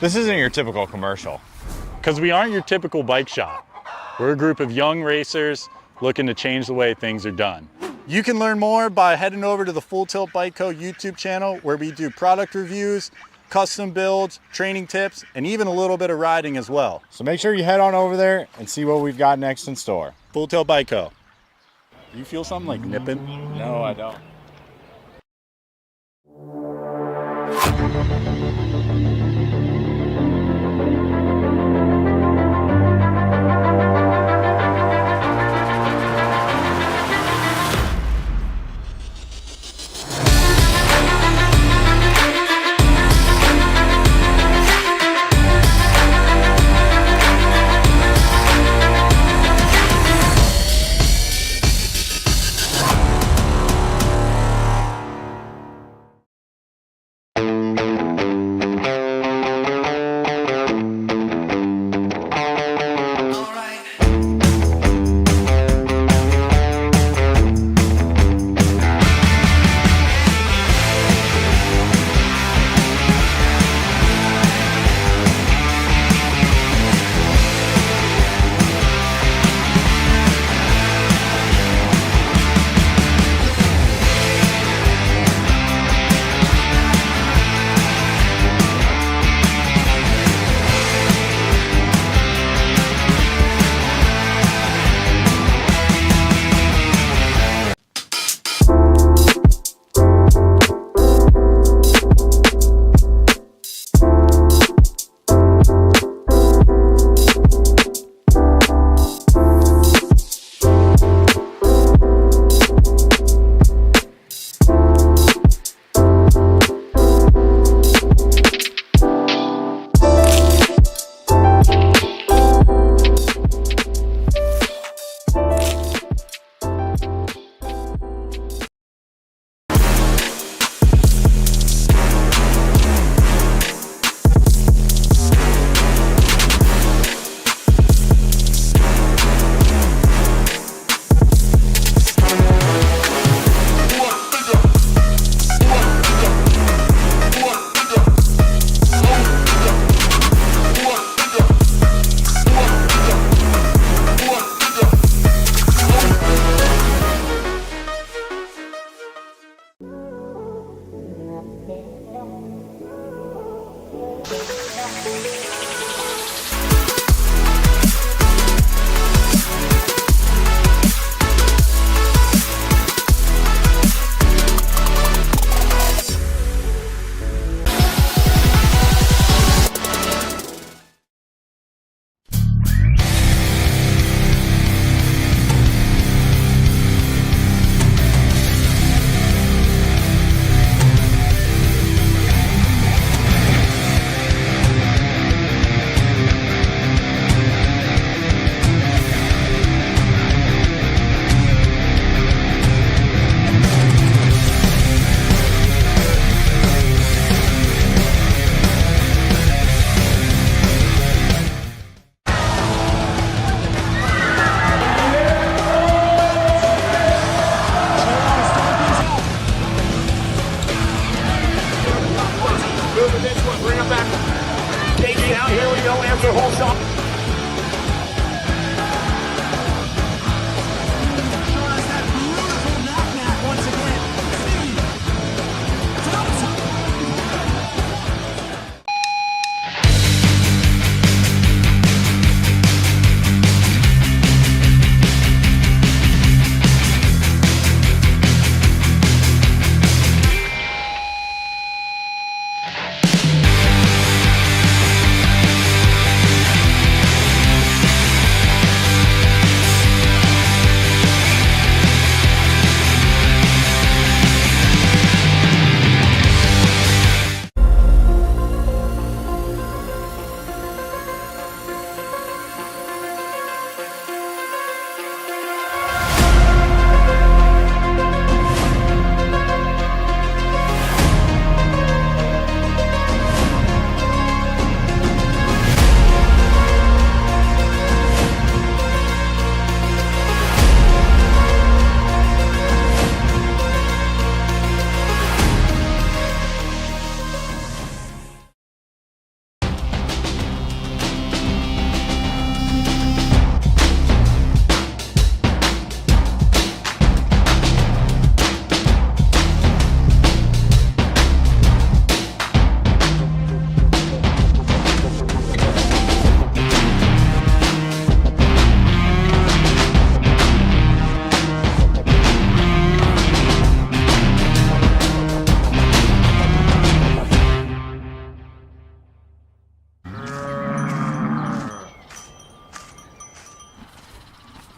This isn't your typical commercial. Because we aren't your typical bike shop. We're a group of young racers looking to change the way things are done. You can learn more by heading over to the Full Tilt Bike Co. YouTube channel, where we do product reviews, custom builds, training tips, and even a little bit of riding as well. So make sure you head on over there and see what we've got next in store. Full Tilt Bike Co. You feel something like nipping? No, I don't.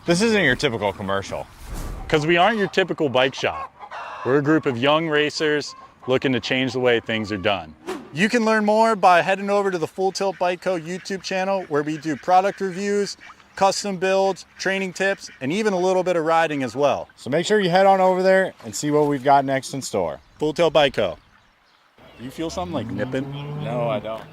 This isn't your typical commercial. Because we aren't your typical bike shop. We're a group of young racers looking to change the way things are done. You can learn more by heading over to the Full Tilt Bike Co. YouTube channel where we do product reviews, custom builds, training tips, and even a little bit of riding as well. So make sure you head on over there and see what we've got next in store. Full Tilt Bike Co. Do you feel something like nipping? No, I don't.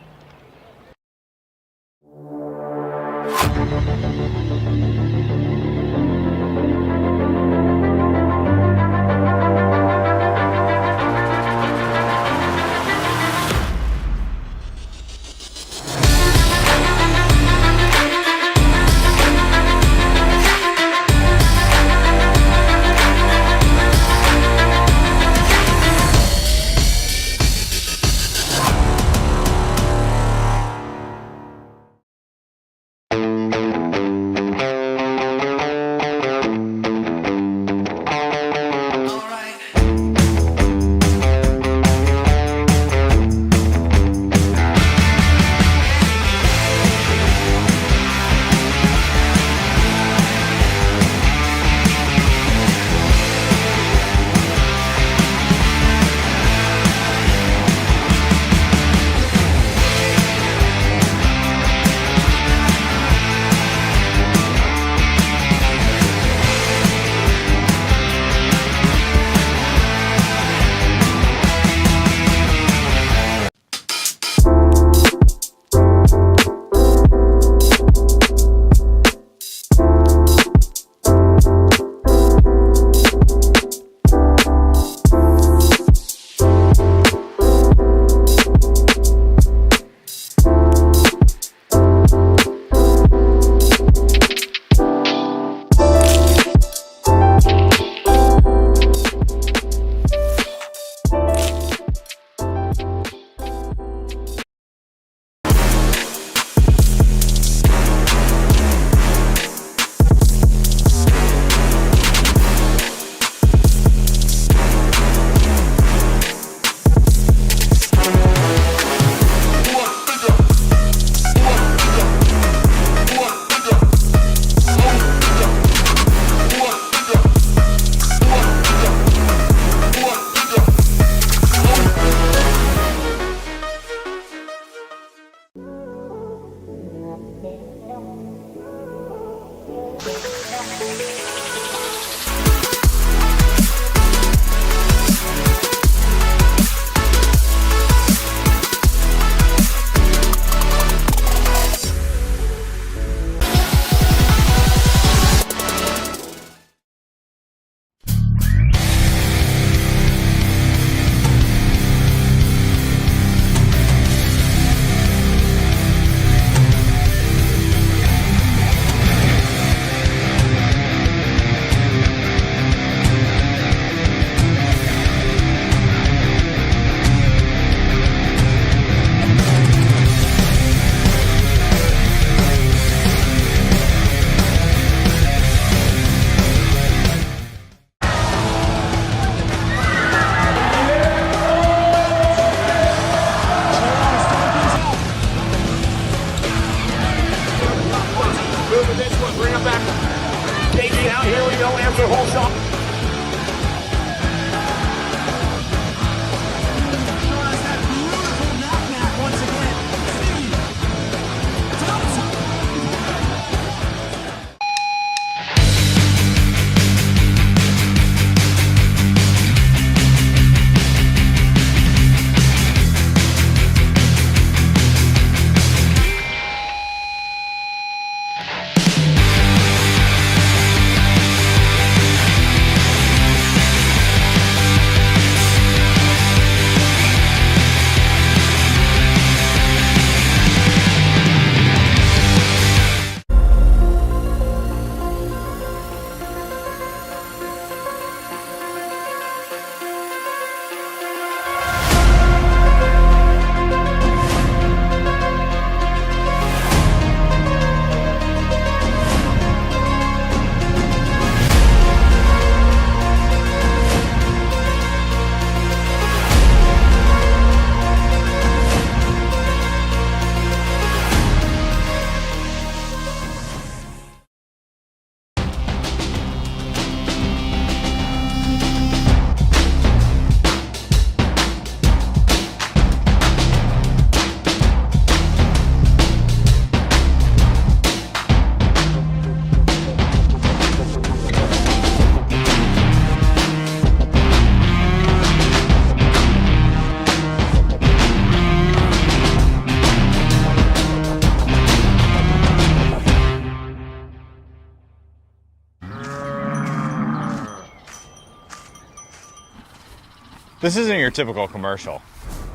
This isn't your typical commercial.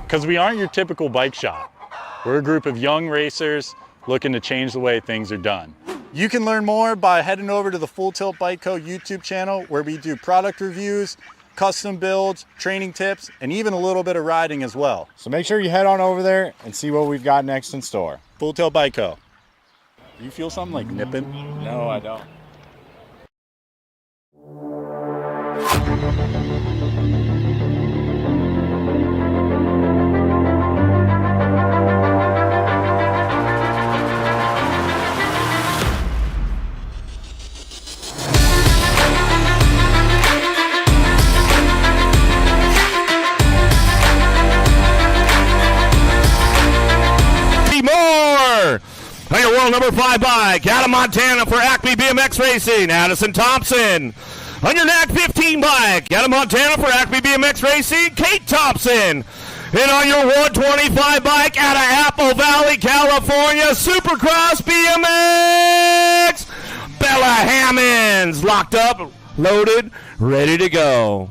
Because we aren't your typical bike shop. We're a group of young racers looking to change the way things are done. You can learn more by heading over to the Full Tilt Bike Co. YouTube channel, where we do product reviews, custom builds, training tips, and even a little bit of riding as well. So make sure you head on over there and see what we've got next in store. Full Tilt Bike Co. You feel something like nipping? No, I don't. More on your world number 5 bike out of Montana for Acme BMX Racing, Addison Thompson. On your NAC 15 bike out of Montana for Acme BMX Racing, Kate Thompson. And on your 125 bike out of Apple Valley, California, Supercross BMX, Bella Hammonds. Locked up, loaded, ready to go.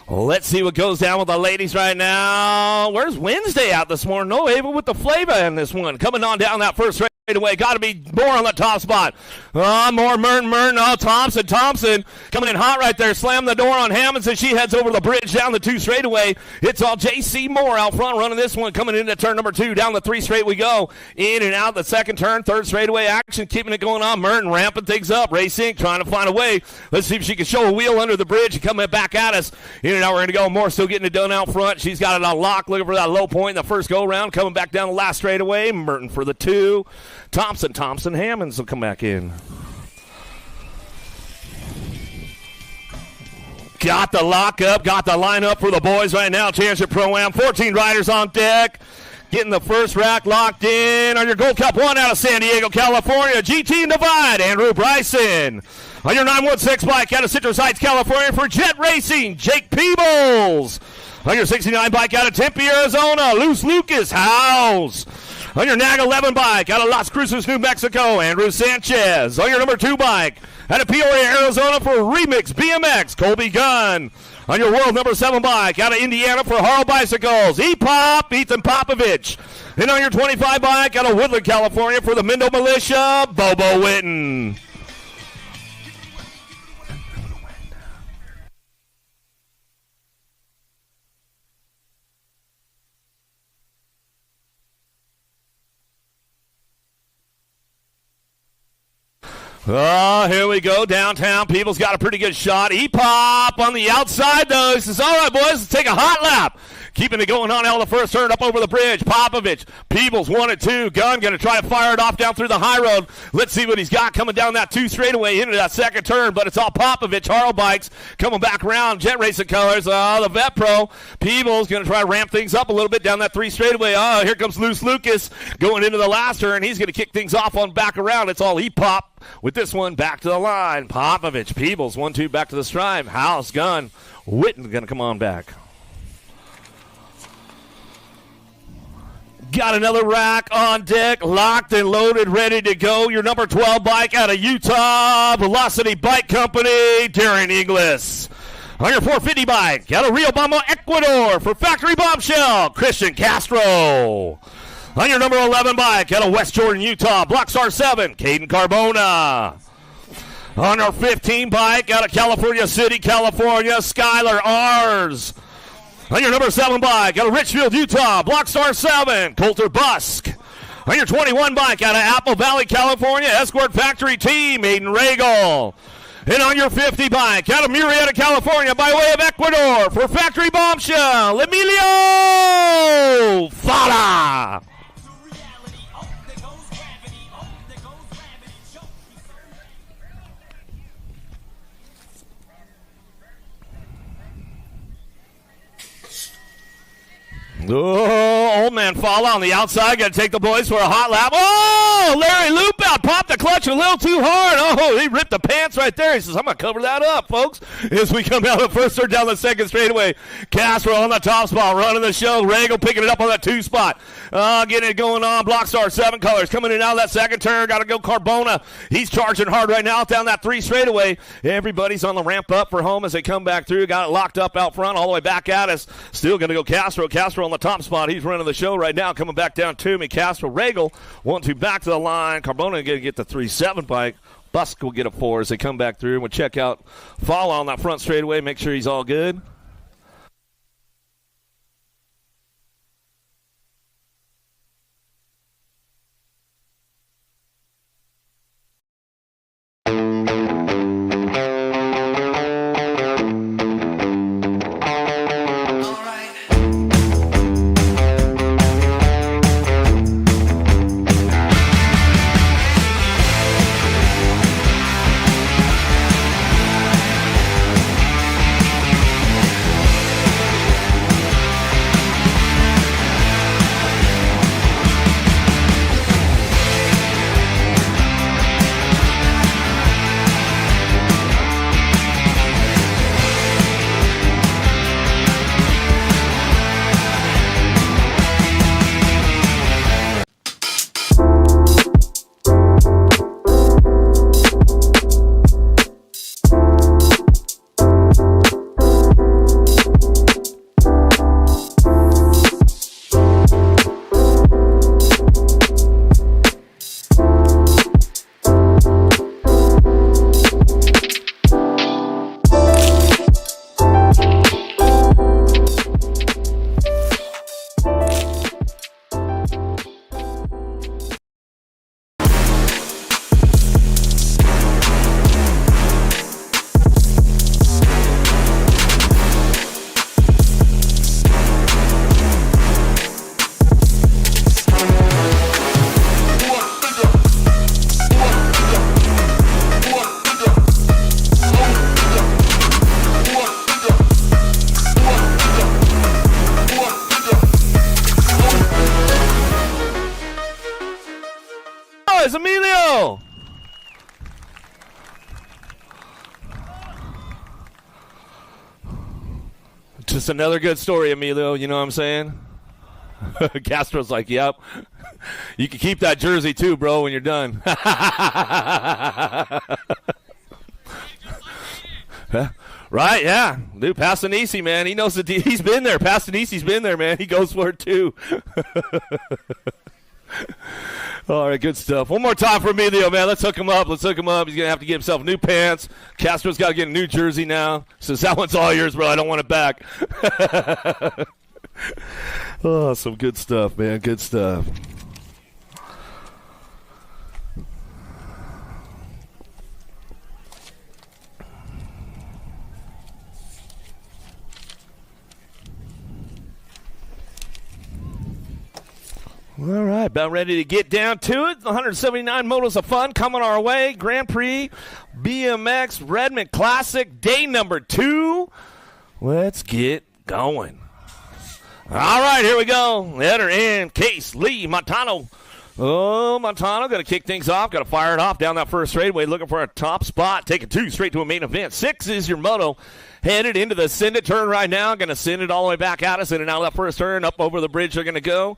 Let's see what goes down with the ladies right now. Where's Wednesday out this morning? No, Ava with the flavor in this one. Coming on down that first straightaway. Got to be more on the top spot. More Merton. Oh, Thompson coming in hot right there. Slam the door on Hammonds as she heads over the bridge down the 2 straightaway. It's all J.C. Moore out front running this one. Coming into turn number 2. Down the 3 straight we go. In and out the second turn. Third straightaway action. Keeping it going on. Merton ramping things up. Racing, trying to find a way. Let's see if she can show a wheel under the bridge and coming back at us. In and out, we're going to go. Moore still getting it done out front. She's got it on lock. Looking for that low point in the first go-round. Coming back down the last straightaway. Merton for the 2. Thompson, Hammonds will come back in. Got the lock up, got the line up for the boys right now. Championship Pro-Am, 14 riders on deck. Getting the first rack locked in on your Gold Cup 1 out of San Diego, California. GT Divide, Andrew Bryson. On your 916 bike out of Citrus Heights, California for Jet Racing, Jake Peebles. On your 69 bike out of Tempe, Arizona, Luce Lucas House. On your NAG 11 bike out of Las Cruces, New Mexico, Andrew Sanchez. On your number 2 bike out of Peoria, Arizona for Remix BMX, Colby Gunn. On your world number 7 bike out of Indiana for Harl Bicycles, E-Pop, Ethan Popovich. And on your 25 bike out of Woodland, California for the Mendo Militia, Bobo Witten. Oh, here we go, downtown. People's got a pretty good shot. E-Pop on the outside, though. He says, all right, boys, let's take a hot lap. Keeping it going on out of the first turn up over the bridge. Popovich, Peebles 1 and 2. Gunn going to try to fire it off down through the high road. Let's see what he's got coming down that 2 straightaway into that second turn, but it's all Popovich. Harl Bikes coming back around. Jet Racing colors. The Vet Pro. Peebles going to try to ramp things up a little bit down that 3 straightaway. Oh, here comes Luce Lucas going into the last turn. He's going to kick things off on back around. It's all E-Pop with this one back to the line. Popovich, Peebles 1-2 back to the stripe. House, Gunn, Witten going to come on back. Got another rack on deck, locked and loaded, ready to go. Your number 12 bike out of Utah, Velocity Bike Company, Darren Inglis. On your 450 bike out of Riobamba, Ecuador for Factory Bombshell, Christian Castro. On your number 11 bike out of West Jordan, Utah, Blockstar 7, Caden Carbona. On our 15 bike out of California City, California, Skylar Ars. On your number 7 bike out of Richfield, Utah, Blockstar 7, Coulter Busk. On your 21 bike out of Apple Valley, California, Escort Factory Team, Aiden Regal. And on your 50 bike out of Murrieta, California, by way of Ecuador, for Factory Bombshell, Emilio Fala. Oh, old man Fala on the outside. Got to take the boys for a hot lap. Oh, Larry Lupe about popped the clutch a little too hard. Oh, he ripped the pants right there. He says, I'm going to cover that up, folks. As we come down the first or down the second straightaway. Castro on the top spot, running the show. Regal picking it up on that 2 spot. Getting it going on. Block Star, 7 colors. Coming in out of that second turn. Got to go Carbona. He's charging hard right now down that 3 straightaway. Everybody's on the ramp up for home as they come back through. Got it locked up out front, all the way back at us. Still going to go Castro. Castro on the top spot. He's running the show right now. Coming back down to me. Castro, Regal, 1-2 back to the line. Carbona going to get the 3-7 bike. Busk will get a 4 as they come back through. We'll check out Fall on that front straightaway. Make sure he's all good. Emilio! Just another good story, Emilio. You know what I'm saying? Castro's like, yep. You can keep that jersey too, bro, when you're done. Right, yeah. Dude, Passanisi, man. He knows he's been there. Passanisi's been there, man. He goes for it too. All right, good stuff. One more time for Emilio, man. Let's hook him up. He's going to have to get himself new pants. Castro's got to get a new jersey now. Says, that one's all yours, bro. I don't want it back. Oh, some good stuff, man. Good stuff. All right, about ready to get down to it. 179 motos of fun coming our way. Grand Prix, BMX, Redman Classic, day number 2. Let's get going. All right, here we go. Header in, Case, Lee, Montano. Oh, Montano going to kick things off. Got to fire it off down that first straightaway, looking for a top spot. Taking 2 straight to a main event. 6 is your moto. Headed into the send it turn right now. Going to send it all the way back at us. In and out of that first turn. Up over the bridge they're going to go.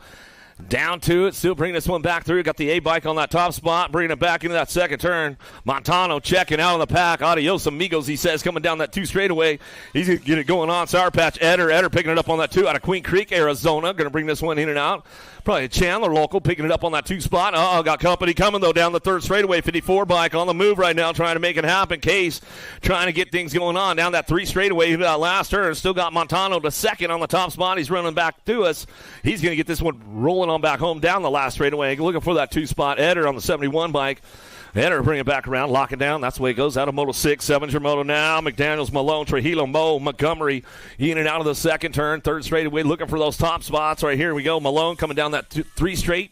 Down to it, still bringing this one back through. Got the A-bike on that top spot, bringing it back into that second turn. Montano checking out on the pack. Adios, amigos, he says, coming down that 2 straightaway. He's going to get it going on. Sour Patch, Eder picking it up on that 2 out of Queen Creek, Arizona. Going to bring this one in and out. Probably a Chandler local picking it up on that 2 spot. Got company coming, though, down the 3rd straightaway. 54 bike on the move right now, trying to make it happen. Case trying to get things going on down that 3 straightaway. That last turn, still got Montano to 2nd on the top spot. He's running back to us. He's going to get this one rolling on back home down the last straightaway. Looking for that 2 spot. Eder on the 71 bike. Eder bring it back around, lock it down. That's the way it goes. Out of Moto 6, 7's your moto now. McDaniels, Malone, Trujillo, Mo, Montgomery. In and out of the second turn. 3rd straightaway looking for those top spots. Right here we go. Malone coming down that 3 straight.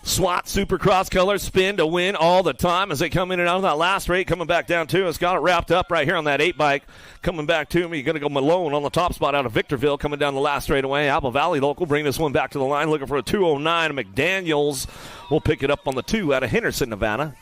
SWAT Supercross colors, spin to win all the time as they come in and out of that last straight. Coming back down to us, got it wrapped up right here on that 8 bike. Coming back to me, going to go Malone on the top spot out of Victorville, coming down the last straightaway. Apple Valley local, bring this one back to the line, looking for a 209. McDaniels will pick it up on the 2 out of Henderson, Nevada.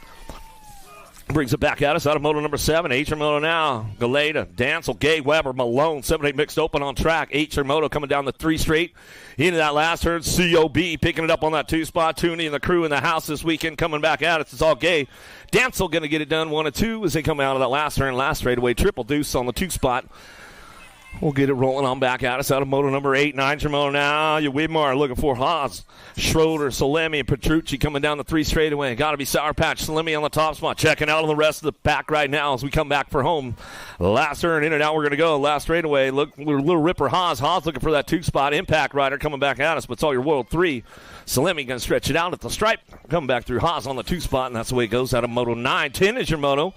Brings it back at us out of moto number 7. H Moto now. Galeta, Dancel, Gay, Weber, Malone. 7-8 mixed open on track. H Moto coming down the 3 straight. Into that last turn. COB picking it up on that 2 spot. Tooney and the crew in the house this weekend coming back at us. It's all Gay. Dancel going to get it done 1 and 2 as they come out of that last turn. Last straightaway. Triple Deuce on the 2 spot. We'll get it rolling on back at us out of moto number 8. 9 Moto now. You Widmar looking for Haas, Schroeder, Salemi, and Petrucci coming down the 3 straightaway. Got to be Sour Patch. Salemi on the top spot. Checking out on the rest of the pack right now as we come back for home. Last turn, in and out we're going to go. Last straightaway. Look, little ripper Haas. Haas looking for that 2 spot. Impact Rider coming back at us, but it's all your World 3. Salemi going to stretch it out at the stripe. Coming back through Haas on the 2 spot, and that's the way it goes out of moto 9. 10 is your moto.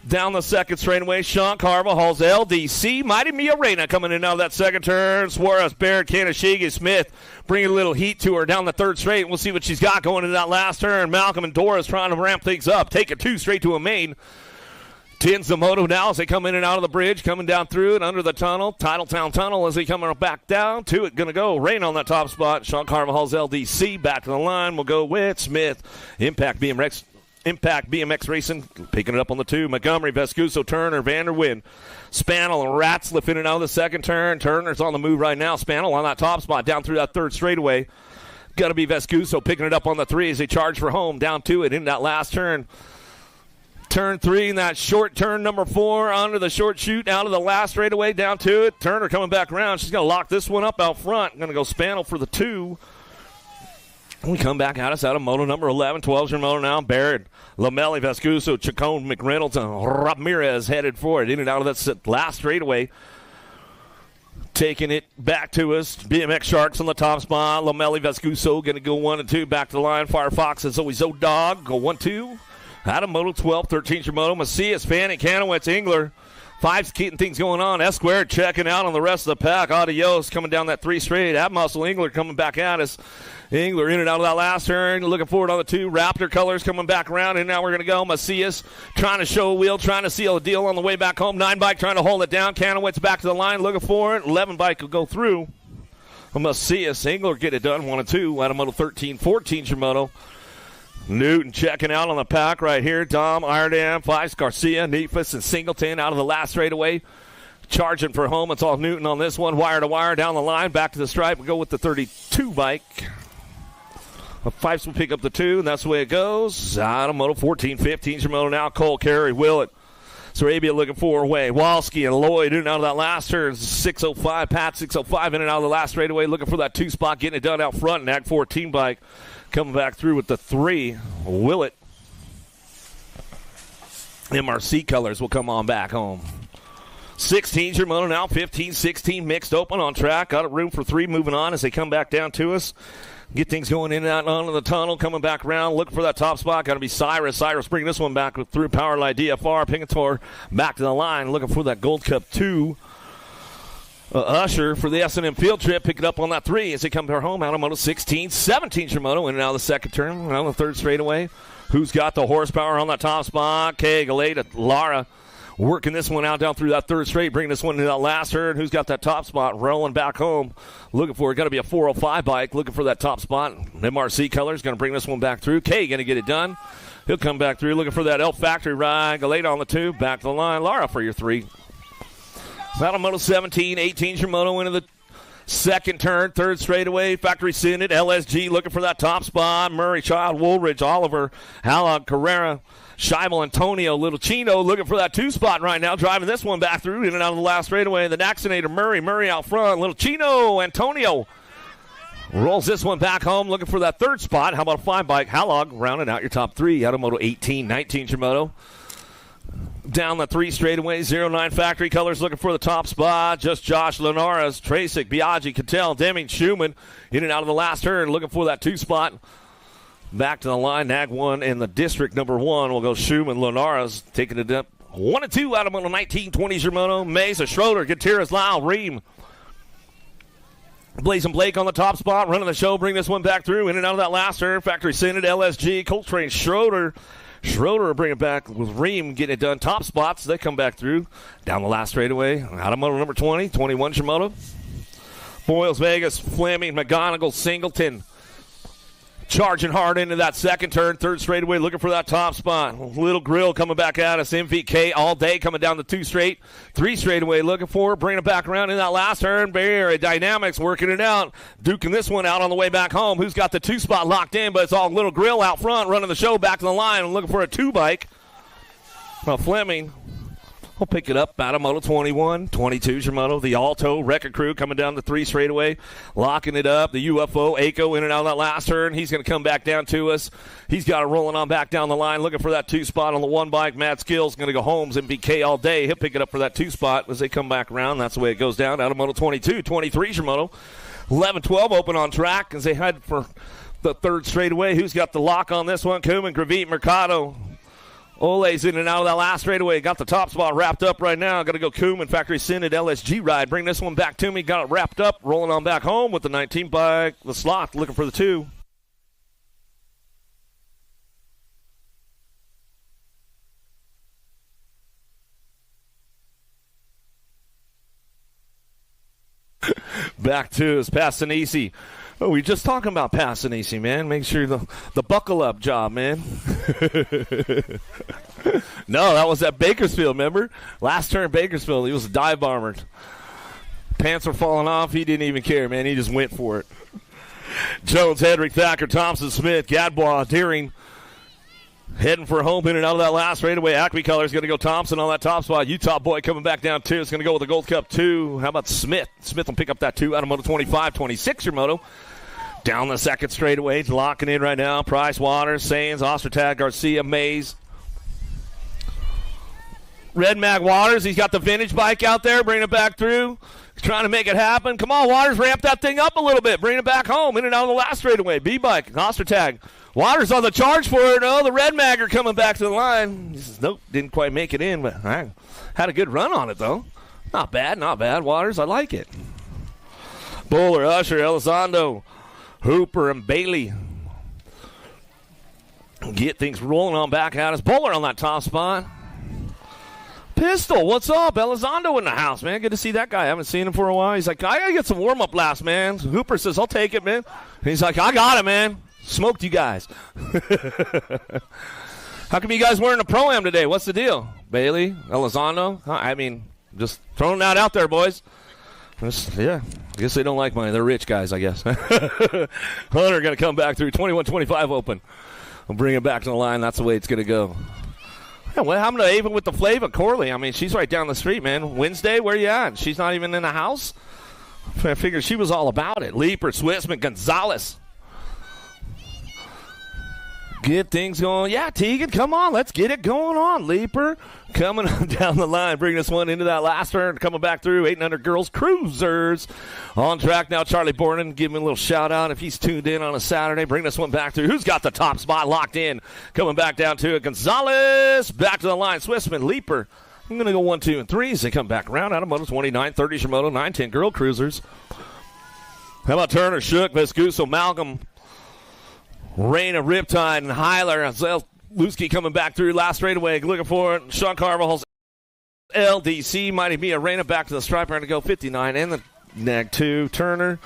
Down the second straightaway, Sean Carvajal's LDC. Mighty Mia Reina coming in out of that second turn. Suarez, Barrett, Kanashigi, Smith bringing a little heat to her down the 3rd straight. We'll see what she's got going into that last turn. Malcolm and Doris trying to ramp things up. Take it 2 straight to a main. 10's the moto now as they come in and out of the bridge, coming down through it under the tunnel. Titletown Tunnel as they come back down to it. Going to go. Rain on that top spot. Sean Carvajal's LDC back to the line. We'll go with Smith. Impact BMX Racing, picking it up on the 2. Montgomery, Vescuso, Turner, Vanderwind, Spannel, and Ratzliff in and out of the second turn. Turner's on the move right now. Spannel on that top spot, down through that 3rd straightaway. Got to be Vescuso picking it up on the 3 as they charge for home. Down to it in that last turn. Turn 3 in that short turn number 4 onto the short chute out of the last straightaway. Down to it. Turner coming back around. She's going to lock this one up out front. Going to go Spannel for the 2. We come back at us out of moto number 11. 12's your moto now. Barrett, Lamelli, Vescuso, Chacon, McReynolds, and Ramirez headed for it. In and out of that last straightaway. Taking it back to us. BMX Sharks on the top spot. Lamelli, Vescuso going to go 1 and 2. Back to the line. Firefox is always O-Dog. Go 1-2. Out of moto 12. 13's your moto. Macias, Fanning, Kanowitz, Engler. 5's keeping things going on. S-Squared checking out on the rest of the pack. Adios coming down that 3 straight. Muscle Engler coming back at us. Engler in and out of that last turn. Looking forward on the 2. Raptor colors coming back around. And now we're going to go. Macias trying to show a wheel, trying to seal a deal on the way back home. 9 bike trying to hold it down. Kanowitz back to the line looking for it. 11 bike will go through. Macias, Engler get it done. 1 and 2. Out of moto 13. 14's your moto. Newton checking out on the pack right here. Dom, Iredam, 5's Garcia, Neefus, and Singleton out of the last straightaway. Charging for home. It's all Newton on this one. Wire to wire down the line. Back to the stripe. We'll go with the 32 bike. Fifes will pick up the 2, and that's the way it goes. Out of moto 14. 15's your moto now. Cole, Carey, Willett. Sarabia looking for away. Walski and Lloyd in and out of that last turn. 605. Pat 605 in and out of the last straightaway. Looking for that 2 spot. Getting it done out front. Nag 14 bike. Coming back through with the 3. Willett. MRC colors will come on back home. 16's your moto now. 15, 16 mixed open on track. Got a room for 3 moving on as they come back down to us. Get things going in and out onto the tunnel. Coming back around. Looking for that top spot. Got to be Cyrus. Cyrus bringing this one back with through Powerlight DFR. Pingator back to the line. Looking for that Gold Cup 2. Usher for the S&M field trip. Pick it up on that 3 as they come to our home out of moto 16. 17's your moto in and out of the second turn. On the 3rd straightaway. Who's got the horsepower on that top spot? Kay, Galeta, Lara. Working this one out down through that 3rd straight, bringing this one to that last turn. Who's got that top spot? Rolling back home. Looking for it. Got to be a 405 bike. Looking for that top spot. MRC colors. Going to bring this one back through. Kay going to get it done. He'll come back through. Looking for that Elf Factory ride. Galeta on the 2. Back to the line. Lara for your 3. Out of moto 17. 18's your moto into the second turn. 3rd straightaway. Factory Synod. LSG looking for that top spot. Murray, Child, Woolridge, Oliver, Hallock, Carrera. Scheibel, Antonio, Little Chino looking for that 2 spot right now. Driving this one back through in and out of the last straightaway. The Naxinator, Murray out front. Little Chino, Antonio rolls this one back home looking for that 3rd spot. How about a 5 bike? Hallog rounding out your top 3. Out of moto 18. 19's your moto. Down the 3 straightaway. 09 Factory colors looking for the top spot. Just Josh Linares, Tracek, Biaggi, Cattell, Deming, Schumann in and out of the last turn looking for that 2 spot. Back to the line, Nag 1 in the district number 1. We'll go Schumann, Linares taking it up. 1 and 2 out of moto 19. 20's your moto. Mesa, Schroeder, Gutierrez, Lyle, Ream. Blazing Blake on the top spot, running the show, bring this one back through, in and out of that last turn. Factory Synod, LSG, Coltrane, Schroeder. Schroeder bring it back with Ream getting it done. Top spots, they come back through. Down the last straightaway. Out of moto number 20, 21 Shimoto. Boyles, Vegas, Fleming, McGonigal, Singleton. Charging hard into that second turn, third straightaway, looking for that top spot. Little Grill coming back at us. MVK all day coming down the 2 straight. 3 straightaway looking for it, bringing it back around in that last turn. Barry Dynamics working it out. Duking this one out on the way back home. Who's got the 2 spot locked in, but it's all Little Grill out front running the show back to the line and looking for a 2 bike. Well, Fleming will pick it up out of Moto 21, 22 Shimoto. The Alto Record Crew coming down the 3 straightaway, locking it up. The UFO, Aiko in and out of that last turn. He's going to come back down to us. He's got it rolling on back down the line, looking for that 2 spot on the 1 bike. Matt Skills going to go Holmes and BK all day. He'll pick it up for that 2 spot as they come back around. That's the way it goes down. Out of Moto 22, 23 Shimoto. 11-12 open on track as they head for the 3rd straightaway. Who's got the lock on this one? Kuman, Gravit, Mercado. Ole's in and out of that last straightaway. Got the top spot wrapped up right now. Got to go Kuman, Factory Synod, LSG ride. Bring this one back to me. Got it wrapped up. Rolling on back home with the 19 bike. The slot looking for the 2. Back to us, Passanisi. Oh, we just talking about Passanisi, man. Make sure the buckle up job, man. No, that was at Bakersfield, remember? Last turn Bakersfield, he was a dive bomber. Pants were falling off. He didn't even care, man. He just went for it. Jones, Hedrick, Thacker, Thompson, Smith, Gadbois, Deering. Heading for home in and out of that last straightaway. Acme Color's going to go Thompson on that top spot. Utah Boy coming back down 2. It's going to go with the Gold Cup 2. How about Smith? Smith will pick up that 2 out of Moto 25, 26 your Moto. Down the second straightaway. Locking in right now. Price, Waters, Sains, Ostertag, Garcia, Mays. Red Mag Waters. He's got the vintage bike out there. Bringing it back through. He's trying to make it happen. Come on, Waters. Ramp that thing up a little bit. Bring it back home. In and out of the last straightaway. B-bike. Ostertag. Waters on the charge for it. Oh, the Red Magger coming back to the line. He says, nope, didn't quite make it in, but I had a good run on it, though. Not bad, not bad. Waters, I like it. Bowler, Usher, Elizondo, Hooper, and Bailey. Get things rolling on back out. It's Bowler on that top spot. Pistol, what's up? Elizondo in the house, man. Good to see that guy. I haven't seen him for a while. He's like, I got to get some warm-up laps, man. Hooper says, I'll take it, man. And he's like, I got it, man. Smoked you guys. How come you guys wearing a Pro-Am today? What's the deal? Bailey, Elizondo? I mean, just throwing that out there, boys. Yeah, I guess they don't like mine. They're rich guys, I guess. Hunter going to come back through 21-25 open. We'll bring it back to the line. That's the way it's going to go. Yeah, what happened to Ava with the Flava Corley? I mean, she's right down the street, man. Wednesday, where you at? She's not even in the house? I figured she was all about it. Leaper, Swissman, Gonzalez. Get things going. Yeah, Tegan, come on. Let's get it going on. Leaper coming down the line. Bring this one into that last turn. Coming back through. 800 Girls Cruisers. On track now, Charlie Borden. Give him a little shout-out if he's tuned in on a Saturday. Bring this one back through. Who's got the top spot locked in? Coming back down to it. Gonzalez. Back to the line. Swissman, Leaper. I'm going to go 1, 2, and 3 as they come back around. Out of Moto 29, 30 Shimoto, 910 Girl Cruisers. How about Turner, Shook, Vescuso, Malcolm, Raina, Riptide, and Heiler. Lusky coming back through last straightaway. Looking for it. Sean Carvajal's LDC. Mighty Mia. Raina back to the stripe. Going to go 59 and the nag 2. Turner.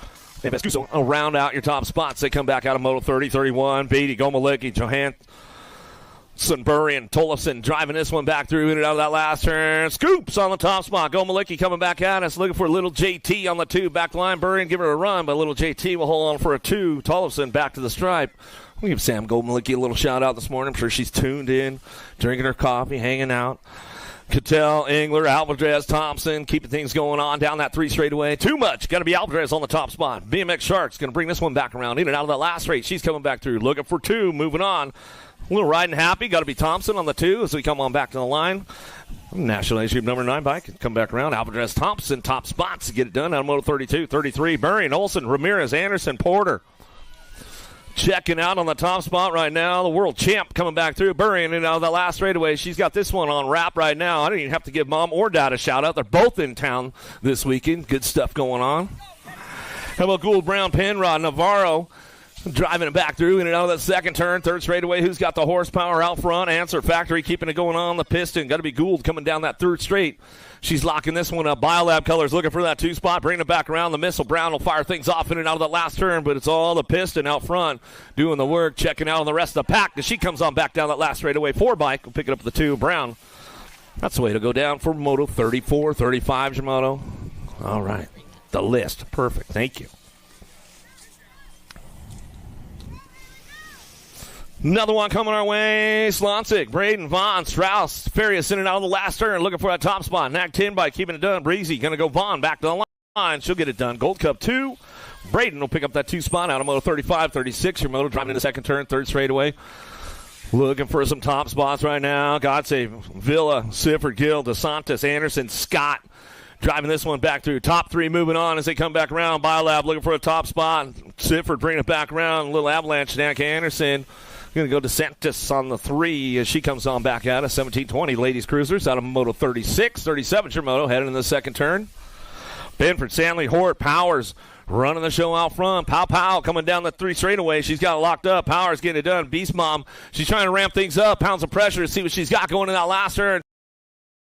And Vescuso round out your top spots. They come back out of Moto 30, 31. Beatty, Gomalicki, Johansson, Burian, Tollefson driving this one back through in and out of that last turn. Scoops on the top spot. Gomalicki coming back at us. Looking for little JT on the 2. Back line. Burian give her a run, but little JT will hold on for a 2. Tollefson back to the stripe. We give Sam Gomalicki a little shout out this morning. I'm sure she's tuned in, drinking her coffee, hanging out. Cattell, Engler, Alvarez, Thompson, keeping things going on down that 3 straightaway. Too much. Got to be Alvarez on the top spot. BMX Sharks going to bring this one back around in and out of that last race. She's coming back through. Looking for 2. Moving on. A little riding happy. Got to be Thompson on the 2 as we come on back to the line. National Age Group number 9 bike. Come back around. Alvarez, Thompson, top spots to get it done out of Moto 32, 33. Burian, Olsen, Ramirez, Anderson, Porter. Checking out on the top spot right now. The world champ coming back through. Burian in out of the last straightaway. She's got this one on wrap right now. I don't even have to give Mom or Dad a shout out. They're both in town this weekend. Good stuff going on. How about Gould, Brown, Penrod, Navarro driving it back through in and out of that second turn. Third straightaway. Who's got the horsepower out front? Answer Factory keeping it going on the piston. Got to be Gould coming down that third straight. She's locking this one up. Biolab Colors looking for that 2 spot. Bringing it back around. The Missile Brown will fire things off in and out of that last turn, but it's all the piston out front doing the work, checking out on the rest of the pack. As she comes on back down that last straightaway. 4 bike will pick it up the 2. Brown. That's the way to go down for Moto 34, 35, Shimoto. All right. The list. Perfect. Thank you. Another one coming our way. Slonsick, Braden, Vaughn, Strauss, Farias in and out of the last turn, looking for that top spot. Nag 10 by keeping it done. Breezy going to go Vaughn back to the line. She'll get it done. Gold Cup 2. Braden will pick up that 2 spot out of Moto 35, 36. Your Moto driving into second turn, third straightaway. Looking for some top spots right now. God save Villa, Sifford, Gill, DeSantis, Anderson, Scott. Driving this one back through. Top 3 moving on as they come back around. Biolab looking for a top spot. Sifford bringing it back around. A little avalanche. Nick Anderson. Going to go to Santos on the 3 as she comes on back out of 1720 Ladies Cruisers out of Moto 36. 37 Shimoto heading in the second turn. Benford, Stanley, Hort, Powers running the show out front. Pow coming down the 3 straightaway. She's got it locked up. Powers getting it done. Beast Mom. She's trying to ramp things up. Pounds of pressure to see what she's got going in that last turn.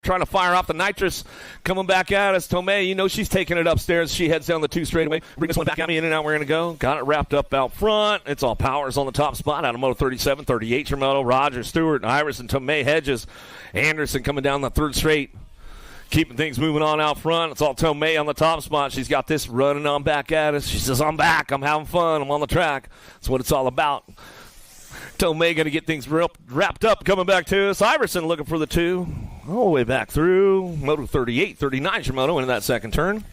Trying to fire off the nitrous. Coming back at us. Tomei, you know she's taking it upstairs. She heads down the 2 straightaway. Bring this one back at me. In and out we're going to go. Got it wrapped up out front. It's all Powers on the top spot out of Moto 37, 38 Shimoto. Rogers, Stewart, Iverson, Tomei, Hedges. Anderson coming down the 3rd straight. Keeping things moving on out front. It's all Tomei on the top spot. She's got this running on back at us. She says, I'm back. I'm having fun. I'm on the track. That's what it's all about. Tomei going to get things wrapped up coming back to us. Iverson looking for the 2. All the way back through. Moto 38, 39 Shimoto into that second turn.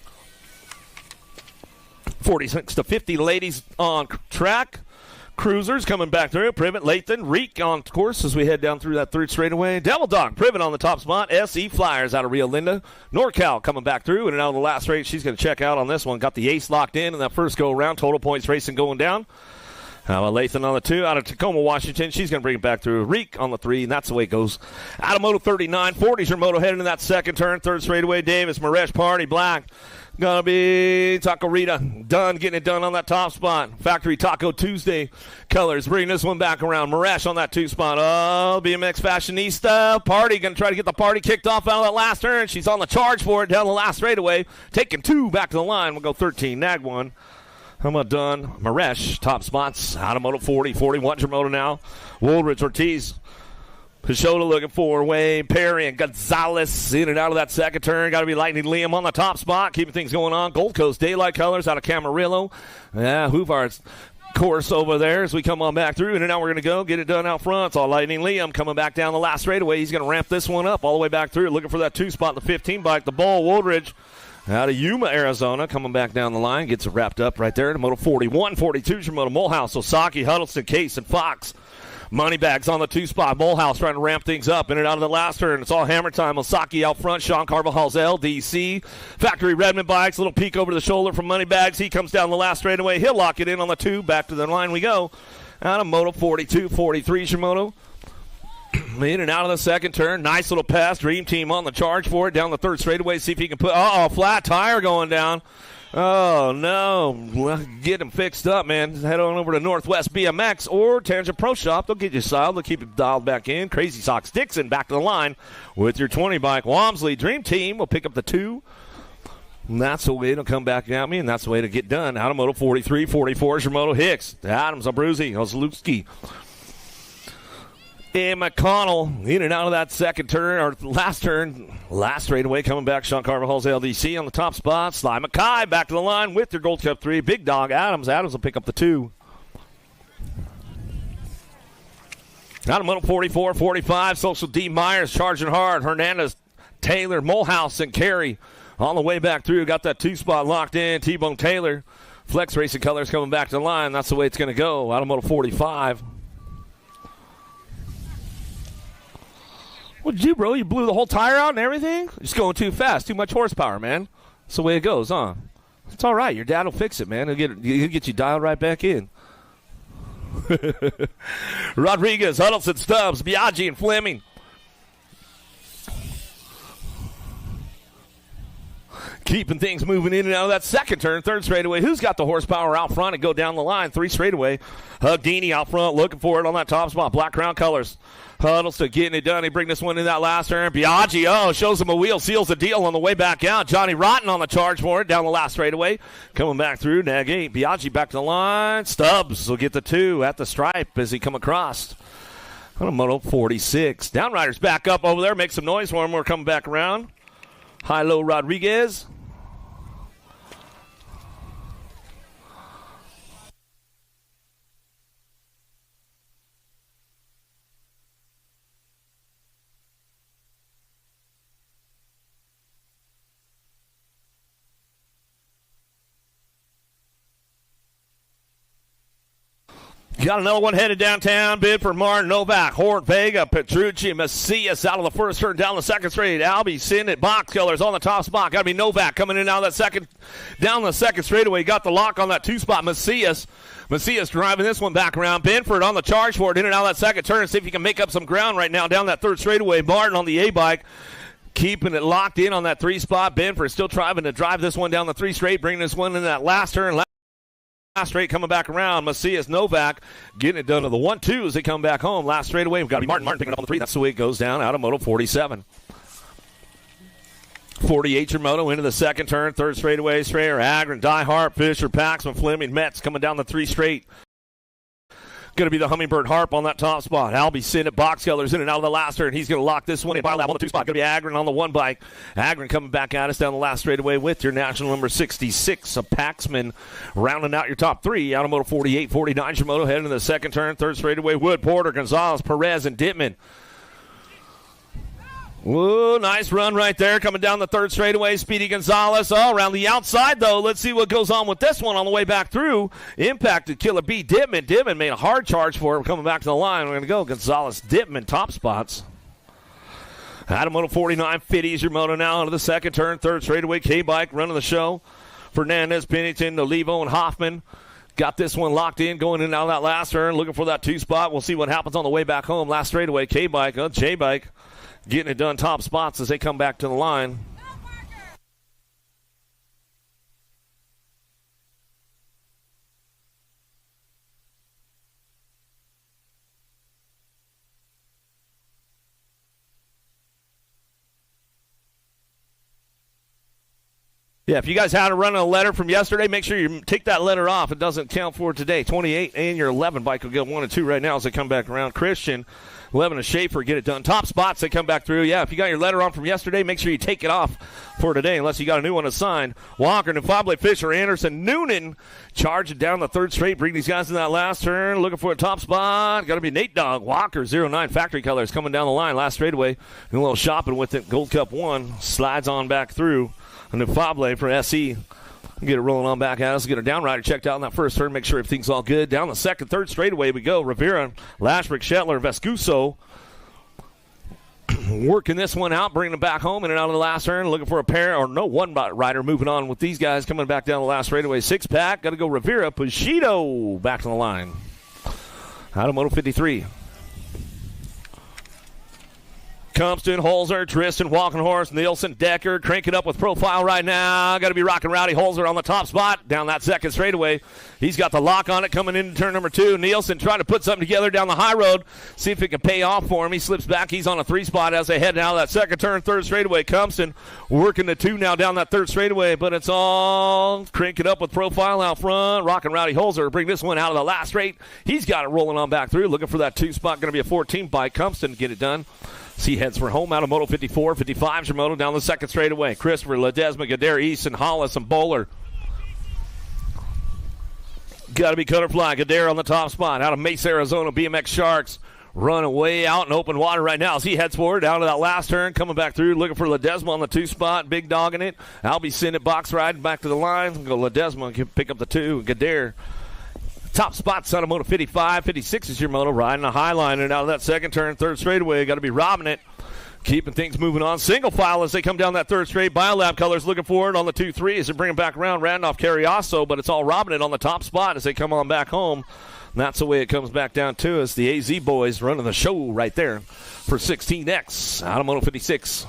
46 to 50 ladies on track. Cruisers coming back through. Privet, Lathan, Reek on course as we head down through that 3rd straightaway. Devil Dog, Privet on the top spot. SE Flyers out of Rio Linda. NorCal coming back through in and out of the last race. She's going to check out on this one. Got the ace locked in that first go around. Total points racing going down. How about Lathan on the 2 out of Tacoma, Washington. She's going to bring it back through. Reek on the 3, and that's the way it goes. Out of Moto 39, 40's your Moto heading in that second turn. 3rd straightaway, Davis, Maresh, Party, Black. Going to be Taco Rita. Done, getting it done on that top spot. Factory Taco Tuesday colors. Bringing this one back around. Maresh on that 2 spot. Oh, BMX Fashionista. Party going to try to get the party kicked off out of that last turn. She's on the charge for it down the last straightaway. Taking 2 back to the line. We'll go 13. Nag 1. How about done? Maresh, top spots. Out of Moto 40, 41 Moto now. Woolridge, Ortiz. Peixoto looking for Wayne, Perry, and Gonzalez in and out of that second turn. Got to be Lightning Liam on the top spot, keeping things going on. Gold Coast Daylight Colors out of Camarillo. Yeah, Hoovar's course over there as we come on back through. In and out we're going to go. Get it done out front. It's all Lightning Liam coming back down the last straightaway. He's going to ramp this one up all the way back through. Looking for that 2 spot in the 15 bike. The Bull, Woolridge. Out of Yuma, Arizona, coming back down the line. Gets it wrapped up right there to Moto 41, 42 Moto. Molehouse, Osaki, Huddleston, Case, and Fox. Moneybags on the 2 spot. Molehouse trying to ramp things up in and out of the last turn. It's all hammer time. Osaki out front. Sean Carvajal's LDC. Factory Redman bikes. Little peek over the shoulder from Moneybags. He comes down the last straightaway. He'll lock it in on the 2. Back to the line we go. Out of Moto 42, 43 Shimoto. In and out of the second turn. Nice little pass. Dream Team on the charge for it. Down the 3rd straightaway. See if he can put... flat tire going down. Oh, no. Get him fixed up, man. Head on over to Northwest BMX or Tangent Pro Shop. They'll get you styled. They'll keep it dialed back in. Crazy Socks Dixon back to the line with your 20 bike. Walmsley Dream Team will pick up the 2. And that's the way to come back at me, and that's the way to get done. Out of Moto 43, 44 is your Moto Hicks. Adams, Abruzzi, Ozlewski. And McConnell in and out of that second turn, or last turn, last straightaway coming back. Sean Carvajal's LDC on the top spot. Sly Mackay back to the line with your Gold Cup 3. Big Dog Adams. Adams will pick up the 2. Out of Moto 44, 45, Social D. Myers charging hard. Hernandez, Taylor, Molehouse, and Carey on the way back through. Got that 2 spot locked in. T-Bone Taylor. Flex Racing Colors coming back to the line. That's the way it's going to go. Out of Moto 45. What'd you do, bro? You blew the whole tire out and everything? Just going too fast. Too much horsepower, man. That's the way it goes, huh? It's all right. Your dad will fix it, man. He'll get you dialed right back in. Rodriguez, Huddleston, Stubbs, Biaggi, and Fleming. Keeping things moving in and out of that second turn. Third straightaway. Who's got the horsepower out front and go down the line? 3 straightaway. Hugdini out front looking for it on that top spot. Black Crown colors. Huddleston getting it done. He bring this one in that last turn. Biaggi, shows him a wheel, seals the deal on the way back out. Johnny Rotten on the charge for it down the last straightaway. Coming back through. Nagy. Biaggi back to the line. Stubbs will get the 2 at the stripe as he come across. On a Moto 46. Downriders back up over there. Make some noise for him. We're coming back around. High-low Rodriguez. Got another one headed downtown. Bid for Martin Novak, Hort, Vega, Petrucci, Macias out of the first turn down the second straight. Albie, Sinnett, Box Killers on the top spot. Got to be Novak coming in out of that second, down the second straightaway. Got the lock on that 2 spot. Macias driving this one back around. Benford on the charge for it in and out of that second turn. See if he can make up some ground right now down that third straightaway. Martin on the A-bike. Keeping it locked in on that 3 spot. Benford still trying to drive this one down the 3 straight. Bringing this one in that last turn. Last straight coming back around. Macias, Novak getting it done to the 1-2 as they come back home. Last straight away. We've got to be Martin picking up on the 3. That's the way it goes down out of Moto 47. 48 your Moto into the second turn. Third straightaway. Strayer, Agron, Diehart, Fisher, Paxman, Fleming, Metz coming down the 3 straight. Going to be the Hummingbird Harp on that top spot. Albie sitting at Box Colors in and out of the last turn. He's going to lock this one in. Biolab on the 2 spot. Going to be Agron on the 1 bike. Agron coming back at us down the last straightaway with your national number 66. A Paxman rounding out your top 3. Automoto 48, 49 your Moto heading to the second turn. Third straightaway. Wood, Porter, Gonzalez, Perez, and Dittman. Whoa, nice run right there. Coming down the third straightaway, Speedy Gonzalez. Around the outside, though. Let's see what goes on with this one on the way back through. Impacted Killer B. Dittman. Dittman made a hard charge for him coming back to the line. We're going to go Gonzalez, Dittman, top spots. Moto 49, 50 is your Moto now into the second turn. Third straightaway, K-Bike running the show. Fernandez, Pennington, Olivo, and Hoffman. Got this one locked in, going in and out of that last turn. Looking for that 2 spot. We'll see what happens on the way back home. Last straightaway, K-Bike, J-Bike. Getting it done top spots as they come back to the line. Yeah, if you guys had to run a letter from yesterday, make sure you take that letter off. It doesn't count for today. 28 and your 11 bike will get 1 and 2 right now as they come back around. Christian, 11 and Schaefer get it done. Top spots, they come back through. Yeah, if you got your letter on from yesterday, make sure you take it off for today unless you got a new one assigned. Walker, Nufable, Fisher, Anderson, Noonan charging down the third straight. Bring these guys in that last turn. Looking for a top spot. Got to be Nate Dogg. Walker, 09 Factory Colors coming down the line. Last straightaway. And a little shopping with it. Gold Cup 1 slides on back through. Nufable for SE. Get it rolling on back at us. Get a downrider checked out in that first turn. Make sure everything's all good. Down the second, third straightaway we go. Rivera, Lashbrick, Shetler, Vescuso. Working this one out, bringing them back home in and out of the last turn. Looking for a pair, or no, 1 rider moving on with these guys coming back down the last straightaway. 6-pack. Got to go Rivera. Pushido back to the line. Out of Moto 53. Compton, Holzer, Tristan, Walkenhorst, Nielsen, Decker, crank it up with profile right now. Got to be rocking Rowdy Holzer on the top spot down that second straightaway. He's got the lock on it coming into turn number 2. Nielsen trying to put something together down the high road. See if it can pay off for him. He slips back. He's on a 3 spot as they head out of that second turn, third straightaway. Compton working the 2 now down that third straightaway, but it's all crank it up with profile out front. Rocking Rowdy Holzer. Bring this one out of the last straight. He's got it rolling on back through. Looking for that 2 spot. Going to be a 14 by Compton. Get it done. He heads for home out of Moto 54. 55's your Moto down the second straightaway. Christopher, Ledesma, Gadare, Easton, Hollis, and Bowler. Got to be Cutterfly. Gadare on the top spot. Out of Mesa, Arizona, BMX Sharks. Running way out in open water right now as he heads forward down to that last turn. Coming back through. Looking for Ledesma on the 2 spot. Big dog in it. Albie sending it box ride back to the line. Go Ledesma. Pick up the 2. Gadare. Top spots out of Moto 55. 56 is your Moto. Riding a high line and out of that second turn. Third straightaway. Got to be robbing it. Keeping things moving on. Single file as they come down that third straight. Biolab Colors looking forward on the 2-3 as they bring it back around. Randolph, Carriasso, but it's all robbing it on the top spot as they come on back home. And that's the way it comes back down to us. The AZ boys running the show right there for 16X out of Moto 56.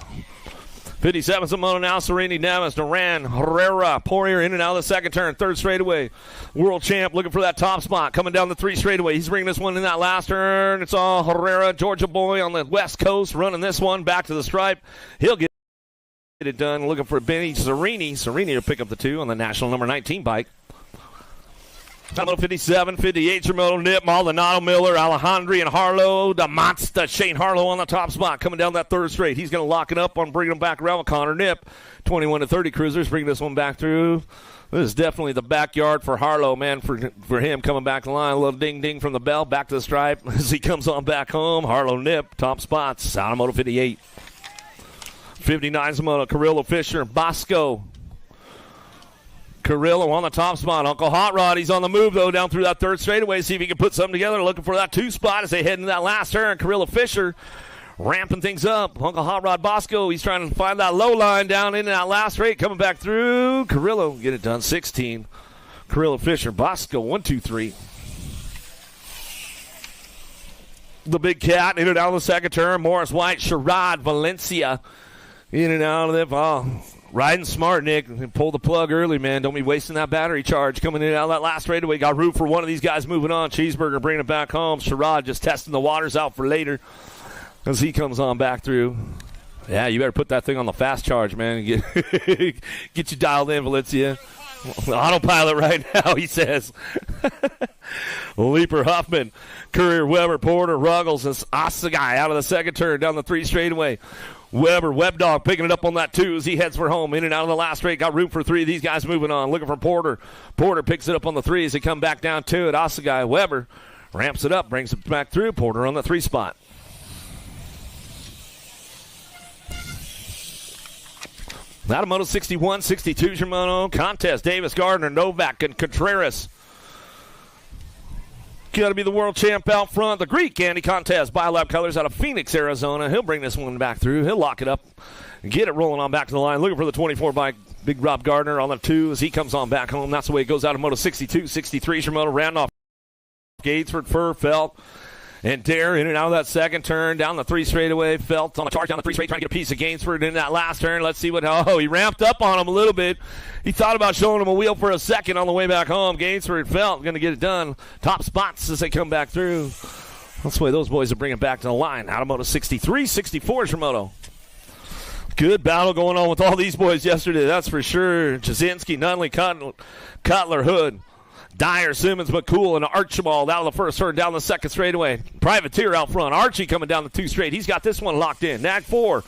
57's a moto now. Serini, Damas, Duran, Herrera, Poirier in and out of the second turn. Third straightaway. World champ looking for that top spot. Coming down the 3 straightaway. He's bringing this one in that last turn. It's all Herrera, Georgia boy on the west coast, running this one back to the stripe. He'll get it done. Looking for Benny Serini. Serini will pick up the 2 on the national number 19 bike. Moto 57, 58, Moto Nip, Maldonado, Miller, Alejandri, and Harlow. The monster, Shane Harlow on the top spot, coming down that third straight. He's going to lock it up on bringing him back around with Connor Nip. 21 to 30 cruisers, bringing this one back through. This is definitely the backyard for Harlow, man, for him coming back the line. A little ding-ding from the bell, back to the stripe as he comes on back home. Harlow Nip, top spots, out of Moto 58. 59's Moto Carrillo, Fisher, Bosco. Carrillo on the top spot. Uncle Hot Rod, he's on the move, though, down through that third straightaway. See if he can put something together. Looking for that 2 spot as they head into that last turn. Carrillo Fisher ramping things up. Uncle Hot Rod Bosco, he's trying to find that low line down into that last straight. Coming back through. Carrillo, get it done. 16. Carrillo Fisher, Bosco, 1, 2, 3. The big cat in and out of the second turn. Morris White, Sherrod, Valencia in and out of them. Oh, riding smart, Nick. Pull the plug early, man. Don't be wasting that battery charge. Coming in and out of that last straightaway. Got room for one of these guys moving on. Cheeseburger bringing it back home. Sherrod just testing the waters out for later as he comes on back through. Yeah, you better put that thing on the fast charge, man. Get you dialed in, Valencia. Autopilot right now, he says. Leaper, Huffman, Courier, Weber, Porter, Ruggles, and Asagai out of the second turn down the 3 straightaway. Weber, Web Dog picking it up on that 2 as he heads for home. In and out of the last straight. Got room for 3. These guys moving on. Looking for Porter. Porter picks it up on the 3 as they come back down 2 it. Asagai, Weber ramps it up, brings it back through. Porter on the 3 spot. Out of Moto 61, 62 Shimano contest. Davis, Gardner, Novak, and Contreras. Got to be the world champ out front. The Greek Candy Contest. Biolab Colors out of Phoenix, Arizona. He'll bring this one back through. He'll lock it up and get it rolling on back to the line. Looking for the 24 bike. Big Rob Gardner on the 2 as he comes on back home. That's the way it goes out of Moto 62, 63 Shimano. Randolph, Gatesford, Fur, Felt, and Dare in and out of that second turn. Down the 3 straightaway. Felt on the charge down the 3 straight, trying to get a piece of Gainsford in that last turn. Let's see what. Oh, he ramped up on him a little bit. He thought about showing him a wheel for a second on the way back home. Gainsford, Felt going to get it done. Top spots as they come back through. That's the way those boys are bringing back to the line. Out of Moto 63, 64 Shimono. Good battle going on with all these boys yesterday, that's for sure. Jasinski, Nunley, Cutler, Hood, Dyer, Simmons, McCool, and Archibald out of the first turn, down the second straightaway. Privateer out front. Archie coming down the 2 straight. He's got this one locked in. Nag 4.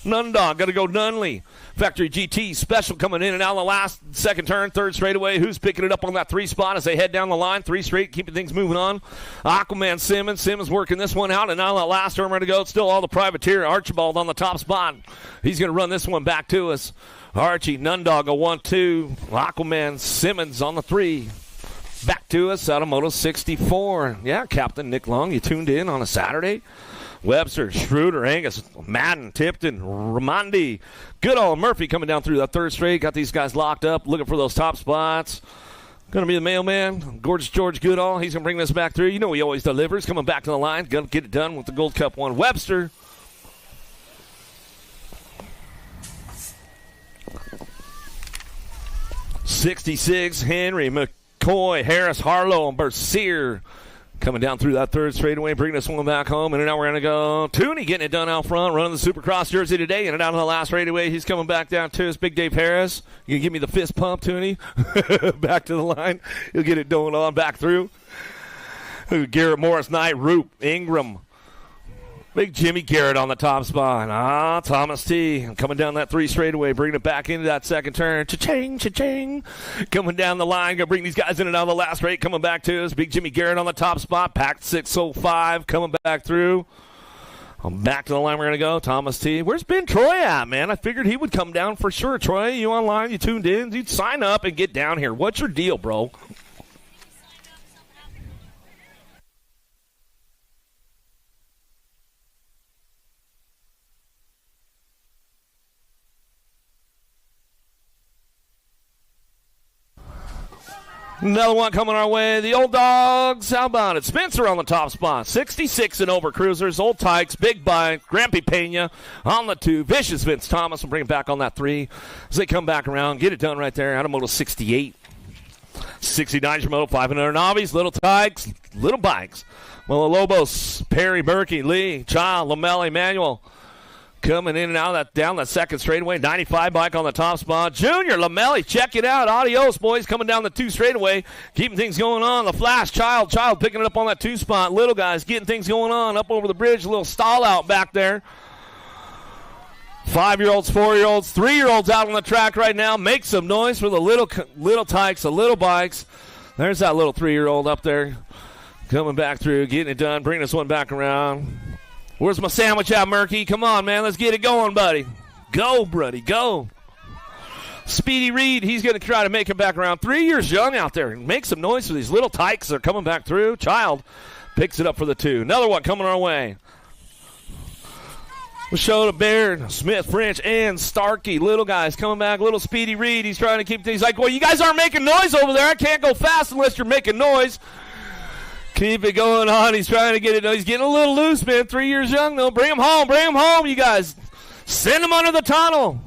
Nundog, got to go Nunley. Factory GT Special coming in and out of the last second turn, 3rd straightaway. Who's picking it up on that 3 spot as they head down the line? 3 straight, keeping things moving on. Aquaman Simmons. Simmons working this one out, and now that last turn we're going to go. It's still all the Privateer. Archibald on the top spot. He's going to run this one back to us. Archie, Nundog, a 1-2. Aquaman Simmons on the 3. Back to us out of Moto 64. Yeah, Captain Nick Long, you tuned in on a Saturday. Webster, Schroeder, Angus, Madden, Tipton, Ramondi, Goodall, Murphy coming down through that 3rd straight. Got these guys locked up, looking for those top spots. Going to be the mailman, Gorgeous George Goodall. He's going to bring this back through. You know he always delivers. Coming back to the line. Going to get it done with the Gold Cup 1. Webster. '66, Henry, McCoy, Harris, Harlow, and Bercier. Coming down through that 3rd straightaway, bringing this one back home. And now we're going to go. Tooney getting it done out front, running the Supercross jersey today. And down on the last straightaway, he's coming back down to us. Big Dave Perris. You can give me the fist pump, Tooney. Back to the line. He'll get it going on back through. Garrett Morris, Knight, Roop, Ingram. Big Jimmy Garrett on the top spot. Thomas T. Coming down that 3 straightaway, bringing it back into that second turn. Cha-ching, cha-ching. Coming down the line, going to bring these guys in and out of the last straight. Coming back to us. Big Jimmy Garrett on the top spot. Packed 605. Coming back through. Back to the line we're going to go. Thomas T. Where's Ben Troy at, man? I figured he would come down for sure. Troy, you online? You tuned in? You'd sign up and get down here. What's your deal, bro? Another one coming our way. The Old Dogs. How about it? Spencer on the top spot. 66 and over cruisers. Old Tykes. Big Bike. Grampy Pena on the 2. Vicious Vince Thomas will bring it back on that 3 as they come back around. Get it done right there. Automoto 68. 69 Shimoto. 500 Navis. Little Tykes. Little Bikes. Lobos. Perry, Berkey, Lee, Child, Lamelli, Manuel. Coming in and out of that, down that second straightaway. 95 bike on the top spot. Junior Lamelli, check it out. Adios, boys, coming down the 2 straightaway. Keeping things going on. The Flash, Child picking it up on that 2 spot. Little guys getting things going on. Up over the bridge. A little stall out back there. 5-year-olds, 4-year-olds, 3-year-olds out on the track right now. Make some noise for the little Tykes, the little bikes. There's that little 3-year-old up there. Coming back through, getting it done. Bringing this one back around. Where's my sandwich at, Murky? Come on, man. Let's get it going, buddy. Go, buddy. Go. Speedy Reed, he's going to try to make him back around. 3 years young out there. Make some noise for these little Tykes that are coming back through. Child picks it up for the 2. Another one coming our way. We'll show to Baird, Smith, French, and Starkey. Little guys coming back. Little Speedy Reed, he's trying to keep things like, well, you guys aren't making noise over there. I can't go fast unless you're making noise. Keep it going on. He's trying to get it. He's getting a little loose, man. 3 years young, though. Bring him home. Bring him home, you guys. Send him under the tunnel.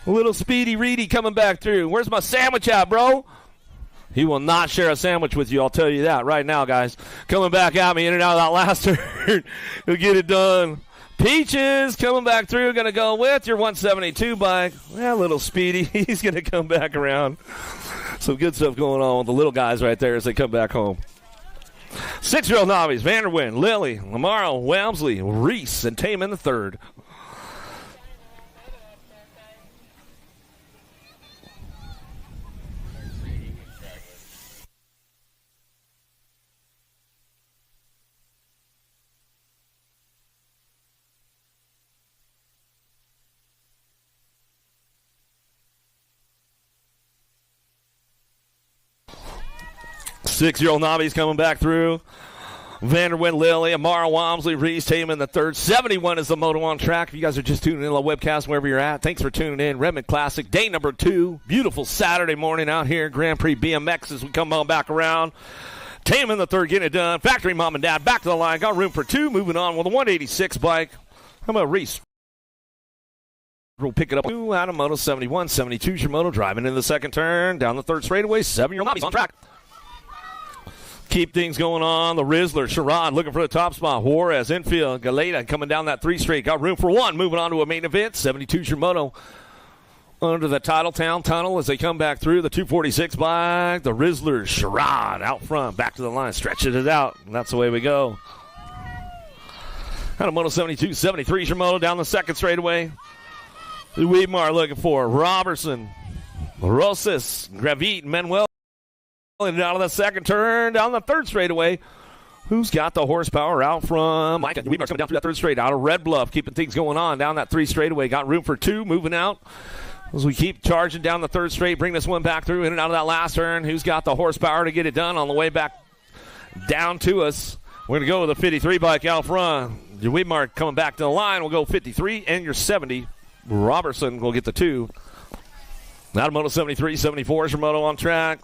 A little Speedy Reedy coming back through. Where's my sandwich at, bro? He will not share a sandwich with you. I'll tell you that right now, guys. Coming back at me in and out of that last turn. He'll get it done. Peaches coming back through. Going to go with your 172 bike. Yeah, little Speedy. He's going to come back around. Some good stuff going on with the little guys right there as they come back home. 6-year-old Navis, Vanderwyn, Lily, Lamaro, Walmsley, Reese, and Tame in the 3rd. Six-year-old Navi's coming back through. Vanderwyn, Lily, Amara, Walmsley, Reese, Tame in the 3rd. 71 is the moto on track. If you guys are just tuning in on the webcast, wherever you're at, thanks for tuning in. Redman Classic, day number 2. Beautiful Saturday morning out here. Grand Prix BMX as we come on back around. Tame in the 3rd, getting it done. Factory mom and dad back to the line. Got room for 2. Moving on with a 186 bike. How about Reese? We'll pick it up. Out of moto 71, 72 Shimoto driving in the second turn. Down the 3rd straightaway. 7-year-old Navi's on track. Keep things going on. The Rizzler, Sherrod looking for the top spot. Juarez, infield. Galeta coming down that 3 straight. Got room for 1. Moving on to a main event. 72 Shimoto under the Titletown Tunnel as they come back through. The 246 bike. The Rizzler, Sherrod out front. Back to the line. Stretching it out. And that's the way we go. Out of moto 72, 73 Shimoto down the 2nd straightaway. Weedmar looking for Robertson, Rosas, Gravit, Manuel. And out of the 2nd turn, down the 3rd straightaway. Who's got the horsepower out from Mike? Weedmar's coming down through that 3rd straight. Out of Red Bluff, keeping things going on down that 3 straightaway. Got room for 2, moving out. As we keep charging down the 3rd straight, bring this one back through in and out of that last turn. Who's got the horsepower to get it done on the way back down to us? We're going to go with the 53 bike out front. Weedmar coming back to the line. We'll go 53 and your 70. Robertson will get the 2. Out of moto 73, 74 Shimoto on track.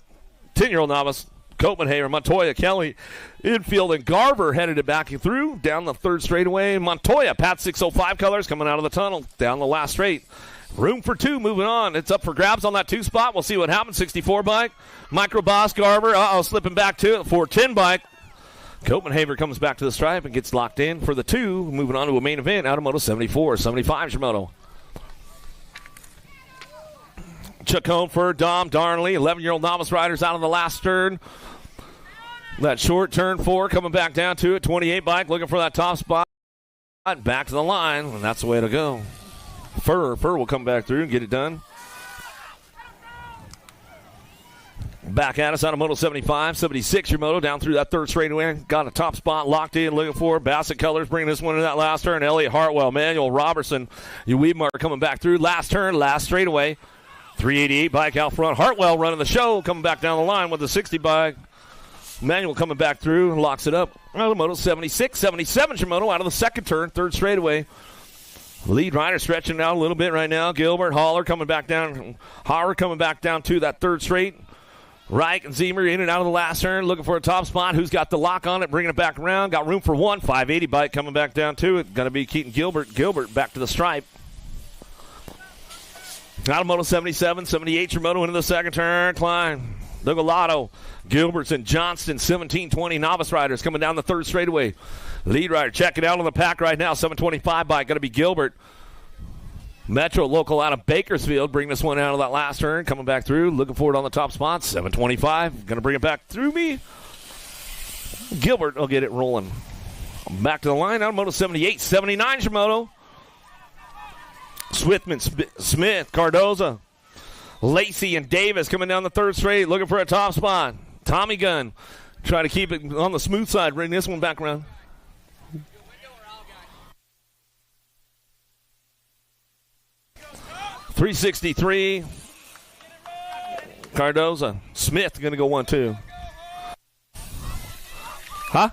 10-year-old novice, Copenhagen, Montoya, Kelly, infield, and Garver headed it back through down the 3rd straightaway. Montoya, Pat 605 colors coming out of the tunnel down the last straight. Room for 2, moving on. It's up for grabs on that 2 spot. We'll see what happens. 64 bike, Micro Boss, Garver, slipping back to it. 410 bike. Copenhagen comes back to the stripe and gets locked in for the 2. Moving on to a main event, out of moto 74, 75 Shimoto. Chuck Holmford, Dom Darnley, 11-year-old novice riders out on the last turn. That short turn 4 coming back down to it. 28 bike looking for that top spot. Back to the line, and that's the way to go. Fur will come back through and get it done. Back at us out of moto 75, 76 your moto down through that 3rd straightaway. Got a top spot locked in, looking for Bassett Colors bringing this one in that last turn. Elliott Hartwell, Manuel Robertson, Weedmar coming back through. Last turn, last straightaway. 388 bike out front. Hartwell running the show, coming back down the line with the 60 bike. Manuel coming back through, locks it up. Out of moto 76, 77 Shimoto out of the 2nd turn, 3rd straightaway. Lead rider stretching out a little bit right now. Gilbert Haller coming back down. Howard coming back down to that 3rd straight. Reich and Zemer in and out of the last turn, looking for a top spot. Who's got the lock on it, bringing it back around. Got room for one. 580 bike coming back down to it. Going to be Keaton Gilbert. Gilbert back to the stripe. Automoto 77, 78 your moto into the second turn. Klein, Dugalato, Gilbert's and Johnston, 1720 novice riders coming down the third straightaway. Lead rider checking out on the pack right now. 725 bike, going to be Gilbert. Metro local out of Bakersfield, bring this one out of that last turn, coming back through, looking for it on the top spot. 725, going to bring it back through me. Gilbert will get it rolling. Back to the line, Automoto 78, 79 Shimoto. Swithman, Smith, Cardoza, Lacey, and Davis coming down the third straight, looking for a top spot. Tommy Gunn, try to keep it on the smooth side, bring this one back around. 363. Cardoza. Smith going to go 1-2. Huh?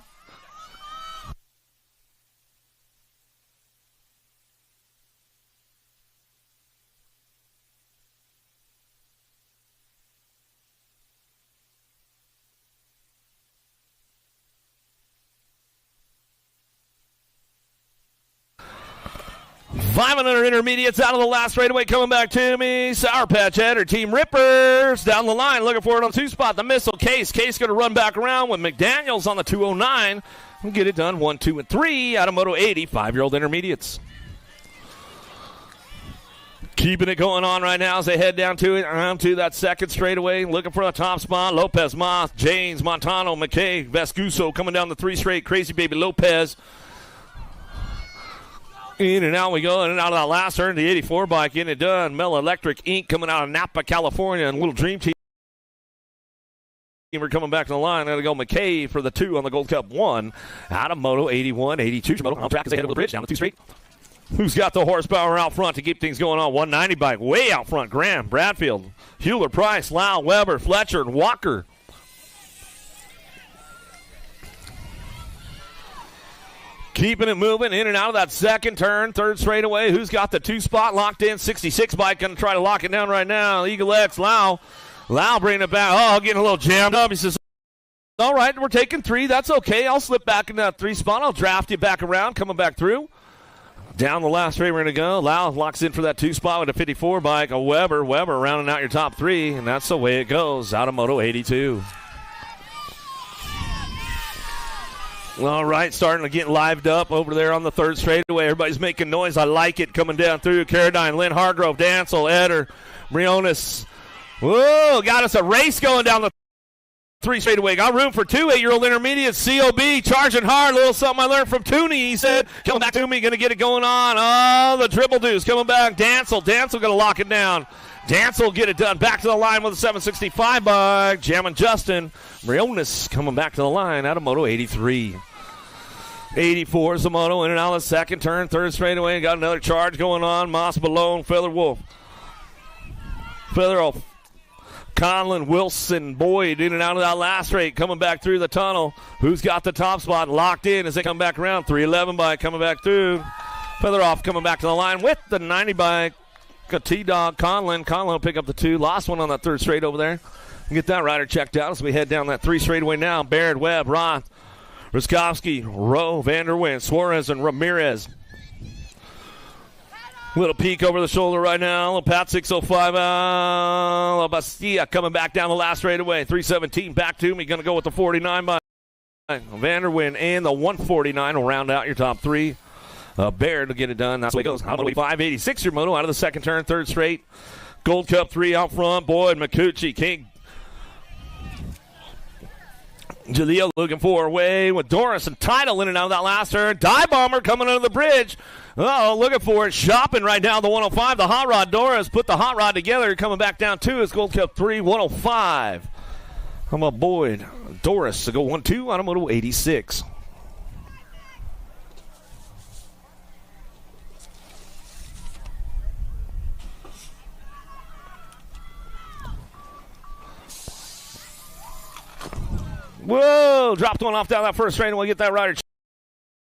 $500 intermediates out of the last straightaway coming back to me. Sour Patch Head or Team Rippers down the line looking for it on two spot. The missile Case. Case going to run back around with McDaniels on the 209. We'll get it done 1, 2, and 3 out of Moto 80, 5-year-old intermediates. Keeping it going on right now as they head down to it, to that second straightaway, looking for a top spot. Lopez, Moth, James, Montano, McKay, Vescuso coming down the three straight. Crazy Baby Lopez. In and out we go, in and out of that last turn. The 84 bike in it done. Mel Electric Inc. coming out of Napa, California, and Little Dream Team. We're coming back to the line. There to go McKay for the 2 on the Gold Cup 1. Out of Moto 81, 82. Moto on track as they head over the bridge down the 2 straight. Who's got the horsepower out front to keep things going on? 190 bike way out front. Graham, Bradfield, Hewler, Price, Lau, Weber, Fletcher, and Walker. Keeping it moving in and out of that second turn, third straightaway. Who's got the 2 spot locked in? 66 bike going to try to lock it down right now. Eagle X, Lau. Lau bringing it back. Oh, getting a little jammed up. He says, all right, we're taking 3. That's okay. I'll slip back in that 3 spot. I'll draft you back around, coming back through. Down the last straight we're going to go. Lau locks in for that 2 spot with a 54 bike. A Weber rounding out your top 3, and that's the way it goes. Out of Moto 82. All right, starting to get lived up over there on the third straightaway. Everybody's making noise. I like it coming down through. Carradine, Lynn Hargrove, Dancel, Eder, Briones. Whoa, got us a race going down the 3 straightaway. Got room for 2 8-year-old intermediates. COB charging hard. A little something I learned from Tooney. He said, coming back to me, going to get it going on. Oh, the Dribble Deuce coming back. Dancel going to lock it down. Dancel get it done. Back to the line with a 765 bike. Jamming Justin. Briones coming back to the line out of Moto 83. 84 is the moto, in and out of the second turn, third straightaway. Got another charge going on. Moss, Balone, Feather Wolf. Conlon, Wilson, Boyd in and out of that last straight. Coming back through the tunnel. Who's got the top spot locked in as they come back around? 311 bike coming back through. Featheroff coming back to the line with the 90 bike. Got T-Dog, Conlon. Conlon will pick up the 2. Lost one on that third straight over there. Get that rider checked out as we head down that 3 straightaway now. Baird, Webb, Roth, Ruskowski, Rowe, Vanderwin, Suarez, and Ramirez. Little peek over the shoulder right now. Little Pat 605. La Bastilla coming back down the last straightaway. 317 back to me. Going to go with the 49 by Vanderwin, and the 149 will round out your top 3. Baird to get it done. That's the way it goes. 586 your moto out of the second turn, third straight. Gold Cup 3 out front. Boyd, McCucci, King. Jaleel looking for away with Doris and Title in and out of that last turn. Die Bomber coming under the bridge. Looking for it. Shopping right now the 105. The Hot Rod Doris put the Hot Rod together. Coming back down to his Gold Cup 3, 105. How about Boyd? Doris to go 1-2 on a Moto 86. Whoa, dropped one off down that first train, and we'll get that rider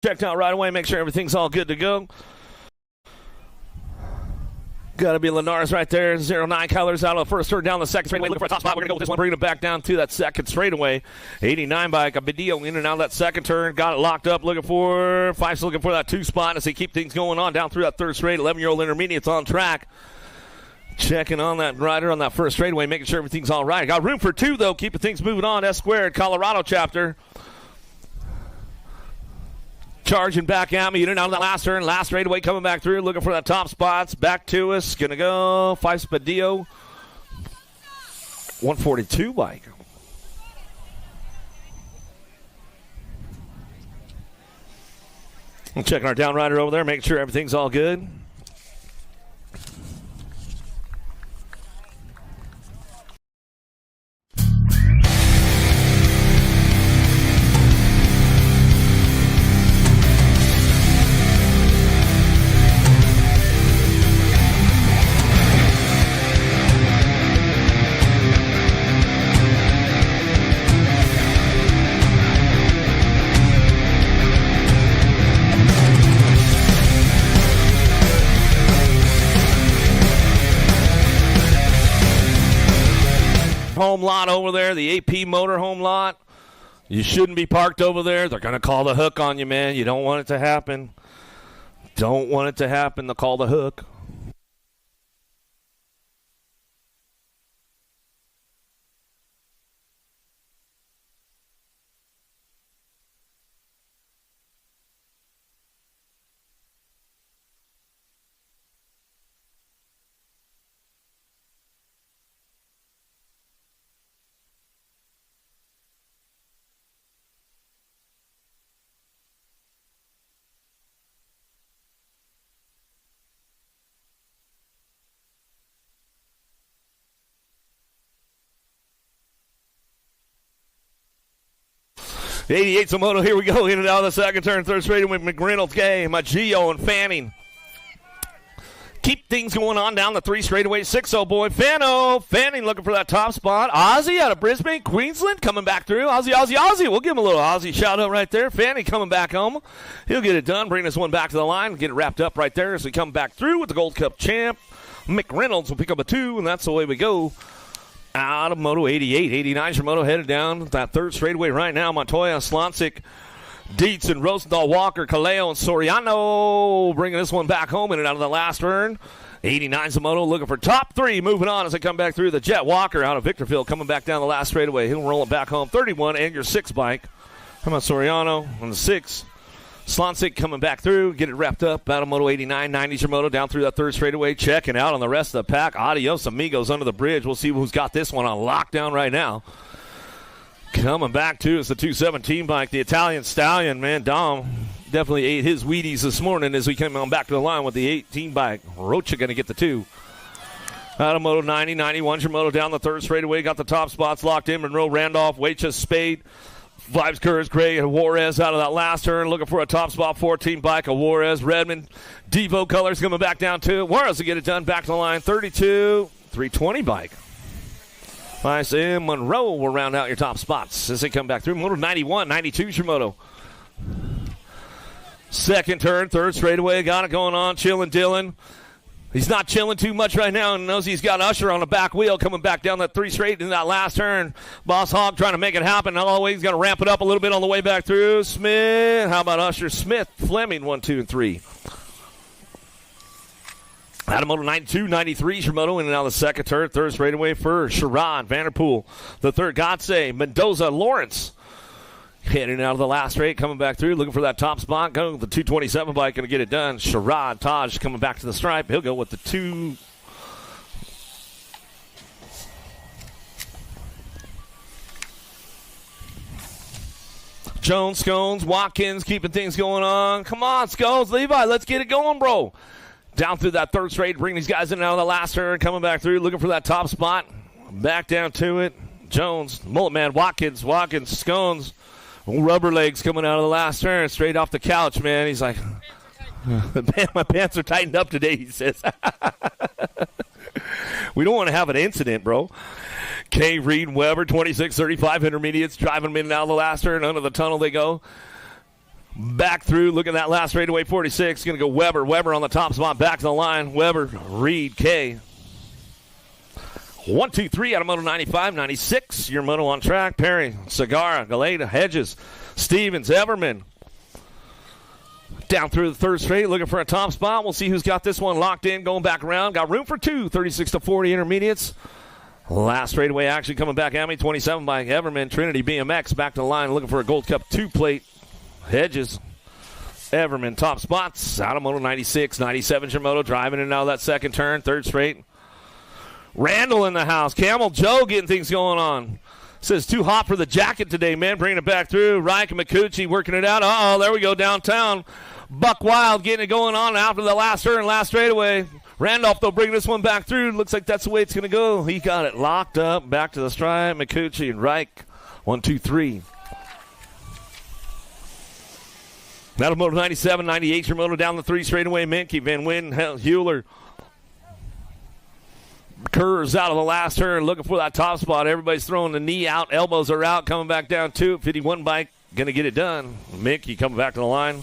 checked out right away, make sure everything's all good to go. Got to be Linares right there. 0-9 colors out of the first turn down the second straightaway. Looking for a top spot. We're going to go with this one. Bringing it back down to that second straightaway. 89 bike. Abidio in and out of that second turn. Got it locked up. Looking for Fife's looking for that 2 spot as they keep things going on down through that third straight. 11-year-old intermediate's on track. Checking on that rider on that first straightaway, making sure everything's all right. Got room for 2, though. Keeping things moving on. S Squared, Colorado chapter. Charging back at me, in and out of that last turn. Last straightaway coming back through, looking for that top spots. Back to us. Going to go. Fife Spadio. 142 bike. I'm checking our down rider over there, making sure everything's all good. Home lot over there, the AP Motor home lot. You shouldn't be parked over there. They're going to call the hook on you, man. You don't want it to happen. Don't want it to happen. They'll call the hook. The 88 Somoto, here we go, in and out of the second turn, third straight with McReynolds, Gay, Maggio, and Fanning. Keep things going on down the 3 straightaway. 6-0 boy, Fanning looking for that top spot. Ozzy out of Brisbane, Queensland, coming back through. Ozzy. We'll give him a little Ozzy shout out right there. Fanning coming back home. He'll get it done, bring this one back to the line, get it wrapped up right there as we come back through with the Gold Cup champ. McReynolds will pick up a 2, and that's the way we go. Out of Moto 88. 89's your Moto headed down that third straightaway right now. Montoya, Slonsic, Dietz, and Rosendahl, Walker, Kaleo, and Soriano bringing this one back home in and out of the last turn. 89's the Moto looking for top 3. Moving on as they come back through. The Jet Walker out of Victorville coming back down the last straightaway. He'll roll it back home. 31 and your 6 bike. How about Soriano on the 6? Slonsic coming back through, get it wrapped up. Out of Moto 89, 90's your Moto down through that third straightaway. Checking out on the rest of the pack. Adios amigos under the bridge. We'll see who's got this one on lockdown right now. Coming back to is the 217 bike, the Italian Stallion, man. Dom definitely ate his Wheaties this morning as we came on back to the line with the 18 bike. Rocha going to get the 2. Out of Moto 90, 91's your Moto down the third straightaway. Got the top spots locked in. Monroe, Randolph, Waitress, Spade. Vibes, Kurz, Gray, and Juarez out of that last turn. Looking for a top spot, 14 bike of Juarez. Redman, Devo colors coming back down to Juarez to get it done. Back to the line, 32, 320 bike. Nice, and Monroe will round out your top spots as they come back through. Moto 91, 92's your Moto. Second turn, third straightaway. Got it going on. Chillin' Dylan. He's not chilling too much right now and knows he's got Usher on the back wheel coming back down that 3 straight in that last turn. Boss Hog trying to make it happen. Not always got to ramp it up a little bit on the way back through. Smith. How about Usher? Smith, Fleming, 1, 2, and 3. Out of Moto 92, 93's your Moto in and out of the second turn. Third straightaway for Sherrod, Vanderpool. The third, Godse, Mendoza, Lawrence. Heading out of the last straight, coming back through, looking for that top spot. Going with the 227 bike, going to get it done. Sherrod, Taj coming back to the stripe. He'll go with the 2. Jones, Scones, Watkins, keeping things going on. Come on, Scones, Levi, let's get it going, bro. Down through that third straight, bring these guys in and out of the last turn, coming back through, looking for that top spot. Back down to it. Jones, Mullet Man, Watkins, Scones. Rubber legs coming out of the last turn, straight off the couch, man. He's like, my pants are tightened up today, he says. We don't want to have an incident, bro. K. Reed Weber, 26-35 intermediates, driving them in and out of the last turn. Under the tunnel they go. Back through, look at that last straightaway, 46. Going to go Weber. Weber on the top spot, back to the line. Weber, Reed, K. 1, 2, 3 out of Moto 95, 96. Your Moto on track. Perry, Segura, Galeta, Hedges, Stevens, Everman. Down through the third straight, looking for a top spot. We'll see who's got this one locked in, going back around. Got room for two, 36 to 40 intermediates. Last straightaway action coming back at me, 27 by Everman. Trinity BMX back to the line, looking for a Gold Cup 2 plate. Hedges, Everman, top spots. Out of Moto 96, 97 Shimoto, driving in and out of that second turn, third straight. Randall in the house. Camel Joe getting things going on. Says too hot for the jacket today, man. Bringing it back through. Reich and McCucci working it out. Uh-oh, there we go downtown. Buck Wild getting it going on after the last turn, last straightaway. Randolph, though, bringing this one back through. Looks like that's the way it's going to go. He got it locked up. Back to the stride. McCucci and Reich. 1, 2, 3. That'll Moto 97, 98. Your Moto down the three straightaway. Minky, Van Wyn, Hewler. Kerr's out of the last turn, looking for that top spot. Everybody's throwing the knee out. Elbows are out. Coming back down to 51 bike. Going to get it done. Minky coming back to the line.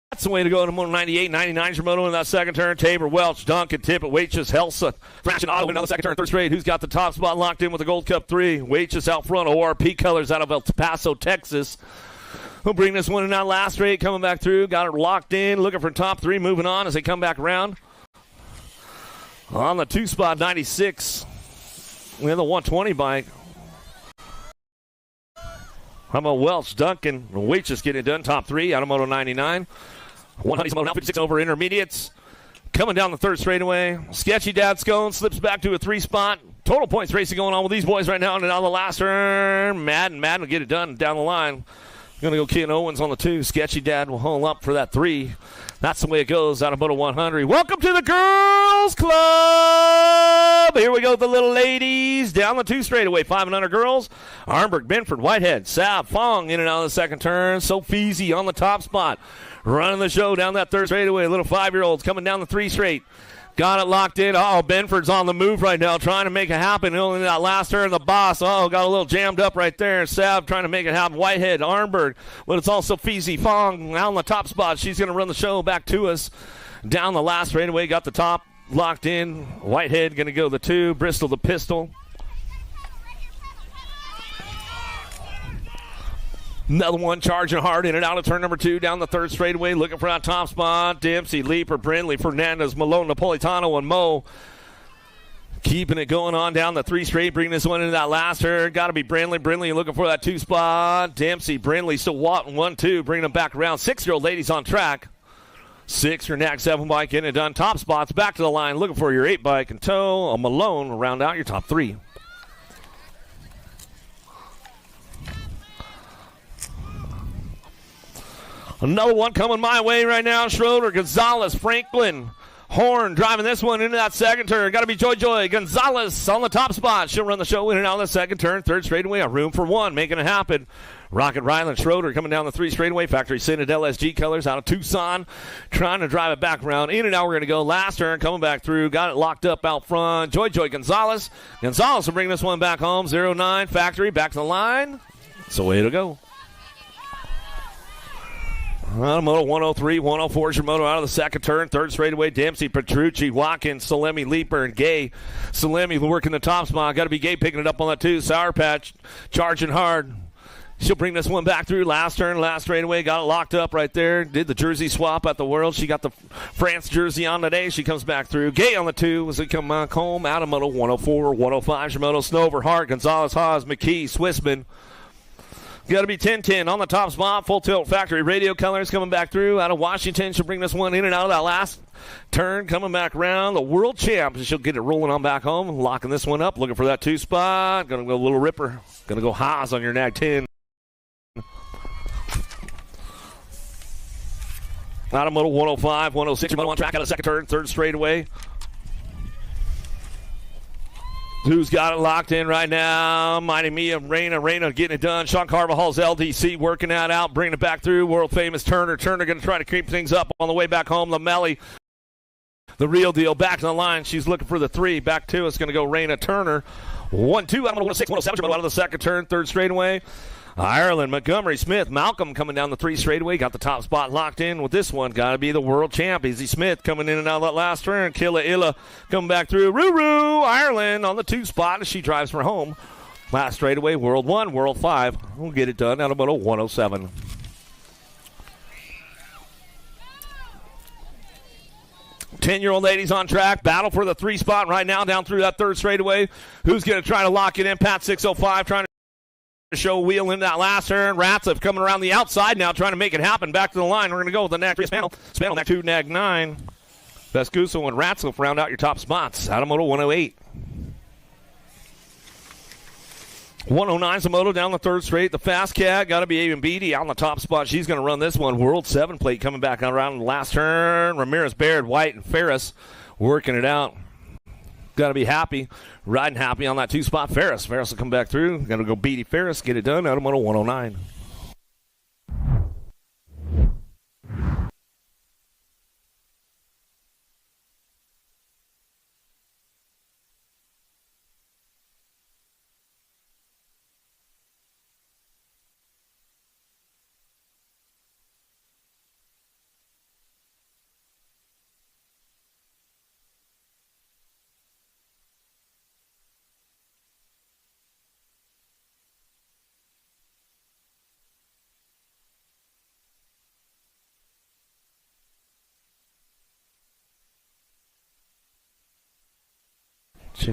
That's the way to go to Moto 98, 99 Shimoto in that second turn. Tabor, Welch, Duncan, Tippett, Waitches, Helsa, Fraction Auto in the second turn, third straight. Who's got the top spot locked in with the Gold Cup 3? Waitches out front, ORP colors out of El Paso, Texas. Who'll bring this one in that last straight, coming back through. Got it locked in, looking for top 3, moving on as they come back around. On the 2 spot, 96. We have the 120 bike. How about Welch, Duncan, Waitches getting it done, top 3 out of Moto 99. 100 Moto 56 over intermediates. Coming down the third straightaway. Sketchy Dad Scone slips back to a 3 spot. Total points racing going on with these boys right now. And on the last turn, Madden will get it done down the line. Going to go Ken Owens on the 2. Sketchy Dad will hole up for that 3. That's the way it goes out of Moto 100. Welcome to the Girls Club. Here we go, the little ladies. Down the 2 straightaway, 5 and under girls. Arnberg, Benford, Whitehead, Saab, Fong in and out of the second turn. Sofeezy on the top spot. Running the show down that third straightaway. Little 5-year-olds coming down the 3 straight. Got it locked in. Benford's on the move right now, trying to make it happen. Only that last turn, the boss. Got a little jammed up right there. Saab trying to make it happen. Whitehead, Arnberg, but it's also Feezy Fong out on the top spot. She's going to run the show back to us. Down the last straightaway, got the top locked in. Whitehead going to go the 2. Bristol the pistol. Another one charging hard in and out of turn number 2 down the third straightaway, looking for that top spot. Dempsey, Leaper, Brindley, Fernandez, Malone, Napolitano, and Mo. Keeping it going on down the 3 straight, bringing this one into that last turn. Got to be Brindley. Brindley looking for that 2 spot. Dempsey, Brindley, still Watton, 1, 2, bringing them back around. 6-year-old ladies on track. 6 your NAC 7 bike getting it done. Top spots back to the line, looking for your 8 bike and tow. A Malone will round out your top 3. Another one coming my way right now. Schroeder, Gonzalez, Franklin, Horn driving this one into that second turn. Got to be Joy. Gonzalez on the top spot. She'll run the show in and out of the second turn. Third straightaway, a room for 1, making it happen. Rocket Ryland, Schroeder coming down the 3 straightaway. Factory Citadel SG colors out of Tucson. Trying to drive it back around. In and out we're going to go. Last turn coming back through. Got it locked up out front. Joy Gonzalez. Gonzalez will bring this one back home. 09 Factory back to the line. It's the way to go. Moto 103, 104 Shimoto out of the second turn. Third straightaway, Dempsey, Petrucci, Watkins, Salemi, Leaper, and Gay. Salemi working the top spot. Got to be Gay picking it up on that 2. Sour Patch charging hard. She'll bring this one back through. Last turn, last straightaway. Got it locked up right there. Did the jersey swap at the World. She got the France jersey on today. She comes back through. Gay on the 2 as they come back home. Out of Moto 104, 105 Shimoto. Snover, Hart, Gonzalez, Haas, McKee, Swissman. Got to be 10-10 on the top spot. Full tilt factory radio colors coming back through. Out of Washington, she'll bring this one in and out of that last turn. Coming back around. The world champ. She'll get it rolling on back home. Locking this one up. Looking for that 2 spot. Going to go a little ripper. Going to go Haas on your nag 10. Out of Moto 105, 106. Moto on track out of the second turn. Third straightaway. Who's got it locked in right now? Mighty Mia, Reyna getting it done. Sean Carvajal's LDC working that out, bringing it back through. World famous Turner going to try to creep things up on the way back home. Lamelli, the real deal, back to the line. She's looking for the 3. Back to it's going to go Reyna Turner. 1-2 out of 106, 107 out of the second turn. Third straightaway. Ireland, Montgomery, Smith, Malcolm coming down the 3 straightaway. Got the top spot locked in with this one. Got to be the world champ. Izzy Smith coming in and out of that last turn. Killa Illa coming back through. Ruru, Ireland on the 2 spot as she drives for home. Last straightaway, World 1, World 5. We'll get it done out of moto 107. Ten-year-old ladies on track. Battle for the 3 spot right now down through that 3rd straightaway. Who's going to try to lock it in? Pat 605 trying to show wheel in that last turn. Ratliff coming around the outside now trying to make it happen. Back to the line. We're going to go with the next panel. Spanel, neck 2, neg 9. Vescuso and Ratliff round out your top spots. Out of moto 108. 109's a moto down the 3rd straight. The fast cat got to be Aben Beatty out on the top spot. She's going to run this one. World 7 plate coming back around the last turn. Ramirez, Baird, White, and Ferris working it out. Got to be happy, riding happy on that 2 spot. Ferris will come back through. Got to go Beatty Ferris, get it done out of moto 109.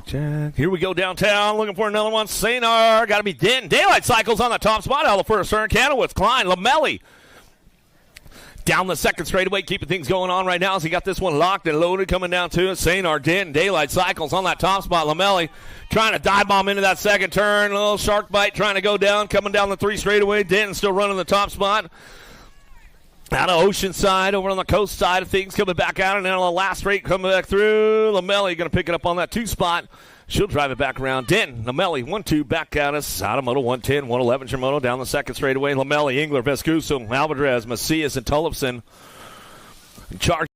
Check. Here we go downtown, looking for another one. Sanar, got to be Denton. Daylight Cycles on the top spot. Out of the 1st turn. Canowitz, Klein, Lamelli. Down the 2nd straightaway, keeping things going on right now as he got this one locked and loaded coming down to it. Sanar, Denton, Daylight Cycles on that top spot. Lamelli trying to dive bomb into that 2nd turn. A little shark bite trying to go down, coming down the 3 straightaway. Denton still running the top spot. Out of Oceanside, over on the coast side of things, coming back out, and then on the last straight coming back through. Lamelli going to pick it up on that 2 spot. She'll drive it back around. Denton, Lamelli, 1-2, back at us. Out of moto 110, 111's your moto. Down the 2nd straightaway. Lamelli, Engler, Vescuso, Alvarez, Macias, and Tullifson. Charge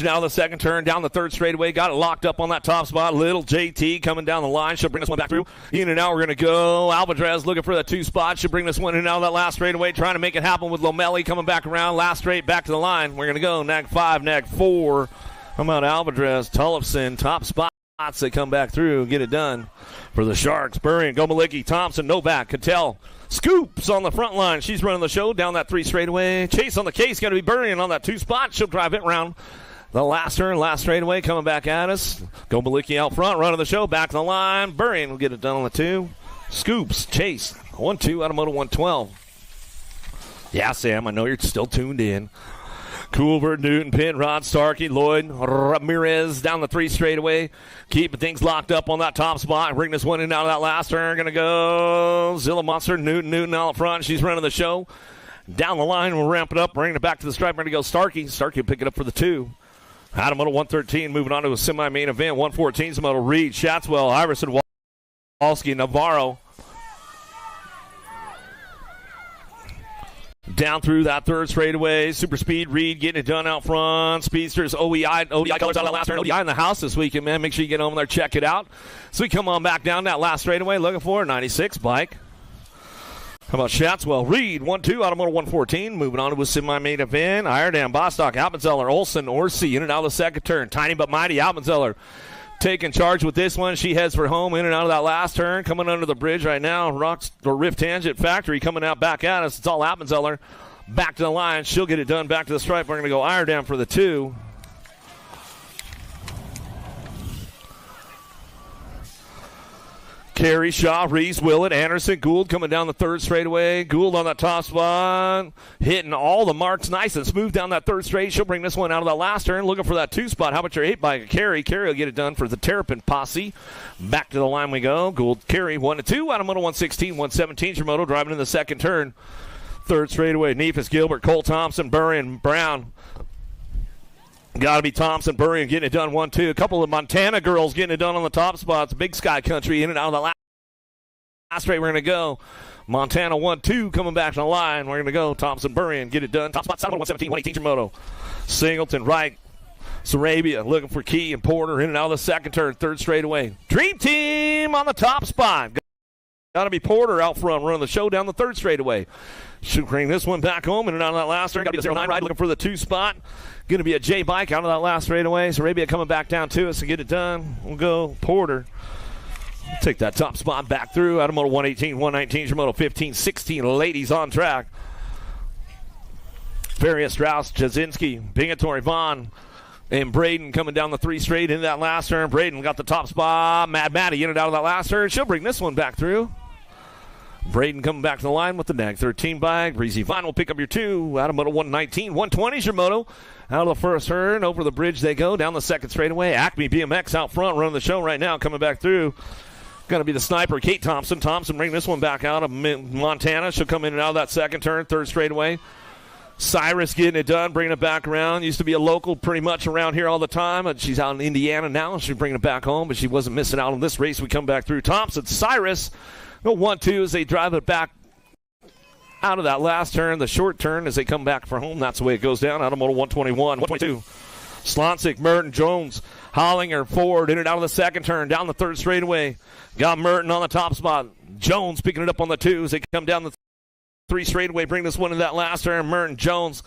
now the 2nd turn. Down the 3rd straightaway. Got it locked up on that top spot. Little JT coming down the line. She'll bring this one back through. In and out, we're going to go. Alvarez looking for the 2 spot. She'll bring this one in and out of that last straightaway. Trying to make it happen with Lamelli coming back around. Last straight, back to the line. We're going to go. Nag 5, nag 4. Come out Alvarez, Tullifson, top spot. They come back through, get it done for the Sharks. Burrian, Gomalicki, Thompson, Novak, Cattell, Scoops on the front line. She's running the show down that 3 straightaway. Chase on the case, got to be Burrian on that 2 spot. She'll drive it around the last turn, last straightaway, coming back at us. Gomalicki out front, running the show, back to the line. Burrian will get it done on the 2. Scoops, Chase, 1-2 out of moto 112. Yeah, Sam, I know you're still tuned in. Coolbert, Newton, Pitt, Rod, Starkey, Lloyd, Ramirez down the 3 straightaway. Keeping things locked up on that top spot. Bring this one in out of that last turn. Going to go Zilla Monster, Newton out front. She's running the show. Down the line, we'll ramp it up, bring it back to the stripe. We're going to go Starkey. Starkey will pick it up for the 2. Out of moto 113, moving on to a semi-main event. 114's moto Reed, Shatswell, Iverson, Walski, Navarro. Down through that 3rd straightaway. Super Speed, Reed getting it done out front. Speedsters, OEI colors on that last turn. OEI in the house this weekend, man. Make sure you get over there, check it out. So we come on back down that last straightaway. Looking for a 96 bike. How about Shatswell? Reed, 1-2 out of moto 114. Moving on to a semi-main event. Iredam, Bostock, Alpenzeller, Olsen, Orsi in and out of the 2nd turn. Tiny but mighty Alpenzeller taking charge with this one. She heads for home in and out of that last turn. Coming under the bridge right now. Rocks the Rift Tangent Factory coming out back at us. It's all Appenzeller. Back to the line. She'll get it done. Back to the stripe. We're going to go Iredam for the 2. Carey, Shaw, Reese, Willett, Anderson, Gould coming down the 3rd straightaway. Gould on that top spot. Hitting all the marks nice and smooth down that 3rd straight. She'll bring this one out of that last turn. Looking for that 2 spot. How about your 8 bike? Carey. Carey will get it done for the Terrapin Posse. Back to the line we go. Gould, Carey, 1-2 out of moto 116. 117's your moto driving in the 2nd turn. 3rd straightaway. Neefus, Gilbert, Cole Thompson, Burrian, Brown. Got to be Thompson, Burrian getting it done 1-2. A couple of Montana girls getting it done on the top spots. Big Sky Country in and out of the last straight. We're going to go Montana 1-2 coming back to the line. We're going to go Thompson, Burrian, get it done. Top spot, 117, 118's your moto. Singleton, Wright, Sarabia looking for Key and Porter in and out of the 2nd turn. 3rd straightaway. Dream Team on the top spot. Got to be Porter out front running the show down the third straightaway. Should bring this one back home and out of that last turn. Got to be the 09 ride looking for the 2 spot. Going to be a J bike out of that last straightaway. So Arabia coming back down to us to get it done. We'll go Porter. Take that top spot back through. Out of moto 118, 119, your moto 15, 16 ladies on track. Perris, Strauss, Jasinski, Bingatory, Vaughn, and Braden coming down the 3 straight into that last turn. Braden got the top spot. Mad Maddie in and out of that last turn. She'll bring this one back through. Braden coming back to the line with the nag 13 bike. Breezy Vaughn will pick up your 2. Out of moto 119. 120 is your moto. Out of the first turn. Over the bridge they go. Down the second straightaway. Acme BMX out front running the show right now. Coming back through. Going to be the sniper, Kate Thompson. Thompson bring this one back out of Montana. She'll come in and out of that second turn. Third straightaway. Cyrus getting it done, bringing it back around. Used to be a local pretty much around here all the time. But she's out in Indiana now. She's bringing it back home, but she wasn't missing out on this race. We come back through. Thompson, Cyrus. No 1-2 as they drive it back out of that last turn, the short turn as they come back for home. That's the way it goes down. Out of moto 121, 122. Slonsick, Merton, Jones, Hollinger, Ford, in and out of the second turn, down the third straightaway. Got Merton on the top spot. Jones picking it up on the 2 as they come down the 3 straightaway, bring this one in that last turn. Merton, Jones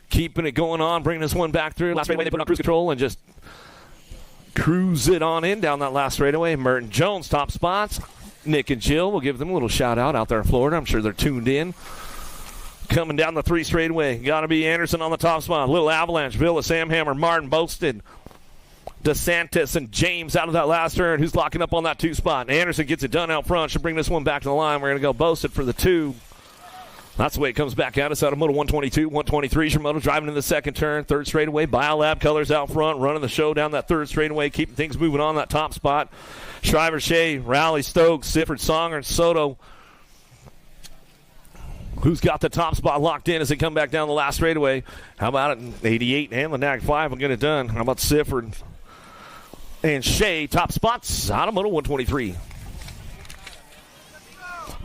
keeping it going on, bringing this one back through. Last straightaway, they put on cruise control and just cruise it on in down that last straightaway. Merton, Jones, top spots. Nick and Jill, we'll give them a little shout out there in Florida. I'm sure they're tuned in. Coming down the 3 straightaway. Got to be Anderson on the top spot. Little Avalanche, Villa, Samhammer, Martin, Boasted, DeSantis, and James out of that last turn. Who's locking up on that 2 spot? Anderson gets it done out front. Should bring this one back to the line. We're going to go Boasted for the 2. That's the way it comes back at us out of moto 122. 123 is your moto driving in the second turn. Third straightaway. Biolab colors out front. Running the show down that third straightaway. Keeping things moving on that top spot. Shriver, Shea, Rowley, Stokes, Sifford, Songer, and Soto. Who's got the top spot locked in as they come back down the last straightaway? How about it? 88 and the Nag 5 will get it done. How about Sifford and Shea? Top spots out of moto 123.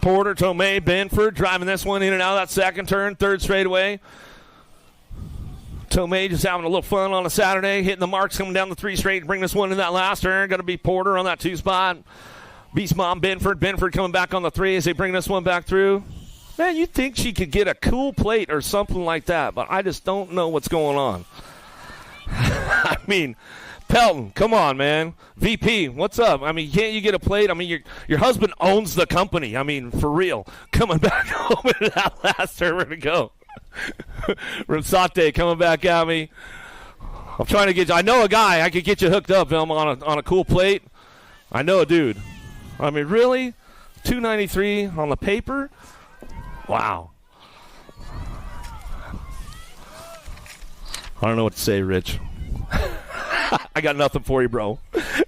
Porter, Tomei, Benford driving this one in and out of that second turn. Third straightaway. Tomei just having a little fun on a Saturday, hitting the marks, coming down the 3 straight, bring this one in that last turn. Going to be Porter on that 2 spot. Beast Mom, Benford. Benford coming back on the 3 as they bring this one back through. Man, you'd think she could get a cool plate or something like that, but I just don't know what's going on. I mean, Pelton, come on, man. VP, what's up? I mean, can't you get a plate? I mean, your husband owns the company. I mean, for real. Coming back home in that last turn, we're going to go. Ramsate coming back at me. I'm trying to get you. I know a guy. I could get you hooked up, Velma, on a cool plate. I know a dude. I mean, really? $293 on the paper? Wow. I don't know what to say, Rich. I got nothing for you, bro.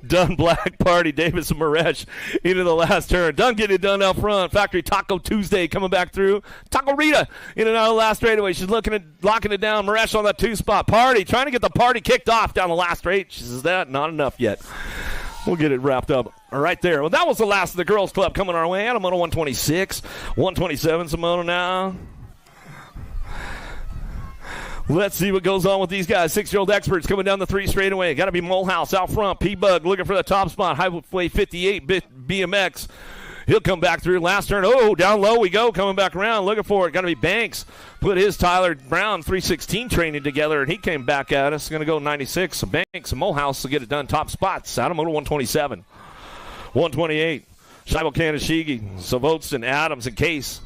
Dunn, Black, Party, Davis, and Maresh into the last turn. Dunn getting it done out front. Factory Taco Tuesday coming back through. Taco Rita in and out of the last straightaway. She's locking it down. Maresh on that 2 spot. Party trying to get the party kicked off down the last straight. She says that not enough yet. We'll get it wrapped up right there. Well, that was the last of the girls' club coming our way. Out of moto 126, 127 Simona now. Let's see what goes on with these guys. 6-year-old experts coming down the 3 straightaway. Got to be Molehouse out front. P-Bug looking for the top spot. Highway 58 BMX. He'll come back through last turn. Oh, down low we go. Coming back around. Looking for it. Got to be Banks. Put his Tyler Brown 316 training together, and he came back at us. Going to go 96. So Banks and Molehouse will get it done. Top spots. Out of moto 127. 128. Scheibel, Kanashigi, Savotston, Adams, and Case.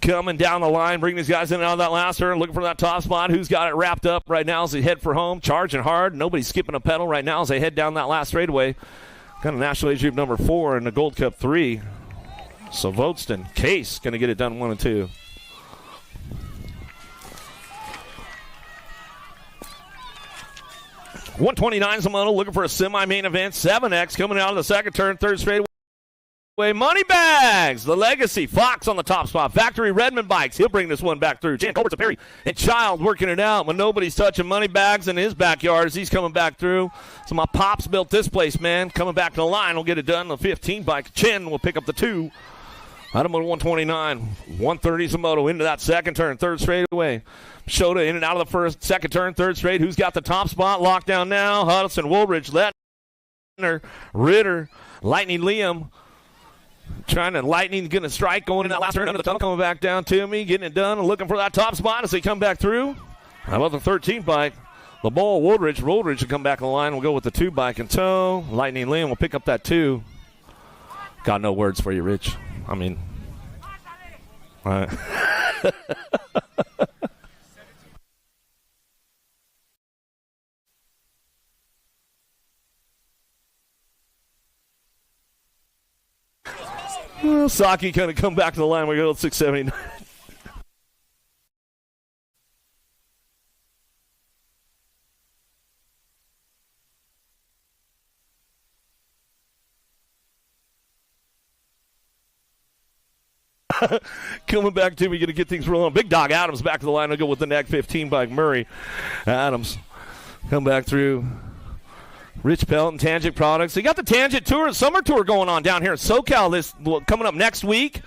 Coming down the line, bringing these guys in and out of that last turn, looking for that top spot. Who's got it wrapped up right now as they head for home? Charging hard. Nobody's skipping a pedal right now as they head down that last straightaway. Got a National Age Group number 4 and the Gold Cup 3. So Votston, Case, going to get it done 1 and 2. $129 Simona looking for a semi-main event. 7X coming out of the second turn, third straightaway. Money Bags, the Legacy, Fox on the top spot. Factory Redman Bikes, he'll bring this one back through. Jan Colbert's a Perry and Child working it out when nobody's touching Money Bags in his backyard as he's coming back through. So my pops built this place, man. Coming back to the line, will get it done. The 15 bike, Chin will pick up the 2. Out of moto 129, 130 Simona into that second turn, third straightaway. Shota in and out of the second turn, third straight. Who's got the top spot? Locked down now. Hudson, Woolridge, Lettner, Ritter, Lightning Liam. Trying to lightning, going to strike, going in that last turn under the tunnel, coming back down to me, getting it done, and looking for that top spot as they come back through. How about the 13 bike? The ball, Woodridge will come back on the line. We'll go with the 2 bike in tow. Lightning Lynn will pick up that 2. Got no words for you, Rich. I mean, all right. Saki kind of come back to the line. We go at 679. Coming back to me, going to get things rolling. Big Dog Adams back to the line. I'll go with the NAG 15 by Murray. Adams come back through. Rich Pelton, Tangent Products. They got the Tangent Tour, Summer Tour going on down here in SoCal coming up next week.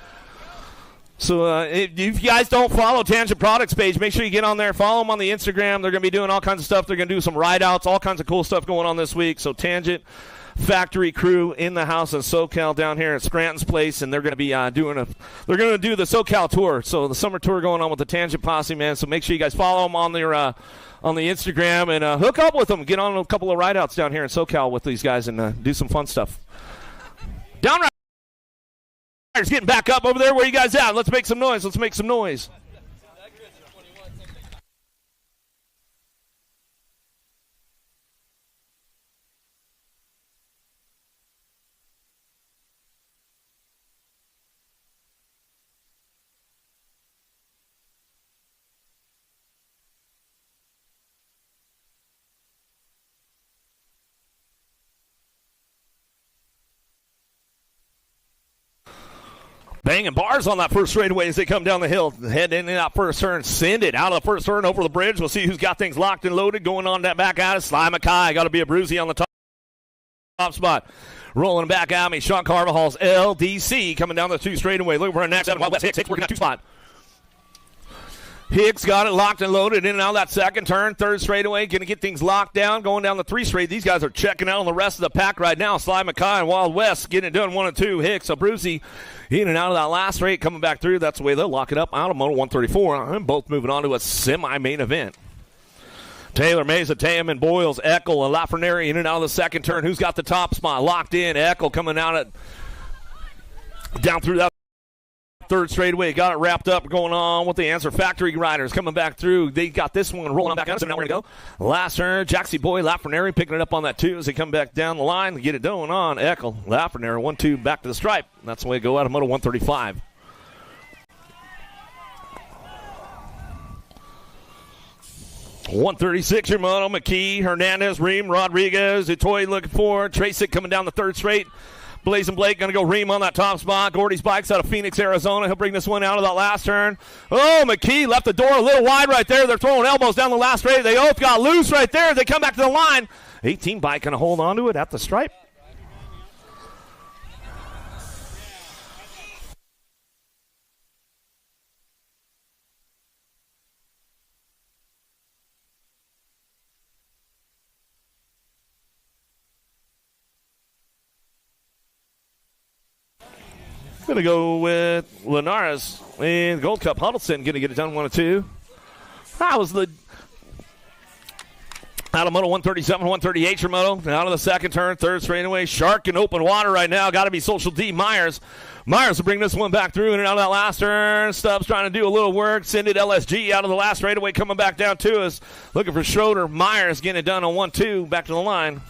So if you guys don't follow Tangent Products page, make sure you get on there. Follow them on the Instagram. They're going to be doing all kinds of stuff. They're going to do some ride-outs, all kinds of cool stuff going on this week. So Tangent Factory crew in the house in SoCal down here at Scranton's place, and they're going to be they're going to do the SoCal tour. So the summer tour going on with the Tangent Posse, man. So make sure you guys follow them on their on the Instagram and hook up with them. Get on a couple of ride-outs down here in SoCal with these guys and do some fun stuff. Downriders getting back up over there. Where you guys at? Let's make some noise. Let's make some noise. Banging bars on that first straightaway as they come down the hill. Head into that first turn. Send it out of the first turn over the bridge. We'll see who's got things locked and loaded. Going on that back out of Sly Mackay. Got to be a bruisey on the top spot. Rolling back at me. Sean Carvajal's LDC coming down the 2 straightaway. Looking for a next 7 Wild West. Hicks working that 2 spot. Hicks got it locked and loaded in and out of that second turn. 3rd straightaway, going to get things locked down. Going down the 3 straight. These guys are checking out on the rest of the pack right now. Sly Mackay and Wild West getting it done 1 and 2. Hicks, a Brucey in and out of that last straight, coming back through. That's the way they'll lock it up out of Moto 134. And both moving on to a semi-main event. Taylor, Mesa, Tam, and Boyles, Eckel, and Lafreniere in and out of the second turn. Who's got the top spot? Locked in. Eckel coming out at down through that 3rd straightaway. Got it wrapped up. Going on with the Answer Factory Riders coming back through. They got this one rolling on back out. So now we're going to go. Last turn, Jaxie Boy, Lafreniere picking it up on that 2 as they come back down the line to get it going on. Eckel, Lafreniere, 1-2 back to the stripe. That's the way to go out of Moto 135. .136 your Moto. McKee, Hernandez, Ream, Rodriguez, Itoy looking for. Tracek coming down the 3rd straight. Blazing Blake going to go Ream on that top spot. Gordy's Bikes out of Phoenix, Arizona. He'll bring this one out of that last turn. Oh, McKee left the door a little wide right there. They're throwing elbows down the last straight. They both got loose right there. They come back to the line. 18 Bike going to hold on to it at the stripe. Going to go with Linares in Gold Cup. Huddleston going to get it done 1 and 2. That was the out of Moto 137, 138 your Moto. Out of the second turn, 3rd straightaway. Shark in open water right now. Got to be Social D Myers. Myers will bring this one back through in and out of that last turn. Stubbs trying to do a little work. Send it LSG out of the last straightaway. Coming back down to us. Looking for Schroeder. Myers getting it done on 1-2. Back to the line.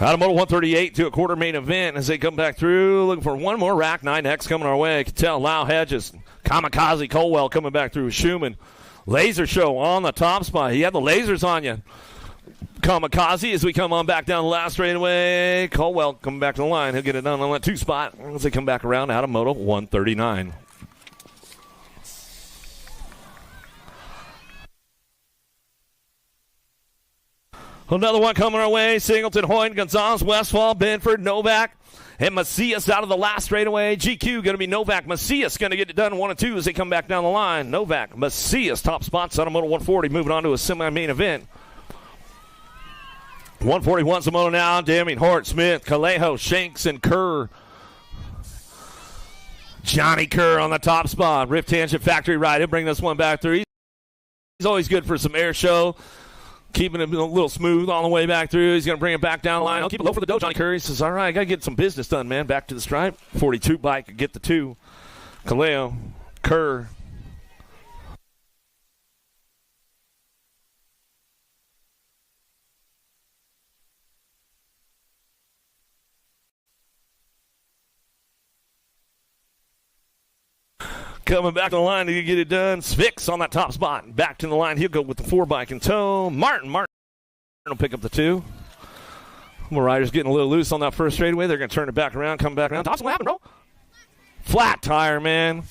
Out of Moto 138 to a quarter main event as they come back through. Looking for one more rack. 9X coming our way. Cattell, Lau, Hedges, Kamikaze, Colwell coming back through. Schumann. Laser Show on the top spot. He had the lasers on you. Kamikaze as we come on back down the last straightaway. Colwell coming back to the line. He'll get it done on that 2 spot as they come back around out of Moto 139. Another one coming our way. Singleton, Hoyne, Gonzalez, Westfall, Benford, Novak, and Macias out of the last straightaway. GQ going to be Novak. Macias going to get it done 1 and 2 as they come back down the line. Novak, Macias, top spots on a Moto 140, moving on to a semi-main event. 141's the moto now. Deming, Hort, Smith, Calejo, Shanks, and Kerr. Johnny Kerr on the top spot. Rift tangent factory ride. He'll bring this one back through. He's always good for some air show. Keeping it a little smooth on the way back through. He's going to bring it back down the line. I'll keep it low for the dough, Johnny Kerr. He says, all right, I got to get some business done, man. Back to the stripe. 42 bike, get the 2. Kaleo, Kerr. Coming back to the line to get it done. Svix on that top spot. Back to the line. He'll go with the 4 bike in tow. Martin will pick up the 2. More riders getting a little loose on that first straightaway. They're going to turn it back around, come back around. Toss, what happened, bro? Flat tire, man.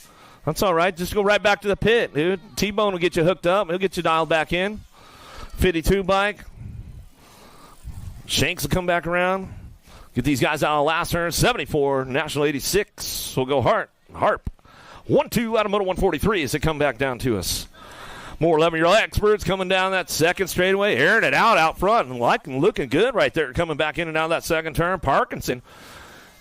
That's all right. Just go right back to the pit, dude. T-Bone will get you hooked up. He'll get you dialed back in. 52 bike. Shanks will come back around. Get these guys out of last turn. 74, National 86. We'll go Harp. 1-2 out of Moto 143 as they come back down to us. More 11-year-old experts coming down that second straightaway, airing it out front, and looking good right there, coming back in and out of that second turn. Parkinson,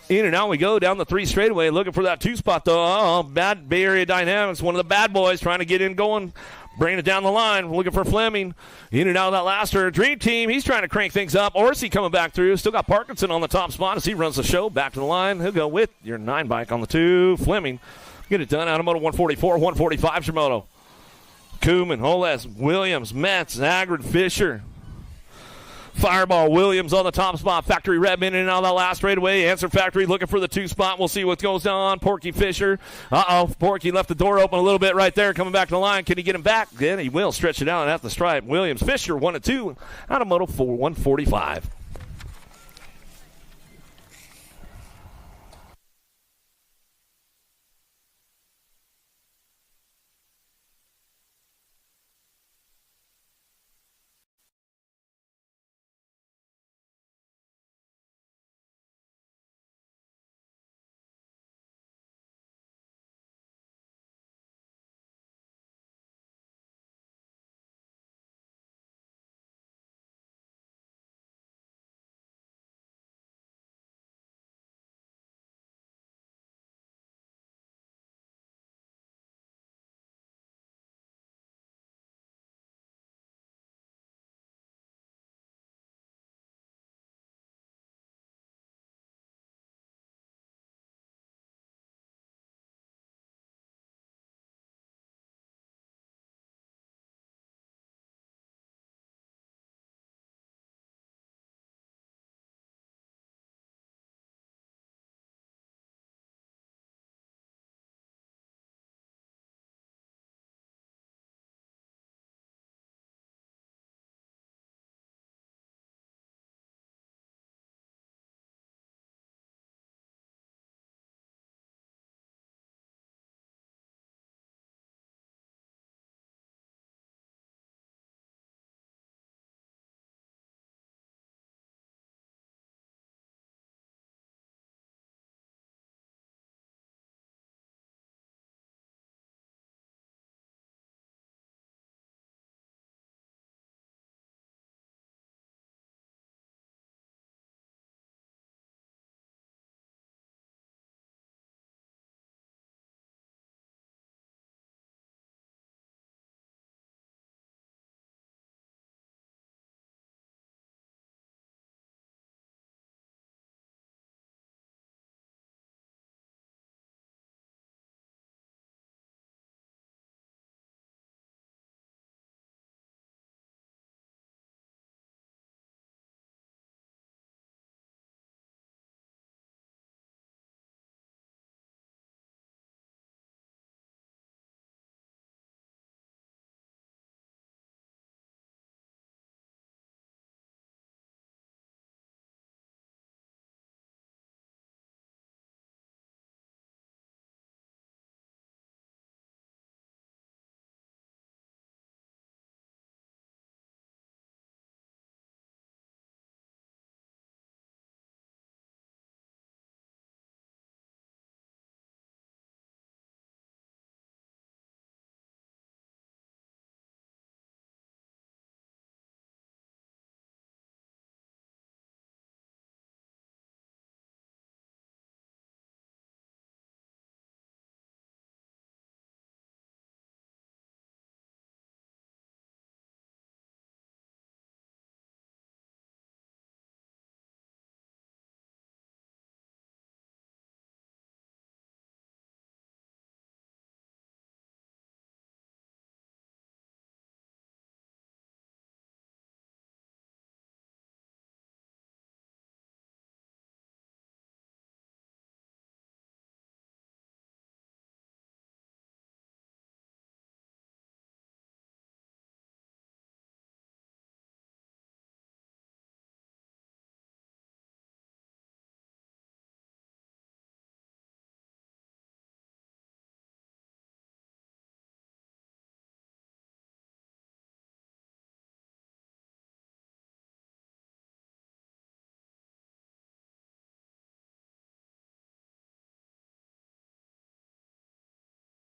in and out we go down the 3 straightaway, looking for that 2 spot though. Oh, bad Bay Area Dynamics, one of the bad boys trying to get in going, bringing it down the line, looking for Fleming. In and out of that last turn. Dream Team, he's trying to crank things up. Orsi coming back through. Still got Parkinson on the top spot as he runs the show. Back to the line. He'll go with your 9 bike on the 2. Fleming. Get it done out of Moto 144, 145's your moto. Kuhlman, Holes, Williams, Metz, Agrid, Fisher. Fireball, Williams on the top spot. Factory Redman in and out of that last straightaway. Answer Factory looking for the 2 spot. We'll see what goes on. Porky Fisher. Porky left the door open a little bit right there. Coming back to the line. Can he get him back? Then he will stretch it out at the stripe. Williams, Fisher, 1-2 out of Moto 145.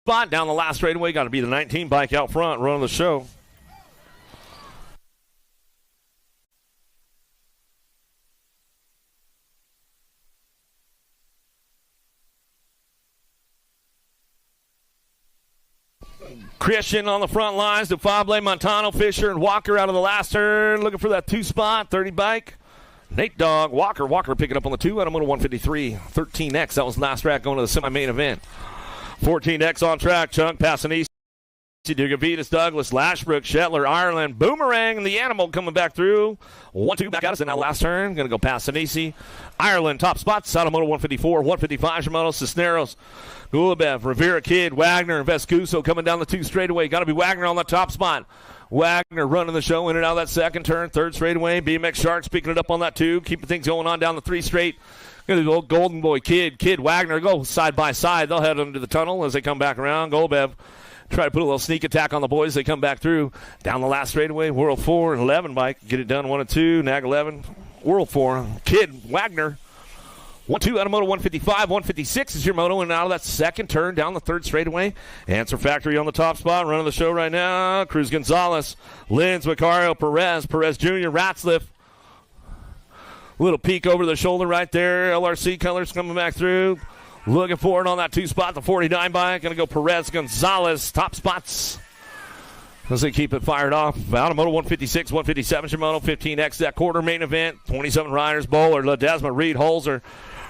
spot down the last straightaway. Got to be the 19 bike out front running the show. Christian on the front lines. DeFable, Montano, Fisher, and Walker out of the last turn. Looking for that 2 spot, 30 bike. Nate Dogg, Walker picking up on the 2 out of moto 153. 13X, that was the last track going to the semi-main event. 14X on track, Chunk, Passanese, Dugavitas, Douglas, Lashbrook, Shetler, Ireland, Boomerang, and the Animal coming back through. 1-2 back at us in that last turn. Going to go Passanese. Ireland, top spots, out of moto 154, 155, Shimano, Cisneros, Gulabev, Rivera Kid, Wagner, and Vescuso coming down the 2 straightaway. Got to be Wagner on the top spot. Wagner running the show in and out of that second turn, 3rd straightaway. BMX Sharks picking it up on that 2, keeping things going on down the 3 straight. Going to go Golden Boy, Kid, Wagner go side by side. They'll head into the tunnel as they come back around. Golbev try to put a little sneak attack on the boys. They come back through. Down the last straightaway, World 4 and 11 bike. Get it done 1 and 2. Nag 11, World 4. Kid, Wagner. 1-2 out of moto 155, 156 is your moto, and out of that second turn down the 3rd straightaway. Answer Factory on the top spot, running the show right now. Cruz Gonzalez, Linz, Macario, Perez Jr., Ratzliff. Little peek over the shoulder right there. LRC colors coming back through. Looking for it on that 2 spot, the 49 bike. Going to go Perez Gonzalez, top spots. As they keep it fired off. Out of moto 156, 157 Shimano, 15X that quarter main event. 27 riders, Bowler, Ledesma, Reed, Holzer,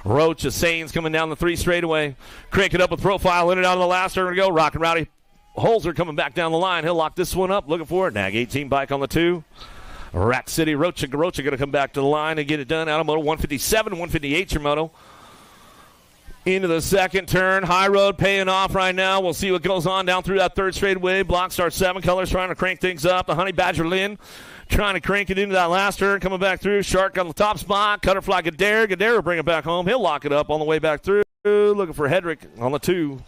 Roach, Sains coming down the 3 straightaway. Crank it up with Profile, in and out of the last turn to go. Rockin' Rowdy Holzer coming back down the line. He'll lock this one up. Looking for it. Nag 18 bike on the 2. Rack City, Rocha going to come back to the line and get it done. Out of moto 157, 158 your moto. Into the second turn. High road paying off right now. We'll see what goes on down through that 3rd straightaway. Block starts 7 colors trying to crank things up. The Honey Badger Lynn trying to crank it into that last turn. Coming back through. Shark on the top spot. Cutterfly Gadare. Gadare will bring it back home. He'll lock it up on the way back through. Looking for Hedrick on the 2.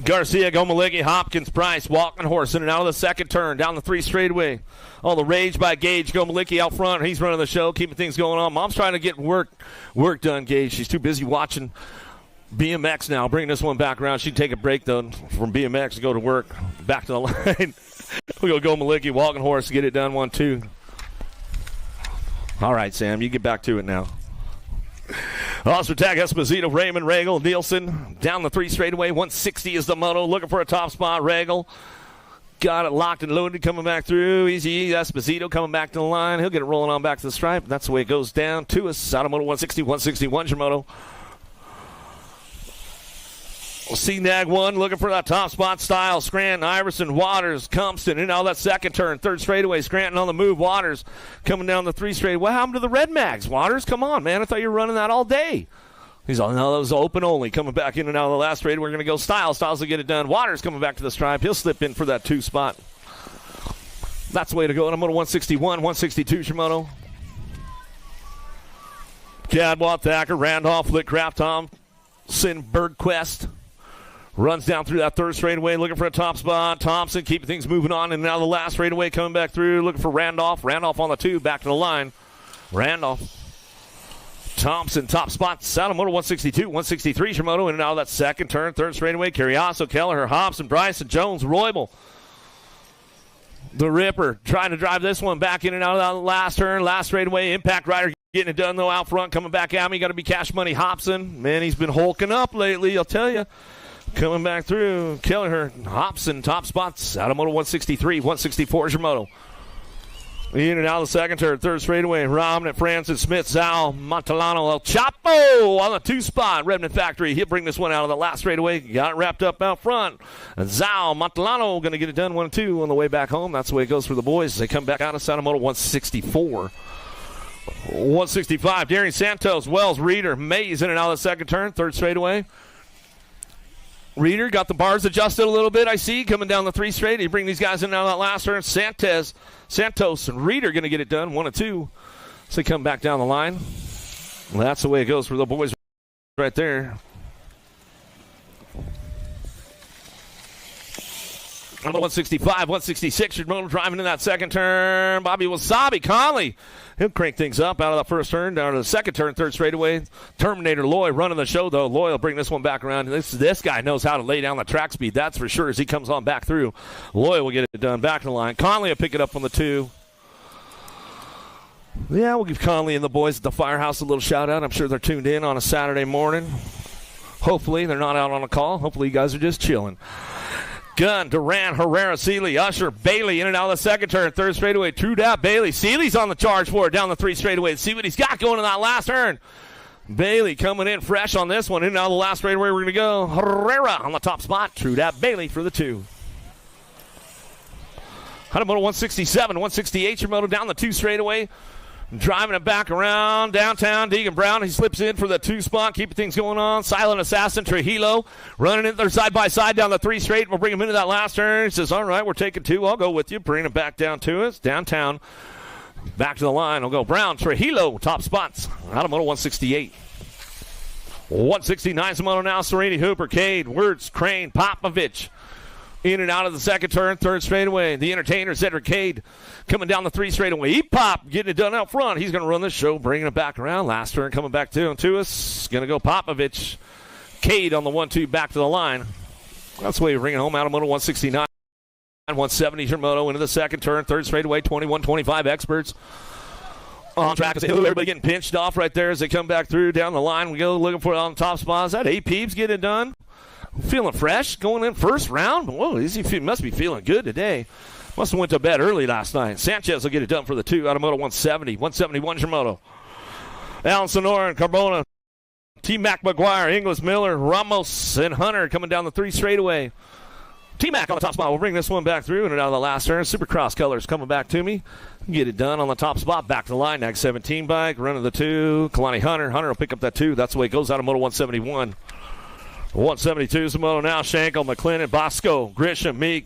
Garcia, Gomaliggy, Hopkins, Price, Walking Horse in and out of the second turn. Down the 3 straightaway. Oh, the rage by Gage. Gomalicki out front. He's running the show, keeping things going on. Mom's trying to get work done, Gage. She's too busy watching BMX now. Bringing this one back around. She'd take a break, though, from BMX to go to work. Back to the line. We'll go Gomalicki, Walking Horse, get it done 1-2. All right, Sam, you get back to it now. Also tag Esposito, Raymond, Regal, Nielsen. Down the 3 straightaway. 160 is the moto. Looking for a top spot. Regal. Got it locked and loaded coming back through. Easy Esposito coming back to the line. He'll get it rolling on back to the stripe. That's the way it goes down to us. Out of moto 160, 161 Shimoto. We'll see Nag 1 looking for that top spot. Style, Scranton, Iverson, Waters, Compston, and all that second turn. 3rd straightaway. Scranton on the move. Waters coming down the 3 straightaway. What happened to the Red Mags? Waters, come on, man. I thought you were running that all day. He's all, no, that was open only. Coming back in and out of the last straight. We're going to go Styles. Styles will get it done. Waters coming back to the stripe. He'll slip in for that 2 spot. That's the way to go. And I'm going to 161, 162 Shimono. Cadwell, Thacker, Randolph, Litcraft, Thompson, Bergquist. Runs down through that 3rd straightaway, looking for a top spot. Thompson keeping things moving on, and now the last straightaway coming back through, looking for Randolph. Randolph on the 2, back to the line. Randolph. Thompson, top spot. Moto 162, 163 Shimoto, in and out of that second turn. 3rd straightaway, Carriasso, Kelleher, Hobson, Bryson, Jones, Roybal. The Ripper trying to drive this one back in and out of that last turn. Last straightaway, Impact Rider getting it done, though, out front. Coming back at me, got to be Cash Money Hobson. Man, he's been hulking up lately, I'll tell you. Coming back through, Kelleher, Hobson, top spots. Out of moto 163, 164 Shimoto. In and out of the second turn, 3rd straightaway. Romnett, Francis, Smith, Zhao, Montalano, El Chapo on the 2 spot. Redman Factory, he'll bring this one out of the last straightaway. Got it wrapped up out front. And Zhao, Montalano going to get it done 1-2 on the way back home. That's the way it goes for the boys as they come back out of Sanamoto 164. 165, Darian Santos, Wells, Reeder, Mays in and out of the second turn, 3rd straightaway. Reeder got the bars adjusted a little bit, I see, coming down the 3 straight. You bring these guys in and out of that last turn. Santos, and Reeder going to get it done, 1-2. So they come back down the line. Well, that's the way it goes for the boys right there. Number 165, 166, your motor driving in that second turn. Bobby Wasabi Conley. He'll crank things up out of the first turn, down to the second turn, third straightaway. Terminator Loy running the show, though. Loy will bring this one back around. This guy knows how to lay down the track speed, that's for sure, as he comes on back through. Loy will get it done back to the line. Conley will pick it up on the 2. Yeah, we'll give Conley and the boys at the Firehouse a little shout-out. I'm sure they're tuned in on a Saturday morning. Hopefully they're not out on a call. Hopefully you guys are just chilling. Gunn, Duran, Herrera, Seeley, Usher, Bailey in and out of the second turn, third straightaway. True dat, Bailey. Seeley's on the charge for it down the 3 straightaway. See what he's got going in that last turn. Bailey coming in fresh on this one. In and out of the last straightaway, we're going to go. Herrera on the top spot. True dat, Bailey for the 2. Hanamoto 167, 168, your moto down the 2 straightaway. Driving it back around downtown. Deegan Brown, he slips in for the 2 spot, keeping things going on. Silent Assassin Trujillo running it there side by side down the 3 straight. We'll bring him into that last turn. He says, all right, we're taking 2. I'll go with you. Bring it back down to us. Downtown. Back to the line. We'll go Brown, Trujillo, top spots. Out of Moto 168. 169 Moto now. Serenity Hooper, Cade, Wirtz, Crane, Popovich. In and out of the second turn, third straightaway. The entertainer, Cedric Cade, coming down the 3 straightaway. Pop getting it done out front. He's going to run this show, bringing it back around. Last turn coming back to us. Going to go Popovich. Cade on the 1-2 back to the line. That's the way you're bringing home out of Moto 169. 170 your moto into the second turn, third straightaway, 21-25 experts. On track, everybody getting pinched off right there as they come back through down the line. We go looking for it on top spots. That A-Peeps getting it done. Feeling fresh, going in first round. Whoa, he must be feeling good today. Must have went to bed early last night. Sanchez will get it done for the 2 out of Moto 170. 171's your moto. Alan Sonora and Carbona. T-Mac McGuire, Inglis Miller, Ramos, and Hunter coming down the 3 straightaway. T-Mac on the top spot. We'll bring this one back through and out of the last turn. Supercross colors coming back to me. Get it done on the top spot. Back to the line. Next 17 bike. Running the 2. Kalani Hunter. Hunter will pick up that 2. That's the way it goes out of Moto 171. 172 is the moto now. Schenkel, McLennan, Bosco, Grisham, Meek,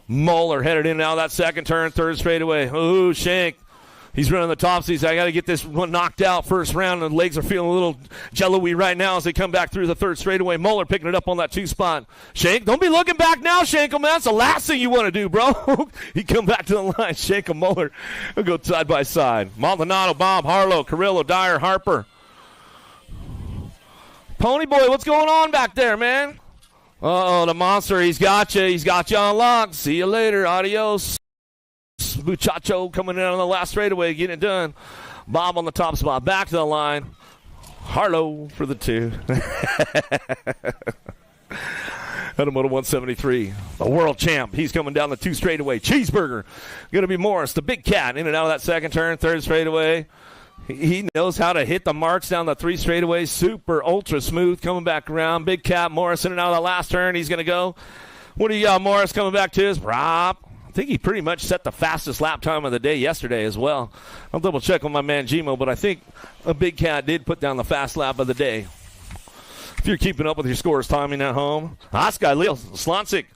Moeller headed in and out of that second turn, third straightaway. Ooh, Shank. He's running the topsies. I got to get this one knocked out first round. The legs are feeling a little jello-y right now as they come back through the third straightaway. Moeller picking it up on that 2 spot. Shank, don't be looking back now, Schenkel, man. That's the last thing you want to do, bro. He come back to the line. Schenkel, Moeller will go side by side. Maldonado, Bob, Harlow, Carrillo, Dyer, Harper. Pony Boy, what's going on back there, man? Uh-oh, the monster, he's got you. He's got you on lock. See you later. Adios. Muchacho coming in on the last straightaway, getting it done. Bob on the top spot. Back to the line. Harlow for the 2. Moto 173. The world champ. He's coming down the 2 straightaway. Cheeseburger. Going to be Morris, the big cat. In and out of that second turn, third straightaway. He knows how to hit the marks down the 3 straightaways. Super, ultra smooth coming back around. Big Cat Morris in and out of the last turn. He's going to go. What do you got, Morris, coming back to us? Rob. I think he pretty much set the fastest lap time of the day yesterday as well. I'll double check on my man Gmo, but I think a Big Cat did put down the fast lap of the day. If you're keeping up with your scores timing at home. Oscar, Lil, Slonsik,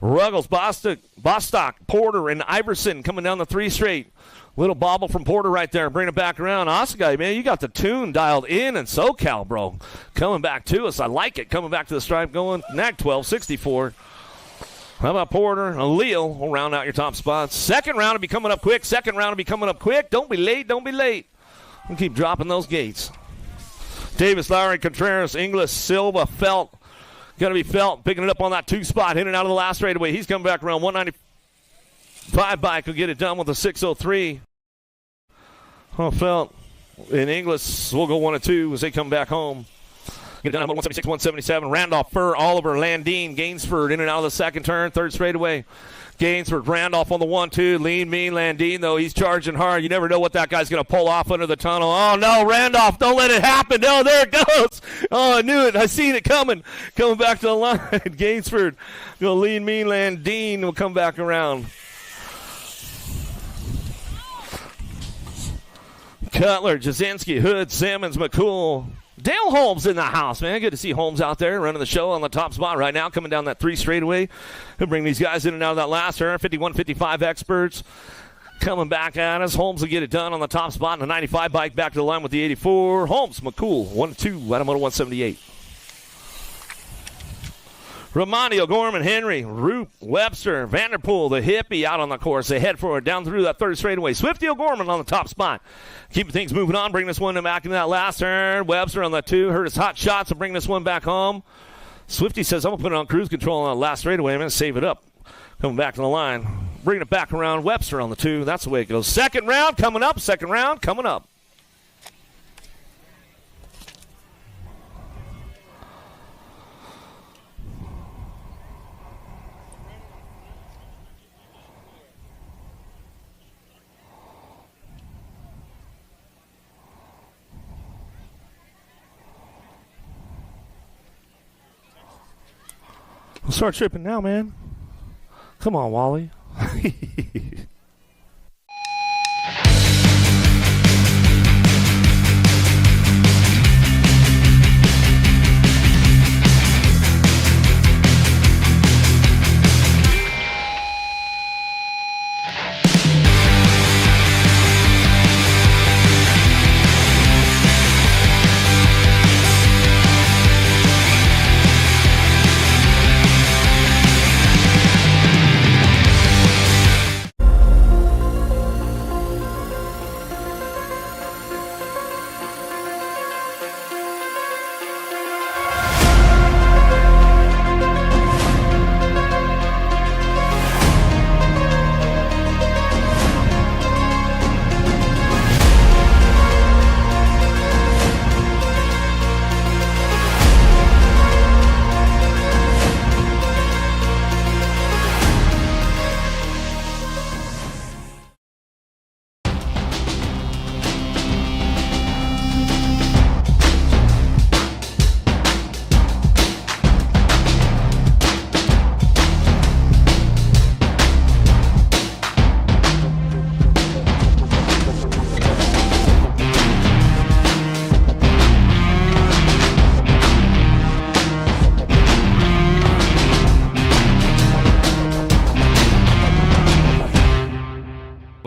Ruggles, Bostock, Porter, and Iverson coming down the 3 straight. Little bobble from Porter right there. Bring it back around. Oscar, man, you got the tune dialed in SoCal, bro. Coming back to us. I like it. Coming back to the stripe going. Nag 1264. How about Porter? Leo will round out your top spots. Second round will be coming up quick. Don't be late. We'll keep dropping those gates. Davis, Lowry, Contreras, Inglis, Silva, Felt. Going to be Felt picking it up on that 2 spot. In and out of the last straightaway. He's coming back around 195 bike will get it done with a 603. Oh, Felt in Inglis. We'll go 1 and 2 as they come back home. Get it done at 176, 177. Randolph, Fur, Oliver, Landine, Gainsford in and out of the second turn, third straightaway. Gainsford, Randolph on the 1-2. Lean, mean, Landine, though. He's charging hard. You never know what that guy's going to pull off under the tunnel. Oh, no, Randolph, don't let it happen. No, there it goes. Oh, I knew it. I seen it coming. Coming back to the line. Gainsford, lean, mean, Landine will come back around. Cutler, Jasinski, Hood, Simmons, McCool. Dale Holmes in the house, man. Good to see Holmes out there running the show on the top spot right now, coming down that 3 straightaway. He'll bring these guys in and out of that last turn. 51-55 experts coming back at us. Holmes will get it done on the top spot. And the 95 bike back to the line with the 84. Holmes, McCool, 1-2, out of Moto 178. Romano, Gorman, Henry, Roop, Webster, Vanderpool, the hippie out on the course. They head forward down through that third straightaway. Swifty O'Gorman on the top spot. Keeping things moving on. Bring this one back into that last turn. Webster on the 2. Heard his hot shots to bring this one back home. Swifty says, I'm going to put it on cruise control on the last straightaway. I'm going to save it up. Coming back to the line. Bringing it back around. Webster on the 2. That's the way it goes. Second round coming up. Second round coming up. Start tripping now, man. Come on, Wally.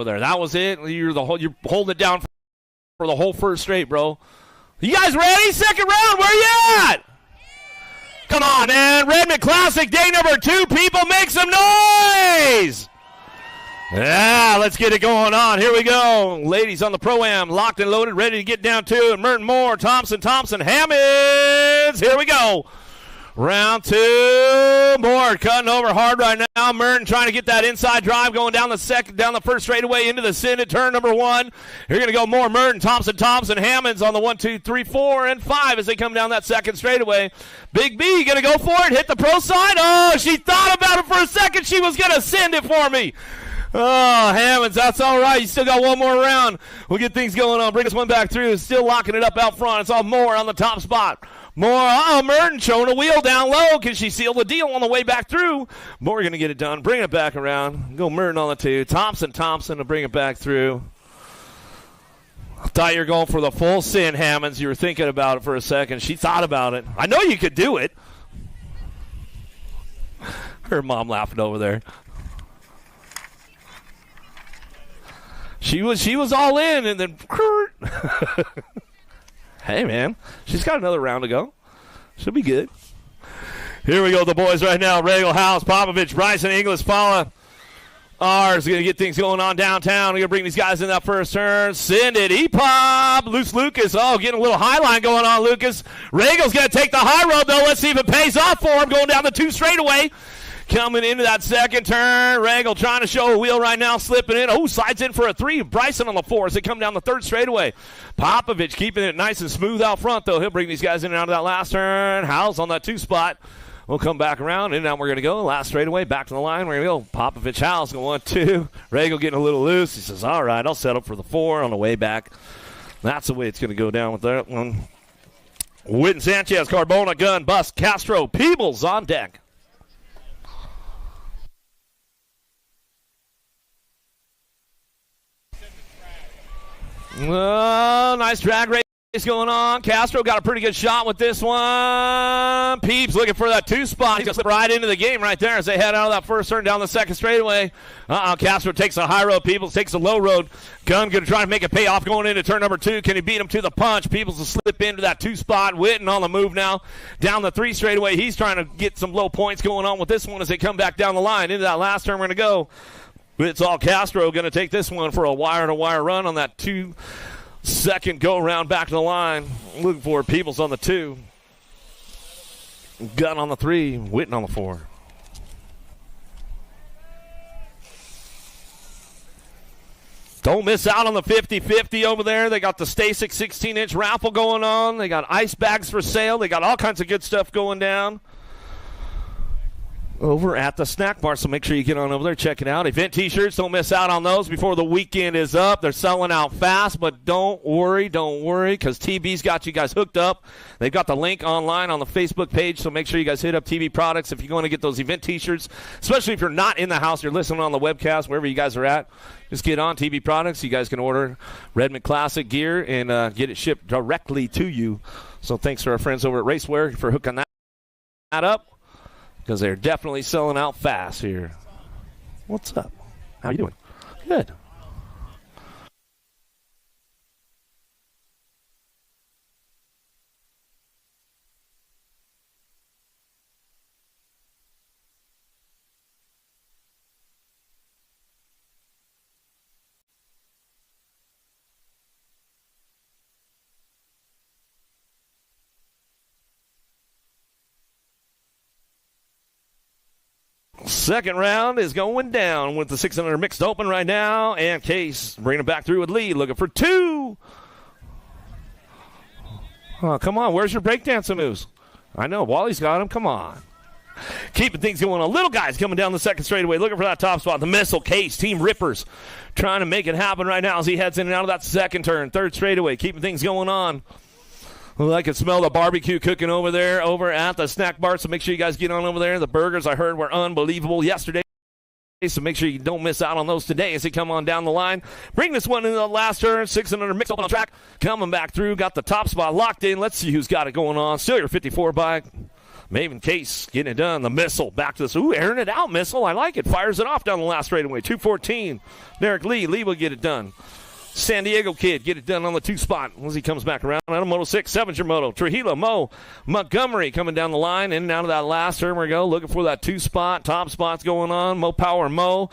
There, that was it. You're holding it down for the whole first straight, bro. You guys ready? Second round, where you at? Come on, man. Redman Classic, day number 2. People, make some noise. Yeah, let's get it going on. Here we go. Ladies on the Pro-Am, locked and loaded, ready to get down to it. Merton Moore, Thompson, Hammonds. Here we go. Round 2. Moore cutting over hard right now. Merton trying to get that inside drive going down the first straightaway into the Synod, turn number 1. You're going to go Moore, Merton, Thompson, Hammonds on the 1, 2, 3, 4, and 5 as they come down that second straightaway. Big B going to go for it, hit the pro side. Oh, she thought about it for a second. She was going to send it for me. Oh, Hammonds, that's all right. You still got one more round. We'll get things going on. Bring this one back through. Still locking it up out front. It's all Moore on the top spot. Moore, Merton showing a wheel down low. Can she seal the deal on the way back through? Moore going to get it done. Bring it back around. Go Merton on the 2. Thompson to bring it back through. I thought you were going for the full sin, Hammonds. You were thinking about it for a second. She thought about it. I know you could do it. Her mom laughing over there. She was all in, and then hey, man, she's got another round to go. She'll be good. Here we go, the boys right now. Regal, House, Popovich, Bryson, Inglis, Paula. Ours going to get things going on downtown. We're going to bring these guys in that first turn. Send it. E-pop. Loose Lucas. Oh, getting a little high line going on, Lucas. Regal's going to take the high road, though. Let's see if it pays off for him going down the 2 straightaway. Coming into that second turn. Regal trying to show a wheel right now, slipping in. Oh, slides in for a 3. Bryson on the 4 as they come down the 3rd straightaway. Popovich keeping it nice and smooth out front, though. He'll bring these guys in and out of that last turn. House on that 2 spot. We'll come back around, and now we're going to go. Last straightaway, back to the line. We're going to go. Popovich, House, going 1, 2. Regal getting a little loose. He says, all right, I'll settle for the 4 on the way back. That's the way it's going to go down with that one. Witten, Sanchez, Carbona, Gunn, Bus, Castro, Peebles on deck. Oh, nice drag race. going on. Castro got a pretty good shot with this one. Peeps looking for that 2 spot. He's going to slip right into the game right there as they head out of that first turn down the second straightaway. Castro takes a high road. Peoples takes a low road. Gunn going to try to make a payoff going into turn number 2. Can he beat him to the punch? Peoples will slip into that 2 spot. Witten on the move now down the 3 straightaway. He's trying to get some low points going on with this one as they come back down the line. Into that last turn we're going to go. It's all Castro going to take this one for a wire-to-wire run on that 2-second go-around back to the line. Looking for Peoples on the 2. Gunn on the 3. Witten on the 4. Don't miss out on the 50-50 over there. They got the Stasic 16-inch raffle going on. They got ice bags for sale. They got all kinds of good stuff going down over at the snack bar, so make sure you get on over there, check it out. Event t-shirts, don't miss out on those before the weekend is up. They're selling out fast, but don't worry, because TB's got you guys hooked up. They've got the link online on the Facebook page, so make sure you guys hit up TB Products if you're going to get those event t-shirts, especially if you're not in the house, you're listening on the webcast, wherever you guys are at. Just get on TB Products. You guys can order Redman Classic gear and get it shipped directly to you. So thanks to our friends over at Racewear for hooking that up, because they're definitely selling out fast here. What's up? How you doing? Good. Second round is going down with the 600 mixed open right now, and Case bringing it back through with lead, looking for 2. Oh, come on, where's your breakdancing moves? I know, Wally's got him, come on. Keeping things going on. Little guys coming down the second straightaway, looking for that top spot. The missile, Case, Team Rippers, trying to make it happen right now as he heads in and out of that second turn. Third straightaway, keeping things going on. Well, I can smell the barbecue cooking over there over at the snack bar, so make sure you guys get on over there. The burgers, I heard, were unbelievable yesterday, so make sure you don't miss out on those today as they come on down the line. Bring this one into the last turn. 600 mix up on the track. Coming back through. Got the top spot locked in. Let's see who's got it going on. Still your 54 bike. Maven Case getting it done. The missile back to this. Ooh, airing it out, missile. I like it. Fires it off down the last straightaway. 214. Derek Lee. Lee will get it done. San Diego kid, get it done on the 2 spot as he comes back around. Out of Moto 6, 7's your Moto. Trujillo, Mo, Montgomery coming down the line. In and out of that last turn we go. Looking for that 2 spot. Top spot's going on. Mo Power, Mo.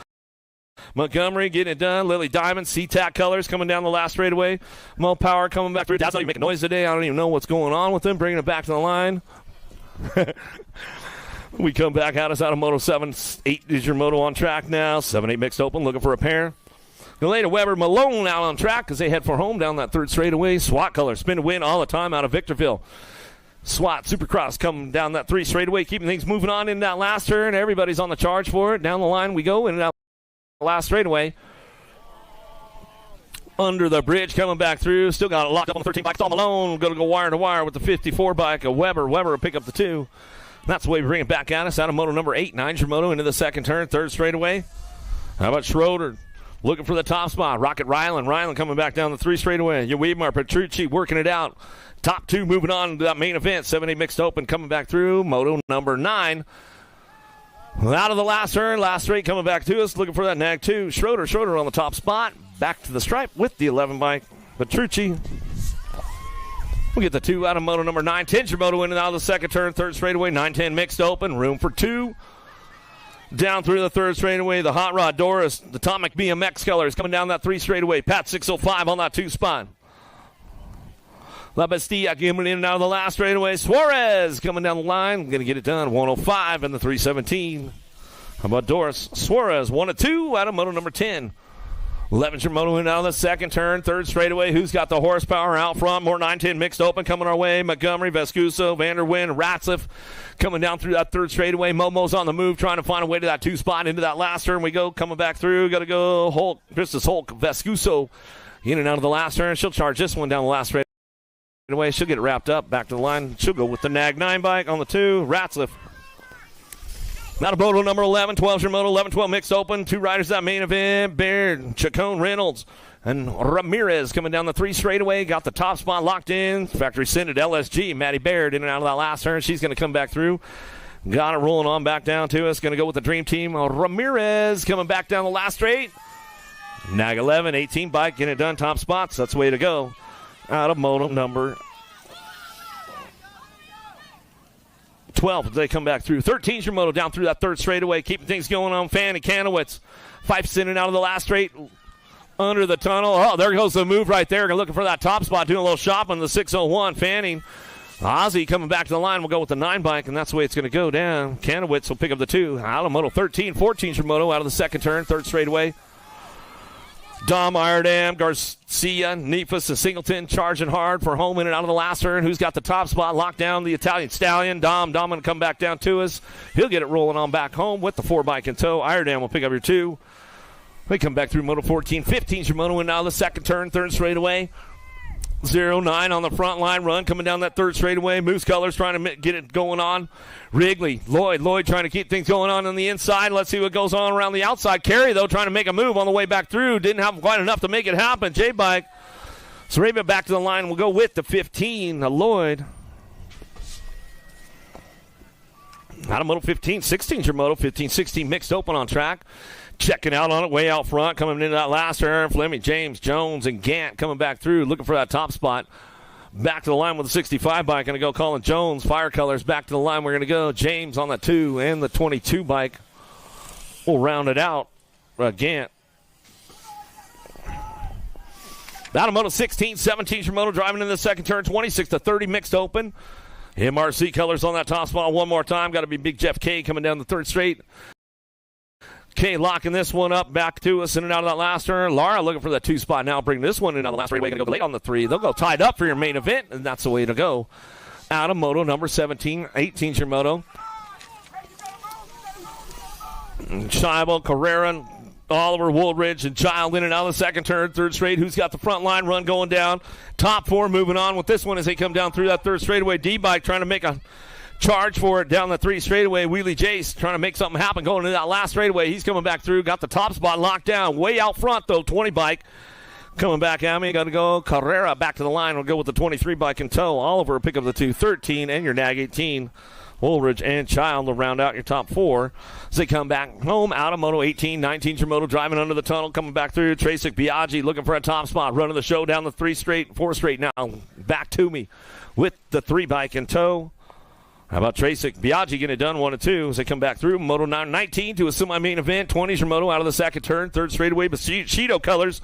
Montgomery getting it done. Lily Diamond, SeaTac colors coming down the last straightaway. Mo Power coming back through. That's how you make a noise today. I don't even know what's going on with him. Bringing it back to the line. We come back out of Moto 7. 8 is your Moto on track now. 7-8 mixed open. Looking for a pair. Galena Weber Malone out on track as they head for home down that third straightaway. SWAT color, spin to win all the time out of Victorville. SWAT Supercross coming down that 3 straightaway, keeping things moving on in that last turn. Everybody's on the charge for it. Down the line we go, in that last straightaway. Under the bridge, coming back through. Still got it locked up on the 13 bike. It's all Malone. Going to go wire to wire with the 54 bike. Weber will pick up the 2. That's the way we bring it back at us. Out of Moto number 8, 9's your Moto into the second turn, third straightaway. How about Schroeder? Looking for the top spot. Rocket Ryland coming back down the 3 straightaway. Weidmar, Petrucci working it out. Top 2 moving on to that main event. 7-8 mixed open coming back through. Moto number 9. Out of the last turn. Last straight coming back to us. Looking for that nag 2. Schroeder on the top spot. Back to the stripe with the 11 bike. Petrucci. We'll get the 2 out of Moto number 9. 10's your Moto in and out of the second turn. Third straightaway. 9-10 mixed open. Room for 2. Down through the third straightaway, the Hot Rod Doris, the Atomic BMX colors coming down that 3 straightaway. Pat 605 on that 2 spot. La Bastilla coming in and out of the last straightaway. Suarez coming down the line. Going to get it done. 105 in the 317. How about Doris? Suarez, 1-2 out of Moto number 10. 11's your Moto in out of the second turn. Third straightaway. Who's got the horsepower out front? More 9-10 mixed open coming our way. Montgomery, Vescuso, Vanderwyn, Ratliff coming down through that third straightaway. Momo's on the move, trying to find a way to that 2 spot. Into that last turn we go. Coming back through. Got to go Hulk. Christus Hulk, Vescuso in and out of the last turn. She'll charge this one down the last straightaway. She'll get it wrapped up. Back to the line. She'll go with the Nag 9 bike on the 2. Ratliff. Out of Moto number 11, 12's your Moto, 11-12 mixed open. 2 riders that main event. Baird, Chacon Reynolds. And Ramirez coming down the 3 straightaway, got the top spot locked in. Factory sent at LSG. Maddie Baird in and out of that last turn. She's going to come back through. Got it rolling on back down to us. Going to go with the Dream Team. Ramirez coming back down the last straight. Nag 11, 18 bike, getting it done. Top spots. That's the way to go. Out of moto number 12. They come back through. 13's your moto down through that 3rd straightaway. Keeping things going on. Fanny Kanowitz. Fifes in and out of the last straight. Under the tunnel. Oh, there goes the move right there. Looking for that top spot. Doing a little shop on the 601. Fanning. Ozzy coming back to the line. We'll go with the 9 bike, and that's the way it's going to go down. Kanowitz will pick up the 2. Out of moto 13. 14's your moto out of the 2nd turn. 3rd straightaway. Dom Iredam, Garcia, Nefus, and Singleton charging hard for home in and out of the last turn. Who's got the top spot? Locked down the Italian Stallion. Dom going to come back down to us. He'll get it rolling on back home with the 4 bike in tow. Iredam will pick up your 2. We come back through moto 14. 15's your moto in now the 2nd turn, 3rd straightaway. 0-9 on the front line run coming down that 3rd straightaway. Moose Colors trying to get it going on. Wrigley, Lloyd trying to keep things going on the inside. Let's see what goes on around the outside. Carey, though, trying to make a move on the way back through. Didn't have quite enough to make it happen. J-Bike. Sarabia back to the line. We'll go with the 15, Lloyd. Out of moto 15. 16's your moto. 15-16 mixed open on track. Checking out on it, way out front, coming into that last turn. Fleming, James, Jones, and Gant coming back through, looking for that top spot. Back to the line with the 65 bike. Going to go Colin Jones. Fire Colors back to the line. We're going to go James on the 2 and the 22 bike. We'll round it out. Gant. Out of moto 16, 17's your moto driving in the 2nd turn. 26-30 mixed open. MRC Colors on that top spot one more time. Got to be Big Jeff K coming down the 3rd straight. K locking this one up back to us in and out of that last turn. Lara looking for that 2 spot now. Bring this one in on the last straightaway. Going to go late on the 3. They'll go tied up for your main event, and that's the way to go. Out of moto number 17. 18's your moto. Scheibel, Carrera, Oliver, Woolridge, and Child in and out of the 2nd turn, 3rd straight. Who's got the front line run going down? Top 4 moving on with this one as they come down through that 3rd straightaway. D-Bike trying to make a charge for it down the 3 straightaway. Wheelie Jace trying to make something happen going into that last straightaway. He's coming back through. Got the top spot locked down. Way out front, though. 20 bike coming back at me. Got to go Carrera back to the line. We'll go with the 23 bike in tow. Oliver will pick up the 2. 13 and your Nag 18. Woolridge and Child will round out your top 4 as they come back home. Out of moto 18. 19's your moto driving under the tunnel. Coming back through. Tracek Biaggi looking for a top spot. Running the show down the 3 straight. 4 straight now. Back to me with the 3 bike in tow. How about Tracek? Biaggi getting it done 1 and 2 as they come back through. Moto 19 to a semi-main event. 20's your moto out of the 2nd turn. 3rd straightaway. Bushido Colors.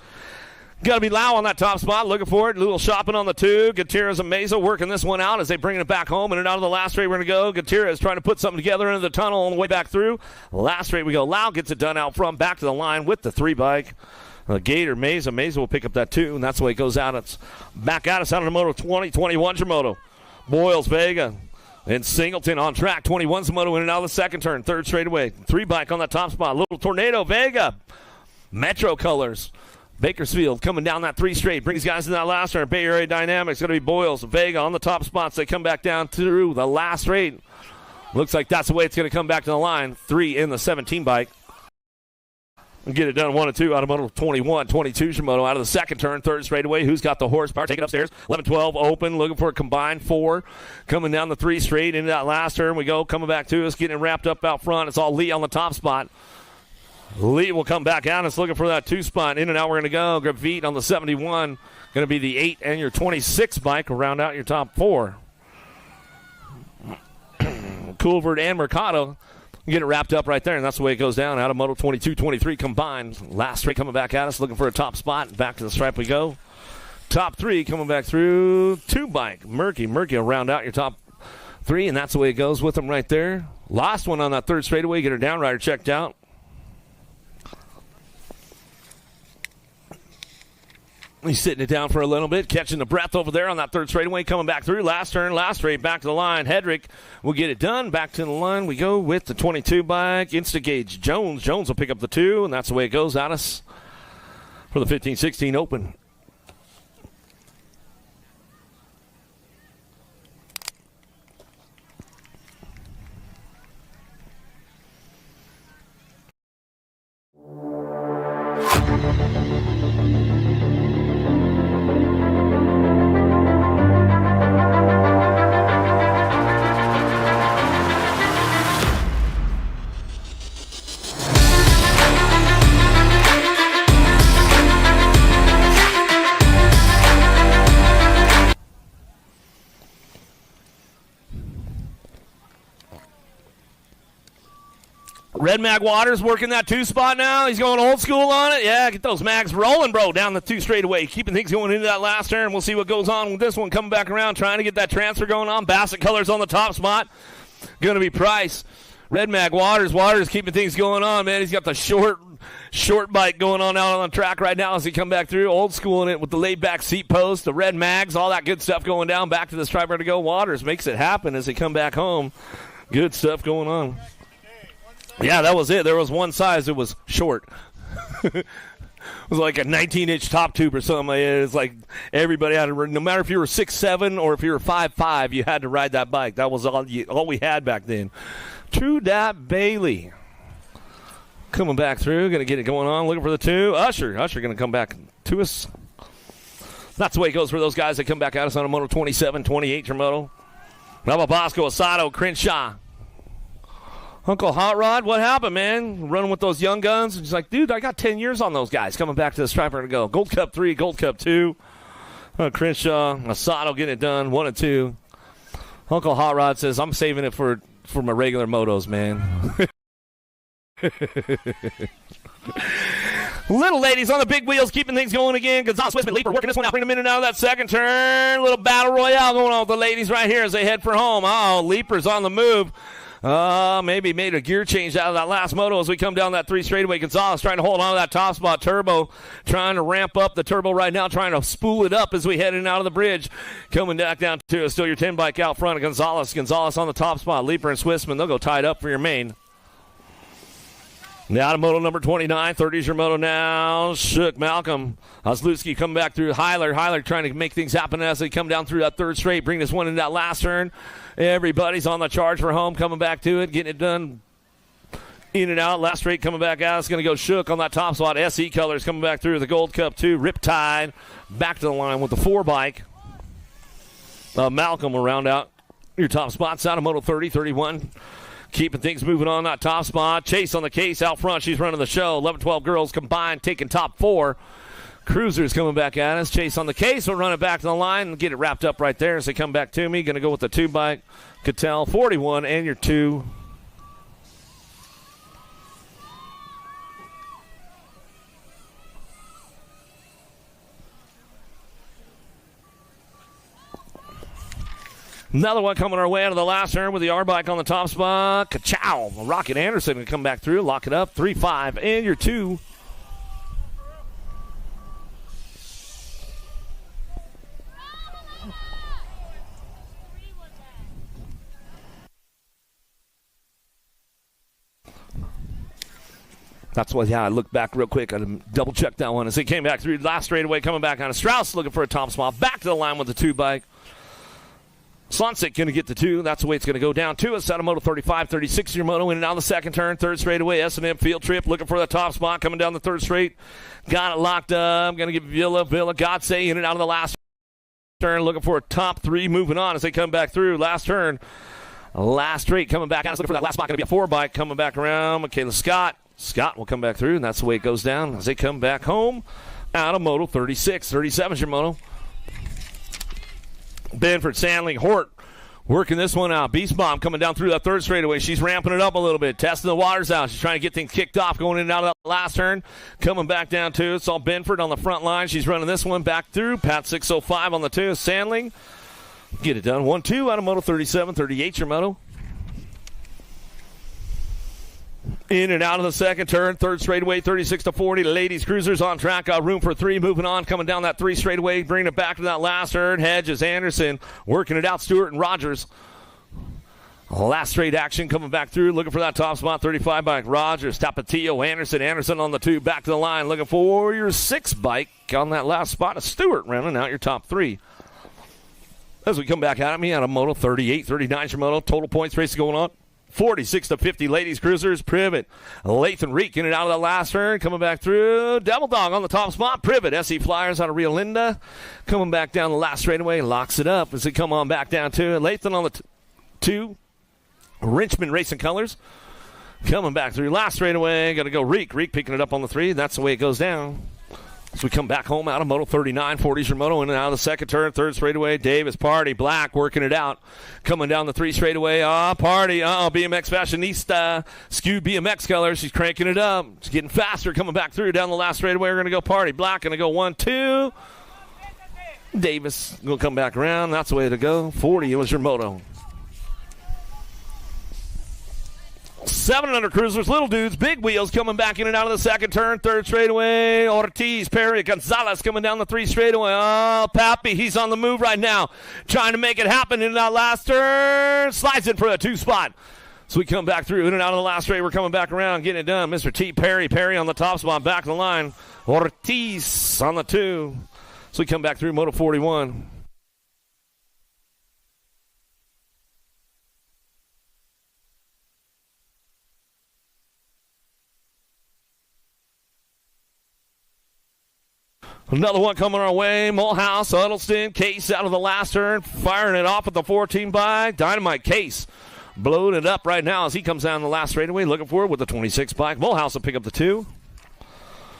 Got to be Lau on that top spot. Looking for it. A little shopping on the 2. Gutierrez and Meza working this one out as they bring it back home. And out of the last straight we're going to go. Gutierrez trying to put something together into the tunnel on the way back through. Last straight we go. Lau gets it done out front. Back to the line with the 3 bike. Gator, Meza. Meza will pick up that 2. And that's the way it goes out. It's back at us out of the moto 20. 21's your moto. Boyles, Vega. And Singleton on track. 21's the moto in and out of the 2nd turn. 3rd straightaway. 3 bike on the top spot. Little Tornado. Vega. Metro Colors. Bakersfield coming down that 3 straight. Brings guys in that last turn. Bay Area Dynamics. Going to be Boyles. Vega on the top spots. They come back down through the last straight. Looks like that's the way it's going to come back to the line. 3 in the 17 bike. And get it done 1 and 2 out of moto 21. 22's your moto out of the 2nd turn. 3rd straightaway. Who's got the horsepower? Take it upstairs. 11-12 open. Looking for a combined 4. Coming down the 3 straight into that last turn. We go. Coming back to us. Getting wrapped up out front. It's all Lee on the top spot. Lee will come back out. It's looking for that 2 spot. In and out we're going to go. Gravit on the 71. Going to be the 8 and your 26 bike. Will round out your top 4. Coolvert and Mercado. Get it wrapped up right there, and that's the way it goes down. Out of moto 22, 23 combined. Last straight coming back at us, looking for a top spot. Back to the stripe we go. Top 3 coming back through. 2 bike. Murky will round out your top 3, and that's the way it goes with them right there. Last one on that 3rd straightaway. Get her down rider checked out. He's sitting it down for a little bit, catching the breath over there on that 3rd straightaway, coming back through. Last turn, last straight, back to the line. Hedrick will get it done. Back to the line we go with the 22 bike. Instagage Jones. Jones will pick up the 2, and that's the way it goes at us for the 15-16 Open. Red Mag Waters working that 2 spot now. He's going old school on it. Yeah, get those mags rolling, bro, down the 2 straightaway. Keeping things going into that last turn. We'll see what goes on with this one. Coming back around, trying to get that transfer going on. Bassett Colors on the top spot. Going to be Price. Red Mag Waters. Waters keeping things going on, man. He's got the short bike going on out on the track right now as he come back through. Old school in it with the laid-back seat post, the red mags, all that good stuff going down. Back to the striper to go. Waters makes it happen as he come back home. Good stuff going on. Yeah, that was it. There was one size. It was short. It was like a 19-inch top tube or something. It's like everybody had to, no matter if you were 6'7" or if you were 5'5", you had to ride that bike. That was all we had back then. True Dat Bailey. Coming back through. Going to get it going on. Looking for the 2. Usher going to come back to us. That's the way it goes for those guys that come back at us on a Moto 27, 28 your moto. Nava Bosco, Asado, Crenshaw. Uncle Hot Rod, what happened, man? Running with those young guns. He's like, dude, I got 10 years on those guys. Coming back to the striper to go. Gold Cup 3, Gold Cup 2. Crenshaw, Asado getting it done, 1 and 2. Uncle Hot Rod says, I'm saving it for my regular motos, man. Little ladies on the big wheels, keeping things going again. Gonzalez, Wisman, Leaper working this one out, bring them in and out of that second turn. Little battle royale going on with the ladies right here as they head for home. Oh, Leaper's on the move. Maybe made a gear change out of that last moto as we come down that 3 straightaway. Gonzalez trying to hold on to that top spot. Turbo trying to ramp up the turbo right now, trying to spool it up as we head in and out of the bridge. Coming back down to still your 10 bike out front of Gonzalez. Gonzalez on the top spot. Leaper and Swissman, they'll go tied up for your main. Now to moto number 29, 30's your moto now. Shook Malcolm. Oslutsky coming back through. Heiler trying to make things happen as they come down through that 3rd straight. Bring this one in that last turn. Everybody's on the charge for home, coming back to it, getting it done in and out. Last straight coming back out. It's going to go Shook on that top spot. SE Colors coming back through the Gold Cup 2. Riptide back to the line with the 4 bike. Malcolm will round out your top spots out of moto 30, 31. Keeping things moving on that top spot. Chase on the case out front. She's running the show. 11-12 girls combined taking top 4. Cruisers coming back at us. Chase on the case. We'll run it back to the line and get it wrapped up right there as they come back to me. Going to go with the 2 bike. Cattell 41 and your 2. Another one coming our way out of the last turn with the R bike on the top spot. Ka-chow. Rocket Anderson going to come back through. Lock it up. 3-5 and your 2. That's what, yeah, I looked back real quick. I double-checked that one as he came back through last straightaway, coming back on a Strauss looking for a top spot. Back to the line with the 2 bike. Slonsik going to get the 2. That's the way it's going to go down to us. Out of moto 35, 36 your moto in and out of the second turn. 3rd straightaway, S&M field trip. Looking for the top spot. Coming down the 3rd straight. Got it locked up. Going to get Villa Gotze in and out of the last turn. Looking for a top 3 moving on as they come back through. Last turn. Last straight coming back. Looking for that last spot. Going to be a 4 bike coming back around. Michaela Scott. Scott will come back through, and that's the way it goes down as they come back home out of moto 36. 37 is your moto. Benford, Sandling, Hort working this one out. Beast Bomb coming down through that 3rd straightaway. She's ramping it up a little bit, testing the waters out. She's trying to get things kicked off, going in and out of that last turn. Coming back down to it. Saw Benford on the front line. She's running this one back through. Pat 605 on the 2. Sandling, get it done. 1-2 out of moto 37. 38 your moto. In and out of the second turn, 3rd straightaway, 36-40. Ladies Cruisers on track, got room for 3. Moving on, coming down that 3 straightaway, bringing it back to that last turn. Hedges, Anderson, working it out. Stewart and Rogers. Last straight action coming back through, looking for that top spot. 35 bike, Rogers, Tapatio, Anderson on the 2, back to the line, looking for your 6 bike on that last spot. Stewart rounding out your top 3. As we come back at me out of moto 38, 39 your moto. Total points race going on. 46-50, Ladies Cruisers, Privet, Lathan Reek in and out of the last turn, coming back through, Devil Dog on the top spot, Privet, SE Flyers out of Rio Linda, coming back down the last straightaway, locks it up as they come on back down to it, Lathan on the 2, Richmond Racing Colors, coming back through last straightaway, got to go Reek picking it up on the 3, that's the way it goes down. So we come back home out of Moto 39, 40's your moto, in and out of the second turn, third straightaway. Davis, Party, Black working it out. Coming down the 3 straightaway. Party, BMX fashionista. Skewed BMX colors. She's cranking it up. She's getting faster, coming back through down the last straightaway. We're going to go Party. Black going to go 1, 2. Davis going to come back around. That's the way to go. 40 was your moto. 7 under cruisers, little dudes, big wheels coming back in and out of the second turn, third straightaway. Ortiz, Perry, Gonzalez coming down the 3 straightaway. Pappy, he's on the move right now, trying to make it happen in that last turn. Slides in for a 2 spot. So we come back through in and out of the last straight. We're coming back around, getting it done. Mr. T. Perry on the top spot, back of the line. Ortiz on the 2. So we come back through Moto 41. Another one coming our way. Mulhouse, Huddleston, Case out of the last turn, firing it off at the 14 bike. Dynamite Case blowing it up right now as he comes down the last straightaway, looking for it with the 26 bike. Mulhouse will pick up the 2.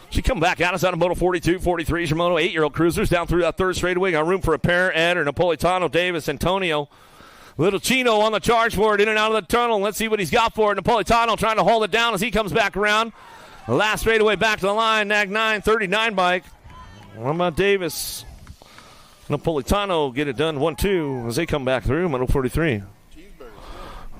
She come back at us out of Moto 42, 43 is your Moto 8-year-old cruisers down through that third straightaway. Got room for a pair, Ed or Napolitano, Davis, Antonio. Little Chino on the charge for it, in and out of the tunnel. Let's see what he's got for it. Napolitano trying to hold it down as he comes back around. The last straightaway back to the line, Nag 9, 39 bike. What about Davis? Napolitano get it done 1-2 as they come back through. Moto 43.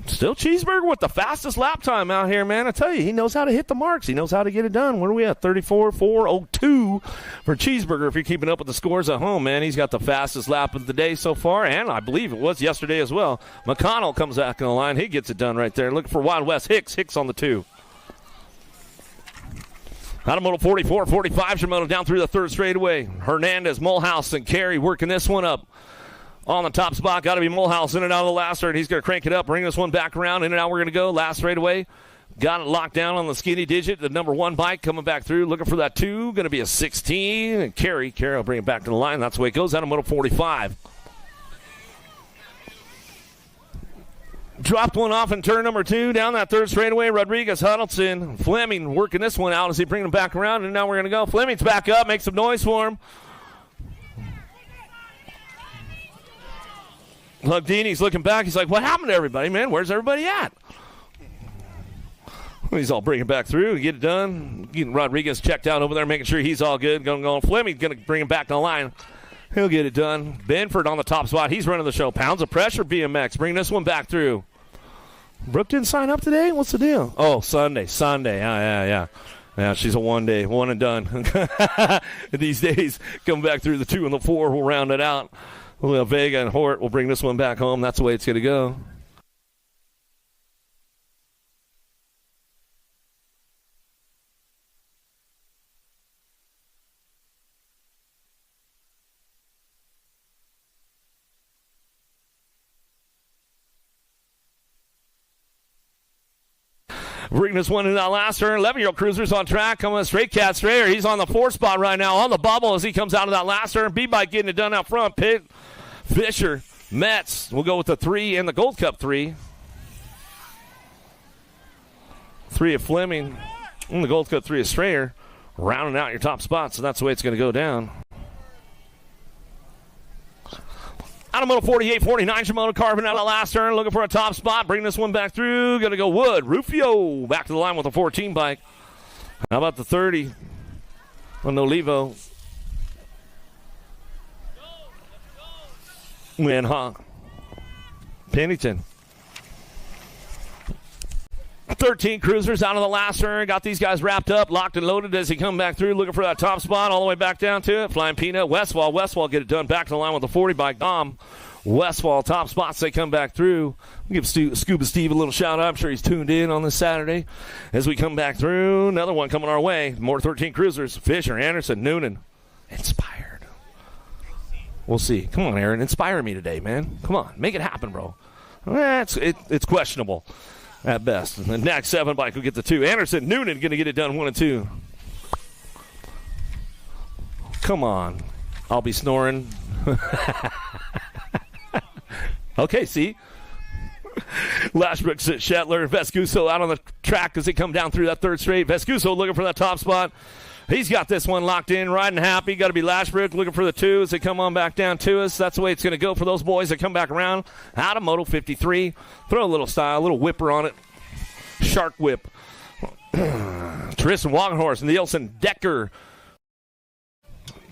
Still Cheeseburger with the fastest lap time out here, man. I tell you, he knows how to hit the marks. He knows how to get it done. Where are we at? 34.402 for Cheeseburger. If you're keeping up with the scores at home, man, he's got the fastest lap of the day so far, and I believe it was yesterday as well. McConnell comes back in the line. He gets it done right there. Looking for Wild West. Hicks on the 2. Out of Moto 44, 45, Shimono down through the third straightaway. Hernandez, Mulhouse, and Carey working this one up. On the top spot, got to be Mulhouse in and out of the last turn. He's going to crank it up, bring this one back around. In and out, we're going to go. Last straightaway. Got it locked down on the skinny digit. The number 1 bike coming back through, looking for that 2. Going to be a 16. And Carey will bring it back to the line. That's the way it goes out of Moto 45. Dropped one off in turn number 2 down that third straightaway. Rodriguez, Huddleston, Fleming working this one out as he brings him back around. And now we're going to go. Fleming's back up, make some noise for him. Lugdini's looking back. He's like, what happened to everybody, man? Where's everybody at? He's all bringing back through to get it done. Getting Rodriguez checked out over there, making sure he's all good. Going. Fleming's going to bring him back to the line. He'll get it done. Benford on the top spot. He's running the show. Pounds of pressure, BMX. Bring this one back through. Brooke didn't sign up today? What's the deal? Oh, Sunday. Yeah. Yeah, she's a one and done. These days, come back through the 2 and the 4. We'll round it out. Vega and Hort will bring this one back home. That's the way it's going to go. Bring this one in that last turn. 11-year-old cruiser's on track. Coming straight cat Strayer. He's on the 4 spot right now on the bubble as he comes out of that last turn. B-Bike getting it done out front. Pitt, Fisher, Metz. We'll go with the 3 and the Gold Cup 3. 3 of Fleming. And the Gold Cup 3 of Strayer. Rounding out your top spot, so that's the way it's going to go down. Out of Moto 48, 49, Shimono carving out of the last turn, looking for a top spot. Bring this one back through. Going to go Wood. Rufio back to the line with a 14 bike. How about the 30 on Olivo? And Pennington. 13 cruisers out of the last turn. Got these guys wrapped up, locked and loaded as he come back through, looking for that top spot all the way back down to it. Flying Peanut, Westfall get it done. Back to the line with the 40 bike. Dom, Westfall, top spots. They come back through. We'll give Scuba Steve a little shout out. I'm sure he's tuned in on this Saturday as we come back through. Another one coming our way. More 13 cruisers. Fisher, Anderson, Noonan. Inspired. We'll see. Come on, Aaron. Inspire me today, man. Come on. Make it happen, bro. It's questionable at best. And the next 7 bike will get the 2. Anderson, Noonan going to get it done 1 and 2. Come on. I'll be snoring. Okay, see? Lashbrook, Shetler, Vescuso out on the track as they come down through that third straight. Vescuso looking for that top spot. He's got this one locked in, riding happy. Got to be Lashbrook looking for the 2 as they come on back down to us. That's the way it's going to go for those boys that come back around out of Moto 53. Throw a little style, a little whipper on it. Shark whip. Tristan Walkenhorst, Nielsen, Decker.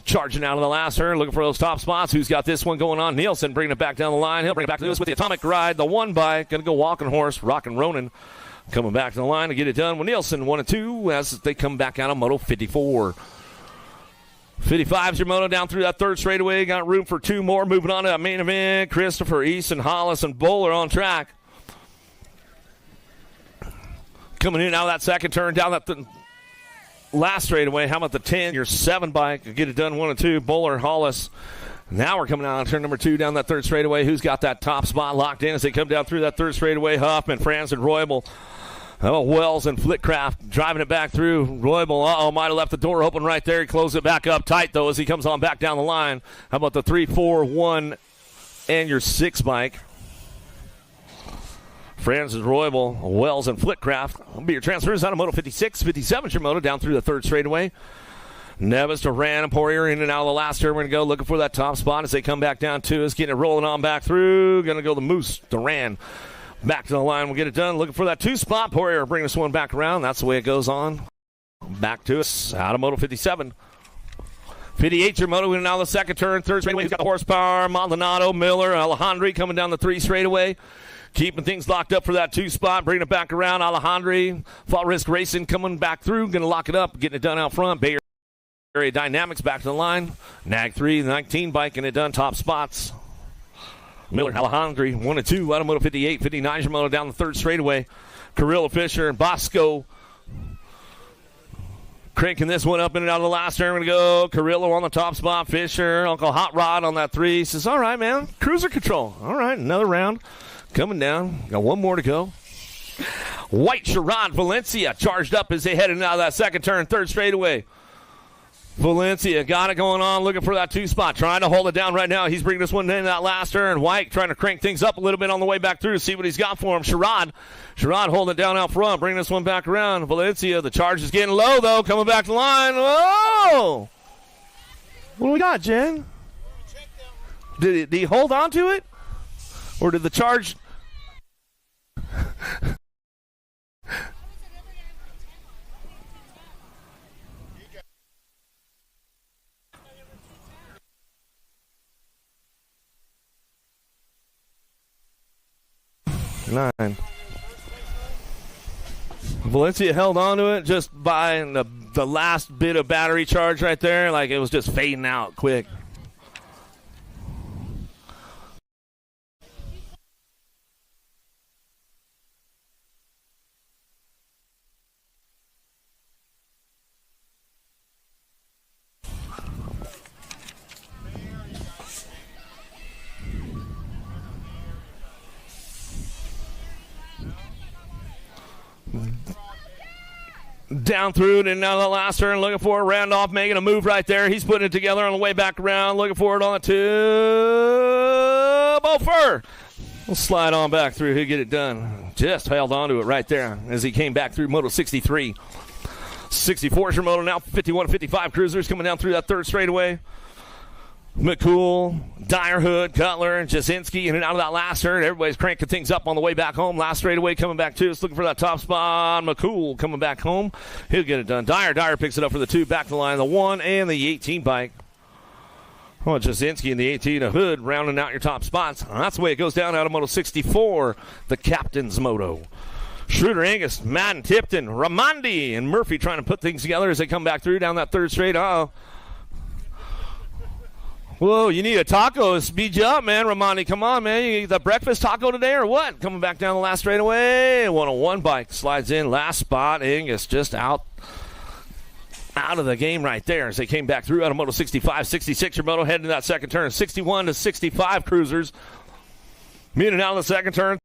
Charging out of the last turn, looking for those top spots. Who's got this one going on? Nielsen bringing it back down the line. He'll bring it back to us with the Atomic Ride. The 1 bike. Going to go Walkenhorst, Rockin' Ronan. Coming back to the line to get it done with Nielsen, 1 and 2 as they come back out of Moto 54. 55's your moto down through that third straightaway. Got room for 2 more. Moving on to that main event. Christopher, Easton, Hollis, and Bowler on track. Coming in out of that second turn down that last straightaway. How about the 10? Your 7 bike. Get it done 1 and 2. Bowler, Hollis. Now we're coming out on turn number 2 down that third straightaway. Who's got that top spot locked in as they come down through that third straightaway? Huffman, Franz, and Roybal. Oh, Wells and Flitcraft driving it back through. Roybal, might have left the door open right there. He closed it back up tight, though, as he comes on back down the line. How about the 3, 4, 1, and your 6 bike? Francis Roybal, Wells, and Flitcraft will be your transfers out of Moto 56. 57's your moto down through the third straightaway. Nevis, Duran, and Poirier in and out of the last turn. We're going to go looking for that top spot as they come back down to us. Getting it rolling on back through. Going to go the Moose, Duran. Back to the line. We'll get it done. Looking for that 2 spot. Poirier bringing this one back around. That's the way it goes on. Back to us out of Moto 57. 58's your moto in and out of the second turn. Third straightaway. He's got the horsepower. Maldonado, Miller, Alejandri coming down the 3 straightaway. Keeping things locked up for that 2 spot. Bringing it back around. Alejandri. Fall Risk Racing coming back through. Going to lock it up. Getting it done out front. Bay Area Dynamics back to the line. Nag 3, 19 bike, and it done top spots. Miller, Alejandri, 1 and 2. Out of Moto 58. 59's your moto down the third straightaway. Carrillo, Fisher, and Bosco cranking this one up in and out of the last turn. We're going to go Carrillo on the top spot. Fisher, Uncle Hot Rod on that 3. Says, all right, man. Cruiser control. All right, another round coming down. Got 1 more to go. White Sherrod Valencia charged up as they head into that second turn. Third straightaway. Valencia got it going on, looking for that 2 spot, trying to hold it down right now. He's bringing this one in that last turn. White trying to crank things up a little bit on the way back through, see what he's got for him. Sherrod holding it down out front, bringing this one back around. Valencia, the charge is getting low, though, coming back to the line. Whoa! What do we got, Jen? Did he hold on to it? Or did the charge... 9. Valencia held on to it just by the last bit of battery charge right there. Like it was just fading out quick. Down through it and now the last turn, looking for it. Randolph making a move right there. He's putting it together on the way back around, looking for it on the 2. Beaufort will slide on back through. He'll get it done. Just held on to it right there as he came back through Moto 63. 64 is your moto now. 51-55 cruisers coming down through that third straightaway. McCool, Dyerhood, Cutler, and Jasinski in and out of that last turn. Everybody's cranking things up on the way back home. Last straightaway coming back to us, looking for that top spot. McCool coming back home. He'll get it done. Dyer picks it up for the 2, back to the line. The 1 and the 18 bike. Oh, Jasinski and the 18, a Hood rounding out your top spots. That's the way it goes down out of Moto 64, the captain's moto. Schroeder, Angus, Madden, Tipton, Ramondi, and Murphy trying to put things together as they come back through down that third straight. Whoa, you need a taco to speed you up, man. Ramondi, come on, man. You eat the breakfast taco today or what? Coming back down the last straightaway. 101 bike slides in. Last spot. Angus just out of the game right there as they came back through out of Moto 65. 66 your moto heading to that second turn. 61-65 cruisers. Meeting out of the second turn.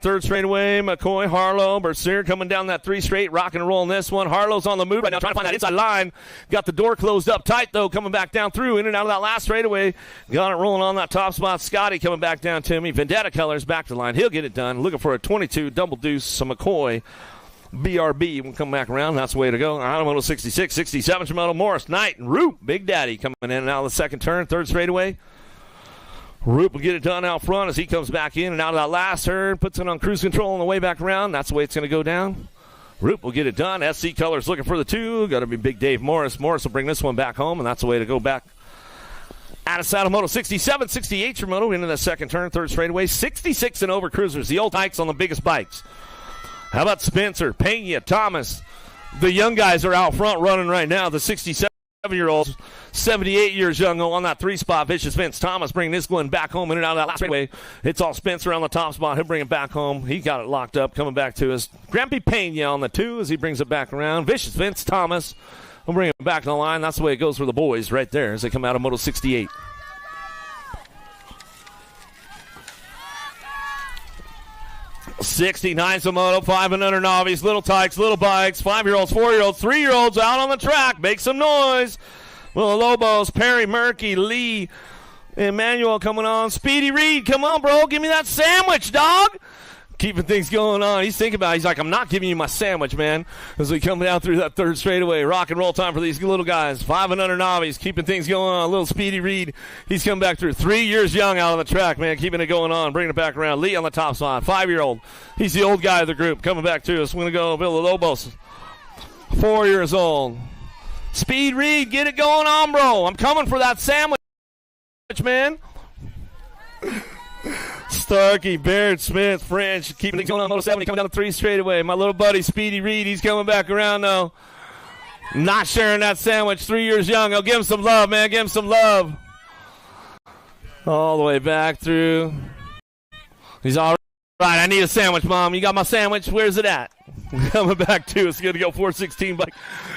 Third straightaway, McCoy, Harlow, Bersier coming down that 3 straight, rocking and rolling this one. Harlow's on the move right now, trying to find that inside line. Got the door closed up tight, though, coming back down through, in and out of that last straightaway. Got it rolling on that top spot. Scotty coming back down to me. Vendetta Colors back to the line. He'll get it done. Looking for a 22 double deuce. So McCoy BRB will come back around. That's the way to go. Automoto 66, 67, Jamoto Morris, Knight, and Roop. Big Daddy coming in and out of the second turn, third straightaway. Roop will get it done out front as he comes back in and out of that last turn, puts it on cruise control on the way back around. That's the way it's going to go down. Roop will get it done. SC Colors looking for the 2. Got to be Big Dave Morris. Morris will bring this one back home, and that's the way to go back. Out of Automoto 67, 68 Jamoto into the second turn, third straightaway. 66 and over cruisers. The old hikes on the biggest bikes. How about Spencer, Pena, Thomas? The young guys are out front running right now. The 67-year-olds, 78 years young on that 3-spot. Vicious Vince Thomas bringing this one back home in and out of that last straightaway. It's all Spencer on the top spot. He'll bring it back home. He got it locked up, coming back to us. Grampy Pena on the 2 as he brings it back around. Vicious Vince Thomas will bring it back to the line. That's the way it goes for the boys right there as they come out of Moto 68. 69 Moto, 5 and under novice, little tykes, little bikes, 5-year-olds, 4-year-olds, 3-year-olds out on the track. Make some noise. Lobos, Perry, Murky, Lee, Emmanuel coming on. Speedy Reed, come on, bro. Give me that sandwich, dog. Keeping things going on. He's thinking about it. He's like, I'm not giving you my sandwich, man. As we come down through that third straightaway. Rock and roll time for these little guys. 5 and under novice. Keeping things going on. Little Speedy Reed. He's coming back through. 3 years young out on the track, man. Keeping it going on. Bringing it back around. Lee on the top spot. 5-year-old. He's the old guy of the group. Coming back to us. We're going to go Villalobos. 4 years old. Speed Reed. Get it going on, bro. I'm coming for that sandwich, man. Starkey, Baird, Smith, French, keeping things going on. Moto 70 coming down the 3 straightaway. My little buddy, Speedy Reed, he's coming back around now. Not sharing that sandwich. 3 years young. I'll give him some love, man. Give him some love. All the way back through. He's all right. I need a sandwich, Mom. You got my sandwich? Where's it at? Coming back to us. Going to go 416 bike.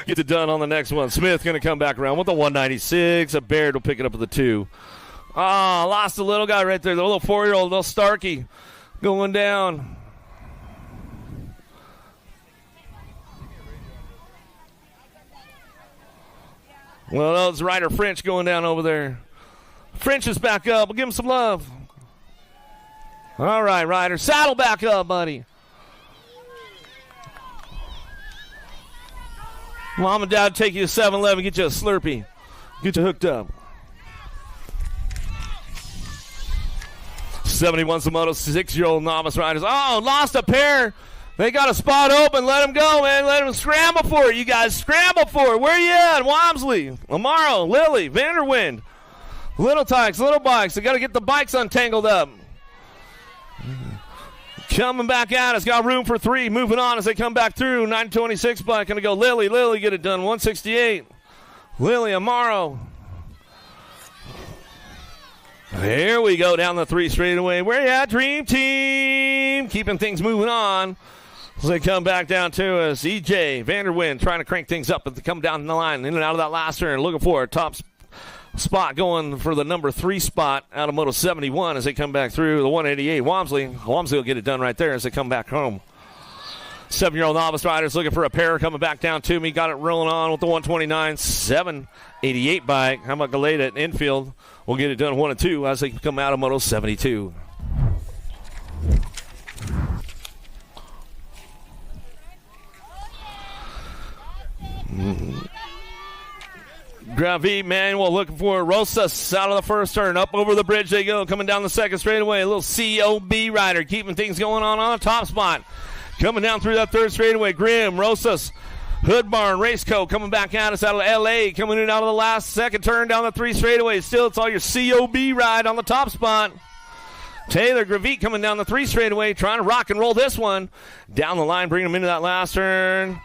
Gets it done on the next one. Smith going to come back around with the 196. A Baird will pick it up with the 2. Oh, lost a little guy right there. The little 4-year-old, little Starkey, going down. Well, that was Ryder French going down over there. French is back up. We'll give him some love. All right, Ryder. Saddle back up, buddy. Mom and Dad take you to 7-Eleven, get you a Slurpee. Get you hooked up. 71 Moto 6-year-old novice riders. Oh, lost a pair. They got a spot open. Let them go, man. Let them scramble for it. You guys scramble for it. Where you at? Wamsley, Amaro, Lily, Vanderwind. Little tykes, little bikes. They got to get the bikes untangled up. Coming back at us. Got room for 3. Moving on as they come back through. 926 bike. Going to go Lily. Lily get it done. 168. Lily, Amaro. Here we go down the 3 straightaway. Where you at, Dream Team? Keeping things moving on as they come back down to us. EJ, Vanderwind trying to crank things up, but they come down the line in and out of that last turn. Looking for a top spot going for the number 3 spot out of Moto 71 as they come back through the 188. Wamsley will get it done right there as they come back home. 7-year-old novice riders looking for a pair coming back down to me. Got it rolling on with the 129. 788 bike. How about Galeta at infield? We'll get it done 1 and 2 as they come out of Moto 72. Gravi Manuel looking for Rosas out of the first turn. Up over the bridge they go. Coming down the second straightaway. A little COB rider keeping things going on the top spot. Coming down through that third straightaway. Grimm, Rosas, Hood Barn, Raceco coming back at us out of LA. Coming in out of the last second turn down the 3 straightaway. Still, it's all your COB ride on the top spot. Taylor Gravit coming down the 3 straightaway. Trying to rock and roll this one. Down the line, bringing them into that last turn.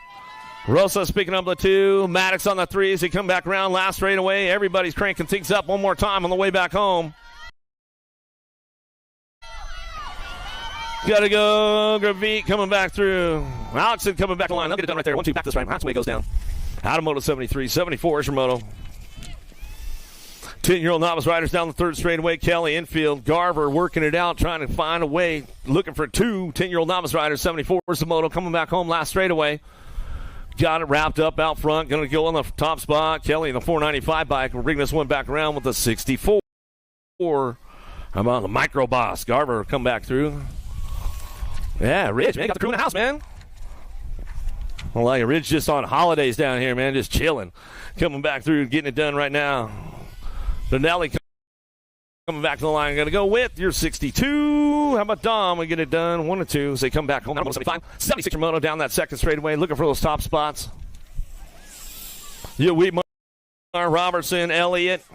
Rosas picking up the 2. Maddox on the 3 as they come back around last straightaway. Everybody's cranking things up one more time on the way back home. Got to go. Gravit coming back through. Alexson coming back the line. They'll get it done right there. 1-2 back this right. That's the way it goes down. Out of Moto 73. 74 is your Moto. 10-year-old novice riders down the third straightaway. Kelly infield. Garver working it out, trying to find a way. Looking for 2 10-year-old novice riders. 74 is the Moto. Coming back home last straightaway. Got it wrapped up out front. Going to go on the top spot. Kelly in the 495 bike. We'll bring this one back around with the 64. How about the micro boss? Garver come back through. Yeah, Rich, man. Got the crew in the house, man. Well, like Ridge just on holidays down here, man, just chilling. Coming back through, getting it done right now. Donnelly coming back to the line. Going to go with your 62. How about Dom? We get it done. 1 and 2 as they come back home. 75. 76 Moto down that second straightaway, looking for those top spots. Wheatmar, Robertson, Elliott.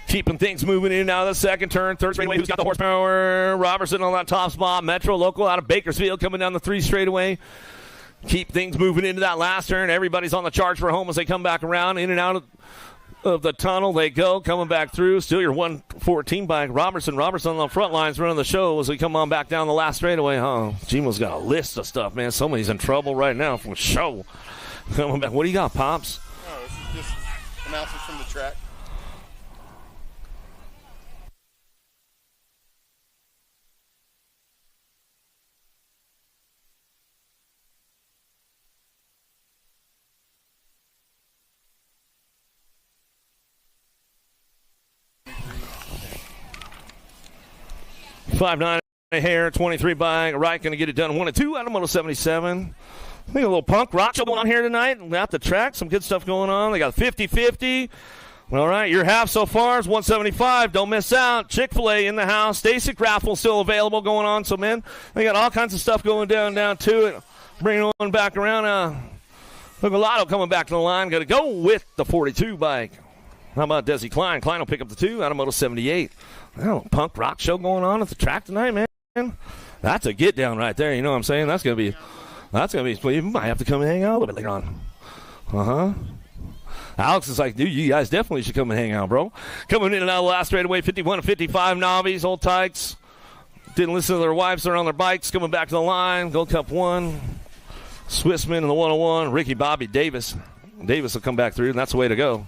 Keeping things moving in and out of the second turn. Third straightaway, who's got the horsepower? Robertson on that top spot. Metro Local out of Bakersfield coming down the 3 straightaway. Keep things moving into that last turn. Everybody's on the charge for home as they come back around. In and out of the tunnel they go. Coming back through. Still your 114 bike. Robertson on the front lines running the show as we come on back down the last straightaway. Gmo's got a list of stuff, man. Somebody's in trouble right now for show. Coming back. What do you got, Pops? Oh, this is just announcements from the track. Five nine hair, 23 bike. Right, going to get it done. 1 and 2 out of Moto 77. I think a little punk rock show going on here tonight. At the track, some good stuff going on. They got 50-50. All right, your half so far is 175. Don't miss out. Chick-fil-A in the house. Basic raffle still available going on. So, man, they got all kinds of stuff going down to it. Bringing one back around. Lotto coming back to the line. Got to go with the 42 bike. How about Desi Klein? Klein will pick up the 2 out of Moto 78. Oh, punk rock show going on at the track tonight, man. That's a get down right there. You know what I'm saying? That's gonna be. You might have to come and hang out a little bit later on. Alex is like, dude, you guys definitely should come and hang out, bro. Coming in and out of the last straightaway, 51 and 55 Nobbies, old tykes. Didn't listen to their wives. They're on their bikes. Coming back to the line. Gold Cup 1. Swissman in the 101. Ricky Bobby Davis. Davis will come back through, and that's the way to go.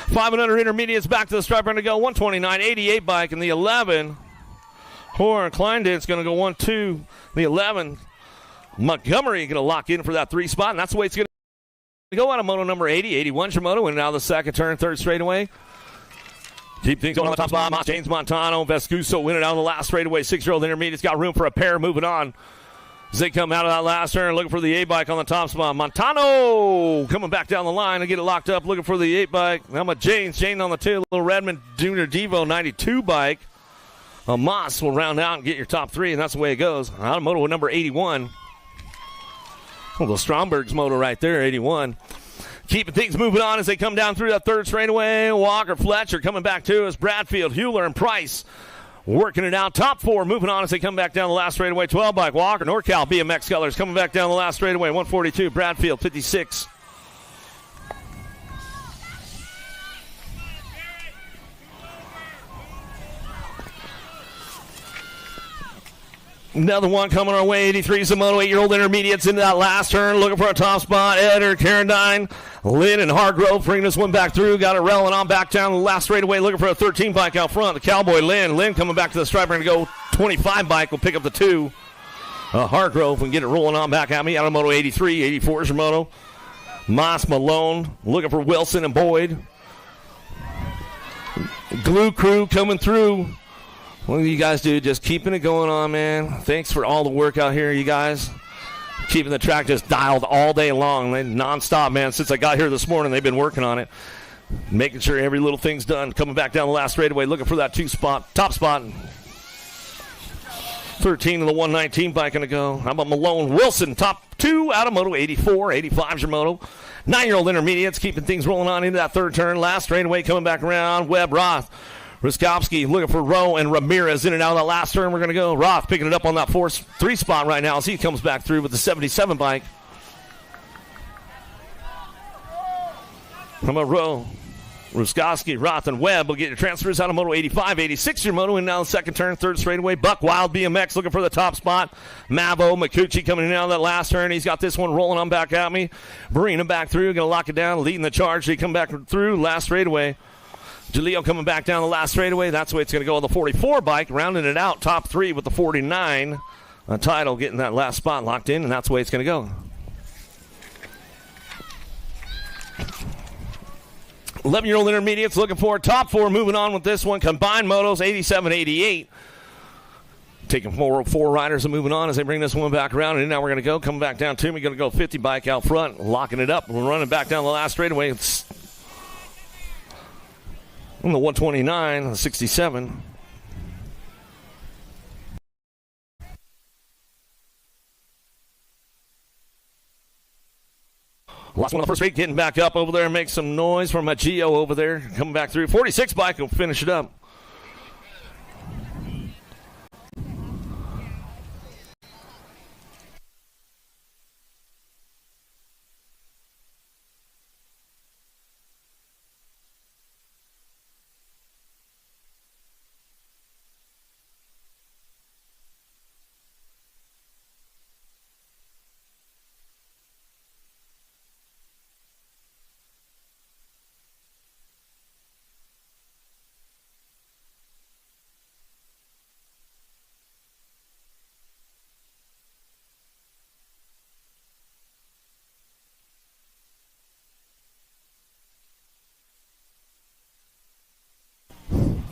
Five and under intermediates back to the striper to go. 129.88 bike in the 11. Horn Kleindent's going to go 1-2. The 11. Montgomery going to lock in for that 3 spot, and that's the way it's going to go out of moto number 80. 81 Shimoto, and now the second turn, third straightaway. Keep things going on the top spot. James Montano, Vescuso winning out of the last straightaway. 6-year-old intermediate's got room for a pair moving on. As they come out of that last turn, looking for the 8-bike on the top spot. Montano coming back down the line to get it locked up, looking for the 8-bike. How about James? James on the 2, little Redman Junior Devo 92 bike. Moss will round out and get your top 3, and that's the way it goes. Out of moto number 81. Well, Stromberg's moto right there, 81. Keeping things moving on as they come down through that third straightaway. Walker, Fletcher coming back to us. Bradfield, Hewler, and Price working it out. Top 4 moving on as they come back down the last straightaway. 12 bike Walker, NorCal BMX colors coming back down the last straightaway. 142, Bradfield, 56. Another one coming our way. 83 Moto 8-year-old intermediates into that last turn, looking for a top spot. Eder, Carradine, Lynn, and Hargrove bringing this one back through. Got it rolling on back down the last straightaway, looking for a 13 bike out front. The Cowboy Lynn. Lynn coming back to the striper and go 25 bike. Will pick up the 2. Hargrove and get it rolling on back at me. Out of Moto 83, 84 is Moto. Moss, Malone looking for Wilson and Boyd. Glue Crew coming through. What do you guys do? Just keeping it going on, man. Thanks for all the work out here, you guys. Keeping the track just dialed all day long. Non-stop, man. Since I got here this morning, they've been working on it. Making sure every little thing's done. Coming back down the last straightaway, looking for that 2 spot, top spot. 13 of the 119 bike going to go. How about Malone Wilson, top 2 out of Moto 84. 85 is your Moto. 9-year-old intermediates keeping things rolling on into that third turn. Last straightaway coming back around. Webb, Roth. Ruskowski looking for Rowe and Ramirez in and out of that last turn. We're going to go. Roth picking it up on that 3 spot right now as he comes back through with the 77 bike. How about Rowe? Ruskowski, Roth, and Webb will get your transfers out of Moto 85, 86 your Moto, and now the second turn, third straightaway. Buck Wild BMX looking for the top spot. Mavo Makuchi coming in out of that last turn. He's got this one rolling on back at me. Bringing him back through, going to lock it down, leading the charge. He come back through last straightaway. Jaleo coming back down the last straightaway. That's the way it's going to go on the 44 bike. Rounding it out, top three with the 49. Title getting that last spot locked in, and that's the way it's going to go. 11-year-old intermediates looking for top four. Moving on with this one. Combined motos, 87-88. Taking four riders and moving on as they bring this one back around. And now we're going to go. Coming back down to me. Going to go 50 bike out front. Locking it up. We're running back down the last straightaway. It's on the 129, the 67. Last one on the first straight, getting back up over there and make some noise from my Geo over there. Coming back through. 46 bike will finish it up.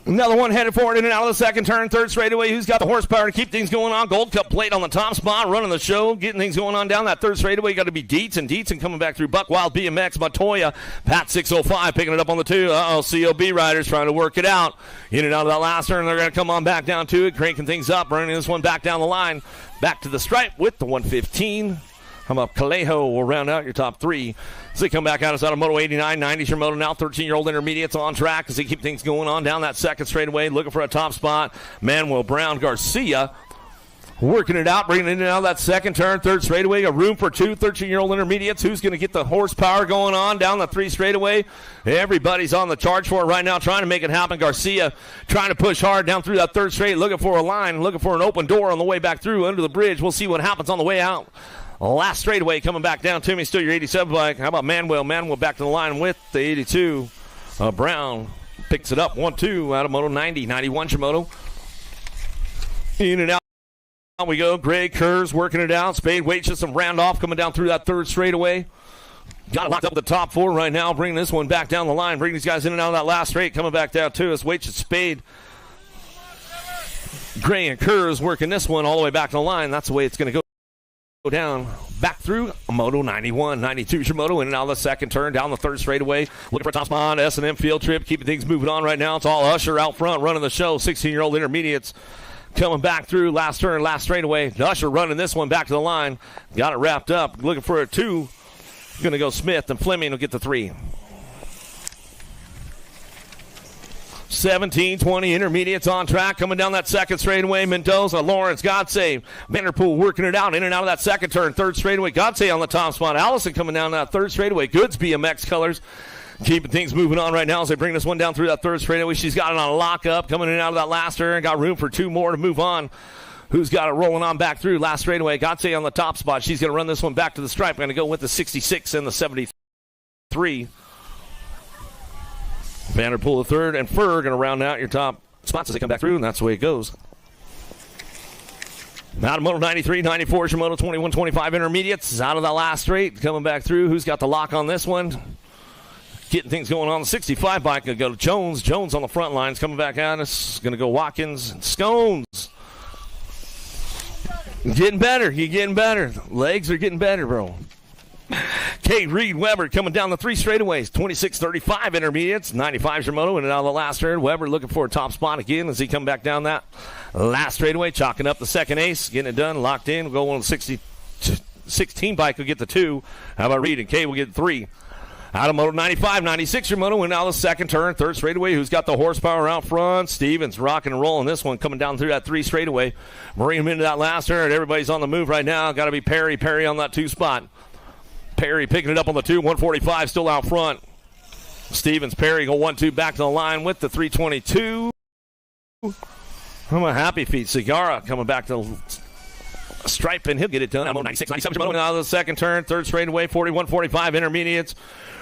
Another one headed forward in and out of the second turn, third straightaway. Who's got the horsepower to keep things going on? Gold Cup plate on the top spot, running the show, getting things going on down that third straightaway. Got to be Dietzen coming back through Buck Wild, BMX, Montoya, Pat 605 picking it up on the two. COB riders trying to work it out. In and out of that last turn, they're going to come on back down to it, cranking things up, running this one back down the line, back to the stripe with the 115. How about Calejo will round out your top three. As they come back out, it's out of Moto 89, 90's your moto now. 13-year-old intermediates on track as they keep things going on down that second straightaway, looking for a top spot. Manuel Brown Garcia working it out, bringing it in and out of that second turn, third straightaway. A room for two 13-year-old intermediates. Who's going to get the horsepower going on down the three straightaway? Everybody's on the charge for it right now, trying to make it happen. Garcia trying to push hard down through that third straight, looking for a line, looking for an open door on the way back through under the bridge. We'll see what happens on the way out. Last straightaway coming back down to me. Still your 87 bike. How about Manuel? Manuel back to the line with the 82. Brown picks it up. 1-2 out of Moto 90. 91's your moto. In and out we go. Greg Kerrs working it out. Spade waits just some round off coming down through that third straightaway. Got it locked up with the top four right now. Bringing this one back down the line. Bringing these guys in and out of that last straight. Coming back down to us. Waits at Spade. Gray and Kerrs working this one all the way back to the line. That's the way it's going to go down back through Moto 91, 92's your moto, in and out of the second turn, down the third straightaway, looking for a top spot. S&M field trip, keeping things moving on right now. It's all Usher out front running the show. 16-year-old intermediates coming back through last turn, last straightaway. Usher running this one back to the line, got it wrapped up, looking for a two. Going to go Smith, and Fleming will get the three. 17-20 intermediates on track, coming down that second straightaway. Mendoza, Lawrence, Godsave, Vanderpool working it out in and out of that second turn, third straightaway. Godsave on the top spot. Allison coming down that third straightaway. Goods BMX colors, keeping things moving on right now as they bring this one down through that third straightaway. She's got it on a lockup, coming in and out of that last turn. Got room for two more to move on. Who's got it rolling on back through last straightaway? Godsave on the top spot. She's going to run this one back to the stripe. Going to go with the 66 and the 73. Vanderpool the third, and Furr going to round out your top spots as they come back through, and that's the way it goes. Out of Moto 93, 94 is your Moto 21, 25 intermediates. Out of that last straight, coming back through. Who's got the lock on this one? Getting things going on. The 65 bike going to go to Jones. Jones on the front lines coming back at us. Going to go Watkins and Scones. Getting better. You're getting better. Legs are getting better, bro. Kate Reed Weber coming down the three straightaways. 26-35 intermediates. 95's your moto. And out of the last turn, Weber looking for a top spot again as he come back down that last straightaway. Chalking up the second ace. Getting it done. Locked in. We'll go on the 16 bike will get the two. How about Reed and Kay will get the three. Out of Moto 95, 96 your moto. And now the second turn, third straightaway. Who's got the horsepower out front? Stevens rocking and rolling this one, coming down through that three straightaway. Bring him into that last turn. Everybody's on the move right now. Got to be Perry. Perry on that two spot. Perry picking it up on the two. 145 still out front. Stevens, Perry go 1-2 back to the line with the 322. I'm a happy feet. Cigara coming back to stripe, and he'll get it done. I'm on 96, 97. Out of the second turn, third straightaway, 41-45 intermediates.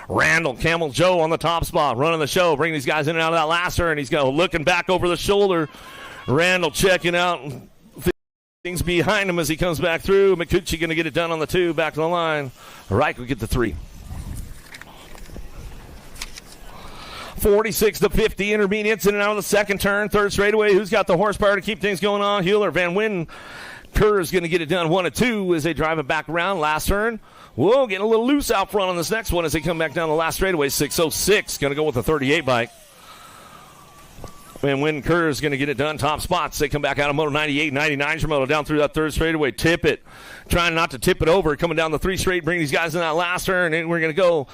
Randall, Camel Joe on the top spot, running the show, bringing these guys in and out of that last turn. He's looking back over the shoulder. Randall checking out things behind him as he comes back through. McCucci going to get it done on the 2, back to the line. Reich will get the 3. 46-50 intermediates in and out of the second turn, third straightaway. Who's got the horsepower to keep things going on? Hewler, Van Winden, Kerr is going to get it done 1 and 2 as they drive it back around. Last turn. Whoa, getting a little loose out front on this next one as they come back down the last straightaway. 606 going to go with the 38 bike. Van Winden, Kerr is going to get it done. Top spots. They come back out of moto 98, 99. Moto down through that third straightaway. Tip it. Trying not to tip it over. Coming down the 3 straight. Bring these guys in that last turn. And we're going to go.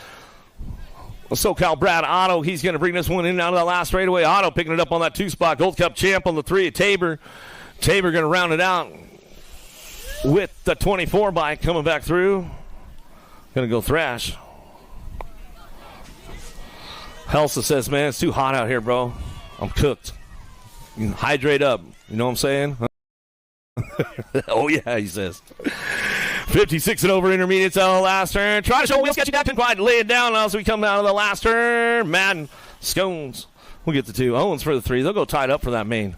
SoCal Brad Otto, he's going to bring this one in and out of that last straightaway. Otto picking it up on that 2 spot. Gold Cup champ on the 3 at Tabor. Tabor going to round it out with the 24 bike coming back through. Going to go Thrash. Helsa says, man, it's too hot out here, bro. I'm cooked. You can hydrate up. You know what I'm saying? Oh, yeah, he says. 56 and over intermediates out of the last turn. Try to show wheel sketchy down. Couldn't quite lay it down as we come down to the last turn. Madden, Scones. We'll get the 2. Owens for the 3. They'll go tied up for that main.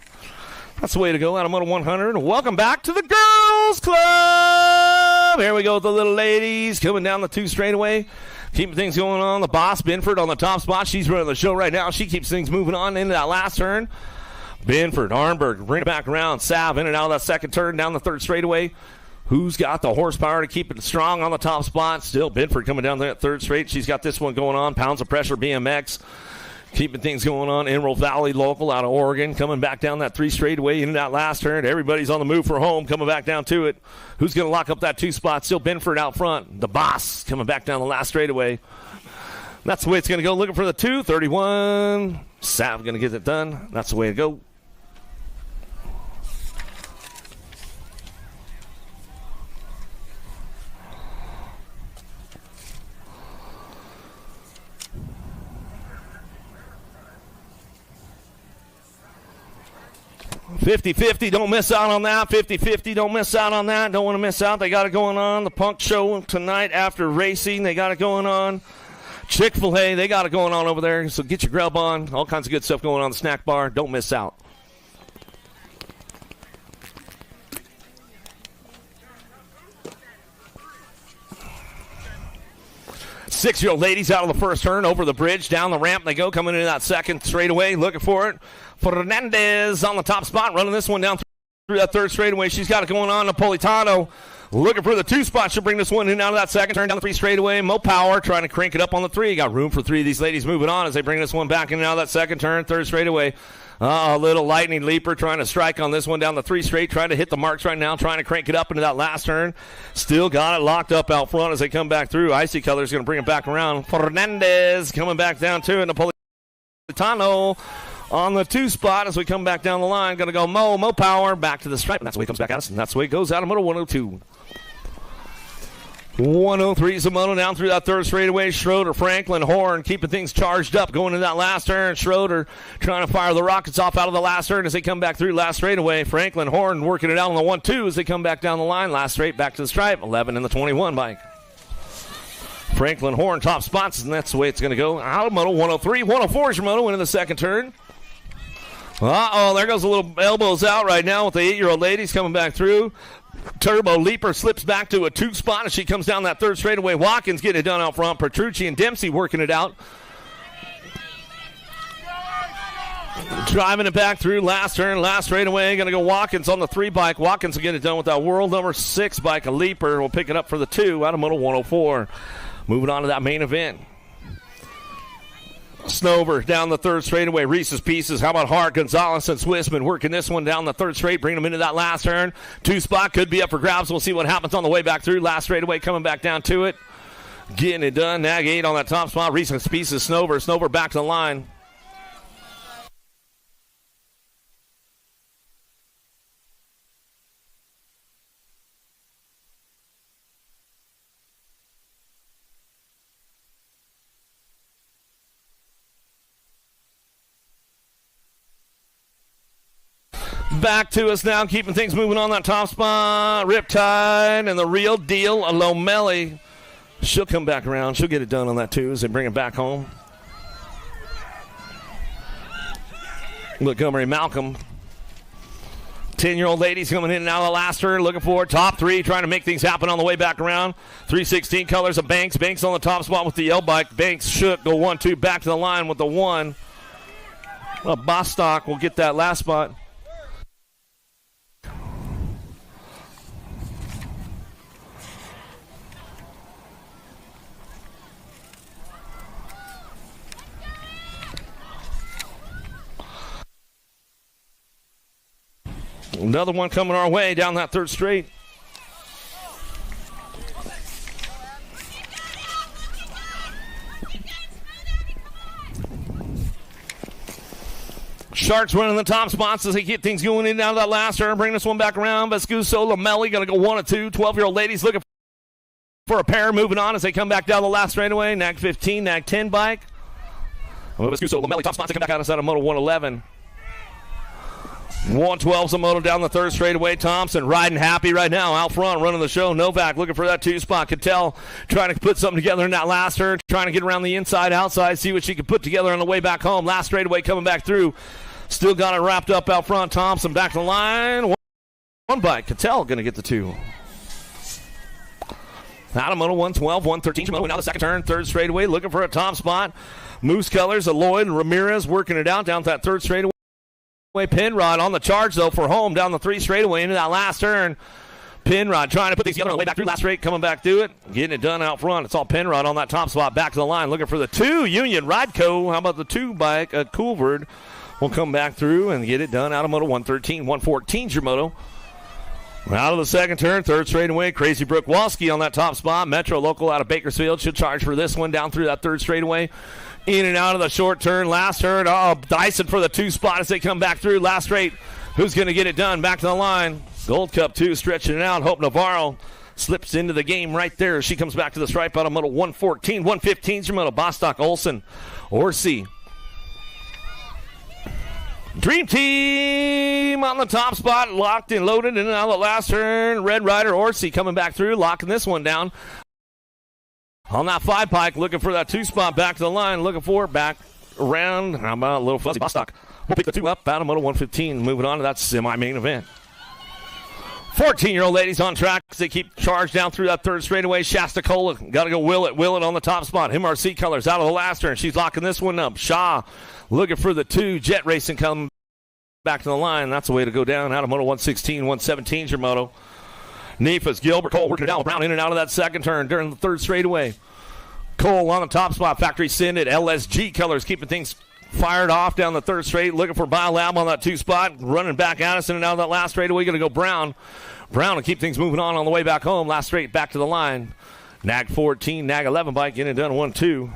That's the way to go out of Moto 100. Welcome back to the Girls Club. Here we go with the little ladies coming down the 2 straightaway. Keeping things going on. The boss, Binford, on the top spot. She's running the show right now. She keeps things moving on into that last turn. Binford, Arnberg, bring it back around. Sav in and out of that second turn down the 3rd straightaway. Who's got the horsepower to keep it strong on the top spot? Still Binford coming down that 3rd straight. She's got this one going on. Pounds of Pressure BMX. Keeping things going on. Emerald Valley local out of Oregon. Coming back down that 3 straightaway into that last turn. Everybody's on the move for home. Coming back down to it. Who's going to lock up that 2 spot? Still Binford out front. The boss coming back down the last straightaway. That's the way it's going to go. Looking for the 2. 31. Sav going to get it done. That's the way to go. $50-50, don't miss out on that. $50-50, don't miss out on that. Don't want to miss out. They got it going on. The Punk Show tonight after racing. They got it going on. Chick-fil-A, they got it going on over there. So get your grub on. All kinds of good stuff going on in the snack bar. Don't miss out. Six-year-old ladies out of the first turn, over the bridge, down the ramp they go, coming into that second straightaway, looking for it. Fernandez on the top spot, running this one down through that 3rd straightaway. She's got it going on. Napolitano looking for the 2 spot. She'll bring this one in and out of that second turn, down the 3 straightaway. Mo Power trying to crank it up on the 3. Got room for 3 of these ladies moving on as they bring this one back in and out of that second turn, 3rd straightaway. A little lightning leaper trying to strike on this one down the 3 straight, trying to hit the marks right now, trying to crank it up into that last turn. Still got it locked up out front as they come back through. Icy Color's going to bring it back around. Fernandez coming back down to it. Napolitano on the 2 spot as we come back down the line. Going to go Mo Power back to the stripe. And that's the way it comes back at us. And that's the way it goes out of Moto 102. 103 is the moto down through that 3rd straightaway. Schroeder, Franklin, Horn keeping things charged up going into that last turn. Schroeder trying to fire the rockets off out of the last turn as they come back through last straightaway. Franklin, Horn working it out on the 1-2 as they come back down the line. Last straight back to the stripe. 11 in the 21 bike. Franklin, Horn top spots, and that's the way it's going to go. Out of moto 103. 104 is your moto into the second turn. Uh-oh, there goes a little elbows out right now with the 8-year-old ladies coming back through. Turbo Leaper slips back to a 2 spot as she comes down that 3rd straightaway. Watkins getting it done out front. Petrucci and Dempsey working it out. Driving it back through last turn, last straightaway. Going to go Watkins on the 3 bike. Watkins will get it done with that world number 6 bike. A Leaper will pick it up for the 2 out of Moto 104. Moving on to that main event. Snover down the 3rd straightaway. Reese's Pieces. How about Hart, Gonzalez, and Swissman working this one down the 3rd straight, bringing them into that last turn. 2 spot could be up for grabs. We'll see what happens on the way back through. Last straightaway coming back down to it. Getting it done. Nag 8 on that top spot. Reese's Pieces. Snover back to the line. Back to us now, keeping things moving on that top spot. Riptide and the real deal, Lomeli. She'll come back around. She'll get it done on that too as they bring it back home. Montgomery Malcolm. 10-year-old ladies coming in and out of the last turn, looking for top three, trying to make things happen on the way back around. 316 colors of Banks. Banks on the top spot with the L bike. Banks shook, go 1-2, back to the line with the 1. Bostock will get that last spot. Another one coming our way down that third straight. Sharks running the top spots as they get things going in and out of that last turn. Bring this one back around. Vescuso, Lomeli going to go 1-2. 12-year-old ladies looking for a pair. Moving on as they come back down the last straightaway. Nag 15, Nag 10 bike. Vescuso, Lomeli top spots to come back out of Moto 111. 112's a moto down the third straightaway. Thompson riding happy right now out front, running the show. Novak looking for that 2 spot. Cattell trying to put something together in that last turn, trying to get around the inside, outside, see what she can put together on the way back home. Last straightaway coming back through. Still got it wrapped up out front. Thompson back to the line. One bike. Cattell going to get the 2. Out of Moto 112, 113. Moto now the second turn, third straightaway, looking for a top spot. Moose colors, Lloyd Ramirez working it out down that third straightaway. Penrod on the charge, though, for home down the 3 straightaway into that last turn. Penrod trying to put these together on the way back through. Last straight, coming back through it. Getting it done out front. It's all Penrod on that top spot. Back to the line, looking for the 2. Union Rideco. How about the 2 bike? Coolvard will come back through and get it done out of Moto 113. 114's your moto. Out of the second turn, third straightaway. Crazy Brooke Walski on that top spot. Metro local out of Bakersfield should charge for this one down through that third straightaway. In and out of the short turn, last turn. Oh, Dyson for the 2 spot as they come back through. Last straight, who's going to get it done? Back to the line. Gold Cup 2 stretching it out. Hope Navarro slips into the game right there. She comes back to the stripe out of Moto 114. 115's your moto. Bostock, Olsen, Orsi. Dream Team on the top spot. Locked and loaded in and out of the last turn. Red Rider Orsi coming back through. Locking this one down. On that 5 pike, looking for that 2 spot back to the line, looking for it back around. How about a little fuzzy Bostock? We'll pick the 2 up out of Moto 115. Moving on to that semi-main event. 14-year-old ladies on track as they keep charged down through that third straightaway. Shasta Cola, got to go Willett on the top spot. MRC colors out of the last turn. She's locking this one up. Shaw looking for the 2. Jet Racing coming back to the line. That's the way to go down out of Moto 116. 117's your moto. Nefas, Gilbert, Cole working it out. Brown in and out of that second turn during the third straightaway. Cole on the top spot. Factory Syndic, LSG colors keeping things fired off down the third straight. Looking for Biolab on that 2 spot. Running back at us in and out of that last straightaway. Going to go Brown. Brown to keep things moving on the way back home. Last straight back to the line. Nag 14, Nag 11 bike getting it done 1-2.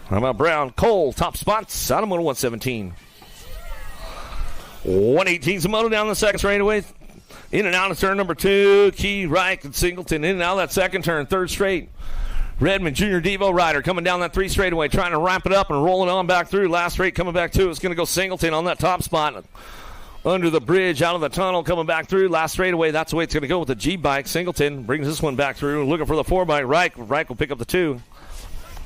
How about Brown? Cole, top spots out of Moto 117. 118's a moto down the second straightaway. In and out of turn number 2. Key, Reich, and Singleton in and out of that second turn. Third straight. Redman Junior Devo rider coming down that 3 straightaway, trying to ramp it up and roll it on back through. Last straight coming back to. It's going to go Singleton on that top spot. Under the bridge, out of the tunnel, coming back through. Last straightaway, that's the way it's going to go with the G bike. Singleton brings this one back through. Looking for the 4 bike. Reich will pick up the 2.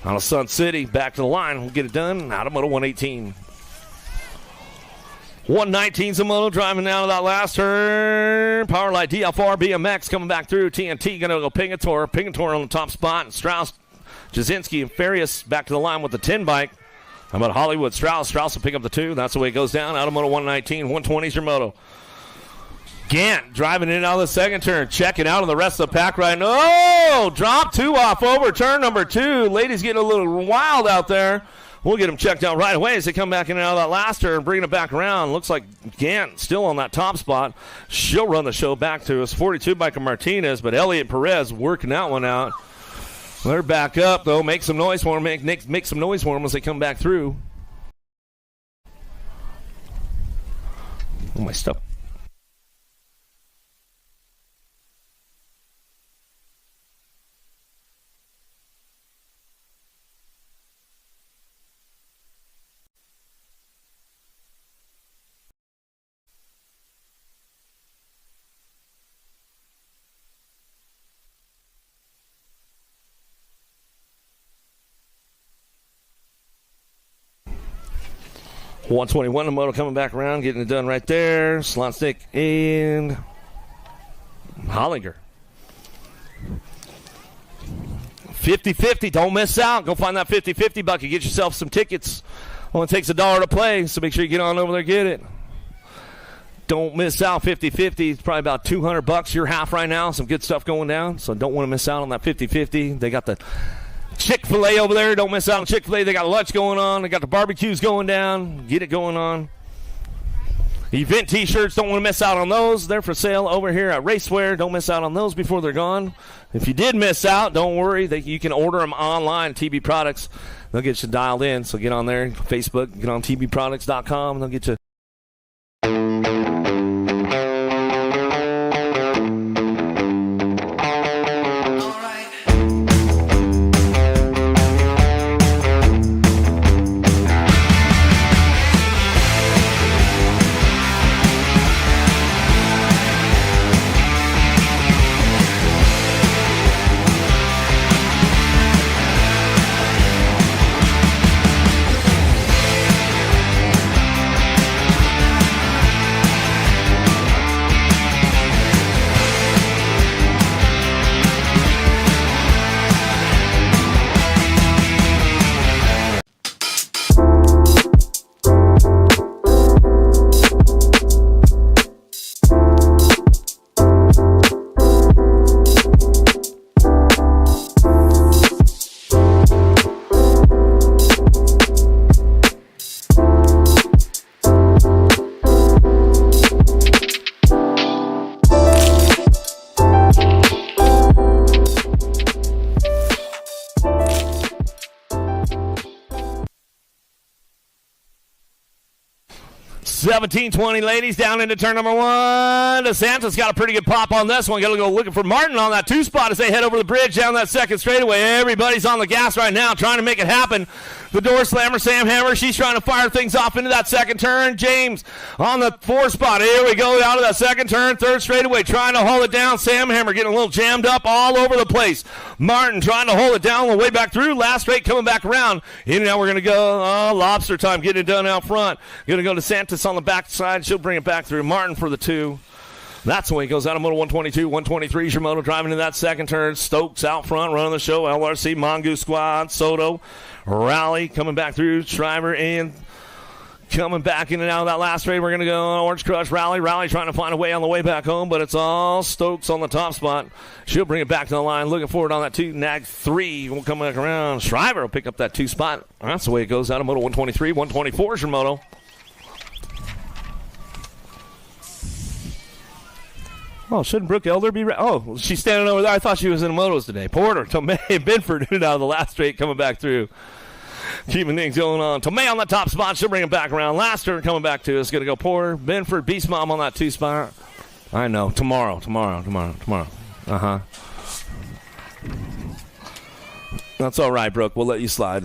Out of Sun City, back to the line. We'll get it done out of Moto 118. 119's a moto driving down to that last turn. Powerlight DFR BMX coming back through. TNT going to go Pingator. Pingator on the top spot. And Strauss, Jasinski, and Farias back to the line with the 10 bike. How about Hollywood Strauss? Strauss will pick up the 2. That's the way it goes down. Out of Moto 119. 120's your moto. Gant driving in and out of the second turn. Checking out of the rest of the pack right now. Oh! Drop 2 off over turn number 2. Ladies getting a little wild out there. We'll get them checked out right away as they come back in and out of that last turn, bringing it back around. Looks like Gant still on that top spot. She'll run the show back to us. 42 by Martinez, but Elliot Perez working that one out. They're back up, though. Make some noise for them. Make some noise for them as they come back through. Oh, my stuff. 121 the moto coming back around, getting it done right there. Slot stick and Hollinger. 50-50, don't miss out. Go find that 50-50 bucket. Get yourself some tickets. Only takes $1 to play, so make sure you get on over there and get it. Don't miss out. 50-50. It's probably about $200 your half right now. Some good stuff going down, so don't want to miss out on that 50-50. They got the Chick-fil-A over there. Don't miss out on Chick-fil-A. They got lunch going on. They got the barbecues going down. Get it going on. Event T-shirts, don't want to miss out on those. They're for sale over here at Racewear. Don't miss out on those before they're gone. If you did miss out, don't worry. You can order them online, TB Products. They'll get you dialed in, so get on there. Facebook, get on tbproducts.com. They'll get you. $17.20, ladies, down into turn number one. DeSantis got a pretty good pop on this one. Got to go looking for Martin on that two spot as they head over the bridge down that second straightaway. Everybody's on the gas right now trying to make it happen. The door slammer, Sam Hammer, she's trying to fire things off into that second turn. James on the four spot. Here we go down to that second turn, third straightaway, trying to hold it down. Sam Hammer getting a little jammed up all over the place. Martin trying to hold it down on the way back through. Last straight coming back around. And now we're going to go lobster time, getting it done out front. Going to go to Santos on the back side. She'll bring it back through. Martin for the two. That's the way it goes out of moto 122. 123 is your moto driving in that second turn. Stokes out front running the show. LRC, Mongoose Squad, Soto, Rally coming back through. Shriver and coming back in and out of that last straight. We're going to go on Orange Crush. Rally trying to find a way on the way back home, but it's all Stokes on the top spot. She'll bring it back to the line. Looking forward on that two. Nag 3 will come back around. Shriver will pick up that two spot. That's the way it goes out of moto 123. 124 is your moto. Oh, shouldn't Brooke Elder be oh, she's standing over there. I thought she was in the motos today. Porter, Tomei, Binford out of the last straight coming back through. Keeping things going on. Tomei on the top spot. She'll bring it back around. Last turn coming back to us. Going to go Porter, Binford, Beast Mom on that two spot. I know. Tomorrow. Uh-huh. That's all right, Brooke. We'll let you slide.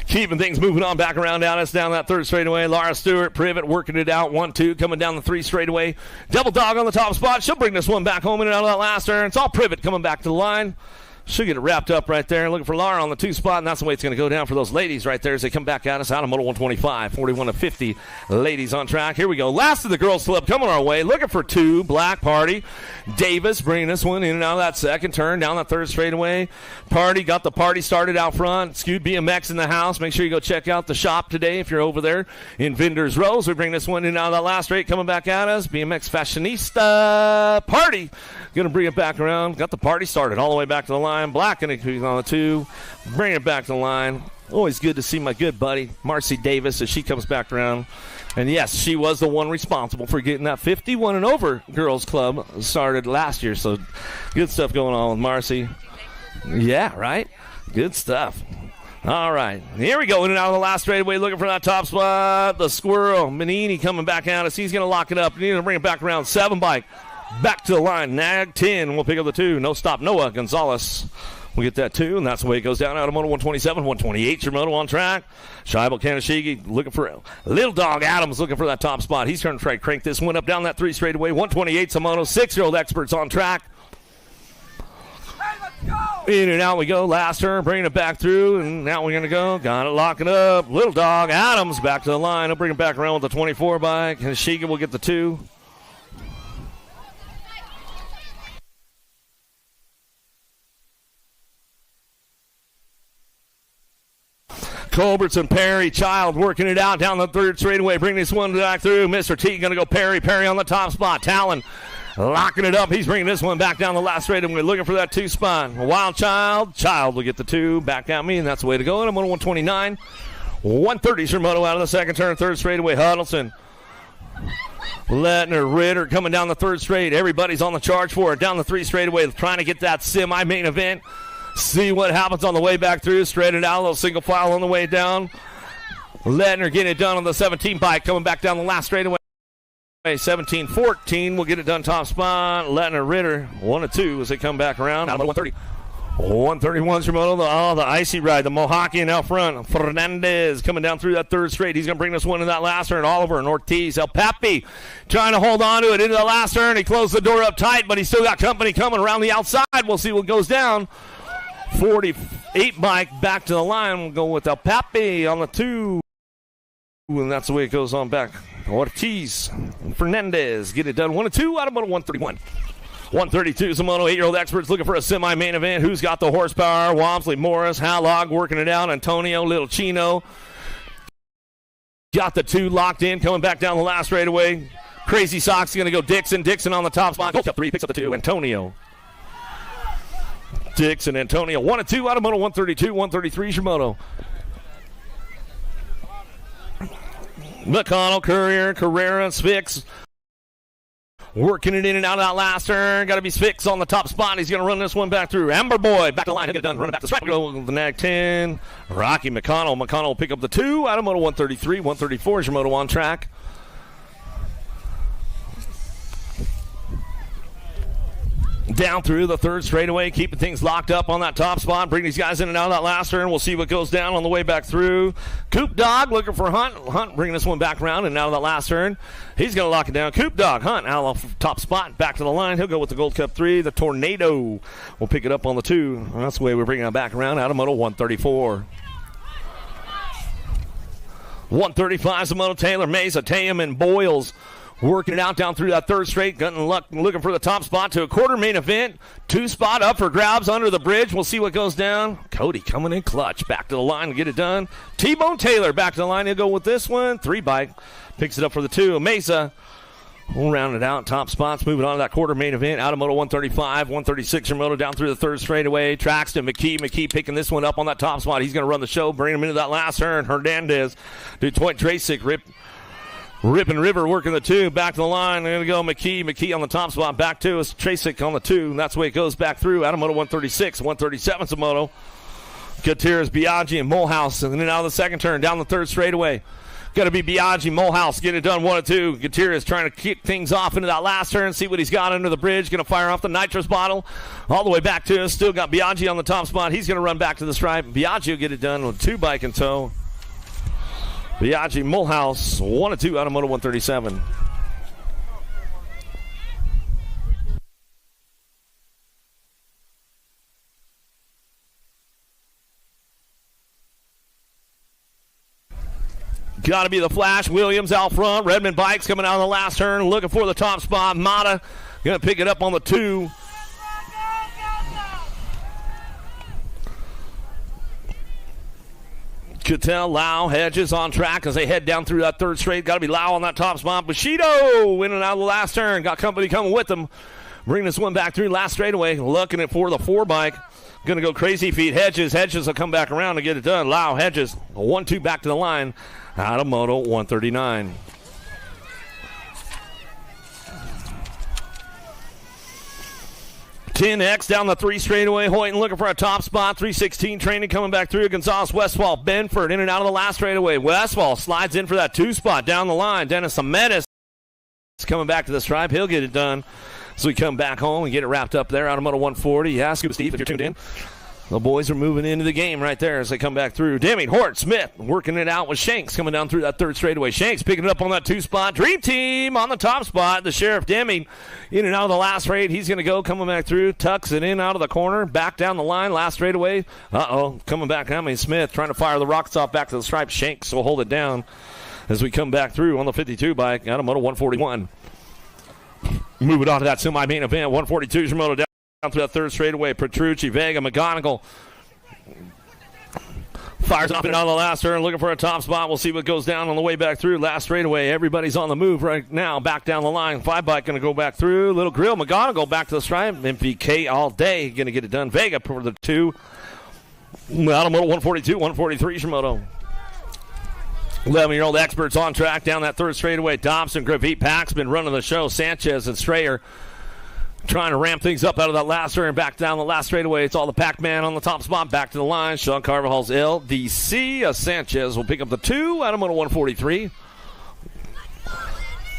Keeping things moving on back around down us down that third straightaway. Laura Stewart, Privet working it out. 1-2 coming down the three straightaway. Double Dog on the top spot. She'll bring this one back home in and out of that last turn. It's all Privet coming back to the line. She'll get it wrapped up right there. Looking for Laura on the two spot, and that's the way it's going to go down for those ladies right there as they come back at us out of moto 125. 41-50 ladies on track. Here we go. Last of the girls slip coming our way. Looking for two. Black Party. Davis bringing this one in and out of that second turn down the third straightaway. Party got the party started out front. Skewed BMX in the house. Make sure you go check out the shop today if you're over there in Vendors Row. We bring this one in and out of that last straight coming back at us. BMX Fashionista Party. Going to bring it back around. Got the party started all the way back to the line. Black going to on the two. Bring it back to the line. Always good to see my good buddy, Marcy Davis, as she comes back around. And, yes, she was the one responsible for getting that 51 and over girls club started last year. So good stuff going on with Marcy. Yeah, right? Good stuff. All right. Here we go. In and out of the last straightaway looking for that top spot. The Squirrel. Manini coming back at us. He's going to lock it up. Need to bring it back around. 7 bike. Back to the line. Nag 10 will pick up the 2. No stop. Noah Gonzalez will get that 2, and that's the way it goes down out of moto 127. 128 your moto on track. Scheibel Kanashigi looking for Little Dog Adams looking for that top spot. He's trying to try to crank this one up down that 3 straightaway. 128 some moto. 6-year-old experts on track. In and out we go. Last turn, bringing it back through, and now we're going to go. Got it, lock it up. Little Dog Adams back to the line. He'll bring it back around with the 24 bike. And Shiga will get the 2. Culbertson, Perry, Child working it out down the third straightaway. Bringing this one back through. Mr. T going to go Perry. Perry on the top spot. Talon locking it up. He's bringing this one back down the last straight, and we're looking for that 2 spot. Wild Child. Child will get the 2 back at me, and that's the way to go. And I'm on 129. 130 Shermoto out of the second turn. Third straightaway. Huddleston. Lettner, Ritter coming down the third straight. Everybody's on the charge for it. Down the 3 straightaway, trying to get that semi-main event. See what happens on the way back through. Straight it out. A little single file on the way down. Lettner getting it done on the 17 bike. Coming back down the last straightaway. 17-14 will get it done top spot. Lettner, Ritter, 1 and 2 as they come back around. Out of 130. 131 Shimono, the icy ride, the Mohawkian out front. Fernandez coming down through that third straight. He's going to bring this one in that last turn. Oliver and Ortiz. El Papi trying to hold on to it into the last turn. He closed the door up tight, but he's still got company coming around the outside. We'll see what goes down. 48 bike back to the line. We'll go with El Papi on the 2. And that's the way it goes on back. Ortiz and Fernandez get it done. 1 and 2 out of 131. 132 Zamono, 8-year-old experts looking for a semi-main event. Who's got the horsepower? Wamsley, Morris, Hallog working it out. Antonio, Little Chino. Got the 2 locked in, coming back down the last straightaway. Crazy Sox going to go Dixon. Dixon on the top spot. Goes up 3, picks up the 2. Antonio. Dixon, Antonio. 1 and 2 out of 132, 133 Shimono. McConnell, Courier, Carrera, Spix. Working it in and out of that last turn. Got to be Spix on the top spot. He's going to run this one back through. Amber Boy back to the line. He'll get it done. Run it back to the stripe. Go with the nag 10. Rocky McConnell. McConnell will pick up the 2 out of 133. 134 is Shimono on track. Down through the third straightaway, keeping things locked up on that top spot. Bring these guys in and out of that last turn. We'll see what goes down on the way back through. Coop Dog looking for Hunt. Hunt bringing this one back around and out of that last turn. He's going to lock it down. Coop Dog, Hunt out of the top spot, back to the line. He'll go with the Gold Cup 3. The Tornado will pick it up on the 2. That's the way we're bringing it back around out of Moto 134. 135 Zamono, Taylor, Mesa, Tayum, and Boyles. Working it out down through that third straight. Gunton Luck looking for the top spot to a quarter main event. 2 spot up for grabs under the bridge. We'll see what goes down. Cody coming in clutch. Back to the line to get it done. T-Bone Taylor back to the line. He'll go with this one. 3 bike. Picks it up for the 2. Mesa. We'll round it out. Top spots. Moving on to that quarter main event. Out of Moto 135. 136 Moto down through the third straightaway. Traxton. McKee picking this one up on that top spot. He's going to run the show. Bring him into that last turn. Hernandez. Detroit Drasic. Rip and River working the 2. Back to the line. They're going to go McKee on the top spot. Back to us. Trasic on the 2. And that's the way it goes back through. Out of Moto 136. 137 Zamono. Gutierrez, Biaggi, and Mulhouse. And then out of the second turn. Down the third straightaway. Got to be Biaggi, Mulhouse. Get it done 1 and 2. Gutierrez trying to kick things off into that last turn. See what he's got under the bridge. Going to fire off the nitrous bottle. All the way back to us. Still got Biaggi on the top spot. He's going to run back to the stripe. Biaggi will get it done with 2 bike in tow. Biaggi, Mulhouse, 1 and 2 out of Moto 137. Got to be the Flash. Williams out front. Redman bikes coming out on the last turn. Looking for the top spot. Mata going to pick it up on the 2. Cattell, Lau, Hedges on track as they head down through that third straight. Got to be Lau on that top spot. Bushido in and out of the last turn. Got company coming with them. Bring this one back through last straightaway. Looking at for the 4 bike. Going to go crazy feet. Hedges will come back around to get it done. Lau, Hedges, 1-2 back to the line. Out of Moto 139. X down the 3 straightaway. Hoyton looking for a top spot. 316 training coming back through. Gonzalez, Westfall, Benford in and out of the last straightaway. Westfall slides in for that 2 spot down the line. Dennis Ametis coming back to the stripe. He'll get it done. So we come back home and get it wrapped up there out of Moto 140. Yeah, Scuba Steve, if you're tuned in. The boys are moving into the game right there as they come back through. Deming, Hort, Smith working it out with Shanks coming down through that third straightaway. Shanks picking it up on that 2-spot. Dream Team on the top spot. The Sheriff Deming in and out of the last straight. He's going to go coming back through. Tucks it in out of the corner. Back down the line. Last straightaway. Coming back. Smith trying to fire the rockets off back to the stripe. Shanks will hold it down as we come back through on the 52 bike out of Moto 141. Moving on to that semi-main event. 142 is your Moto down through that third straightaway. Petrucci, Vega, McGonigal. Fires up and down the last turn, looking for a top spot. We'll see what goes down on the way back through. Last straightaway. Everybody's on the move right now. Back down the line. 5-bike going to go back through. Little Grill, McGonigal back to the stripe. MVK all day. Going to get it done. Vega for the 2. Out of Moto 142, 143 Shimoto. 11-year-old experts on track down that third straightaway. Dobson, Gravit, Paxman running the show. Sanchez and Strayer trying to ramp things up out of that last turn. Back down the last straightaway. It's all the Pac-Man on the top spot. Back to the line. Sean Carvajal's LDC. Sanchez will pick up the 2 out of Moto 143.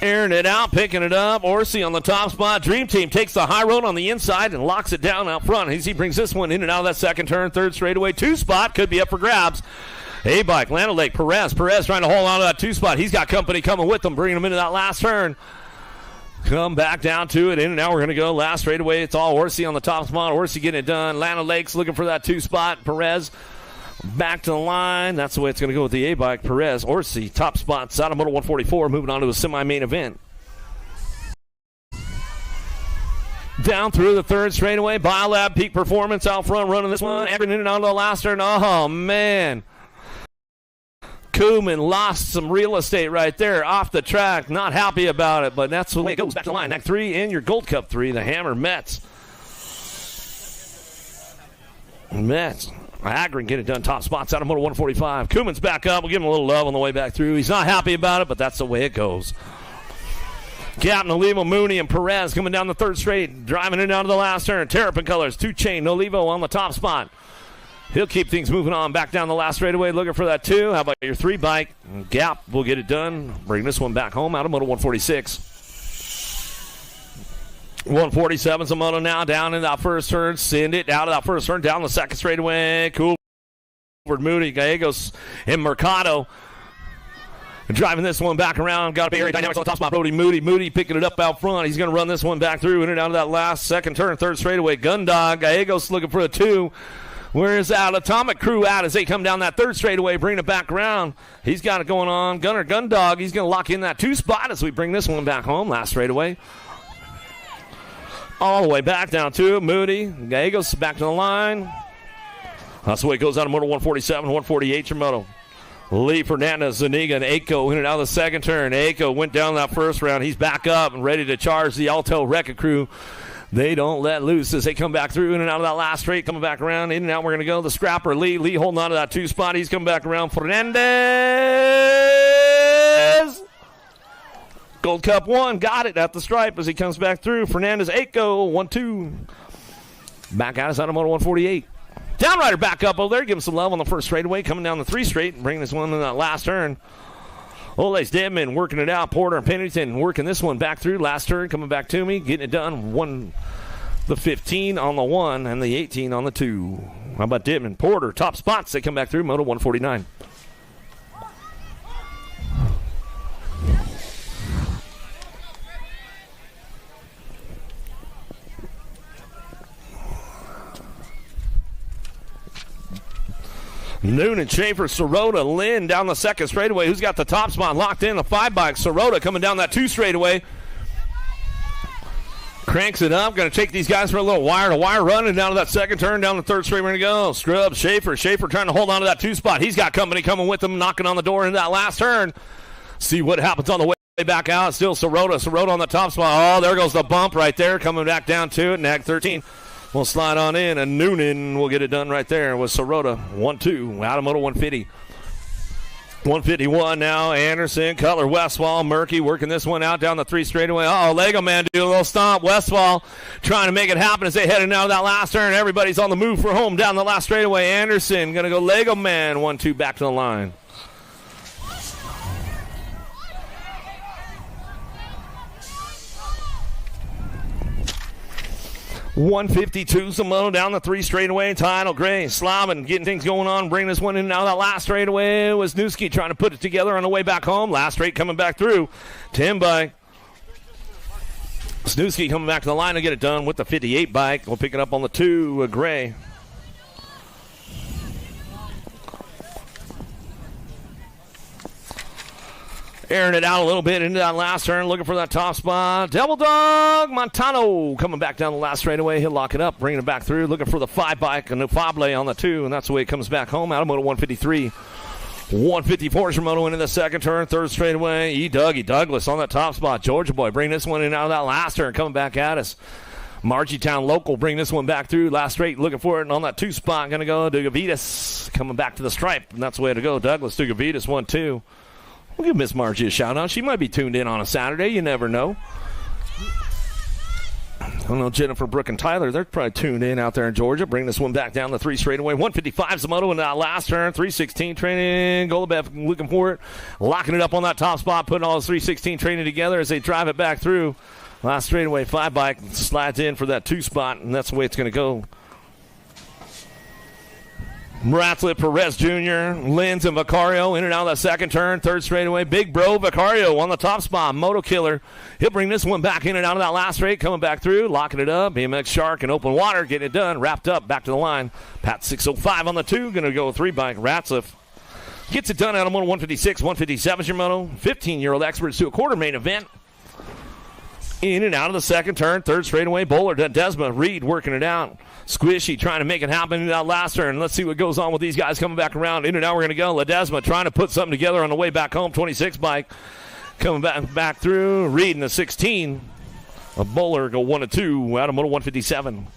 Airing it out, picking it up. Orsi on the top spot. Dream Team takes the high road on the inside and locks it down out front. He brings this one in and out of that second turn. Third straightaway. 2-spot could be up for grabs. A-bike, Lana Lake, Perez trying to hold on to that 2-spot. He's got company coming with him, bringing him into that last turn. Come back down to it, in and out. We're going to go last straightaway. It's all Orsi on the top spot. Orsi getting it done. Lana Lake's looking for that 2-spot. Perez back to the line. That's the way it's going to go with the A-bike. Perez, Orsi, top spots out of Moto 144, moving on to a semi-main event. Down through the third straightaway. Biolab, Peak Performance out front running this one. Everything in and out of the last turn. Oh, man. Koeman lost some real estate right there off the track. Not happy about it, but that's the way it goes. Back to the line. Act 3 in your Gold Cup 3. The Hammer Mets. Agron get it done. Top spots out of Moto 145. Koeman's back up. We'll give him a little love on the way back through. He's not happy about it, but that's the way it goes. Captain Olivo, Mooney, and Perez coming down the third straight. Driving it down to the last turn. Terrapin colors. 2-chain. Olivo on the top spot. He'll keep things moving on. Back down the last straightaway, looking for that 2. How about your 3-bike? Gap will get it done. Bring this one back home out of Moto 146. 147's a Moto now. Down in that first turn. Send it out of that first turn. Down the second straightaway. Cool. Moody, Gallegos, and Mercado. Driving this one back around. Got to be aerodynamics on the top spot. Moody picking it up out front. He's going to run this one back through in and out of that last second turn. Third straightaway. Gundog. Gallegos looking for a 2. Where's that Atomic Crew at as they come down that third straightaway, bring it back around. He's got it going on. Gundog, he's going to lock in that 2-spot as we bring this one back home. Last straightaway. All the way back down to Moody. Gallegos back to the line. That's the way it goes out of Moto 147, 148 your Moto. Lee Fernandez, Zuniga, and Aiko in and out of the second turn. Aiko went down that first round. He's back up and ready to charge the Alto Wreck-A Crew. They don't let loose as they come back through in and out of that last straight, coming back around, in and out. We're going to go the scrapper, Lee holding on to that 2-spot. He's coming back around. Fernandez. Gold Cup 1, got it at the stripe as he comes back through. Fernandez, Aiko, 1-2. Back at us out of Moto 148. Downrider back up over there, give him some love on the first straightaway, coming down the 3 straight and bringing this one in that last turn. Ole's Deadman working it out. Porter and Pennington working this one back through. Last turn coming back to me, getting it done. The 15 on the 1 and the 18 on the 2. How about Deadman? Porter, top spots. They come back through. Moto 149. Noonan, Schaefer, Sirota, Lynn down the second straightaway. Who's got the top spot locked in? The 5-bike. Sirota coming down that 2 straightaway. Cranks it up. Going to take these guys for a little wire-to-wire run. And down to that second turn, down the third straight. We're going to go. Scrub, Schaefer trying to hold on to that 2 spot. He's got company coming with him, knocking on the door in that last turn. See what happens on the way back out. Still Sirota on the top spot. Oh, there goes the bump right there. Coming back down to it. Nag 13. We'll slide on in, and Noonan will get it done right there with Sirota. 1-2 out of Moto 150. 151 now. Anderson, Cutler, Westfall, Murky working this one out down the 3 straightaway. Oh, Lego Man do a little stomp. Westfall trying to make it happen as they head out of that last turn. Everybody's on the move for home down the last straightaway. Anderson going to go Lego Man. 1-2 back to the line. 152, Samoa down the 3 straightaway. Tidal Gray slobbing, getting things going on, bringing this one in now. That last straightaway was Newski trying to put it together on the way back home. Last straight coming back through. 10 bike. Snooski coming back to the line to get it done with the 58 bike. We'll pick it up on the 2, Gray. Airing it out a little bit into that last turn, looking for that top spot. Devil Dog Montano coming back down the last straightaway. He'll lock it up, bringing it back through, looking for the 5 bike and the Fable on the 2, and that's the way it comes back home. Out of moto 153. 154 Shimono into the second turn, 3rd straightaway. Dougie Douglas on that top spot. Georgia Boy bring this one in out of that last turn, coming back at us. Margie-town local bring this one back through. Last straight, looking for it, and on that 2 spot, going to go Dugavitas coming back to the stripe, and that's the way to go. Douglas, Dugavitas, 1-2. We'll give Miss Margie a shout-out. She might be tuned in on a Saturday. You never know. I don't know, Jennifer, Brooke, and Tyler, they're probably tuned in out there in Georgia. Bring this one back down the 3 straightaway. 155 Zamoto in that last turn. 316 training. Golubev looking for it. Locking it up on that top spot. Putting all his 316 training together as they drive it back through. Last straightaway 5 bike slides in for that 2 spot, and that's the way it's going to go. Ratzlet, Perez Jr., Linz, and Vicario in and out of that second turn. 3rd straightaway. Big Bro Vicario on the top spot. Moto Killer. He'll bring this one back in and out of that last straight. Coming back through. Locking it up. BMX Shark and Open Water. Getting it done. Wrapped up. Back to the line. Pat 605 on the 2. Going to go 3 bike. Ratzlet gets it done out of moto 156. 157 your moto. 15-year-old experts to a quarter main event. In and out of the second turn. 3rd straightaway. Bowler, Desma, Reed working it out. Squishy trying to make it happen in that last turn. Let's see what goes on with these guys coming back around. In and out we're going to go. Ledesma trying to put something together on the way back home. 26 bike coming back through. Reed in the 16. A Bowler go 1-2 out of moto 157.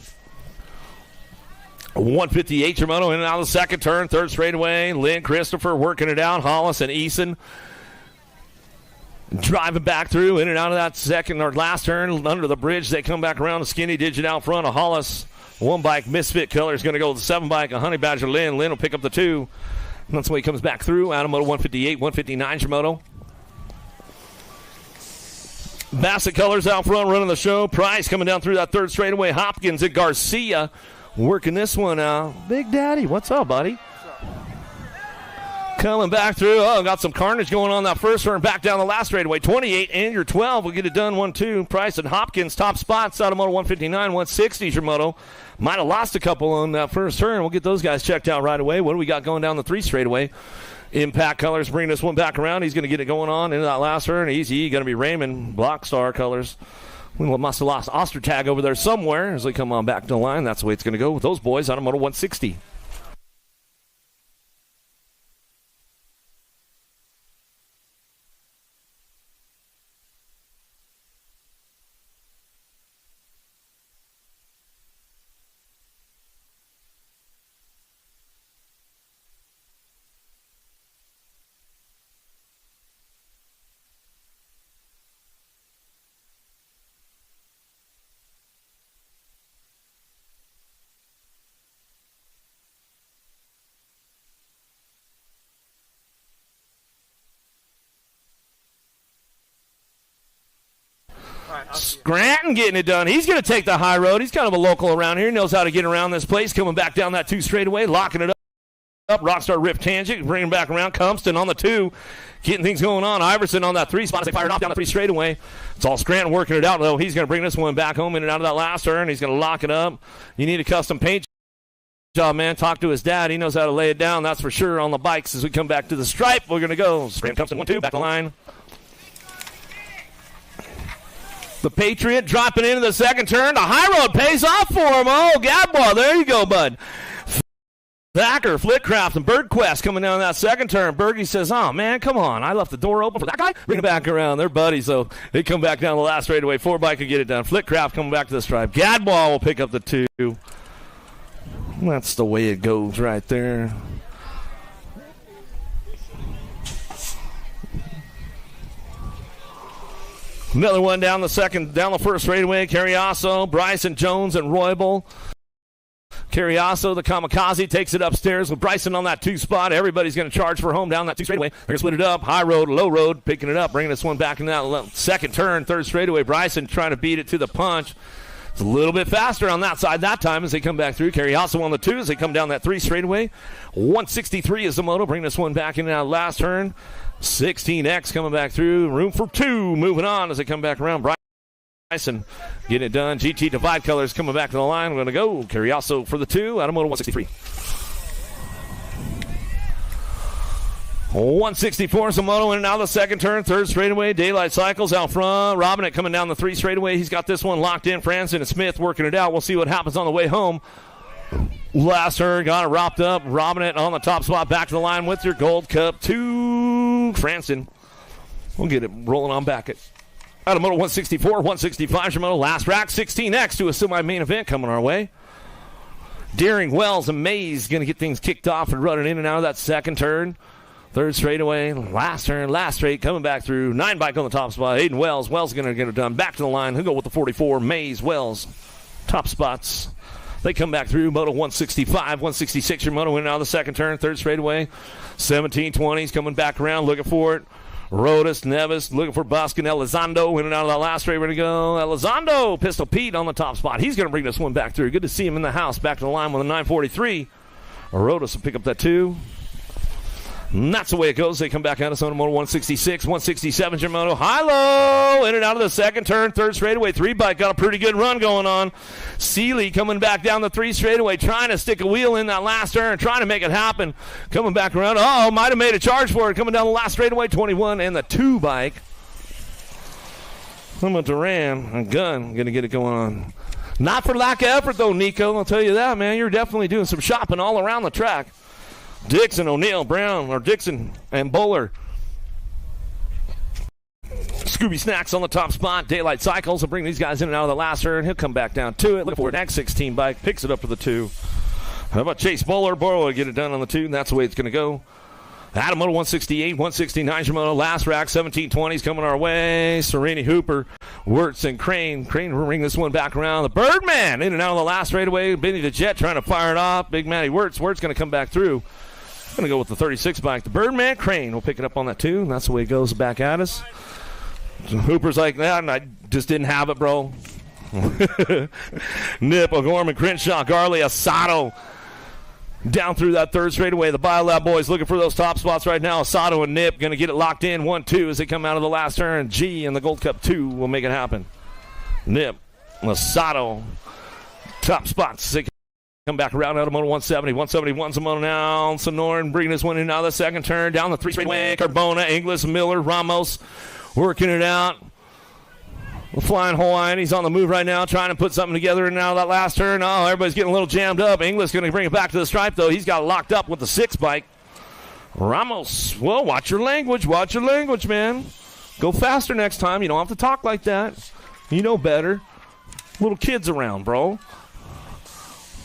158 your moto in and out of the second turn. 3rd straightaway. Lynn Christopher working it out. Hollis and Eason driving back through in and out of that second or last turn. Under the bridge, they come back around. A skinny digit out front of Hollis. 1 bike, Misfit Color is going to go with the 7 bike. A Honey Badger Lynn. Lynn will pick up the 2. And that's the way he comes back through. Out of moto 158, 159 Shimoto. Bassett Colors out front running the show. Price coming down through that 3rd straightaway. Hopkins and Garcia working this one out. Big Daddy, what's up, buddy? Coming back through. Oh, got some carnage going on that first turn. Back down the last straightaway. 28 and your 12 will get it done. 1-2. Price and Hopkins top spots out of moto 159, 160 your moto. Might have lost a couple on that first turn. We'll get those guys checked out right away. What do we got going down the 3 straightaway? Impact Colors bringing this one back around. He's going to get it going on into that last turn. Easy going to be Raymond. Block Star Colors. We must have lost Ostertag over there somewhere as they come on back to the line. That's the way it's going to go with those boys out of moto 160. Scranton getting it done. He's going to take the high road. He's kind of a local around here. He knows how to get around this place. Coming back down that 2 straightaway, locking it up. Rockstar Rip Tangent, bringing back around. Compston on the 2, getting things going on. Iverson on that 3 spot. They fired off down the 3 straightaway. It's all Scranton working it out, though. He's going to bring this one back home in and out of that last turn. He's going to lock it up. You need a custom paint job, man. Talk to his dad. He knows how to lay it down. That's for sure on the bikes as we come back to the stripe. We're going to go. Scranton Compston 1-2, back the line. The Patriot dropping into the second turn. The high road pays off for him. Oh, Gadbois, there you go, bud. Thacker, Flitcraft, and Birdquest coming down that second turn. Bergie says, oh, man, come on. I left the door open for that guy. Bring it back around. They're buddies, so they come back down the last straightaway. 4 bike can get it done. Flitcraft coming back to the stripe. Gadbois will pick up the 2. That's the way it goes right there. Another one down the first straightaway. Carriasso, Bryson, Jones, and Roybal. Carriasso, the kamikaze, takes it upstairs with Bryson on that 2 spot. Everybody's going to charge for home down that 2 straightaway. They're going to split it up. High road, low road, picking it up, bringing this one back in that second turn, 3rd straightaway. Bryson trying to beat it to the punch. It's a little bit faster on that side that time as they come back through. Carry also on the 2 as they come down that 3 straightaway. 163 is the moto. Bring this one back in that last turn. 16X coming back through. Room for 2. Moving on as they come back around. Bryson getting it done. GT Divide Colors coming back to the line. We're going to go. Carry also for the 2 out of moto 163. 164 is the moto in and out of the second turn. 3rd straightaway. Daylight Cycles out front. Robinette coming down the 3 straightaway. He's got this one locked in. Franson and Smith working it out. We'll see what happens on the way home. Last turn, got it wrapped up. Robinette on the top spot. Back to the line with your Gold Cup 2. Franson. We'll get it rolling on back at out of moto 164. 165 is your moto. Last rack. 16X to a semi-main event coming our way. Deering, Wells, and Mays going to get things kicked off and running in and out of that second turn. 3rd straightaway, last turn, last straight, coming back through. 9 bike on the top spot. Aiden Wells. Wells going to get it done. Back to the line. He'll go with the 44. Mays, Wells, top spots. They come back through. Moto 165, 166. Your moto in and out of the second turn. 3rd straightaway. 1720s coming back around, looking for it. Rodas, Nevis, looking for Buskin. Elizondo in and out of that last straight. We're going to go. Elizondo, Pistol Pete on the top spot. He's going to bring this one back through. Good to see him in the house. Back to the line with a 943. Rodas will pick up that 2. And that's the way it goes. They come back out of Moto 166, 167 your moto. High-low, in and out of the second turn, 3rd straightaway. 3 bike got a pretty good run going on. Seeley coming back down the 3 straightaway, trying to stick a wheel in that last turn, trying to make it happen. Coming back around. Oh, might have made a charge for it. Coming down the last straightaway, 21, and the 2 bike. Some of Duran and Gunn going to get it going on. Not for lack of effort, though, Nico. I'll tell you that, man. You're definitely doing some shopping all around the track. Dixon, O'Neill, Brown, or Dixon and Bowler. Scooby Snacks on the top spot. Daylight Cycles will bring these guys in and out of the last turn. He'll come back down to it. Look for an X16 bike. Picks it up to the 2. How about Chase Bowler? Bowler will get it done on the 2, and that's the way it's going to go. Adam Moto 168, 169 Shimono. Last rack, 1720s coming our way. Serini Hooper, Wirtz, and Crane. Crane will bring this one back around. The Birdman in and out of the last straightaway. Benny the Jet trying to fire it off. Big Matty Wirtz. Wirtz going to come back through. Going to go with the 36 bike. The Birdman, Crane will pick it up on that 2. That's the way it goes back at us. So Hooper's like that, and I just didn't have it, bro. Nip, O'Gorman, Crenshaw, Garley, Asado. Down through that 3rd straightaway. The Biolab boys looking for those top spots right now. Asado and Nip going to get it locked in. 1-2 as they come out of the last turn. G and the Gold Cup 2 will make it happen. Nip, Asado, top spots. They come back around out of Moto 170. 171's a moto now. Sonoran bringing this one in out of the second turn. Down the 3 straightaway. Carbona, Inglis, Miller, Ramos working it out. Flying Hawaiian, he's on the move right now, trying to put something together in and out of that last turn. Oh, everybody's getting a little jammed up. Inglis going to bring it back to the stripe, though. He's got it locked up with the 6 bike. Ramos, well, watch your language, man. Go faster next time. You don't have to talk like that. You know better. Little kids around, bro.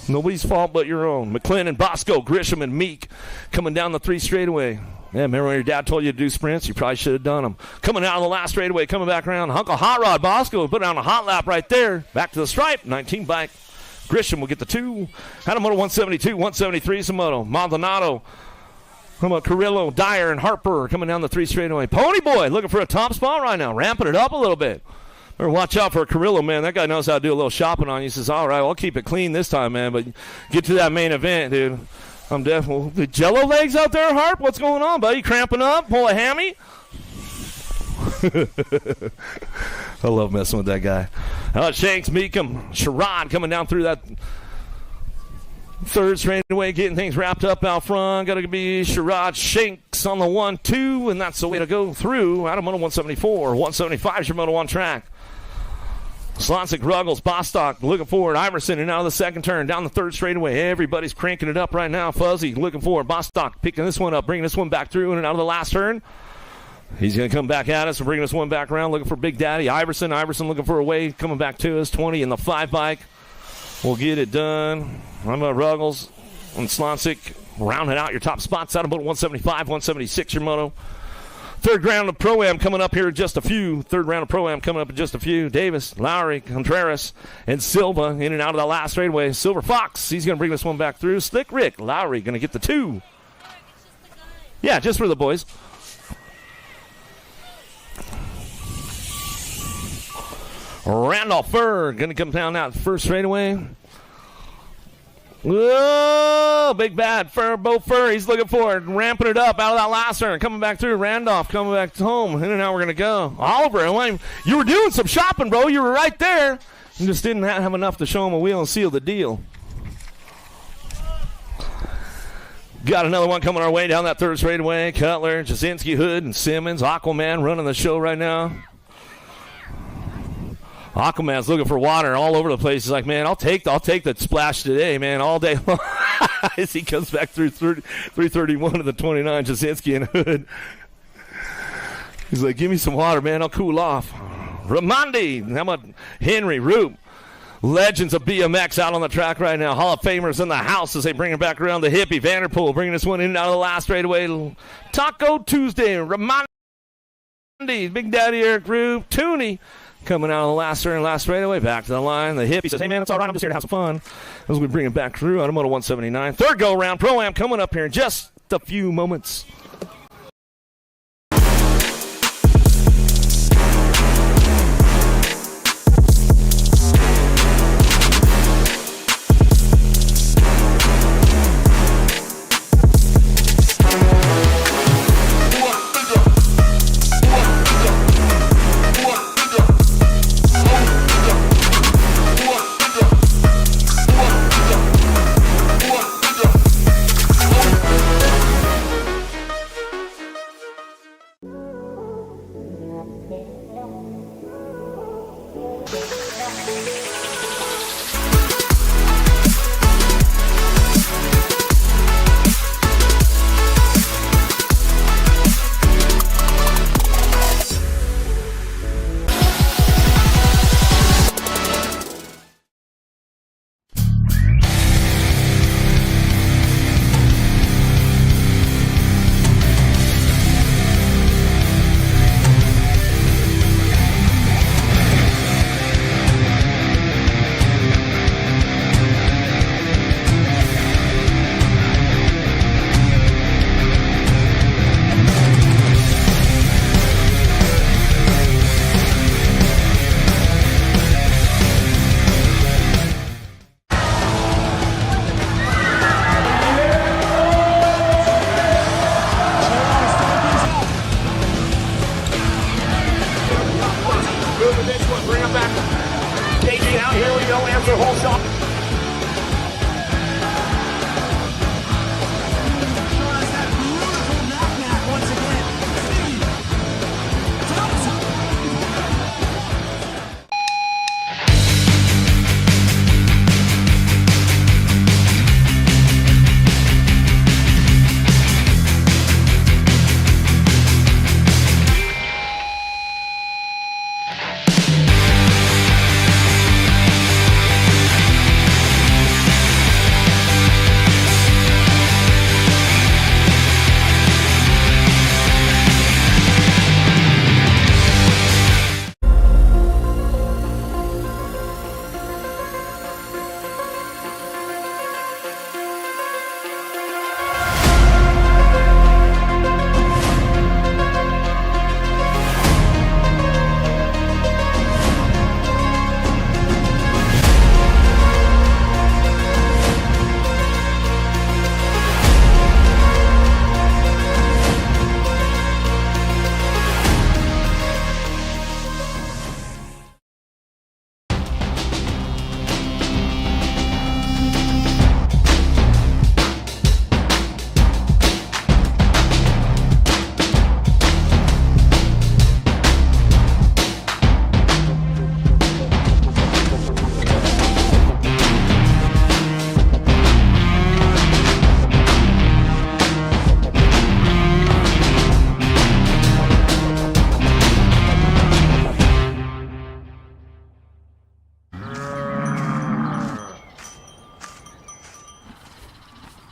Nobody's fault but your own. McLennan, Bosco, Grisham, and Meek coming down the 3 straightaway. Yeah, remember when your dad told you to do sprints? You probably should have done them. Coming out of the last straightaway, coming back around. Uncle Hot Rod Bosco put on a hot lap right there. Back to the stripe, 19 bike. Grisham will get the 2. Hanamoto 172, 173 is the moto. Maldonado, Carrillo, Dyer, and Harper coming down the 3 straightaway. Pony Boy looking for a top spot right now, ramping it up a little bit. Better watch out for Carrillo, man. That guy knows how to do a little shopping on you. He says, all right, well, I'll keep it clean this time, man, but get to that main event, dude. I'm definitely. The jello legs out there, Harp? What's going on, buddy? Cramping up? Pull a hammy? I love messing with that guy. Shanks, Meekum, Sherrod coming down through that 3rd straightaway, getting things wrapped up out front. Got to be Sherrod Shanks on the 1-2, and that's the way to go through. Out of Moto 174. 175 is your Moto 1 track. Slonsick, Ruggles, Bostock looking forward. Iverson and out of the second turn. Down the 3rd straightaway. Everybody's cranking it up right now. Fuzzy looking forward. Bostock picking this one up, bringing this one back through in and out of the last turn. He's going to come back at us and bring this one back around, looking for Big Daddy. Iverson looking for a way, coming back to us. 20 in the 5 bike. We'll get it done. I'm about Ruggles and Slonsick rounding out your top spots. Out of Moto 175, 176 your moto. 3rd round of Pro-Am coming up here in just a few. 3rd round of Pro-Am coming up in just a few. Davis, Lowry, Contreras, and Silva in and out of the last straightaway. Silver Fox, he's going to bring this one back through. Slick Rick, Lowry going to get the 2. Yeah, just for the boys. Randolph Fur going to come down that first straightaway. Whoa, big bad Bo Fur. He's looking for it, ramping it up out of that last turn. Coming back through. Randolph coming back home. In and out we're going to go. Oliver, you were doing some shopping, bro. You were right there. You just didn't have enough to show him a wheel and seal the deal. Got another one coming our way down that third straightaway. Cutler, Jasinski, Hood, and Simmons. Aquaman running the show right now. Aquaman's looking for water all over the place. He's like, man, I'll take the splash today, man, all day long. As he comes back through 331 to the 29, Jasinski and Hood. He's like, give me some water, man. I'll cool off. Ramondi. How about Henry, Roop? Legends of BMX out on the track right now. Hall of Famers in the house as they bring it back around the hippie. Vanderpool bringing this one in and out of the last straightaway. Taco Tuesday. Ramondi. Big Daddy Eric Roop. Tooney. Coming out of the last turn, last straightaway, back to the line. The hippie says, hey, man, it's all right. I'm just here to have some fun. As we bring it back through, Automoto 179. Third go-round, Pro-Am coming up here in just a few moments.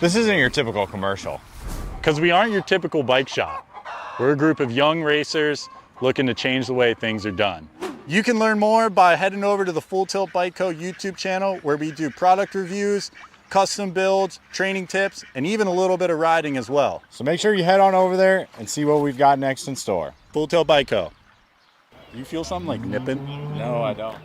This isn't your typical commercial. Because we aren't your typical bike shop. We're a group of young racers looking to change the way things are done. You can learn more by heading over to the Full Tilt Bike Co. YouTube channel, where we do product reviews, custom builds, training tips, and even a little bit of riding as well. So make sure you head on over there and see what we've got next in store. Full Tilt Bike Co. You feel something like nipping? No, I don't.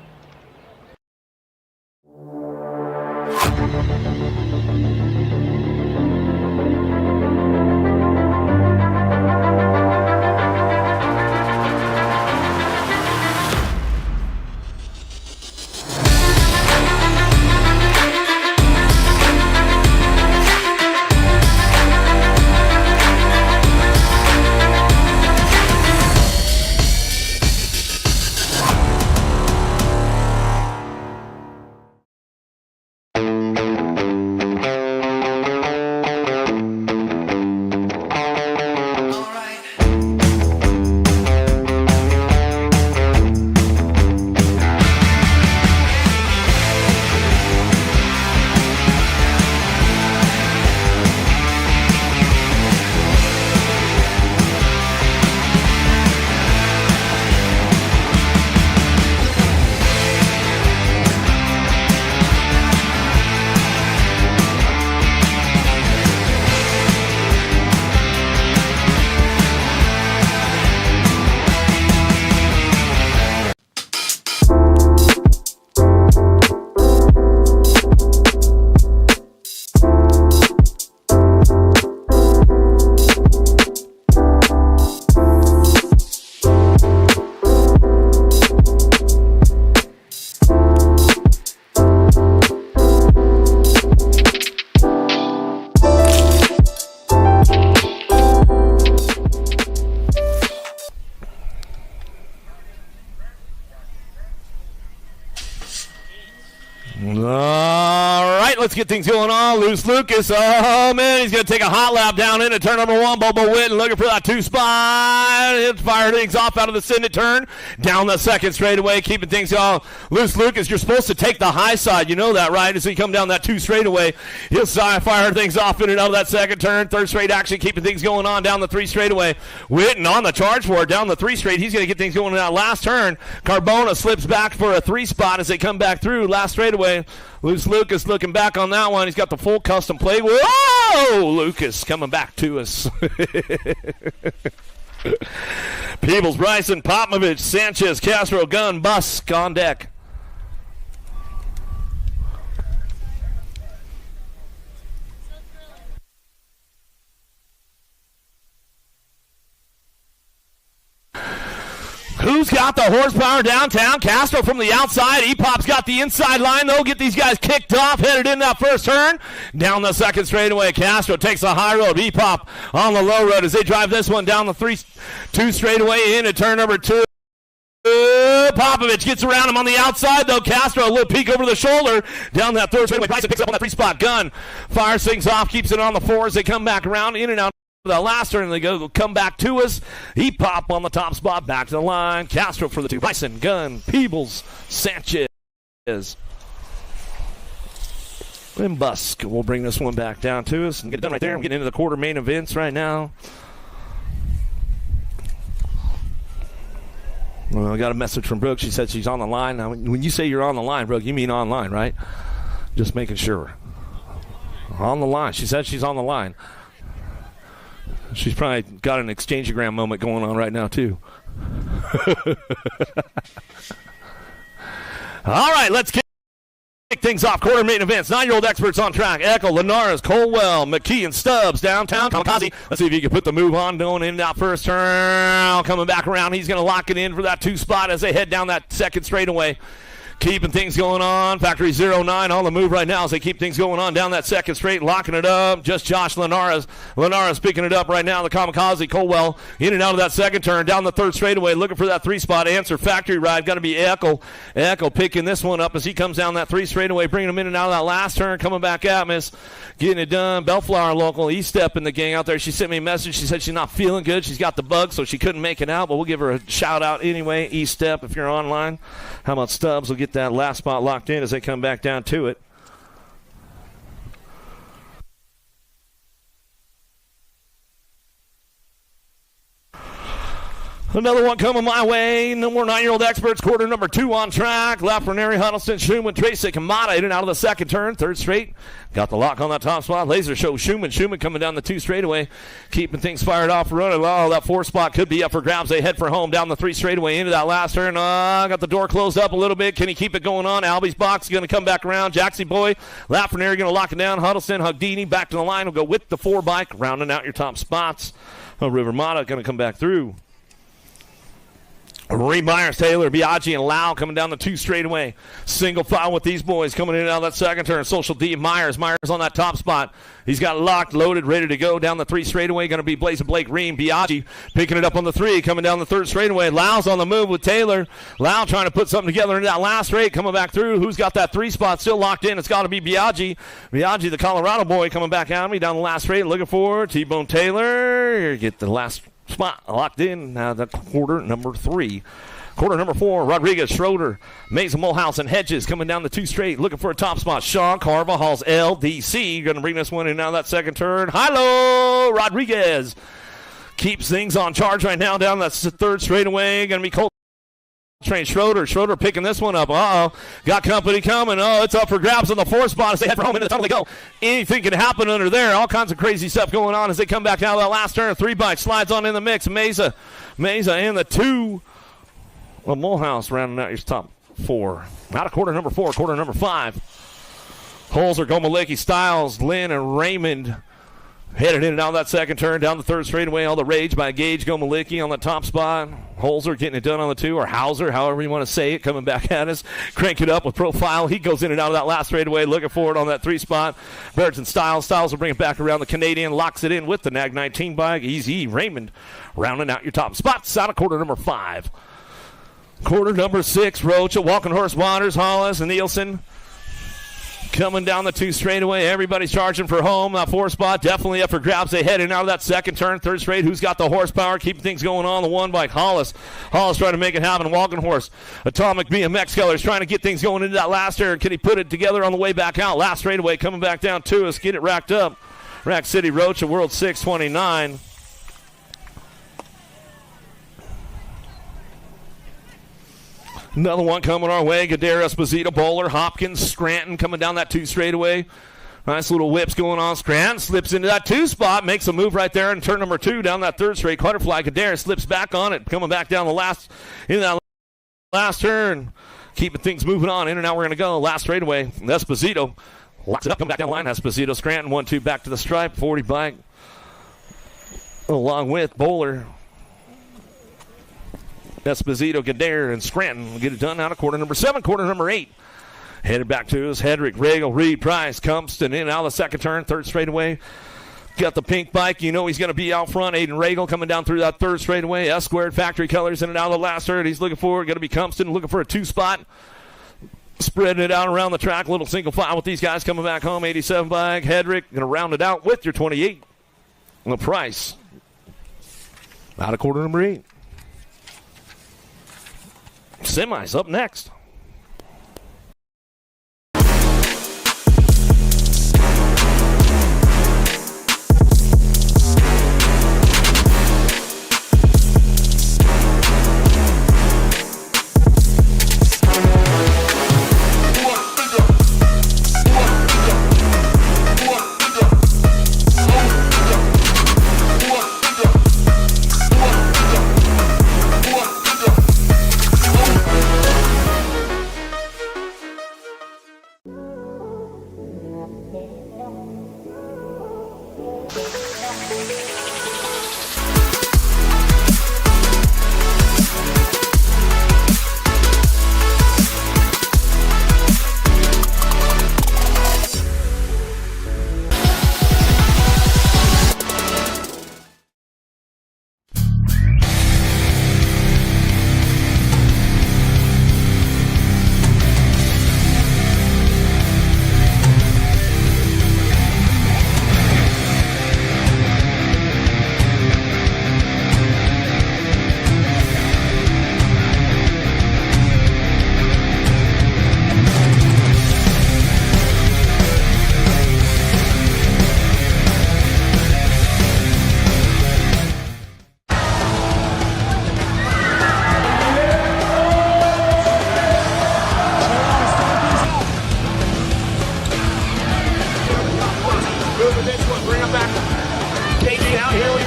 Let's get things going on. Loose Lucas. Oh, man, he's going to take a hot lap down into turn number 1. Bobo Witten looking for that 2-spot. He'll fire things off out of the Sydney turn. Down the second straightaway, keeping things going. Loose Lucas, you're supposed to take the high side. You know that, right? As he come down that 2 straightaway, he'll fire things off in and out of that second turn. Third straight action, keeping things going on down the 3 straightaway. Witten on the charge for it down the 3 straight. He's going to get things going in that last turn. Carbona slips back for a 3-spot as they come back through. Last straightaway. Loose Lucas looking back on that one. He's got the full custom plate. Whoa! Lucas coming back to us. Peebles, Bryson, Popovich, Sanchez, Castro, Gunn, Busk on deck. Who's got the horsepower downtown? Castro from the outside. E-Pop's got the inside line, though. Get these guys kicked off, headed in that first turn. Down the second straightaway. Castro takes the high road. E-Pop on the low road as they drive this one down the 2 straightaway into turn number 2. Popovich gets around him on the outside, though. Castro, a little peek over the shoulder. Down that third straightaway. Bryson picks up on that 3-spot. Gun fires things off, keeps it on the 4 as they come back around, in and out. The last turn, they come back to us. E-Pop on the top spot, back to the line. Castro for the 2. Bryson, Gunn, Peebles, Sanchez. And Busk will bring this one back down to us and get it done right there. I'm getting into the quarter main events right now. Well, I got a message from Brooke. She said she's on the line. Now, when you say you're on the line, Brooke, you mean online, right? Just making sure. On the line. She said she's on the line. She's probably got an exchangeogram moment going on right now, too. All right, let's kick things off. Quarter main events. 9-year-old experts on track. Eckel, Linares, Colwell, McKee, and Stubbs downtown. Kamikaze. Let's see if he can put the move on. Going in that first turn. Coming back around. He's going to lock it in for that 2 spot as they head down that second straightaway. Keeping things going on. Factory 09 on the move right now as they keep things going on down that second straight, locking it up. Just Josh Linares. Linares picking it up right now. The Kamikaze, Colwell, in and out of that second turn, down the third straightaway, looking for that 3-spot answer. Factory ride, got to be Eckel. Eckel picking this one up as he comes down that 3 straightaway, bringing him in and out of that last turn, coming back at Miss, getting it done. Bellflower local, E-Step in the gang out there. She sent me a message. She said she's not feeling good. She's got the bug, so she couldn't make it out, but we'll give her a shout out anyway. E-Step, if you're online. How about Stubbs? We'll get that last spot locked in as they come back down to it. Another one coming my way. No more 9-year-old experts. Quarter number 2 on track. Lafreniere, Huddleston, Schumann, Tracy, Kamada in and out of the second turn. Third straight. Got the lock on that top spot. Laser show Schumann. Schumann coming down the 2 straightaway. Keeping things fired off. Running. Oh, that 4 spot could be up for grabs. They head for home down the 3 straightaway into that last turn. Got the door closed up a little bit. Can he keep it going on? Albie's box going to come back around. Jaxie Boy. Lafreniere going to lock it down. Huddleston, Hugdini back to the line. Will go with the 4 bike. Rounding out your top spots. River Mata going to come back through. Reed Myers, Taylor, Biaggi, and Lau coming down the 2 straightaway. Single file with these boys coming in and out of that second turn. Social D, Myers on that top spot. He's got locked, loaded, ready to go down the 3 straightaway. Going to be Blaze and Blake Ream. Biaggi picking it up on the 3, coming down the 3rd straightaway. Lau's on the move with Taylor. Lau trying to put something together into that last straight, coming back through. Who's got that 3 spot still locked in? It's got to be Biaggi. Biaggi, the Colorado boy, coming back at me down the last straight. Looking for T-Bone Taylor. Get the last spot locked in. Now the quarter number 3. Quarter number 4, Rodriguez, Schroeder, Mason, Mulhouse, and Hedges coming down the 2 straight, looking for a top spot. Sean Carvajal's LDC going to bring this one in now that second turn. Hilo Rodriguez keeps things on charge right now down that 3rd straightaway. Going to be Colt Train Schroeder picking this one up. Got company coming. It's up for grabs on the 4 spot as they head for home into the tunnel they go. Anything can happen under there. All kinds of crazy stuff going on as they come back down that last turn. 3 bike slides on in the mix. Mesa in the 2. Well, Mulhouse rounding out your top 4. Out of quarter number 4, quarter number 5. Holzer, Gomalicki, Styles, Lynn, and Raymond headed in and out of that second turn. Down the 3rd straightaway, all the rage by Gage, Gomalicki on the top spot. Holzer getting it done on the 2, or Hauser, however you want to say it, coming back at us. Crank it up with Profile. He goes in and out of that last straightaway, looking forward on that 3 spot. Birds and Styles. Styles will bring it back around. The Canadian locks it in with the Nag 19 bike. Easy. Raymond rounding out your top spots out of quarter number 5. Quarter number 6, Rocha, Walking Horse, Waters, Hollis, and Nielsen coming down the 2 straightaway. Everybody's charging for home. That 4 spot definitely up for grabs. They head in out of that second turn. 3rd straight. Who's got the horsepower? Keeping things going on. The 1 bike, Hollis. Hollis trying to make it happen. Walking Horse, Atomic BMX Colors trying to get things going into that last turn. Can he put it together on the way back out? Last straightaway coming back down to us. Get it racked up. Rack City Rocha, World 629. Another one coming our way. Gadara, Esposito, Bowler, Hopkins, Scranton coming down that 2 straightaway. Nice little whips going on. Scranton slips into that 2 spot, makes a move right there in turn number 2 down that 3rd straight. Butterfly, Gadara slips back on it, coming back down that last turn. Keeping things moving on. In and out we're going to go. Last straightaway. Esposito locks it up, come back down the line. Esposito, Scranton, 1-2 back to the stripe. 40 bike. Along with Bowler, Esposito, Gadare, and Scranton will get it done out of quarter number 7. Quarter number 8. Headed back to us. Hedrick, Regal, Reed, Price, Cumpston in and out of the second turn. 3rd straightaway. Got the pink bike. You know he's going to be out front. Aiden Regal coming down through that 3rd straightaway. S-squared factory colors in and out of the last turn. He's looking for, going to be Cumpston looking for a 2 spot. Spreading it out around the track. Little single file with these guys coming back home. 87 bike. Hedrick going to round it out with your 28. The Price. Out of quarter number 8. Semis up next.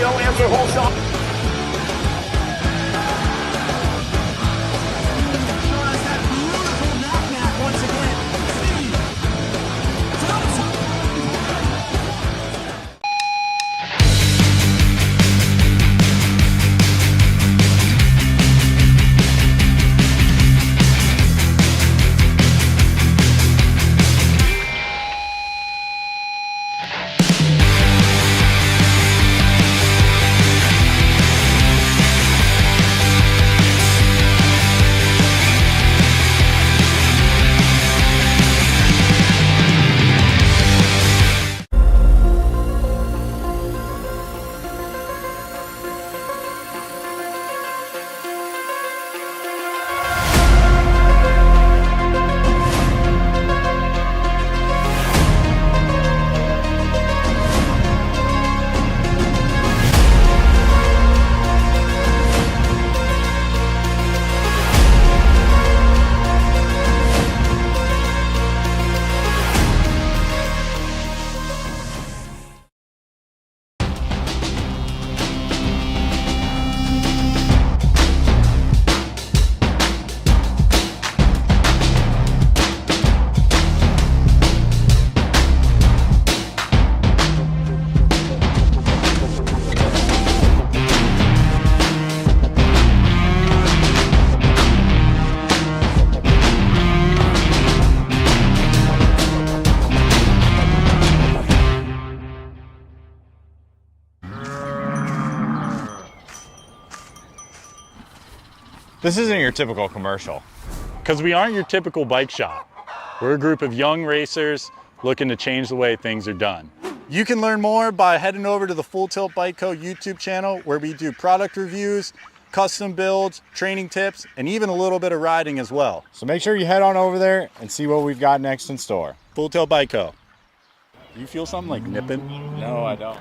no answer, whole stop. This isn't your typical commercial. Because we aren't your typical bike shop. We're a group of young racers looking to change the way things are done. You can learn more by heading over to the Full Tilt Bike Co. YouTube channel where we do product reviews, custom builds, training tips, and even a little bit of riding as well. So make sure you head on over there and see what we've got next in store. Full Tilt Bike Co. You feel something like nipping? No, I don't.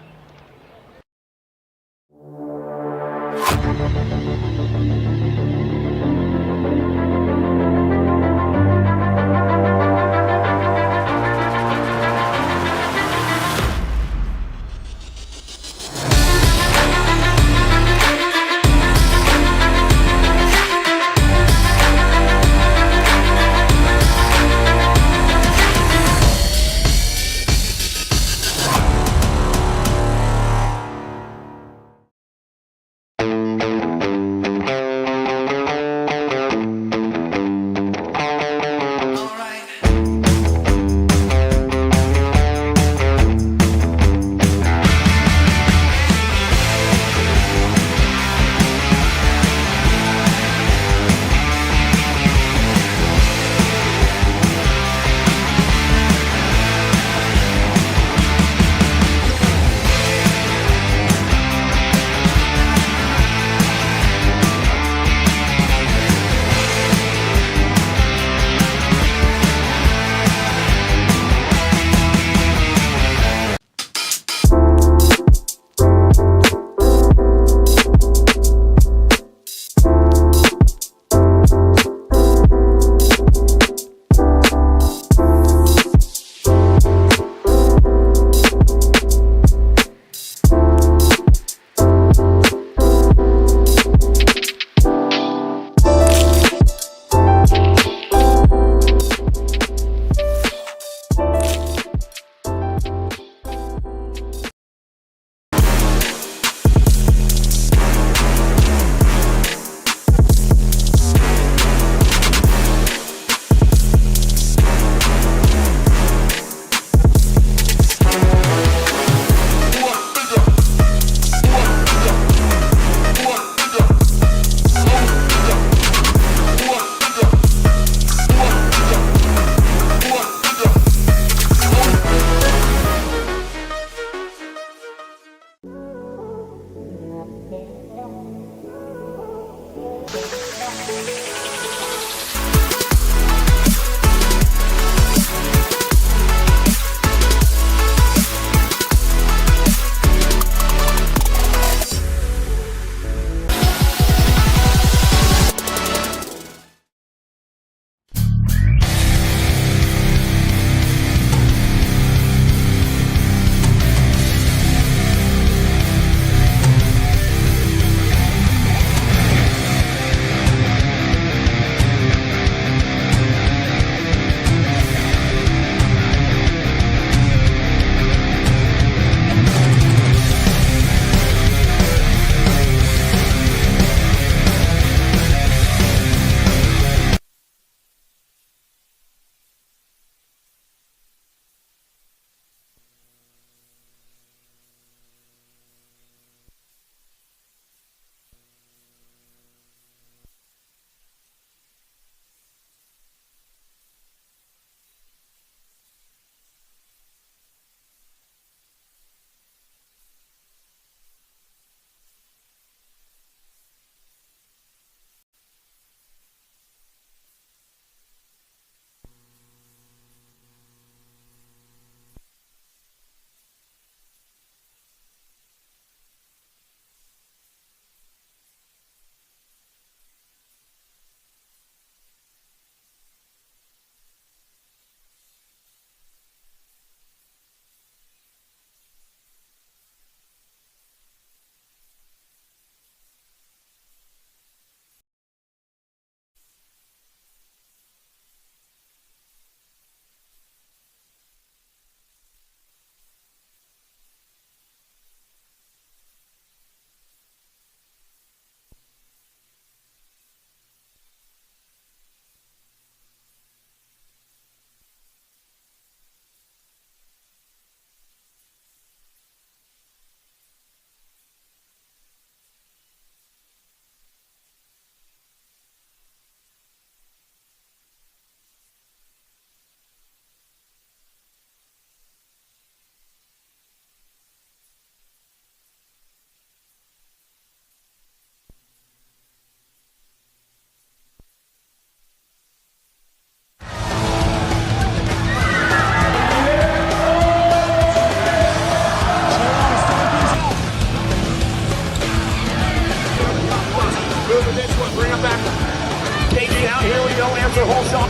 There's their whole shot.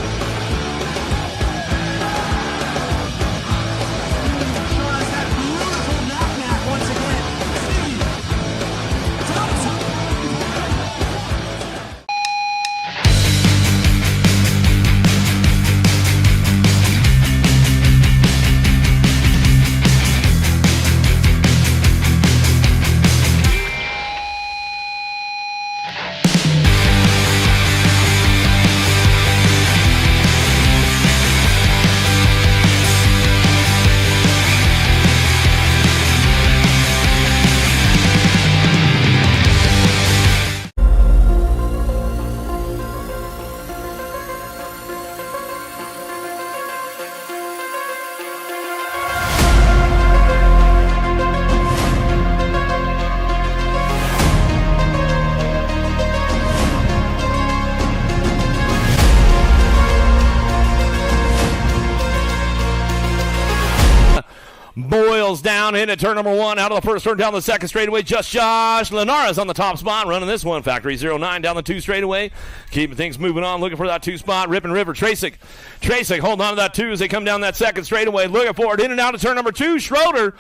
Boils down into turn number 1, out of the first turn, down the second straightaway. Just Josh Linares on the top spot, running this one. Factory 09 down the 2 straightaway. Keeping things moving on, looking for that 2 spot. Ripping River, Tracek holding on to that 2 as they come down that second straightaway. Looking forward, in and out of turn number 2. Schroeder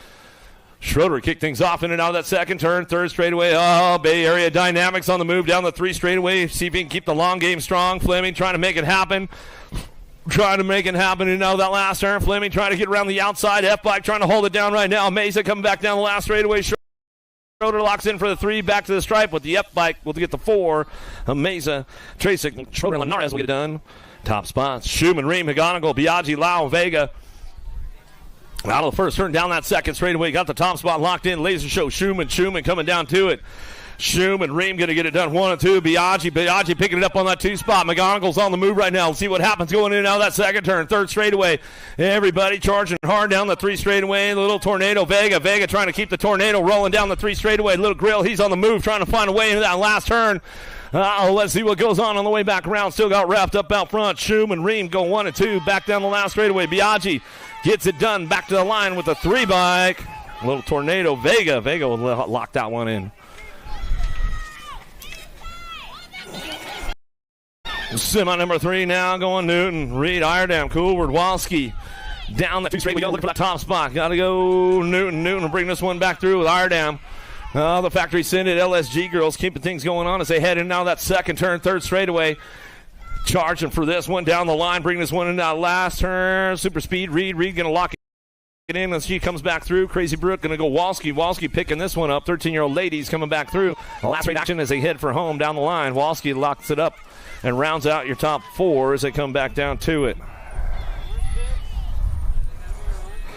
kicked things off in and out of that second turn. Third straightaway. Oh, Bay Area Dynamics on the move down the 3 straightaway. See if he can keep the long game strong. Fleming trying to make it happen. And out of that last turn. Fleming trying to get around the outside. F-Bike trying to hold it down right now. Mesa coming back down the last straightaway. Schroeder locks in for the 3, back to the stripe with the F-Bike. We'll get the 4. Mesa, Tracek, Schroeder, Linares will get it done. Top spots. Schumann, Ream, McGonigal, Biaggi, Lau, Vega. Out of the first turn, down that second straightaway. Got the top spot locked in. Laser show. Schumann coming down to it. Schumann, Ream going to get it done 1 and 2. Biaggi picking it up on that 2 spot. McGonigal's on the move right now. Let's see what happens going in and out of that second turn. Third straightaway. Everybody charging hard down the 3 straightaway. The little tornado. Vega trying to keep the tornado rolling down the 3 straightaway. Little Grill, he's on the move trying to find a way into that last turn. Let's see what goes on the way back around. Still got wrapped up out front. Schumann, Ream go 1 and 2. Back down the last straightaway. Biaggi gets it done. Back to the line with the 3 bike. Little tornado. Vega will lock that one in. Semi number 3 now going Newton, Reed, Iredam, Coolward, Walski. Down the 2 straight. We got to look for that top spot. Got to go Newton will bring this one back through with Iredam. The factory send it. LSG girls keeping things going on as they head in now that second turn, third straightaway. Charging for this one down the line. Bring this one in that last turn. Super speed. Reed going to lock it in as she comes back through. Crazy Brooke going to go Walski picking this one up. 13-year-old ladies coming back through. The last rate action as they head for home down the line. Walski locks it up and rounds out your top 4 as they come back down to it.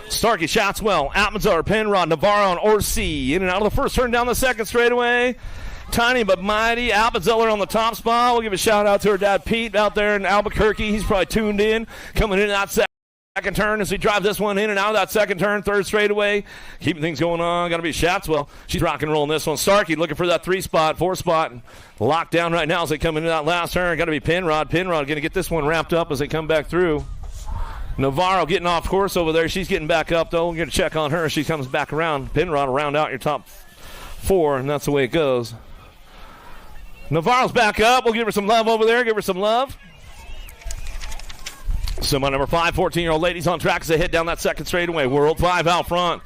Starkey, Shatswell, Atmazar, Penrod, Navarro, and Orsi. In and out of the first turn down the second straightaway. Tiny but mighty. Albazeller on the top spot. We'll give a shout out to her dad, Pete, out there in Albuquerque. He's probably tuned in. Coming in that second turn as we drive this one in and out of that second turn, third straightaway. Keeping things going on. Got to be Shatswell. She's rock and rolling this one. Starkey looking for that 3 spot, 4 spot. Locked down right now as they come into that last turn. Got to be Penrod. Penrod going to get this one wrapped up as they come back through. Navarro getting off course over there. She's getting back up, though. We're going to check on her. She comes back around. Penrod will round out your top 4, and that's the way it goes. Navarro's back up. We'll give her some love over there. Give her some love. Semi number 5, 14-year-old ladies on track as they head down that second straightaway. World 5 out front.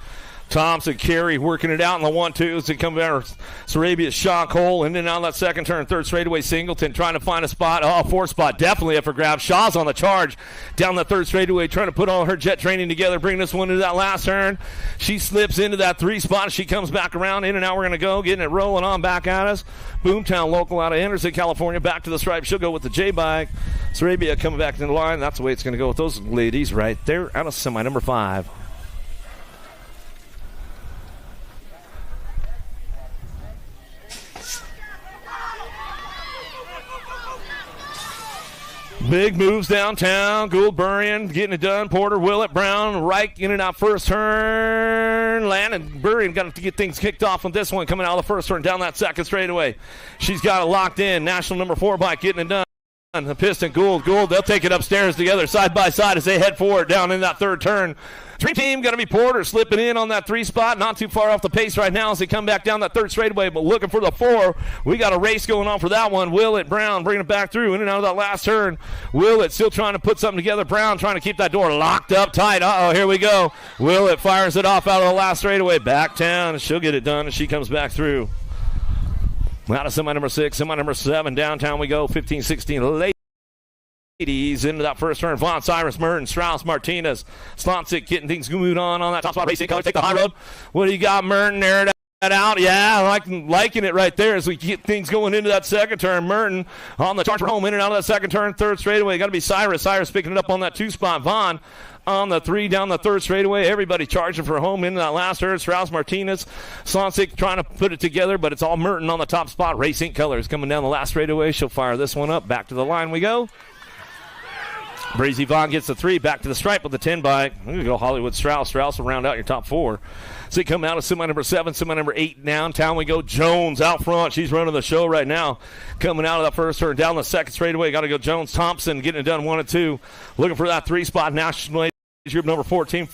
Thompson, Carey working it out in the 1-2 as they come down. Sarabia, Shaw, Cole, in and out of that second turn. Third straightaway, Singleton trying to find a spot. 4th spot, definitely up for grabs. Shaw's on the charge down the third straightaway, trying to put all her jet training together, bring this one into that last turn. She slips into that 3 spot. She comes back around, in and out. We're going to go, getting it rolling on back at us. Boomtown local out of Henderson, California, back to the stripe. She'll go with the J-bike. Sarabia coming back to the line. That's the way it's going to go with those ladies right there out of semi number 5. Big moves downtown. Gould, Burrion getting it done. Porter, Willett, Brown, Reich in and out first turn. Landon, Burrion got to get things kicked off on this one. Coming out of the first turn down that second straightaway. She's got it locked in. National number 4 bike getting it done. The Piston, Gould, they'll take it upstairs together side by side as they head forward down in that third turn. Dream Team going to be Porter slipping in on that 3 spot, not too far off the pace right now as they come back down that third straightaway, but looking for the 4. We got a race going on for that one. Willett, Brown bringing it back through in and out of that last turn. Willett still trying to put something together. Brown trying to keep that door locked up tight. Uh-oh, here we go. Willett fires it off out of the last straightaway. Back down, and she'll get it done as she comes back through. Out of semi number 6, semi number 7. Downtown we go, 15-16 ladies into that first turn. Vaughn, Cyrus, Merton, Strauss, Martinez, Slonsick getting things moving on that top spot. Racing color, take the high road. What do you got, Merton? There it out. Yeah, liking it right there as we get things going into that second turn. Merton on the charge for home, in and out of that second turn. Third straightaway, got to be Cyrus. Cyrus picking it up on that 2 spot. Vaughn on the 3 down the third straightaway. Everybody charging for home into that last turn. Strauss, Martinez, Slonsick trying to put it together, but it's all Merton on the top spot. Racing colors coming down the last straightaway. She'll fire this one up. Back to the line we go. Breezy Vaughn gets the 3, back to the stripe with the 10 bike. We're going to go Hollywood Strauss. Strauss will round out your top 4. So they come out of semi number 7, semi number 8 downtown we go. Jones out front. She's running the show right now. Coming out of that first turn down the second straightaway. Got to go Jones. Thompson getting it done 1 and 2. Looking for that 3 spot. National Ladies Group number 14.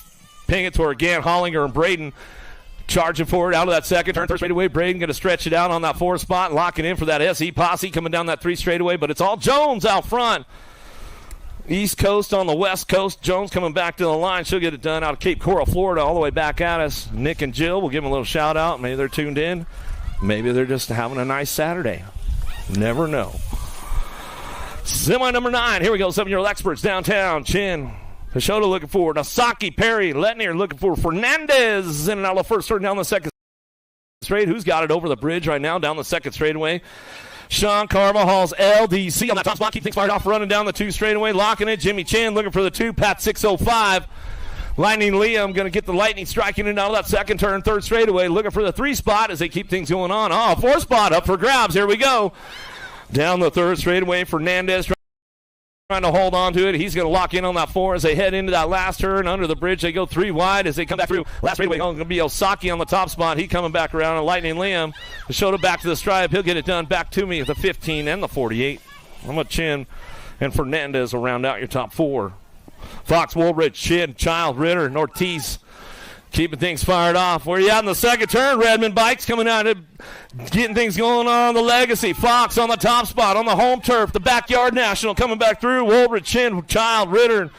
Ping it to her again. Hollinger and Braden charging forward out of that second turn. Third straightaway. Braden going to stretch it out on that 4 spot. Locking in for that SE posse coming down that 3 straightaway. But it's all Jones out front. East Coast on the West Coast. Jones coming back to the line. She'll get it done out of Cape Coral, Florida, all the way back at us. Nick and Jill, we'll give them a little shout out. Maybe they're tuned in. Maybe they're just having a nice Saturday. Never know. Semi number 9. Here we go. 7-year-old experts downtown. Chin. Peixoto looking for Nasaki, Perry, Letnier looking for Fernandez. In and out of the first turn down the second straight. Who's got it over the bridge right now down the second straightaway? Sean Carvajal's LDC on that top spot. Keep things fired off, running down the 2 straightaway, locking it. Jimmy Chin looking for the 2. Pat 605. Lightning Liam going to get the lightning striking in out of that second turn. Third straightaway, looking for the 3 spot as they keep things going on. 4 spot up for grabs. Here we go. Down the third straightaway, Fernandez trying to hold on to it. He's going to lock in on that 4 as they head into that last turn. Under the bridge, they go 3 wide as they come back through. Last straightaway going to be Osaki on the top spot. He coming back around. And Lightning Liam showed it back to the stripe. He'll get it done back to me at the 15 and the 48. I'm a Chin and Fernandez will round out your top 4. Fox, Woolridge, Chin, Child, Ritter, and Ortiz keeping things fired off. Where you at in the second turn? Redman bikes coming out, getting things going on the Legacy. Fox on the top spot on the home turf. The Backyard National coming back through. Woolridge, Chin, Child, Ritter,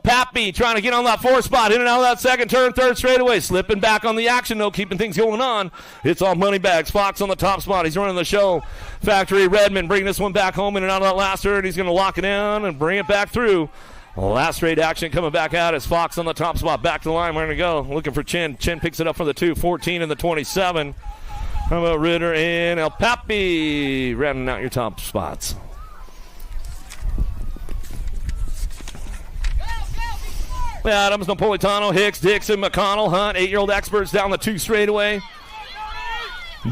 Pappy trying to get on that 4 spot. In and out of that second turn, third straightaway. Slipping back on the action, though, keeping things going on. It's all money bags. Fox on the top spot. He's running the show. Factory Redman bringing this one back home in and out of that last turn. He's going to lock it down and bring it back through. Last straight action coming back out as Fox on the top spot. Back to the line. We're going to go. Looking for Chin. Chin picks it up for the 2, 14 and the 27. How about Ritter and El Papi rounding out your top spots? Adams, Napolitano, Hicks, Dixon, McConnell, Hunt, 8-year-old experts down the 2 straightaway.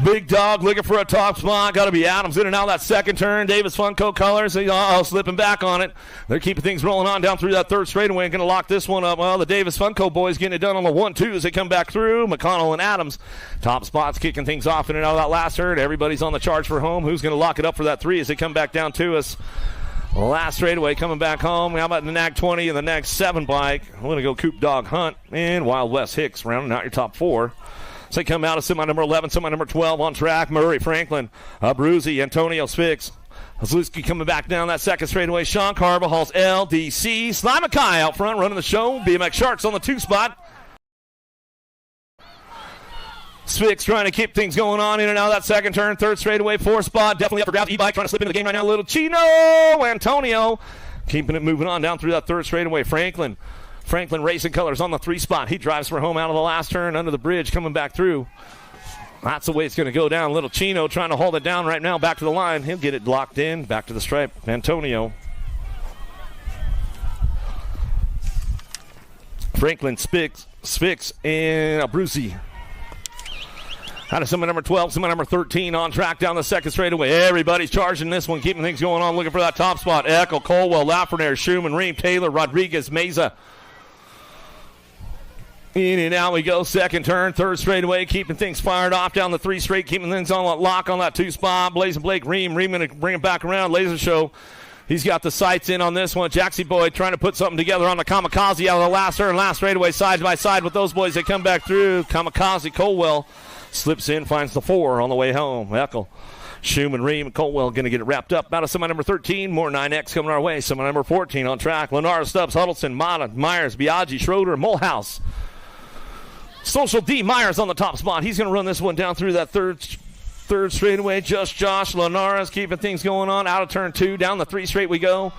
Big Dog looking for a top spot. Got to be Adams in and out of that second turn. Davis Funko colors. Slipping back on it. They're keeping things rolling on down through that third straightaway and going to lock this one up. Well, the Davis Funko boys getting it done on the 1-2 as they come back through. McConnell and Adams. Top spots kicking things off in and out of that last turn. Everybody's on the charge for home. Who's going to lock it up for that 3 as they come back down to us? Last straightaway coming back home. How about the NAG 20 and the NAG 7 bike? I'm going to go Coop Dog Hunt and Wild West Hicks rounding out your top 4. So they come out of semi number 11, semi number 12 on track. Murray, Franklin, Abruzzi, Antonio Spix. Zalewski coming back down that second straightaway. Sean Carvajal's LDC. Sly Mackay out front running the show. BMX Sharks on the 2 spot. Spix trying to keep things going on in and out of that second turn. Third straightaway, 4 spot. Definitely up for grabs. E-bike trying to slip into the game right now. Little Chino. Antonio keeping it moving on down through that third straightaway. Franklin Racing Colors on the 3 spot. He drives for home out of the last turn under the bridge coming back through. That's the way it's going to go down. Little Chino trying to hold it down right now. Back to the line. He'll get it locked in. Back to the stripe. Antonio. Franklin, Spix, and Abruzzi. Out of semi number 12, semi number 13 on track down the second straightaway. Everybody's charging this one, keeping things going on, looking for that top spot. Eckel, Colwell, Lafreniere, Schumann, Ream, Taylor, Rodriguez, Meza. In and out we go. Second turn, third straightaway, keeping things fired off down the 3 straight, keeping things on lock on that 2 spot. Blazing Blake, Ream going to bring it back around. Laser Show. He's got the sights in on this one. Jaxie Boy trying to put something together on the Kamikaze out of the last turn. Last straightaway side by side with those boys. They come back through. Kamikaze, Colwell slips in, finds the 4 on the way home. Eckel, Schumann, Ream, and Colwell going to get it wrapped up. Out of semi number 13. More 9X coming our way. Semi number 14 on track. Lenara, Stubbs, Huddleston, Mata, Myers, Biaggi, Schroeder, Mulhouse. Social D. Myers on the top spot. He's going to run this one down through that third straightaway. Just Josh Lenara's keeping things going on. Out of turn 2. Down the 3 straight we go.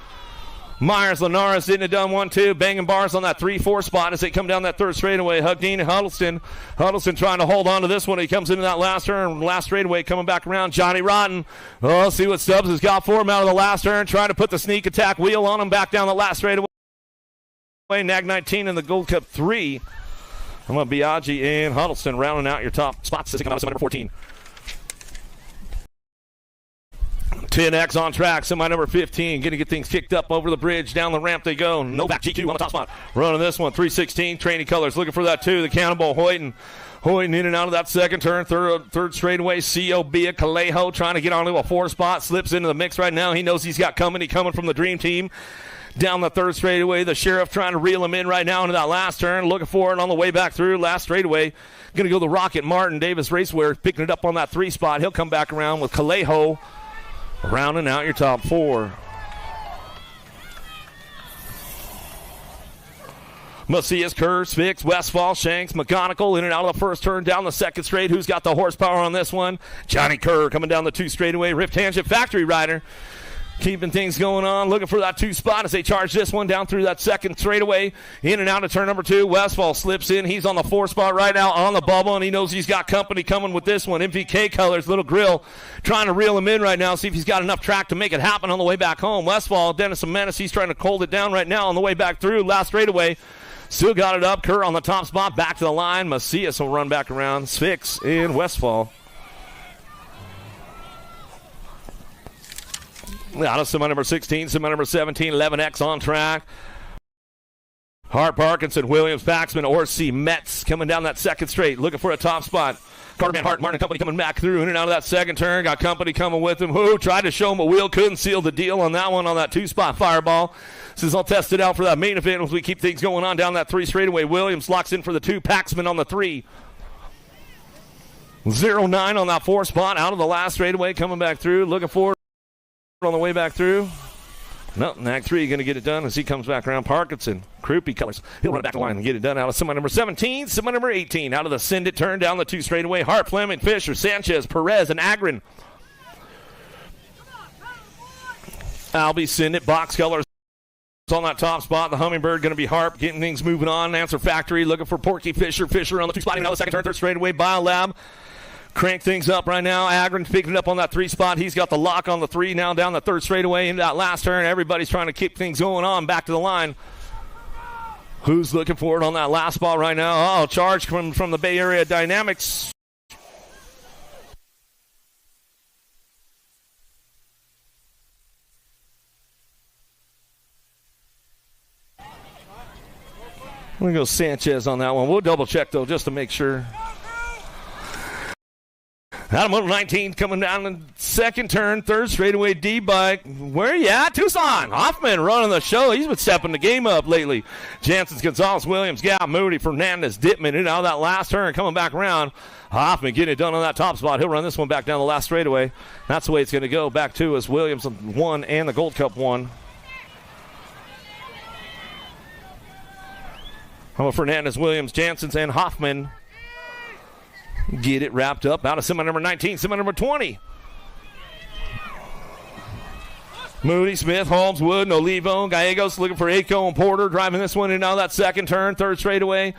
Myers, Lenara's didn't have done 1-2. Banging bars on that 3-4 spot as they come down that third straightaway. Hugdean and Huddleston. Huddleston trying to hold on to this one. He comes into that last turn. Last straightaway coming back around. Johnny Rotten. Oh, see what Stubbs has got for him out of the last turn. Trying to put the sneak attack wheel on him back down the last straightaway. Nag 19 in the Gold Cup 3. I'm going to Biaggi and Huddleston rounding out your top spots as they come out of semi number 14. 10X on track, semi number 15. Going to get things kicked up over the bridge. Down the ramp they go. Novak GQ on the top spot. Running this one. 316. Training colors. Looking for that 2. The Cannonball Hoyton. Hoyton in and out of that second turn. Third straightaway. C.O.B. Kaleho trying to get onto a 4 spot. Slips into the mix right now. He knows he's got company coming from the Dream Team. Down the third straightaway, the Sheriff trying to reel him in right now into that last turn. Looking for it on the way back through. Last straightaway, going to go the Rocket. Martin Davis Racewear picking it up on that 3 spot. He'll come back around with Kaleho rounding out your top 4. Macias, Kerr, Spix, Westfall, Shanks, McGonigal in and out of the first turn. Down the second straight. Who's got the horsepower on this one? Johnny Kerr coming down the 2 straightaway. Rip Tangent Factory Rider. Keeping things going on, looking for that 2 spot as they charge this one down through that second straightaway. In and out of turn number 2. Westfall slips in. He's on the 4 spot right now on the bubble, and he knows he's got company coming with this one. MVK Colors, Little Grill, trying to reel him in right now, see if he's got enough track to make it happen on the way back home. Westfall, Dennis Menace, he's trying to hold it down right now on the way back through. Last straightaway, still got it up. Kerr on the top spot, back to the line. Macias will run back around. Spix in Westfall. Out of semi number 16, semi number 17, 11X on track. Hart, Parkinson, Williams, Paxman, Orsi, Metz coming down that second straight, looking for a top spot. Carter Van Hart, Martin Company coming back through in and out of that second turn. Got company coming with him. Who tried to show him a wheel, couldn't seal the deal on that one on that 2-spot fireball. This is all tested out for that main event as we keep things going on down that 3 straightaway. Williams locks in for the 2, Paxman on the 3. 0-9 on that 4 spot out of the last straightaway coming back through, looking for on the way back through. No, Nag 3 going to get it done as he comes back around. Parkinson, Krupe Colors. He'll run back the line and get it done out of semi number 17, semi number 18. Out of the Send It turn down the 2 straightaway. Hart, Fleming, Fisher, Sanchez, Perez, and Agron. Albie, Send It, Box Colors on that top spot. The Hummingbird going to be Harp, getting things moving on. Answer Factory looking for Porky Fisher. Fisher on the 2 spot. Out of the second turn, 3rd straightaway. Biolab. Crank things up right now. Agron picking it up on that 3 spot. He's got the lock on the 3 now down the 3rd straightaway into that last turn. Everybody's trying to keep things going on back to the line. Who's looking for it on that last spot right now? Oh, charge from the Bay Area Dynamics. I'm going to go Sanchez on that one. We'll double check, though, just to make sure. Out of motor 19 coming down the second turn, 3rd straightaway D-bike. Where you at? Tucson. Hoffman running the show. He's been stepping the game up lately. Jansen, Gonzalez, Williams, Gap, Moody, Fernandez, Dittman in out of that last turn, coming back around. Hoffman getting it done on that top spot. He'll run this one back down the last straightaway. That's the way it's going to go. Back to us, Williams 1 and the Gold Cup 1. How about Fernandez, Williams, Jansen, and Hoffman? Get it wrapped up out of semi number 19, semi number 20. Moody, Smith, Holmes, Wood, Olivo, Gallegos looking for Aiko and Porter, driving this one in now that second turn, 3rd straightaway.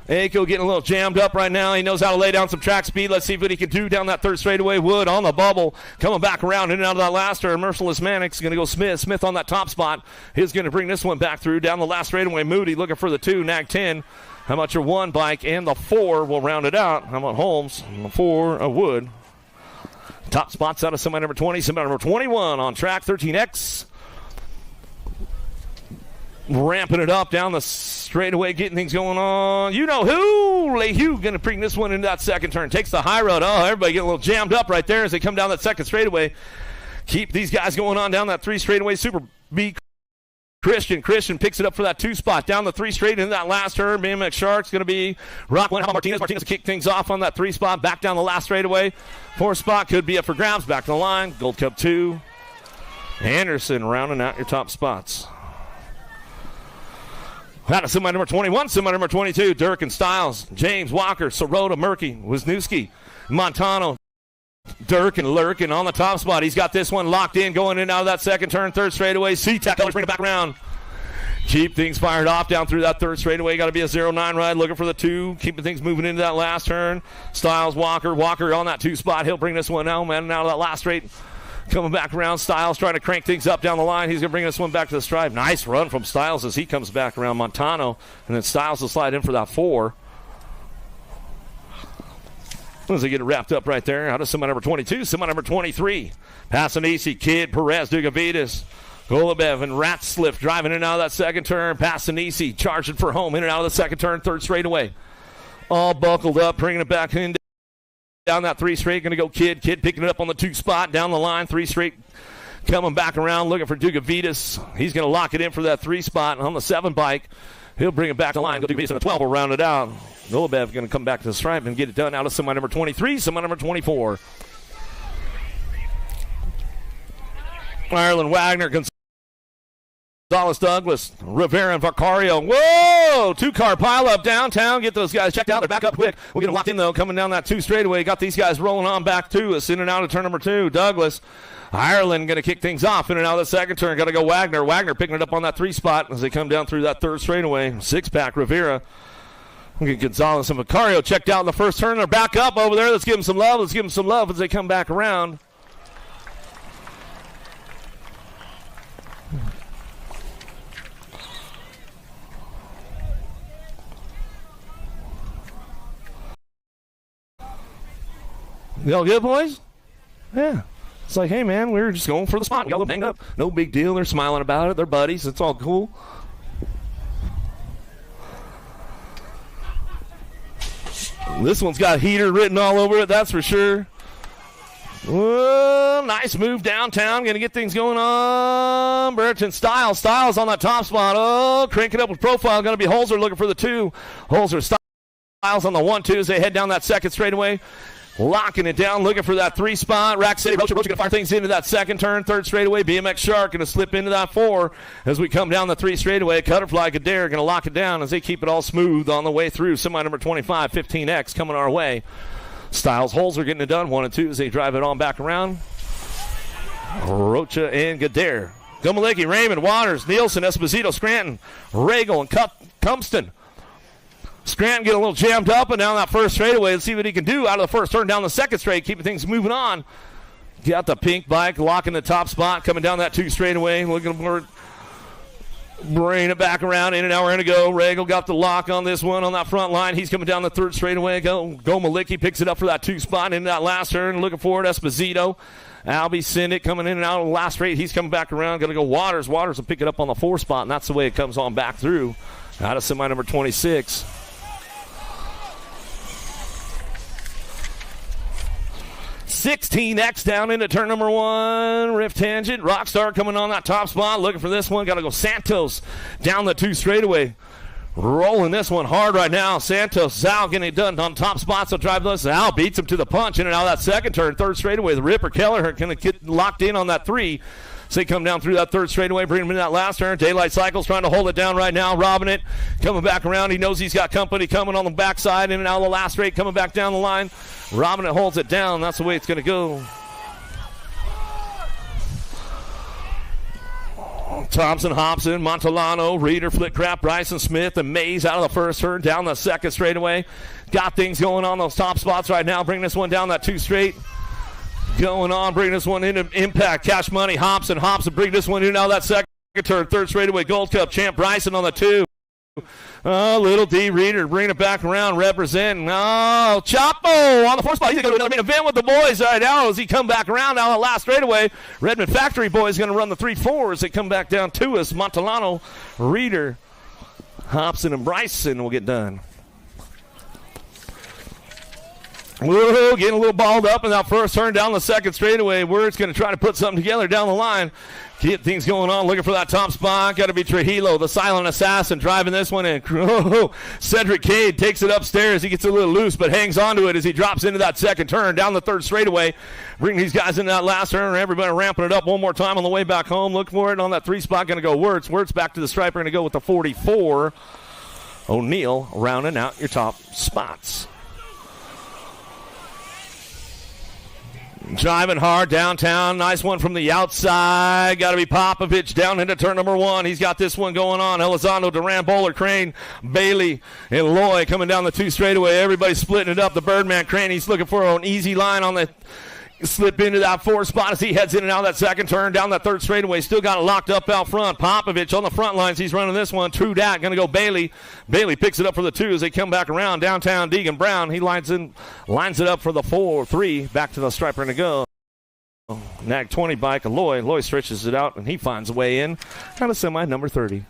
Aiko getting a little jammed up right now. He knows how to lay down some track speed. Let's see what he can do down that 3rd straightaway. Wood on the bubble, coming back around in and out of that last turn. Merciless Mannix going to go Smith. Smith on that top spot. He's going to bring this one back through down the last straightaway. Moody looking for the 2, Nag 10. How about your 1 bike and the 4 will round it out? How about Holmes? 4, Wood. Top spots out of semi number 20, semi number 21 on track, 13X. Ramping it up down the straightaway, getting things going on. You know who? LeHue going to bring this one into that second turn. Takes the high road. Oh, everybody getting a little jammed up right there as they come down that second straightaway. Keep these guys going on down that 3 straightaway. Super be Christian. Christian picks it up for that 2 spot. Down the 3 straight into that last turn. BMX Shark's going to be Rockland Martinez. Martinez kick things off on that 3 spot. Back down the last straightaway. 4 spot could be up for grabs. Back to the line. Gold Cup 2. Anderson rounding out your top spots. Out of semi number 21, semi number 22, Durkin, Styles, James, Walker, Sirota, Murky, Wisniewski, Montano, Durkin lurking on the top spot. He's got this one locked in, going in out of that second turn, third straightaway. C-Tech, bring it back around. Keep things fired off down through that third straightaway. Got to be a 0-9 ride, looking for the 2, keeping things moving into that last turn. Styles, Walker on that 2 spot. He'll bring this one out, man, out of that last straight. Coming back around, Styles trying to crank things up down the line. He's going to bring this one back to the stripe. Nice run from Styles as he comes back around Montano. And then Styles will slide in for that 4. As they get it wrapped up right there. Out of semi number 22, semi number 23. Passanisi, Kidd, Perez, Dugavitas, Golubev, and Ratsliff driving in and out of that second turn. Passanisi charging for home, in and out of the second turn, third straightaway. All buckled up, bringing it back in. Down that 3 straight, going to go Kidd. Kidd picking it up on the 2 spot. Down the line, 3 straight. Coming back around, looking for Dugavitas. He's going to lock it in for that 3 spot. And on the 7 bike, he'll bring it back to the line. Dugavitas on the 12 will round it out. Golubev going to come back to the stripe and get it done out of semi number 23, semi number 24. Ireland, Wagner, Gonzalez, Douglas, Rivera, and Vacario. Whoa! 2-car pileup downtown. Get those guys checked out. They're back up quick. We'll get them locked in, though, coming down that 2 straightaway. Got these guys rolling on back to us in and out of turn number 2. Douglas, Ireland going to kick things off in and out of the second turn. Got to go Wagner. Wagner picking it up on that 3 spot as they come down through that third straightaway. 6-pack, Rivera. We'll get Gonzalez and Vacario checked out in the first turn. They're back up over there. Let's give them some love. Let's give them some love as they come back around. You all good, boys? Yeah. It's like, hey, man, we were just going for the spot. We got a little banged up. No big deal. They're smiling about it. They're buddies. It's all cool. This one's got heater written all over it, that's for sure. Whoa, nice move downtown. Going to get things going on. Burton, Styles on that top spot. Oh, crank it up with profile. Going to be Holzer looking for the 2. Holzer, Styles on the 1-2 as they head down that second straightaway. Locking it down, looking for that 3 spot. Rack City, Rocha going to fire things into that second turn, third straightaway. BMX Shark going to slip into that 4 as we come down the 3 straightaway. Cutterfly Gadare going to lock it down as they keep it all smooth on the way through. Semi number 25, 15X coming our way. Styles, Holzer getting it done. 1 and 2 as they drive it on back around. Rocha and Gadare. Gumaleki, Raymond, Waters, Nielsen, Esposito, Scranton, Regal, and Cumston. Scranton get a little jammed up and down that first straightaway. Let's see what he can do out of the first turn down the second straight, keeping things moving on. Got the pink bike locking the top spot, coming down that 2 straightaway. Looking for bringing it back around. In and out, we're going to go. Regal got the lock on this one on that front line. He's coming down the third straightaway. Go Malicki picks it up for that 2 spot into that last turn. Looking for it, Esposito. Albie Syndic coming in and out of the last straight. He's coming back around. Going to go Waters. Waters will pick it up on the 4 spot, and that's the way it comes on back through. Out of semi number 26. 16X down into turn number 1. Rift tangent. Rockstar coming on that top spot. Looking for this one. Got to go Santos down the 2 straightaway. Rolling this one hard right now. Santos, Zal getting it done on top spots. So drive this. Zal beats him to the punch in and out of that second turn. Third straightaway. The Ripper Keller going to get locked in on that 3. So they come down through that third straightaway, bring him in that last turn. Daylight Cycles trying to hold it down right now, robbing it. Coming back around. He knows he's got company coming on the backside, in and out of the last straight, coming back down the line. Robbing it holds it down. That's the way it's going to go. Thompson, Hobson, Montolano, Reeder, Flitcraft, Bryson Smith, and Mays out of the first turn, down the second straightaway. Got things going on those top spots right now. Bring this one down that 2 straight. Going on, bring this one into Impact. Cash Money, Hobson, bring this one in now that second turn. Third straightaway, Gold Cup champ Bryson on the 2. Oh, little D Reeder, bring it back around, representing. Oh, Chapo on the 4 spot. He's going to go to the main event with the boys right now as he come back around now the last straightaway. Redman Factory Boys going to run the 3-4 as they come back down to us. Montolano, Reeder, Hobson, and Bryson will get done. Whoa, getting a little balled up in that first turn down the second straightaway. Wird's going to try to put something together down the line. Get things going on, looking for that top spot. Got to be Trujillo, the silent assassin, driving this one in. Cedric Cade takes it upstairs. He gets a little loose, but hangs onto it as he drops into that second turn down the third straightaway. Bring these guys into that last turn. Everybody ramping it up one more time on the way back home. Look for it on that 3 spot. Going to go Wirtz. Wirtz back to the striper. Going to go with the 44. O'Neill rounding out your top spots. Driving hard downtown. Nice one from the outside. Got to be Popovich down into turn number 1. He's got this one going on. Elizondo, Durant, Bowler, Crane, Bailey, and Loy coming down the 2 straightaway. Everybody splitting it up. The Birdman Crane, he's looking for an easy line on the slip into that 4 spot as he heads in and out of that second turn down that 3rd straightaway. Still got it locked up out front. Popovich on the front lines. He's running this one. True Dat going to go Bailey. Bailey picks it up for the 2 as they come back around downtown. Deegan Brown, he lines it up for the 4-3. Back to the striper to go. Nag 20 bike. Loy stretches it out and he finds a way in. Kind of semi number 30.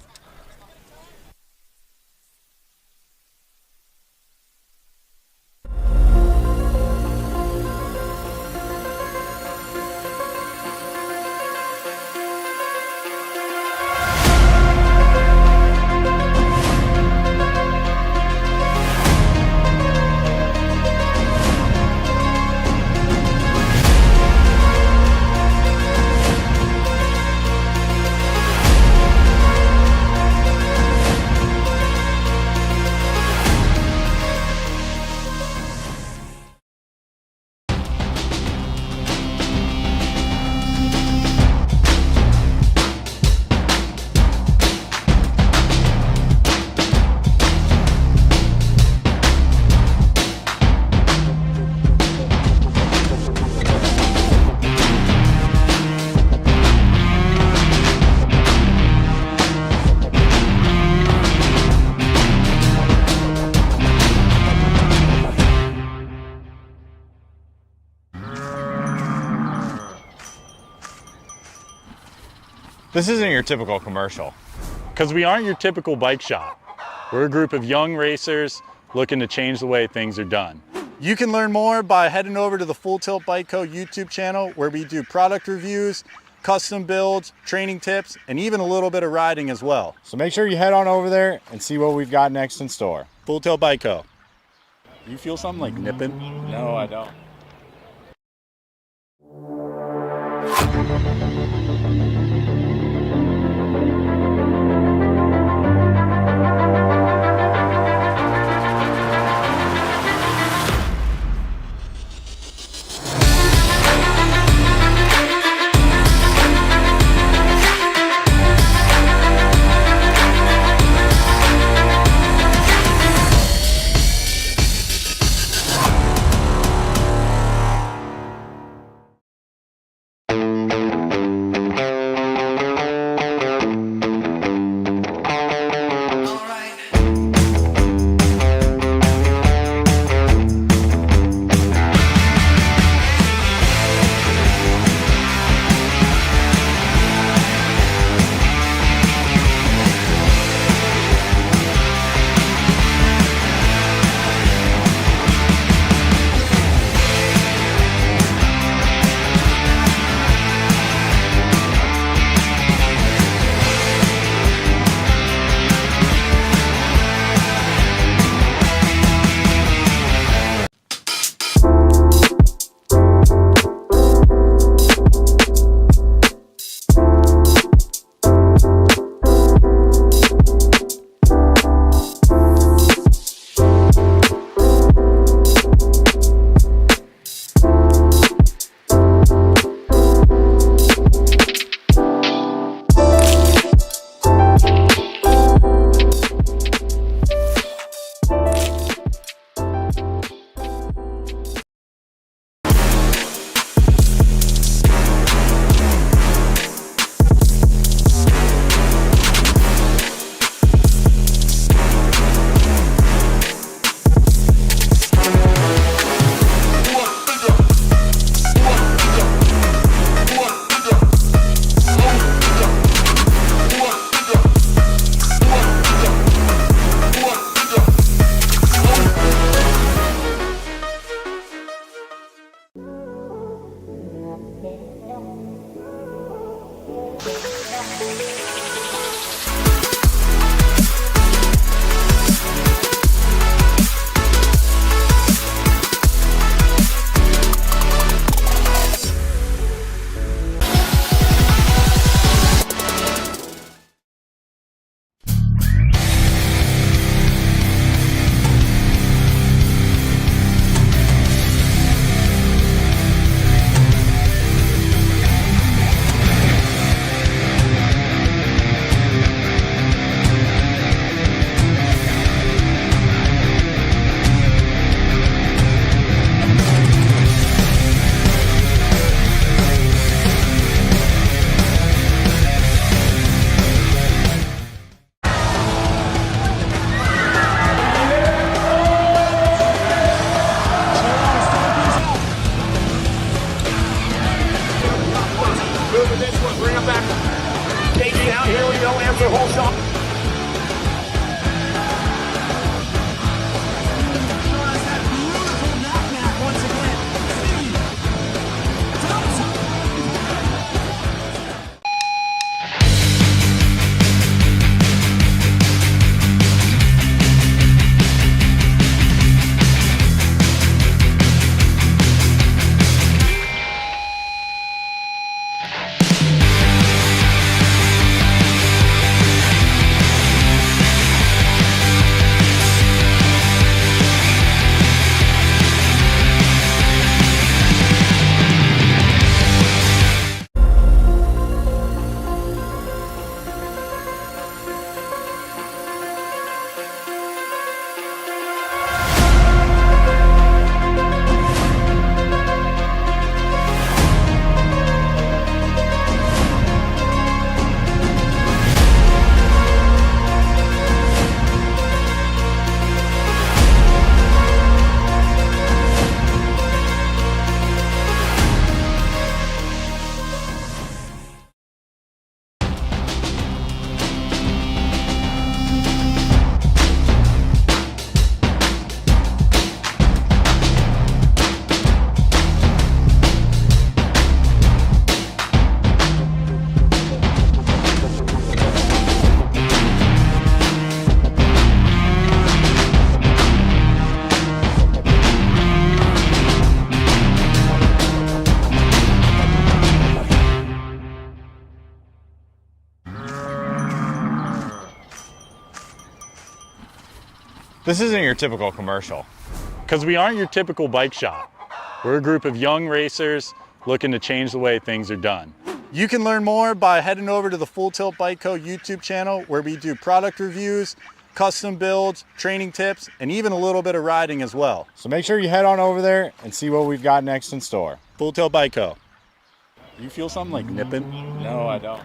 This isn't your typical commercial. Because we aren't your typical bike shop. We're a group of young racers looking to change the way things are done. You can learn more by heading over to the Full Tilt Bike Co. YouTube channel where we do product reviews, custom builds, training tips, and even a little bit of riding as well. So make sure you head on over there and see what we've got next in store. Full Tilt Bike Co. You feel something like nipping? No, I don't. This isn't your typical commercial. Because we aren't your typical bike shop. We're a group of young racers looking to change the way things are done. You can learn more by heading over to the Full Tilt Bike Co. YouTube channel, where we do product reviews, custom builds, training tips, and even a little bit of riding as well. So make sure you head on over there and see what we've got next in store. Full Tilt Bike Co. Do you feel something like nipping? No, I don't.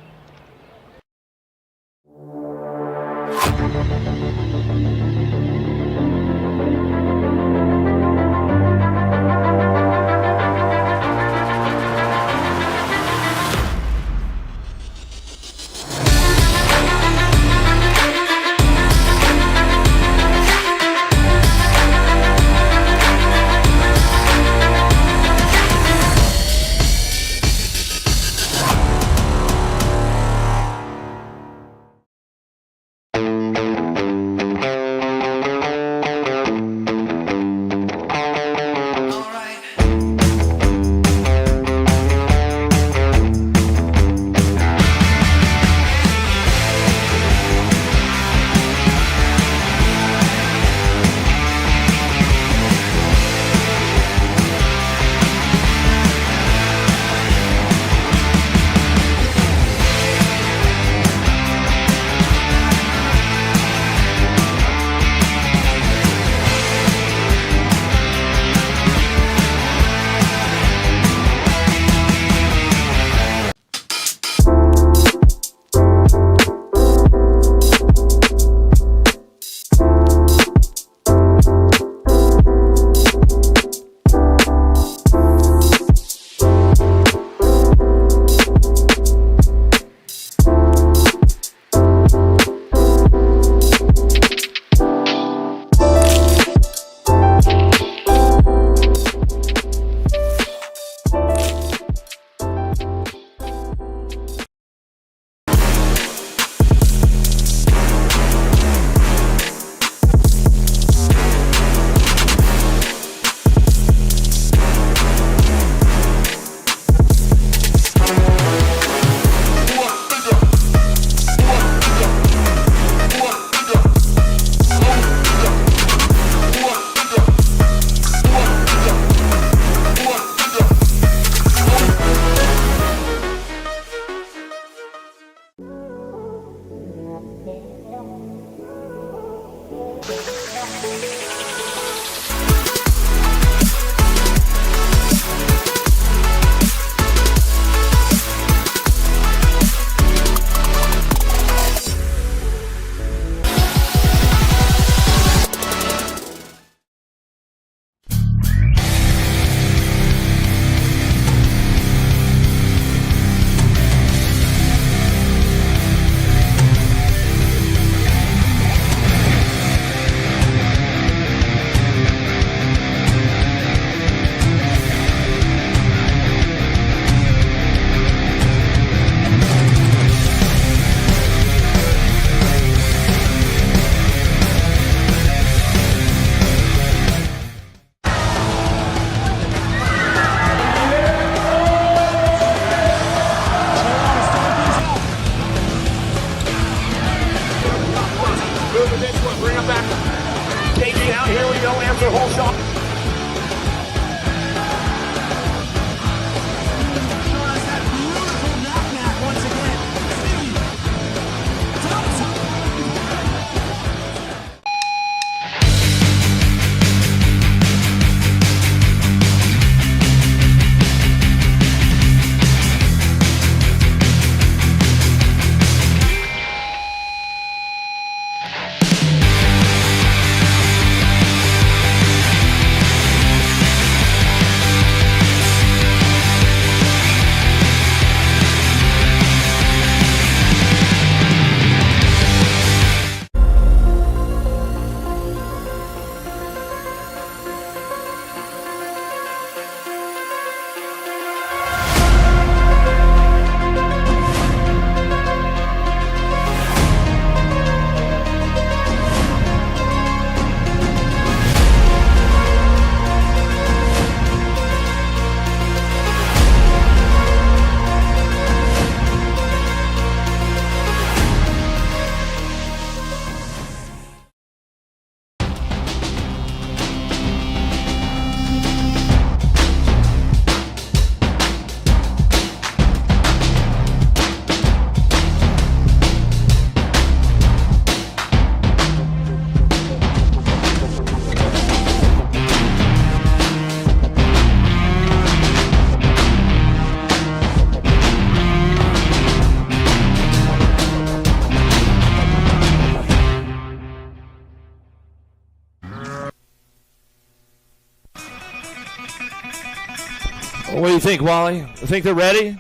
What do you think, Wally? You think they're ready?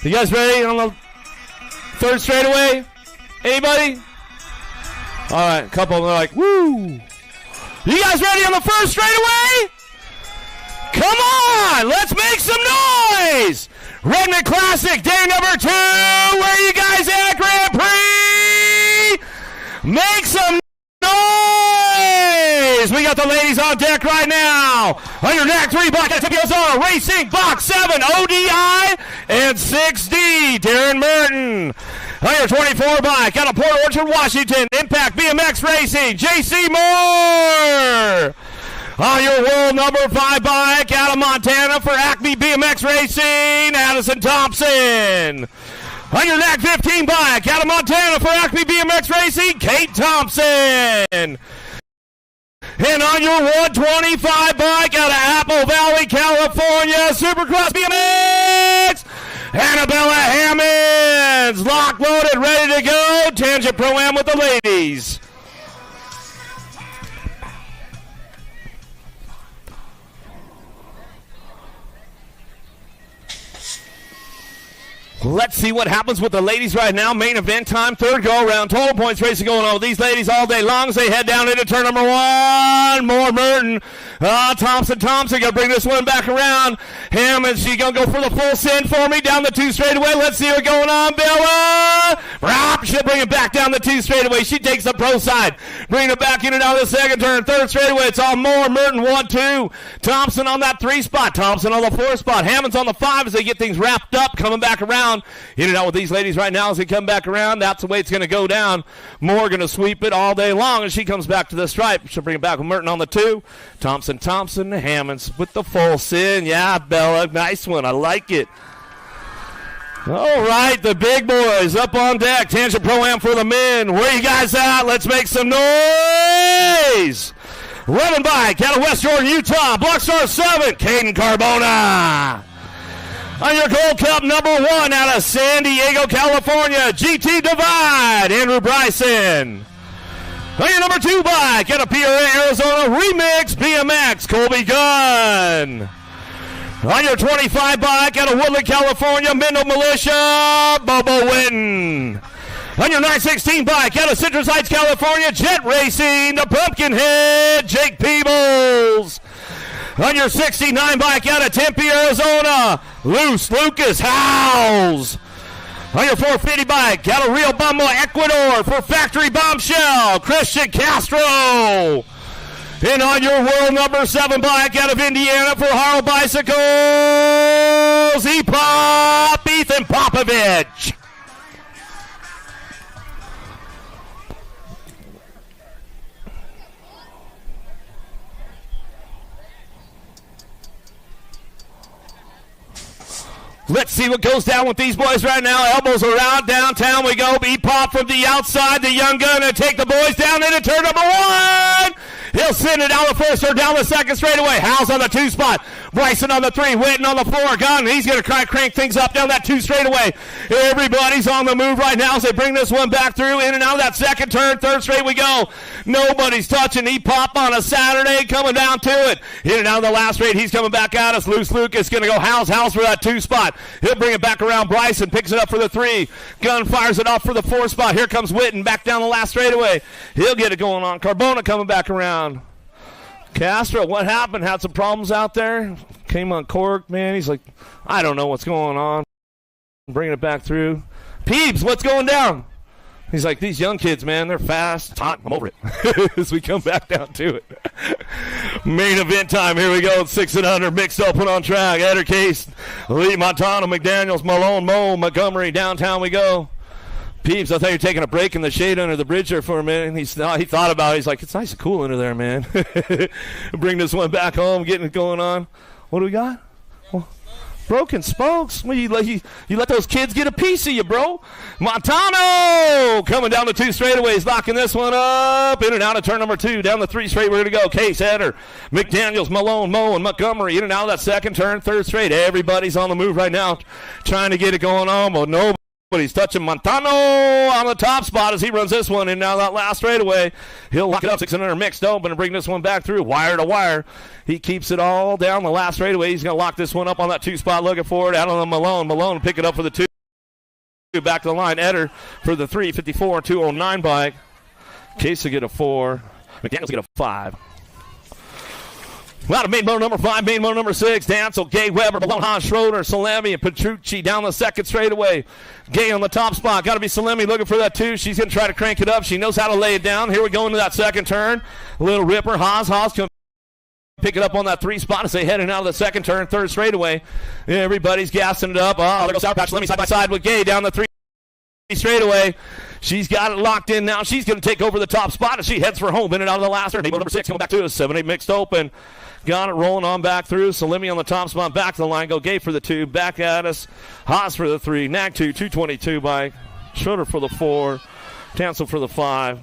You guys ready on the third straightaway? Anybody? All right, a couple of them are like, woo. You guys ready on the first straightaway? Come on, let's make some noise. Redman Classic, day number 2. Where are you guys at, Grand Prix? Make some noise. We got the ladies on deck right now. On your neck, 3 Black Ozona Racing, Box 7, ODI, and 6D, Darren Merton. On your 24 bike, out of Port Orchard, Washington, Impact BMX Racing, JC Moore. On your world number 5 bike, out of Montana for Acme BMX Racing, Addison Thompson. On your NAC 15 bike, out of Montana for Acme BMX Racing, Kate Thompson. And on your 125 bike, out of Apple Valley, California, Supercross BMX, Annabella Hammonds. Locked, loaded, ready to go. Tangent Pro-Am with the ladies. Let's see what happens with the ladies right now. Main event time, third go-around. Total points racing going on with these ladies all day long as they head down into turn number 1. More Merton. Thompson going to bring this one back around. Hammond, she going to go for the full send for me down the 2 straightaway. Let's see what's going on, Bella. She'll bring it back down the 2 straightaway. She takes the pro side. Bring it back in and out of the second turn. Third straightaway, it's all more Merton, 1-2. Thompson on that 3 spot. Thompson on the 4 spot. Hammond's on the 5 as they get things wrapped up, coming back around. In and out with these ladies right now as they come back around. That's the way it's going to go down. Moore going to sweep it all day long as she comes back to the stripe. She'll bring it back with Merton on the 2. Thompson, Hammonds with the full sin. Yeah, Bella, nice one. I like it. All right, the big boys up on deck. Tangent Pro-Am for the men. Where you guys at? Let's make some noise. Running bike out of West Jordan, Utah. Blockstar 7, Caden Carbona. On your Gold Cup number 1 out of San Diego, California, GT Divide, Andrew Bryson. On your number 2 bike out of Peoria, Arizona, Remix BMX, Colby Gunn. On your 25 bike out of Woodland, California, Mendel Militia, Bobo Witten. On your 916 bike out of Citrus Heights, California, Jet Racing, the Pumpkinhead, Jake Peebles. On your 69 bike out of Tempe, Arizona, Lucas Howes. On your 450 bike out of Rio Bamba, Ecuador for Factory Bombshell, Christian Castro. And on your world number 7 bike out of Indiana for Harl Bicycles, E-Pop, Ethan Popovich. Let's see what goes down with these boys right now. Elbows are out. Downtown we go. E-Pop from the outside. The young gun to take the boys down into turn number 1. He'll send it down the first or down the second straightaway. Howes on the 2 spot. Bryson on the 3. Witten on the 4. Gunn. He's going to crank things up down that 2 straightaway. Everybody's on the move right now as they bring this one back through. In and out of that second turn. Third straight we go. Nobody's touching E-Pop on a Saturday. Coming down to it. In and out of the last straight. He's coming back at us. Lucas going to go Howes for that 2 spot. He'll bring it back around. Bryson picks it up for the 3. Gunn fires it off for the 4 spot. Here comes Witten back down the last straightaway. He'll get it going on. Carbona coming back around. Castro, what happened? Had some problems out there. Came uncorked, man. He's like, I don't know what's going on. Bringing it back through. Peebs, what's going down? He's like, these young kids, man, they're fast. It's hot. I'm over it. As we come back down to it. Main event time. Here we go. 6 and under. Mixed open on track. Eder Case, Lee, Montana, McDaniels, Malone, Moe, Montgomery. Downtown we go. Peeps, I thought you were taking a break in the shade under the bridge there for a minute. And he thought about it. He's like, it's nice and cool under there, man. Bring this one back home, getting it going on. What do we got? Well, broken spokes. Well, you let those kids get a piece of you, bro. Montano coming down the 2 straightaways, locking this one up. In and out of turn number 2. Down the 3 straight, we're going to go. Case, Eder, McDaniels, Malone, Moe, and Montgomery. In and out of that second turn, third straight. Everybody's on the move right now, trying to get it going on. But nobody but he's touching Montano on the top spot as he runs this one in now that last straightaway. He'll lock it up 600 mixed open and bring this one back through wire to wire. He keeps it all down the last straightaway. He's going to lock this one up on that 2 spot, looking for it out on the Malone. Malone pick it up for the 2. Back to the line. Eder for the 3, 54, 209 bike. Case will get a 4. McDaniels get a 5. Out of main motor number 5, main motor number 6, Dancel, Gay, Weber, Malone, Haas, Schroeder, Salemi, and Petrucci down the second straightaway. Gay on the top spot. Got to be Salemi looking for that 2. She's going to try to crank it up. She knows how to lay it down. Here we go into that second turn. A little ripper. Haas can pick it up on that 3 spot as they heading out of the second turn, third straightaway. Everybody's gassing it up. Oh, there goes Sour Patch. Salemi side by side with Gay down the 3 straightaway. She's got it locked in now. She's going to take over the top spot as she heads for home in and out of the last turn. Number 6 coming back to us. 7-8 mixed open. Got it rolling on back through. Salemi on the top spot. Back to the line. Go Gay for the 2. Back at us. Haas for the 3. Nag 2. 222 bike. Schroeder for the 4. Tansel for the 5.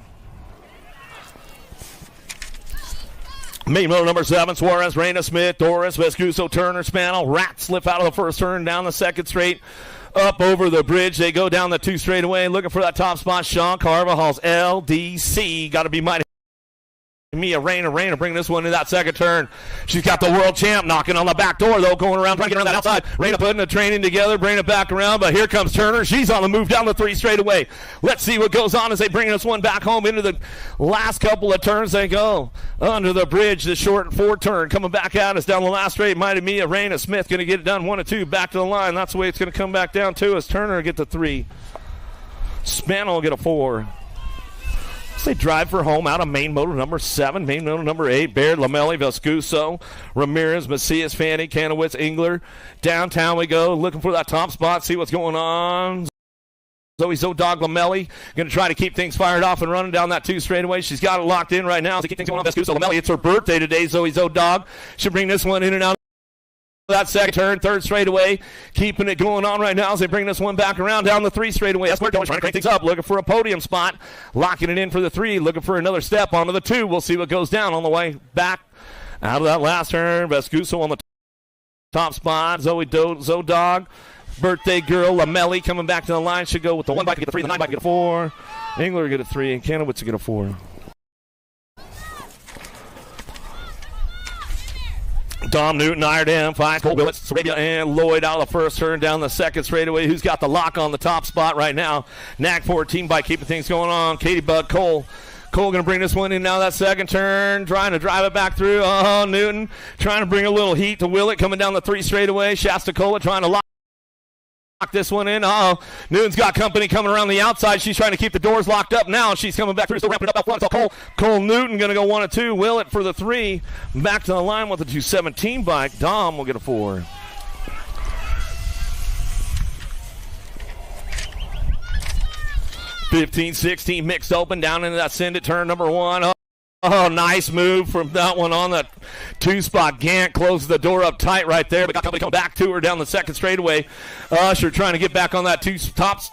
Main motor number 7. Suarez, Reyna, Smith, Doris, Vescuso, Turner, Spano. Rat slip out of the first turn. Down the second straight. Up over the bridge. They go down the 2 straightaway. Looking for that top spot. Sean Carvajal's LDC. Got to be mighty. Mia Reyna bringing this one to that second turn. She's got the world champ knocking on the back door, though, going around, trying to get around that outside. Reyna putting the training together, bringing it back around, but here comes Turner. She's on the move down the 3 straightaway. Let's see what goes on as they bring this one back home into the last couple of turns. They go under the bridge, the short 4 turn, coming back at us down the last straight. Mighty Mia Reyna Smith going to get it done 1 and 2, back to the line. That's the way it's going to come back down to us. Turner will get the 3. Spano will get a 4. They drive for home out of main motor number 7, main motor number 8, Baird, Lamelli, Vescuso, Ramirez, Macias, Fanny, Kanowitz, Engler. Downtown we go, looking for that top spot, see what's going on. Zoe Zodog Lamelli going to try to keep things fired off and running down that 2 straightaway. She's got it locked in right now to keep things going on. Vescuso Lamelli, it's her birthday today. Zoe Zodog should bring this one in and out. That second turn, third straightaway, keeping it going on right now as they bring this one back around down the 3 straightaway. Esquire trying to crank things up, looking for a podium spot, locking it in for the 3, looking for another step onto the 2. We'll see what goes down on the way back out of that last turn. Vescuso on the top spot. Zoe Zodog, birthday girl Lamelli coming back to the line. Should go with the 1 bike to get the 3, the 9 bike to get a 4. Engler get a 3, and Kanowitz to get a 4. Dom Newton, Iredale, 5, Cole Willits, Sarabia, and Lloyd out of the first turn down the second straightaway. Who's got the lock on the top spot right now? Nag 14 by keeping things going on. Katie Bug, Cole. Cole going to bring this one in now that second turn, trying to drive it back through. Newton trying to bring a little heat to Willett coming down the 3 straightaway. Shasta Cola trying to lock this one in. Newton's got company coming around the outside. She's trying to keep the doors locked up now. She's coming back through, still ramping it up front. So Cole Newton going to go 1 and 2. Willett for the 3. Back to the line with the 217 bike. Dom will get a 4. (15-16) mixed open down into that send it turn number 1. Oh, nice move from that one on that 2 spot. Gant closes the door up tight right there, but got company come back to her down the second straightaway. Usher trying to get back on that 2 spots.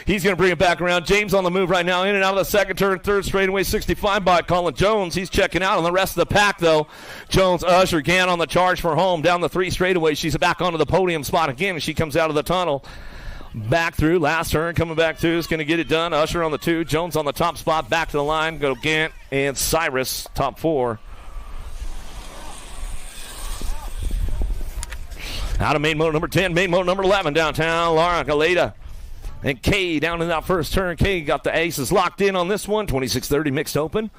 He's going to bring it back around. James on the move right now, in and out of the second turn, third straightaway, 65 by Colin Jones. He's checking out on the rest of the pack, though. Jones, Usher, Gant on the charge for home down the 3 straightaway. She's back onto the podium spot again as she comes out of the tunnel. Back through, last turn, coming back to, is going to get it done. Usher on the 2, Jones on the top spot, back to the line, go Gant and Cyrus, top 4. Out of main motor number 10, main motor number 11, downtown, Laura Galeta. And Kay down in that first turn. Kay got the aces locked in on this one, 26-30 mixed open.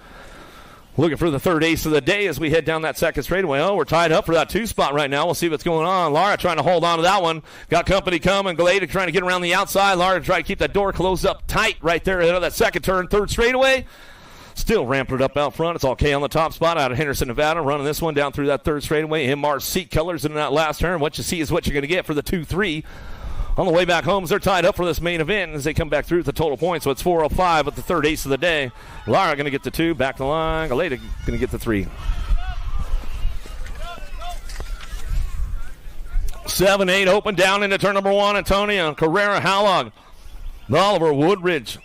Looking for the third ace of the day as we head down that second straightaway. Oh, we're tied up for that 2 spot right now. We'll see what's going on. Lara trying to hold on to that one. Got company coming. Galeta trying to get around the outside. Lara trying to keep that door closed up tight right there at that second turn, third straightaway. Still ramping it up out front. It's all K on the top spot out of Henderson, Nevada. Running this one down through that third straightaway. MR seat colors in that last turn. What you see is what you're going to get for the 2-3. On the way back home, they're tied up for this main event as they come back through with the total points. So it's 405 at the third ace of the day. Lara going to get the 2, back the line. Galeta going to get the 3. 7-8 open down into turn number 1. Antonio Carrera Howlog. Oliver Woodridge.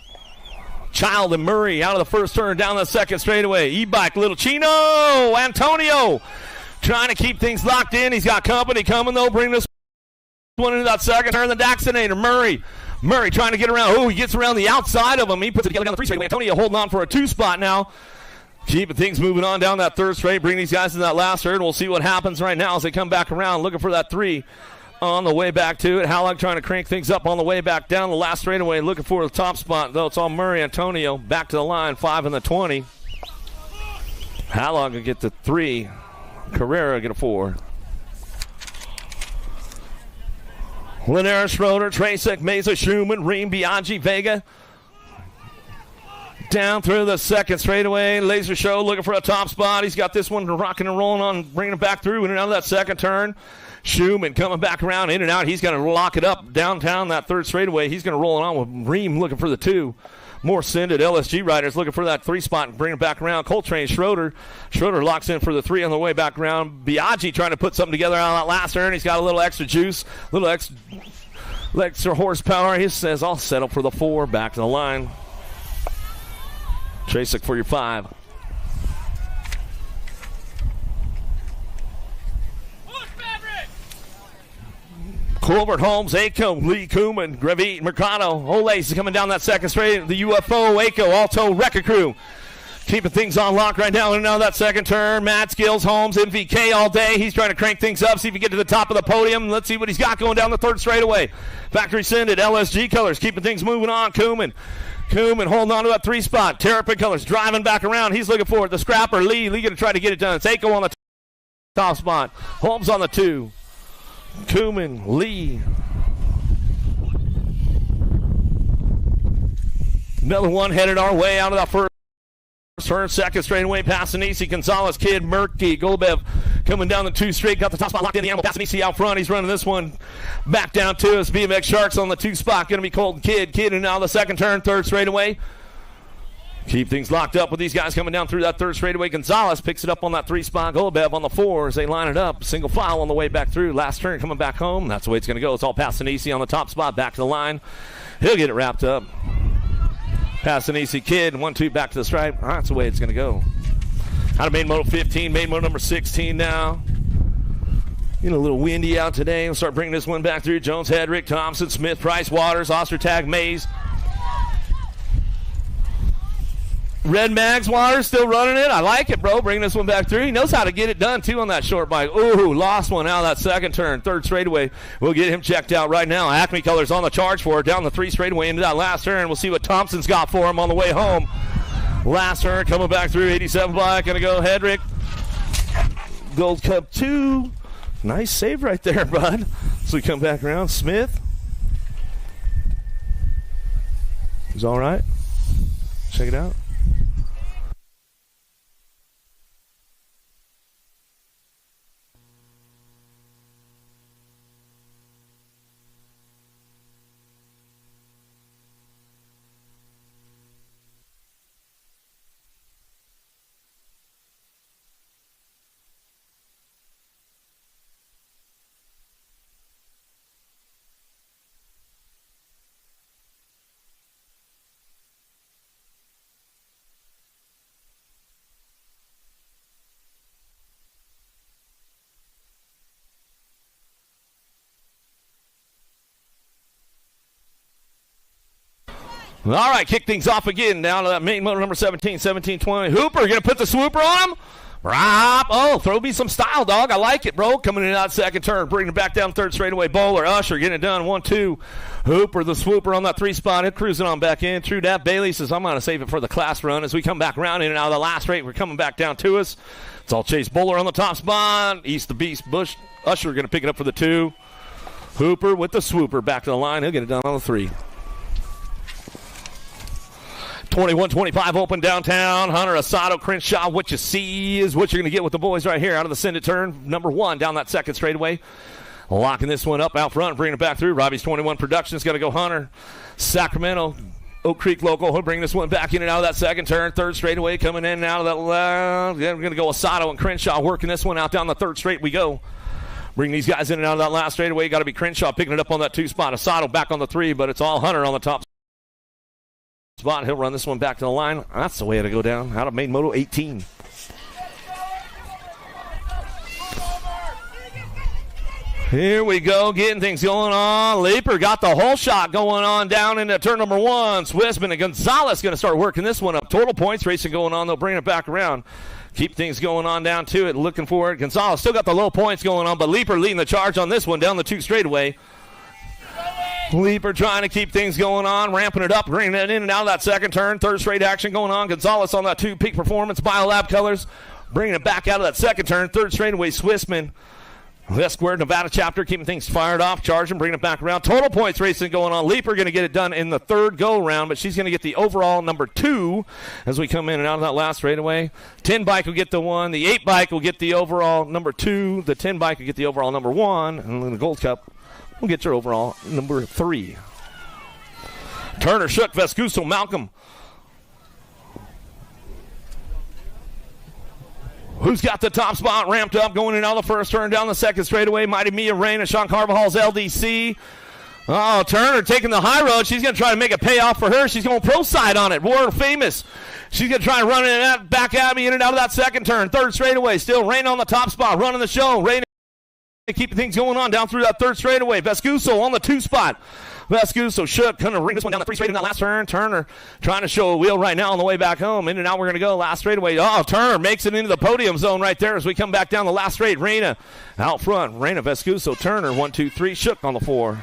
Child and Murray out of the first turn down the second straightaway. E-bike, Little Chino. Antonio trying to keep things locked in. He's got company coming, though. Bring this one into that second turn. The Daxonator, Murray Murray trying to get around. Oh, he gets around the outside of him. He puts it together down the 3 straightaway. Antonio holding on for a 2 spot now. Keeping things moving on down that 3rd straight. Bring these guys to that last third. We'll see what happens right now as they come back around looking for that 3 on the way back to it. Halleck trying to crank things up on the way back down the last straightaway. Looking for the top spot, though. It's all Murray. Antonio back to the line. 5 in the 20. Halleck will get the 3. Carrera get a 4. Lanier, Schroeder, Tracek, Mesa, Schumann, Ream, Biaggi, Vega. Down through the 2nd straightaway. Laser Show looking for a top spot. He's got this one rocking and rolling on, bringing it back through in and out of that 2nd turn. Schumann coming back around, in and out. He's going to lock it up downtown that 3rd straightaway. He's going to roll it on with Ream looking for the 2. More sended LSG riders looking for that 3 spot and bring it back around. Coltrane, Schroeder. Schroeder locks in for the 3 on the way back around. Biaggi trying to put something together on that last turn. He's got a little extra juice, a little extra horsepower. He says, I'll settle for the 4. Back to the line. Tracek for your 5. Colbert, Holmes, Aiko, Lee, Kuhlman, Gravit, Mercado, Olace coming down that 2nd straight. The UFO, Aiko, Alto, Wrecker Crew. Keeping things on lock right now. And now that 2nd turn. Matt Skills, Holmes, MVK all day. He's trying to crank things up, see if he can get to the top of the podium. Let's see what he's got going down the 3rd straightaway. Factory sended, LSG colors, keeping things moving on. Kuhlman holding on to that 3 spot. Terrapin colors driving back around. He's looking for it. The scrapper, Lee going to try to get it done. It's Aiko on the top spot. Holmes on the 2. Kuhlman, Lee. Another one headed our way out of that first turn. 2nd straightaway. Passanisi, Gonzalez, Kidd, Murky, Golbev coming down the 2 straight. Got the top spot locked in. The animal. Passanisi out front. He's running this one back down to us. BMX Sharks on the 2 spot. Going to be Colton Kidd. Kidd and now the 2nd turn. 3rd straightaway. Keep things locked up with these guys coming down through that 3rd straightaway. Gonzalez picks it up on that 3 spot. Golbev on the 4 as they line it up. Single file on the way back through. Last turn coming back home. That's the way it's going to go. It's all Passanisi on the top spot. Back to the line. He'll get it wrapped up. Passanisi, Kidd, 1-2 back to the stripe. That's the way it's going to go. Out of main moto 15, main moto number 16 now. Getting a little windy out today. We'll start bringing this one back through. Jones, Hedrick, Thompson, Smith, Price, Waters, Ostertag, Mays. Red Mags Waters still running it. I like it, bro. Bringing this one back through. He knows how to get it done, too, on that short bike. Ooh, lost one out of that 2nd turn. 3rd straightaway. We'll get him checked out right now. Acme Colors on the charge for it. Down the 3 straightaway into that last turn. We'll see what Thompson's got for him on the way home. Last turn coming back through. 87 black. Going to go Hedrick. Gold Cup 2. Nice save right there, bud. So we come back around. Smith. He's all right. Check it out. All right, kick things off again down to that main motor number 17, 17-20. Hooper, going to put the swooper on him. Oh, throw me some style, dog. I like it, bro. Coming in that 2nd turn, bringing it back down 3rd straightaway. Bowler, Usher, getting it done. 1-2. Hooper, the swooper on that 3 spot. It cruising on back in. True that. Bailey says, I'm going to save it for the class run. As we come back around in and out of the last straight, we're coming back down to us. It's all Chase Bowler on the top spot. East the Beast, Bush. Usher going to pick it up for the 2. Hooper with the swooper back to the line. He'll get it done on the 3. 21-25 open downtown. Hunter, Asado, Crenshaw. What you see is what you're going to get with the boys right here out of the Send It turn. Number 1 down that 2nd straightaway. Locking this one up out front, bringing it back through. Robbie's 21 Productions got to go Hunter. Sacramento, Oak Creek local. He'll bring this one back in and out of that 2nd turn. 3rd straightaway coming in and out of that. We're going to go Asado and Crenshaw working this one out down the 3rd straight we go. Bring these guys in and out of that last straightaway. Got to be Crenshaw picking it up on that 2 spot. Asado back on the 3, but it's all Hunter on the top spot. He'll run this one back to the line. That's the way to go down. Out of main moto 18. Here we go, getting things going on. Leaper got the whole shot going on down into turn number 1. Swissman and Gonzalez going to start working this one up. Total points racing going on. They'll bring it back around. Keep things going on down to it. Looking for it. Gonzalez still got the low points going on, but Leaper leading the charge on this one down the 2 straightaway. Leaper trying to keep things going on, ramping it up, bringing it in and out of that second turn. Third straight action going on. Gonzalez on that 2 peak performance. Biolab colors, bringing it back out of that second turn. Third straightaway, Swissman. West Square Nevada chapter keeping things fired off, charging, bringing it back around. Total points racing going on. Leaper going to get it done in the third go round, but she's going to get the overall number 2 as we come in and out of that last straightaway. 10 bike will get the 1. The 8 bike will get the overall number 2. The 10 bike will get the overall number 1. And then the Gold Cup will get your overall number 3. Turner, Shook, Vescuso, Malcolm. Who's got the top spot ramped up, going in on the first turn, down the second straightaway. Mighty Mia Rain and Sean Carvajal's LDC. Oh, Turner taking the high road. She's going to try to make a payoff for her. She's going pro side on it. World famous. She's going to try and run it back at me in and out of that second turn. Third straightaway. Still Rain on the top spot, running the show. Rain keeping things going on down through that third straightaway. Vescuso on the 2 spot. Vescuso Shook going to ring this one down the 3 straight in that last turn. Turner trying to show a wheel right now on the way back home. In and out we're going to go. Last straightaway. Oh, Turner makes it into the podium zone right there as we come back down the last straight. Reina out front. Reina, Vescuso, Turner. 1, 2, 3. Shook on the 4.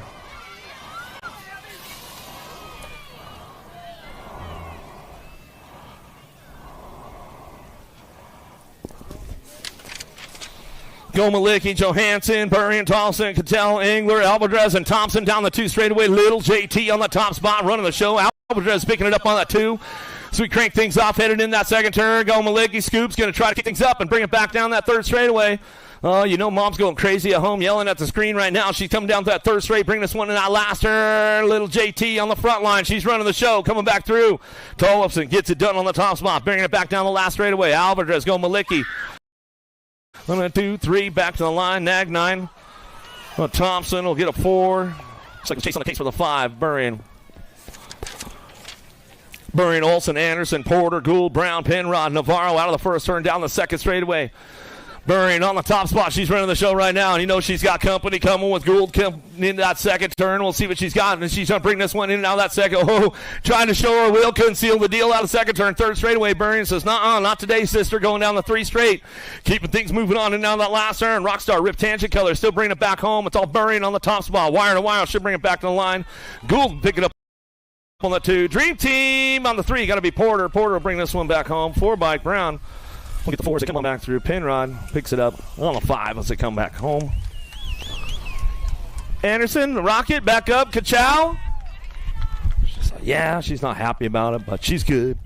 Gomalicki, Johansson, Burry, and Tolson, Cattell, Engler, Alvarez, and Thompson down the 2 straightaway. Little JT on the top spot, running the show. Alvarez picking it up on that 2. So we crank things off, headed in that second turn. Gomalicki, Scoops going to try to kick things up and bring it back down that third straightaway. You know Mom's going crazy at home, yelling at the screen right now. She's coming down to that third straight, bringing this one in that last turn. Little JT on the front line. She's running the show, coming back through. Tollefson gets it done on the top spot, bringing it back down the last straightaway. Alvarez, Gomalicki. 1, 2, 3, back to the line. Nag 9. Thompson will get a 4. Second chase on the case for the 5. Burrian, Olsen, Anderson, Porter, Gould, Brown, Penrod, Navarro out of the first turn, down the second straightaway. Burrian on the top spot. She's running the show right now, and you know she's got company coming with Gould coming into that second turn. We'll see what she's got, and she's going to bring this one in and out of that second. Oh, trying to show her wheel, couldn't seal the deal out of the second turn. Third straightaway, Burrian says, nuh-uh, not today, sister, going down the 3 straight. Keeping things moving on and down that last turn. Rockstar, Rip Tangent Color, still bringing it back home. It's all Burrian on the top spot. Wire to wire, should bring it back to the line. Gould pick it up on the 2. Dream Team on the 3, got to be Porter. Porter will bring this one back home. 4 bike, Brown. We'll get the 4s that come on back through. Penrod picks it up on the 5 as they come back home. Anderson, Rocket, back up. Kachow. Yeah, she's not happy about it, but she's good.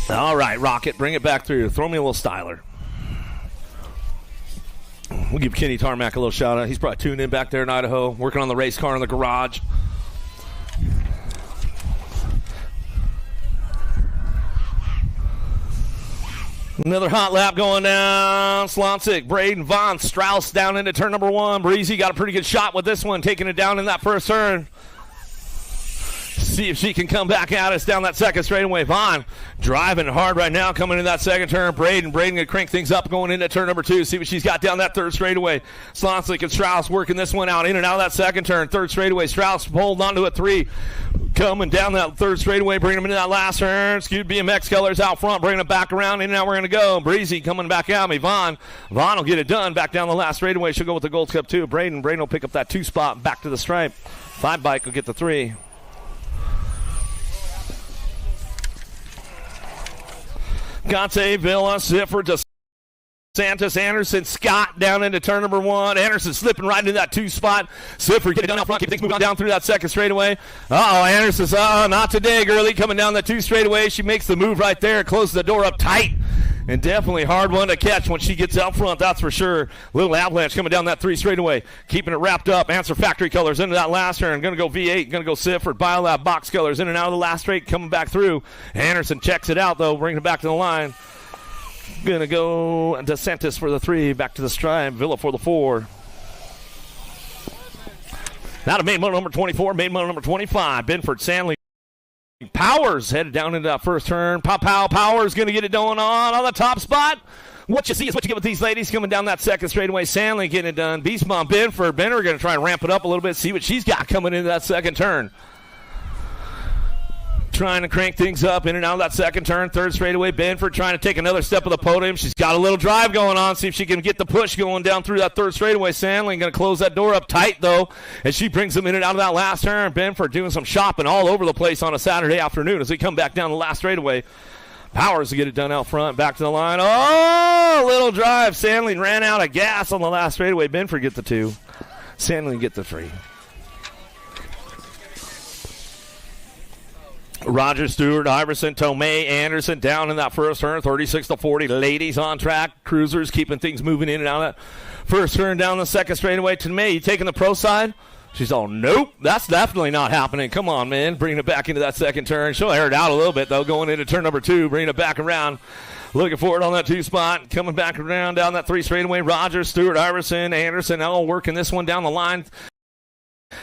All right, Rocket, bring it back through. Throw me a little styler. We'll give Kenny Tarmac a little shout out. He's probably tuned in back there in Idaho, working on the race car in the garage. Another hot lap going down. Slonsick, Braden, Vaughn, Strauss down into turn number 1. Breezy got a pretty good shot with this one, taking it down in that first turn. See if she can come back at us down that second straightaway. Vaughn driving hard right now, coming in that second turn. Braden going to crank things up, going into turn number 2. See what she's got down that third straightaway. Slonslick and Strauss working this one out, in and out of that second turn. Third straightaway, Strauss holding on to a 3. Coming down that third straightaway, bringing them into that last turn. Skewed BMX colors out front, bringing it back around. In and out we're going to go. Breezy coming back at me. Vaughn will get it done. Back down the last straightaway. She'll go with the Gold Cup 2. Braden will pick up that 2 spot back to the stripe. 5 bike will get the 3. Conte, Villa, Sifford, Santos, Anderson, Scott down into turn number 1. Anderson slipping right into that 2 spot. Sifford get it done out front. Keep things moving on down through that second straightaway. Anderson's, not today, girlie. Coming down that 2 straightaway. She makes the move right there. Closes the door up tight. And definitely hard one to catch when she gets out front, that's for sure. Little Avalanche coming down that 3 straightaway. Keeping it wrapped up. Answer Factory colors into that last turn. Going to go V8. Going to go Sifford. Biolab box colors in and out of the last straight. Coming back through. Anderson checks it out, though. Bringing it back to the line. Gonna go DeSantis for the 3. Back to the stripe. Villa for the 4. Now to main motor number 24. Main motor number 25. Benford, Sandley. Powers headed down into that first turn. Powers going to get it going on the top spot. What you see is what you get with these ladies coming down that second straightaway. Sandley getting it done. Beast Mom Benford. Benner going to try and ramp it up a little bit, see what she's got coming into that second turn. Trying to crank things up in and out of that second turn. Third straightaway, Benford trying to take another step of the podium. She's got a little drive going on. See if she can get the push going down through that third straightaway. Sandling going to close that door up tight, though, as she brings them in and out of that last turn. Benford doing some shopping all over the place on a Saturday afternoon as we come back down the last straightaway. Powers to get it done out front. Back to the line. Oh, little drive. Sandling ran out of gas on the last straightaway. Benford get the 2. Sandling get the 3. Roger, Stewart, Iverson, Tomei, Anderson down in that first turn, 36-40. Ladies on track. Cruisers keeping things moving in and out of that first turn down the second straightaway. Tomei, you taking the pro side? She's all, nope, that's definitely not happening. Come on, man. Bringing it back into that second turn. She'll air it out a little bit, though, going into turn number 2, bringing it back around. Looking forward on that 2 spot. Coming back around down that 3 straightaway. Roger, Stewart, Iverson, Anderson, all working this one down the line.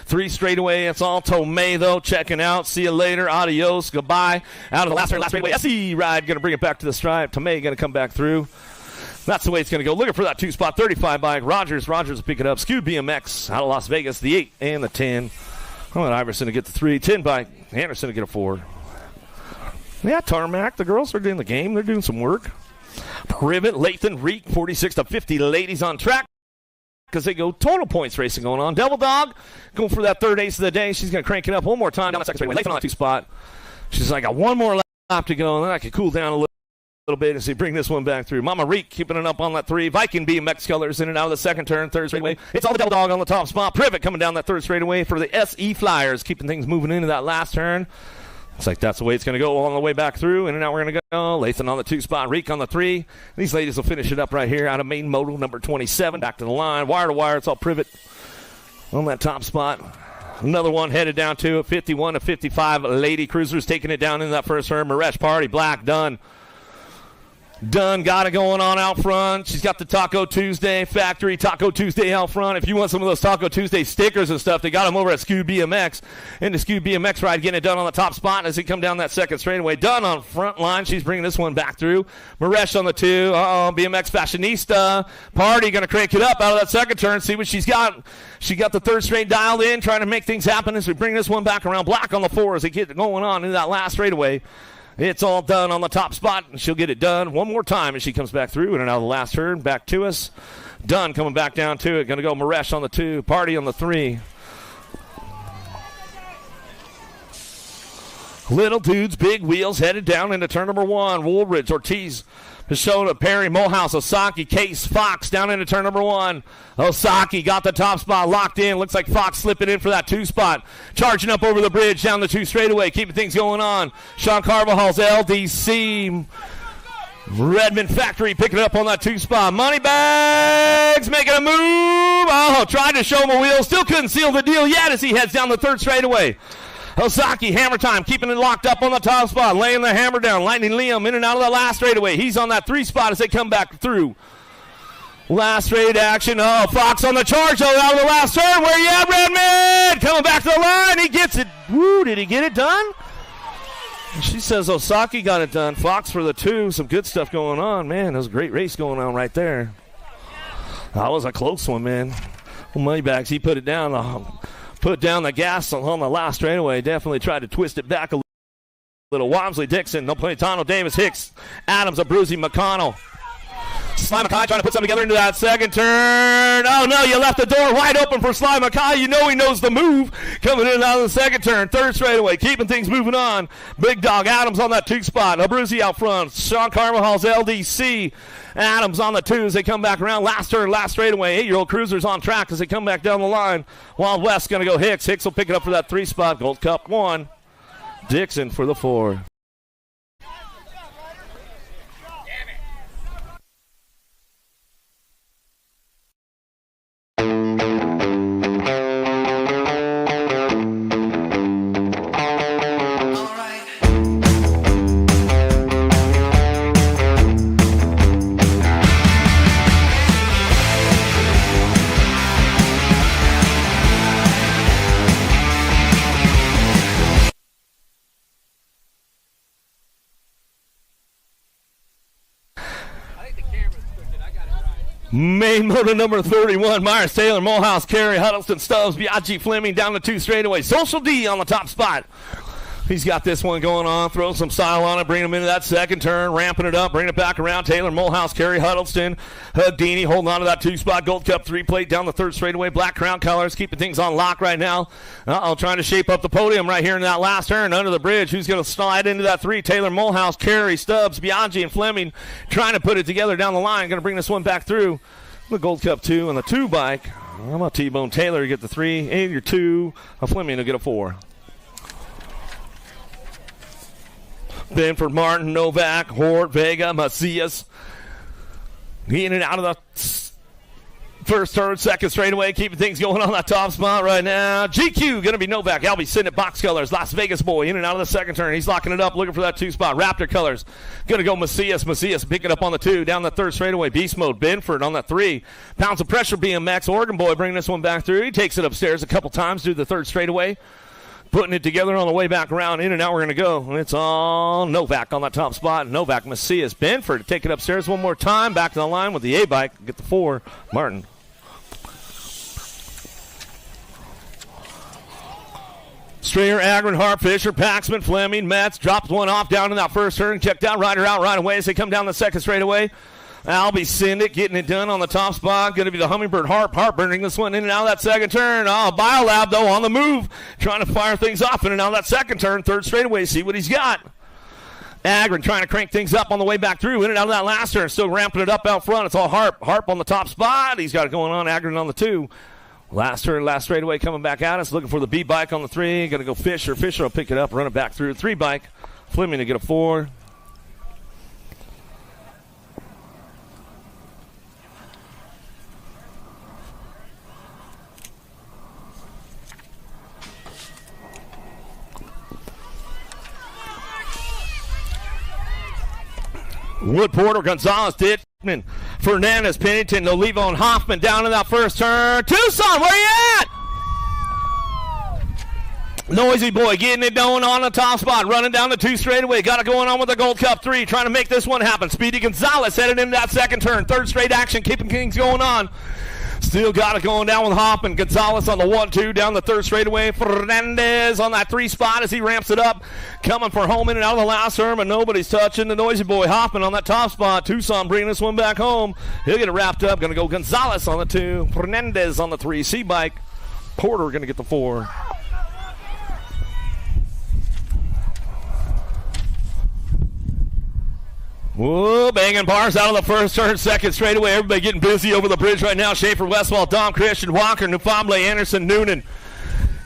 3 straightaway. It's all Tomei, though. Checking out. See you later. Adios. Goodbye. Out of the last straightaway. SE ride. Going to bring it back to the stripe. Tomei going to come back through. That's the way it's going to go. Looking for that 2 spot. 35 bike. Rogers will pick it up. Skewed BMX out of Las Vegas. The 8 and the 10. I want Iverson to get the 3. 10 bike. Anderson to get a 4. Yeah, Tarmac. The girls are doing the game. They're doing some work. Privet, Lathan, Reek. 46-50. Ladies on track. Because they go total points racing going on. Devil Dog going for that 3rd ace of the day. She's going to crank it up one more time down the second straightaway. Lathan on that 2 spot. She's like, I got one more lap to go, and then I can cool down a little bit as they bring this one back through. Mama Reek keeping it up on that 3. Viking BMX colors in and out of the second turn, 3rd straightaway. It's all the Devil Dog on the top spot. Privet coming down that 3rd straightaway for the SE Flyers, keeping things moving into that last turn. Looks like that's the way it's going to go on the way back through. And now we're going to go. Lathan on the 2 spot. Reek on the 3. These ladies will finish it up right here out of main modal number 27. Back to the line. Wire to wire. It's all Privet on that top spot. Another one headed down to it. 51-55. Lady Cruisers taking it down in that first turn. Maresh Party. Black. Done. Got it going on out front. She's got the Taco Tuesday factory, Taco Tuesday out front. If you want some of those Taco Tuesday stickers and stuff, they got them over at Skewed BMX. And the Skewed BMX ride getting it done on the top spot as they come down that second straightaway. Done on front line. She's bringing this one back through. Maresh on the 2. BMX Fashionista. Party going to crank it up out of that second turn. See what she's got. She got the 3rd straight dialed in, trying to make things happen as we bring this one back around. Black on the 4 as they get going on in that last straightaway. It's all done on the top spot, and she'll get it done one more time as she comes back through and out of the last turn. Back to us. Dunn coming back down to it. Going to go Maresh on the 2. Party on the 3. Little dudes, big wheels, headed down into turn number 1. Woolridge, Ortiz, Pashona, Perry, Morehouse, Osaki, Case, Fox down into turn number 1. Osaki got the top spot locked in. Looks like Fox slipping in for that 2 spot. Charging up over the bridge down the 2 straightaway. Keeping things going on. Sean Carvajal's LDC. Redman Factory picking it up on that 2 spot. Moneybags making a move. Oh, tried to show him a wheel. Still couldn't seal the deal yet as he heads down the 3rd straightaway. Osaki, hammer time, keeping it locked up on the top spot, laying the hammer down. Lightning Liam in and out of the last straightaway. He's on that 3 spot as they come back through. Last straight action. Oh, Fox on the charge, though, out of the last turn. Where you at, Redman? Coming back to the line. He gets it. Woo, did he get it done? She says Osaki got it done. Fox for the 2. Some good stuff going on. Man, that was a great race going on right there. That was a close one, man. Well, Moneybags, he put it down. Put down the gas on the last straightaway. Definitely tried to twist it back a little. Wamsley, Dixon, Napolitano, Davis, Hicks, Adams, Abruzzi, McConnell. Sly Mackay trying to put something together into that second turn. Oh, no, you left the door wide open for Sly Mackay. You know he knows the move. Coming in and out of the second turn. 3rd straightaway, keeping things moving on. Big Dog Adams on that 2 spot. Abruzzi out front. Sean Carvajal's LDC. Adams on the 2 as they come back around. Last turn, last straightaway. 8-year-old Cruisers on track as they come back down the line. Wild West going to go Hicks. Hicks will pick it up for that 3 spot. Gold Cup 1. Dixon for the 4. Main motor number 31, Myers, Taylor, Mulhouse, Carey, Huddleston, Stubbs, Biaggi, Fleming down the 2 straightaway. Social D on the top spot. He's got this one going on, throwing some style on it, bringing him into that second turn, ramping it up, bringing it back around. Taylor, Mulhouse, Carey, Huddleston, Hugdini holding on to that 2-spot. Gold Cup 3 plate down the 3rd straightaway. Black Crown colors, keeping things on lock right now. Trying to shape up the podium right here in that last turn under the bridge. Who's going to slide into that 3? Taylor, Mulhouse, Carey, Stubbs, Biaggi, and Fleming trying to put it together down the line. Going to bring this one back through. The Gold Cup 2 on the 2 bike. How about T-Bone Taylor? You get the 3, and your 2. Fleming will get a 4. Benford, Martin, Novak, Hort, Vega, Macias. In and out of the 1st, 3rd, 2nd straightaway, keeping things going on that top spot right now. GQ going to be Novak. Albie sitting at box colors. Las Vegas boy in and out of the 2nd turn. He's locking it up, looking for that 2-spot. Raptor colors. Going to go Macias. Macias picking up on the 2, down the 3rd straightaway. Beast mode. Benford on that 3. Pounds of pressure. BMX. Oregon boy bringing this one back through. He takes it upstairs a couple times through the 3rd straightaway. Putting it together on the way back around. In and out we're going to go. It's all Novak on that top spot. Novak, Macias, Benford to take it upstairs one more time. Back to the line with the A-bike. Get the 4. Martin. Strayer, Agron, Hart, Fisher, Paxman, Fleming, Metz. Drops one off down in that 1st turn. Checked out, rider out right away as they come down the 2nd straightaway. Albie Syndic getting it done on the top spot. Going to be the Hummingbird Harp. Harp bringing this one in and out of that 2nd turn. Biolab, though, on the move. Trying to fire things off in and out of that 2nd turn. 3rd straightaway. See what he's got. Agron trying to crank things up on the way back through. In and out of that last turn. Still ramping it up out front. It's all Harp. Harp on the top spot. He's got it going on. Agron on the 2. Last turn, last straightaway coming back at us. Looking for the B bike on the 3. Going to go Fisher. Fisher will pick it up, run it back through. 3 bike. Fleming to get a 4. Wood, Porter, Gonzalez, Ditman, Fernandez, Pennington, Olivo, and Hoffman down in that 1st turn. Tucson, where you at? Noisy boy getting it going on the top spot, running down the 2 straightaway. Got it going on with the Gold Cup 3, trying to make this one happen. Speedy Gonzalez headed into that 2nd turn. 3rd straight action, keeping things going on. Still got it going down with Hoffman. Gonzalez on the 1-2 down the 3rd straightaway. Fernandez on that 3 spot as he ramps it up. Coming for home in and out of the last turn, but nobody's touching the Noisy boy. Hoffman on that top spot. Tucson bringing this one back home. He'll get it wrapped up. Going to go Gonzalez on the 2. Fernandez on the 3. C-bike. Porter going to get the 4. Whoa, banging bars out of the 1st turn, 2nd straightaway. Everybody getting busy over the bridge right now. Schaefer, Westfall, Dom, Christian, Walker, Newfoundland, Anderson, Noonan.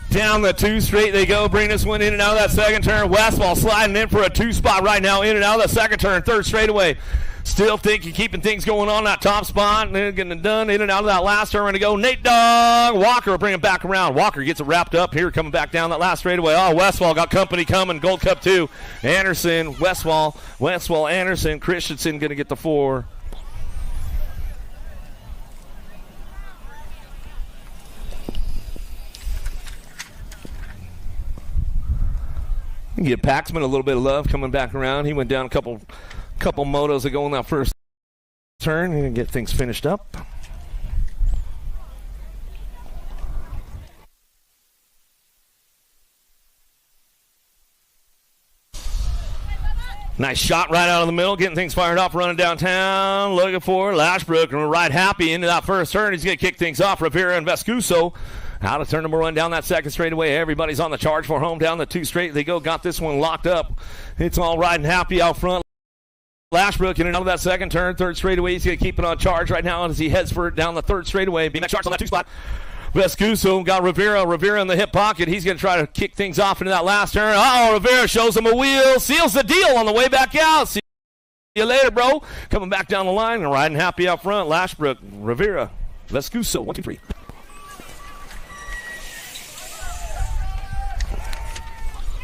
Down the 2 straight they go. Bring this one in and out of that 2nd turn. Westfall sliding in for a 2-spot right now. In and out of the 2nd turn, 3rd straightaway. Still thinking, keeping things going on that top spot. And then getting it done in and out of that last turn. We're going to go Nate Dog. Walker will bring it back around. Walker gets it wrapped up here, coming back down that last straightaway. Oh, Westfall got company coming. Gold Cup 2. Anderson, Westfall, Anderson. Christensen going to get the 4. Give Paxman a little bit of love coming back around. He went down a couple motos ago in that 1st turn and get things finished up. Nice shot right out of the middle, getting things fired off, running downtown, looking for Lashbrook, and ride happy into that 1st turn. He's going to kick things off. Rivera and Vescuso out of turn number 1 down that 2nd straightaway. Everybody's on the charge for home. Down the 2 straight they go. Got this one locked up. It's all riding happy out front. Lashbrook in and out of that 2nd turn. 3rd straightaway. He's going to keep it on charge right now as he heads for it down the 3rd straightaway. BMX Sharks on that 2 spot. Vescuso got Rivera in the hip pocket. He's going to try to kick things off into that last turn. Oh, Rivera shows him a wheel. Seals the deal on the way back out. See you later, bro. Coming back down the line and riding happy out front. Lashbrook, Rivera, Vescuso. 1, 2, 3.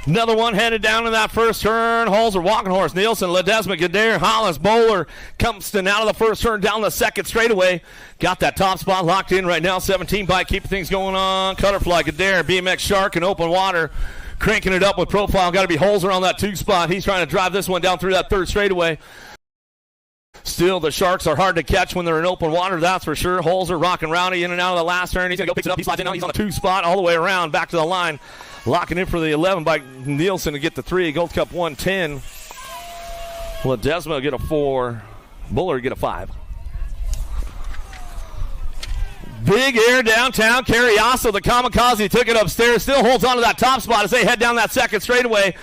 Another one headed down in that 1st turn. Holzer, Walking Horse, Nielsen, Ledesma, Gadare, Hollis, Bowler, Compston out of the 1st turn down the 2nd straightaway. Got that top spot locked in right now. 17 bike, keeping things going on. Cutterfly, Gadare, BMX Shark, and Open Water. Cranking it up with profile. Got to be Holzer on that 2 spot. He's trying to drive this one down through that 3rd straightaway. Still, the Sharks are hard to catch when they're in open water, that's for sure. Holes are rocking rowdy in and out of the last turn. He's going to go pick it up. He slides in now. He's on the 2 spot all the way around, back to the line. Locking in for the 11 by Nielsen to get the 3. Gold Cup 110. Ledesma get a 4. Buller get a 5. Big air downtown. Carriasso, the kamikaze, took it upstairs. Still holds on to that top spot as they head down that second straightaway.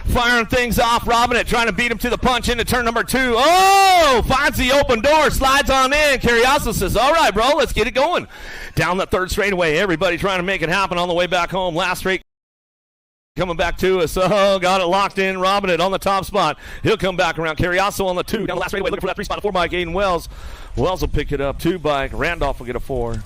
Firing things off. Robbing it, trying to beat him to the punch into turn number 2. Oh! Finds the open door. Slides on in. Carriasso says, all right, bro, let's get it going. Down the third straightaway. Everybody trying to make it happen on the way back home. Last straight coming back to us. Oh, got it locked in. Robbing it on the top spot. He'll come back around. Carriasso on the 2. Down the last straightaway looking for that 3 spot. A 4 bike. Aiden Wells. Wells will pick it up. 2 bike. Randolph will get a 4.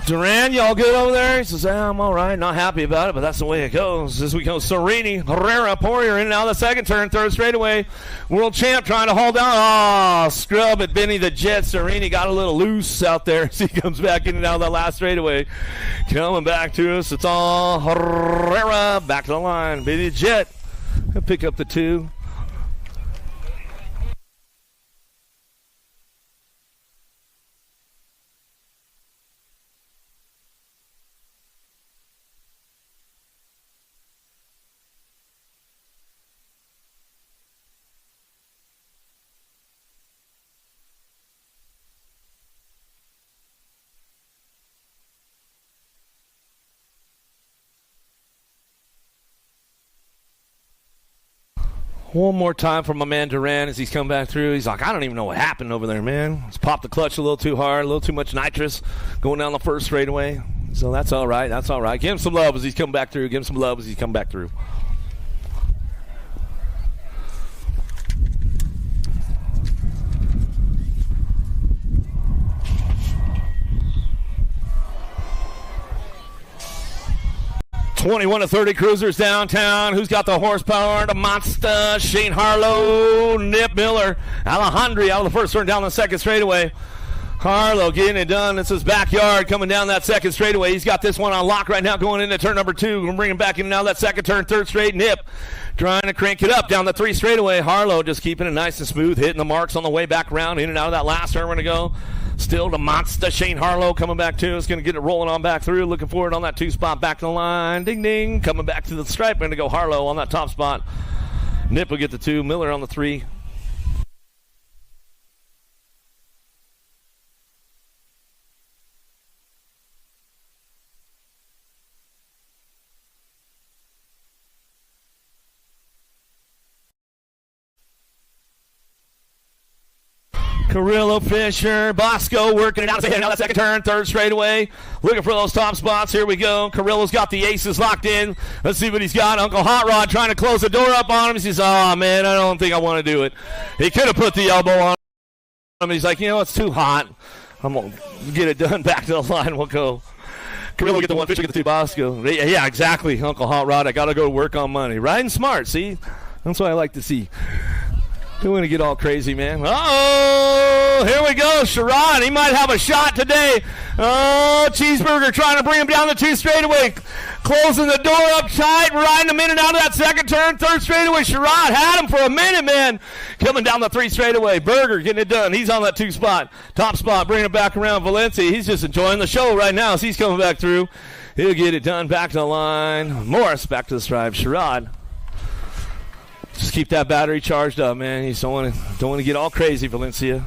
Duran, y'all good over there? He says, I'm all right. Not happy about it, but that's the way it goes. As we go, Serini, Herrera, Poirier in and out of the second turn. Third straightaway. World champ trying to hold down. Oh, scrub at Benny the Jet. Serini got a little loose out there as he comes back in and out of that last straightaway. Coming back to us. It's all Herrera. Back to the line. Benny the Jet. He'll pick up the 2. One more time for my man Duran as he's come back through. He's like, I don't even know what happened over there, man. Just popped the clutch a little too hard, a little too much nitrous going down the first straightaway. So that's all right. That's all right. Give him some love as he's come back through. Give him some love as he's come back through. (21-30) cruisers downtown. Who's got the horsepower? The monster. Shane Harlow, Nip Miller, Alejandri out of the first turn down the second straightaway. Harlow getting it done. It's his backyard coming down that second straightaway. He's got this one on lock right now going into turn number 2. We're bringing back in now that second turn, third straight. Nip trying to crank it up down the 3 straightaway. Harlow just keeping it nice and smooth, hitting the marks on the way back around, in and out of that last turn. We're going to go. Still the monster Shane Harlow coming back to us. Going to get it rolling on back through. Looking forward on that 2 spot. Back to the line. Ding, ding. Coming back to the stripe. Going to go Harlow on that top spot. Nip will get the 2. Miller on the 3. Carrillo, Fisher, Bosco working it out. Now that second turn, third straightaway. Looking for those top spots. Here we go. Carrillo's got the aces locked in. Let's see what he's got. Uncle Hot Rod trying to close the door up on him. He says, oh, man, I don't think I want to do it. He could have put the elbow on him. He's like, you know, it's too hot. I'm going to get it done. Back to the line. We'll go. Carrillo get the 1, Fisher get the 2, Bosco. Yeah, exactly, Uncle Hot Rod. I got to go work on money. Riding smart, see? That's what I like to see. Don't want to get all crazy, man. Uh-oh! Here we go. Sherrod, he might have a shot today. Oh, Cheeseburger trying to bring him down the 2 straightaway. Closing the door up tight, riding him in and out of that second turn. Third straightaway. Sherrod had him for a minute, man. Coming down the 3 straightaway. Burger getting it done. He's on that 2 spot. Top spot, bringing it back around. Valencia, he's just enjoying the show right now as he's coming back through. He'll get it done. Back to the line. Morris back to the stripe. Sherrod. Just keep that battery charged up, man. You don't want to get all crazy, Valencia.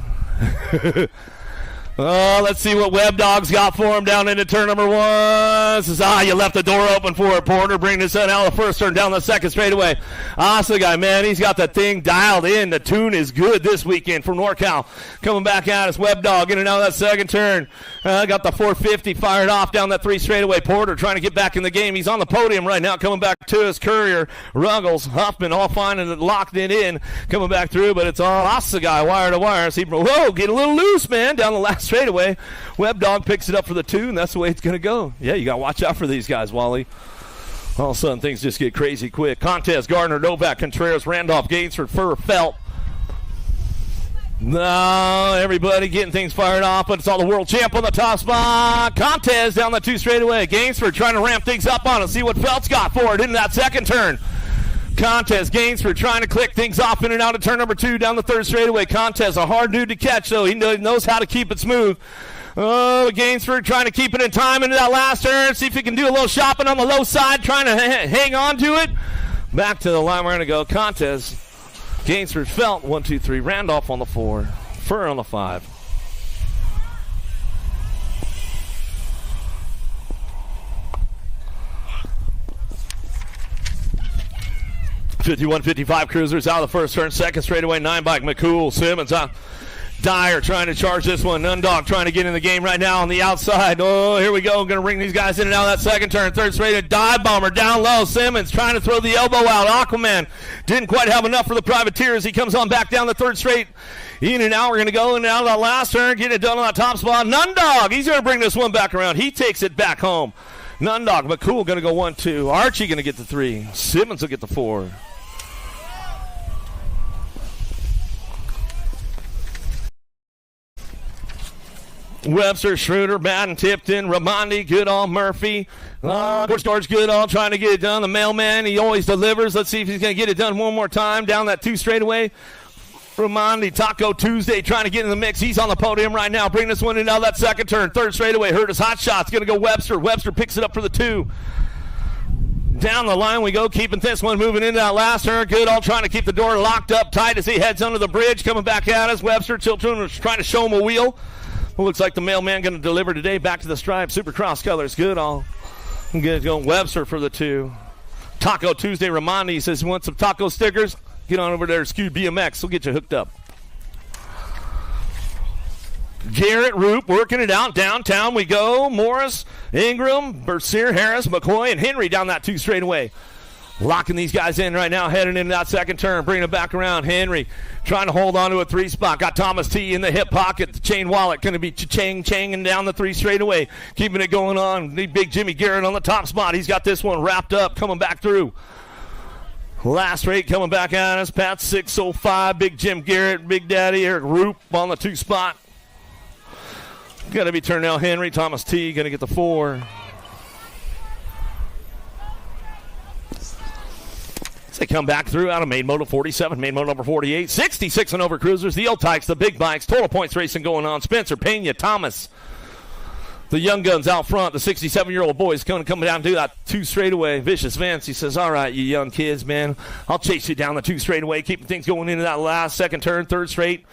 Oh, let's see what Web Dog's got for him down into turn number 1. Says, you left the door open for it, Porter. Bring this out of the first turn down the second straightaway. Asa guy, man, he's got that thing dialed in. The tune is good this weekend from NorCal. Coming back at us, Web Dog in and out of that second turn. Got the 450 fired off down that 3 straightaway. Porter trying to get back in the game. He's on the podium right now. Coming back to us, Courier, Ruggles, Huffman, all fine and locked it in. Coming back through, but it's all Asa guy, wire to wire. So get a little loose, man, down the last straightaway. Web Dog picks it up for the 2, and that's the way it's going to go. Yeah, you got to watch out for these guys, Wally. All of a sudden, things just get crazy quick. Contest, Gardner, Novak, Contreras, Randolph, Gainsford, Furr, Felt. No, everybody getting things fired off, but it's all the world champ on the top spot. Contest down the 2 straightaway. Gainsford trying to ramp things up on it. See what Felt's got for it in that second turn. Contest, Gainsford trying to click things off in and out of turn number 2 down the 3rd straightaway. Contest, a hard dude to catch, though. He knows how to keep it smooth. Oh, Gainsford trying to keep it in time into that last turn. See if he can do a little shopping on the low side, trying to hang on to it. Back to the line we're going to go. Contest. Gainsford, Felt, 1, 2, 3. Randolph on the 4. Furr on the 5. .51-55 cruisers out of the first turn. Second straightaway, 9 bike. McCool, Simmons out. Dyer trying to charge this one. Nundog trying to get in the game right now on the outside. Oh, here we go. Going to bring these guys in and out of that second turn. Third straight, dive bomber down low. Simmons trying to throw the elbow out. Aquaman didn't quite have enough for the privateers. He comes on back down the third straight. In and out. We're going to go in and out of that last turn. Get it done on that top spot. Nundog, he's going to bring this one back around. He takes it back home. Nundog, McCool going to go 1, 2. Archie going to get the 3. Simmons will get the 4. Webster, Schroeder, Madden, Tipton, Ramondi, Goodall, Murphy. George Goodall trying to get it done. The mailman, he always delivers. Let's see if he's going to get it done one more time. Down that 2 straightaway. Ramondi, Taco Tuesday trying to get in the mix. He's on the podium right now. Bring this one in out of that second turn. Third straightaway. Hurt his hot shot's going to go Webster. Webster picks it up for the 2. Down the line we go, keeping this one moving into that last turn. Goodall trying to keep the door locked up tight as he heads under the bridge. Coming back at us. Webster, Chilton was trying to show him a wheel. Well, looks like the mailman going to deliver today. Back to the stripe. Supercross colors. Goodall. Going Webster for the 2. Taco Tuesday. Ramondi says he wants some taco stickers. Get on over there. Skewed BMX. We'll get you hooked up. Garrett, Roop working it out. Downtown we go. Morris, Ingram, Bercier, Harris, McCoy, and Henry down that 2 straightaway. Locking these guys in right now, heading into that second turn, bringing it back around. Henry trying to hold on to a 3 spot. Got Thomas T in the hip pocket. The chain wallet going to be changing down the 3 straightaway. Keeping it going on. The big Jimmy Garrett on the top spot. He's got this one wrapped up, coming back through. Last rate coming back at us. Pat 605. Big Jim Garrett. Big Daddy Eric Roop on the 2 spot. Going to be Turnell Henry. Thomas T going to get the 4. They come back through out of main moto 47, main moto number 48, 66 and over cruisers, the old tykes, the big bikes, total points racing going on. Spencer, Pena, Thomas, the young guns out front, the 67-year-old boys coming down to do that 2 straightaway. Vicious Vince, he says, all right, you young kids, man, I'll chase you down the 2 straightaway, keeping things going into that last second turn, third straight.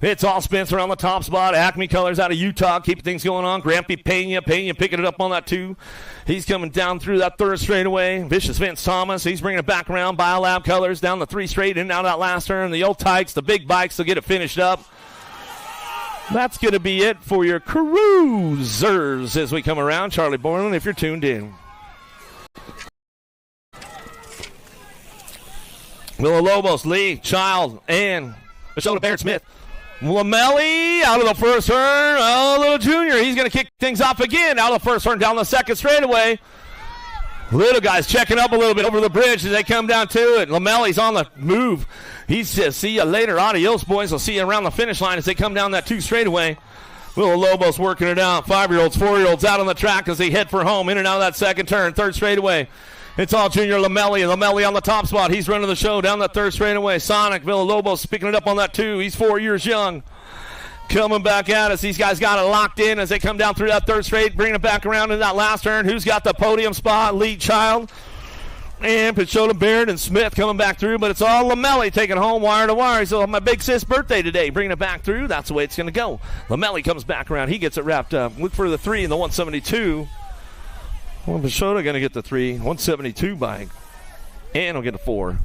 It's all Spencer on the top spot. Acme Colors out of Utah, keeping things going on. Grampy Pena picking it up on that 2. He's coming down through that third straightaway. Vicious Vince Thomas, he's bringing it back around. Biolab Colors down the 3 straight, in and out of that last turn. The old tykes, the big bikes, they'll get it finished up. That's going to be it for your cruisers as we come around. Charlie Borland, if you're tuned in. Villalobos, Lee, Child, and Minnesota Barrett Smith. Lamelli out of the first turn. Oh, little junior. He's going to kick things off again. Out of the first turn, down the second straightaway. Little guy's checking up a little bit over the bridge as they come down to it. Lamelli's on the move. He says, see you later. Adios, boys. I'll see you around the finish line as they come down that 2 straightaway. Villalobos working it out. 5-year-olds, 4-year-olds out on the track as they head for home. In and out of that second turn. Third straightaway. It's all junior Lamelli. Lamelli on the top spot. He's running the show down that third straightaway. Sonic Villalobos picking it up on that 2. He's 4 years young. Coming back at us. These guys got it locked in as they come down through that third straight, bringing it back around in that last turn. Who's got the podium spot? Lead Child. And Pichota, Barrett, and Smith coming back through, but it's all Lamelli taking home wire to wire. He's on my big sis birthday today, bringing it back through. That's the way it's going to go. Lamelli comes back around. He gets it wrapped up. Look for the 3 in the 172. Well, Pichota going to get the 3, 172 bike. And he'll get a 4.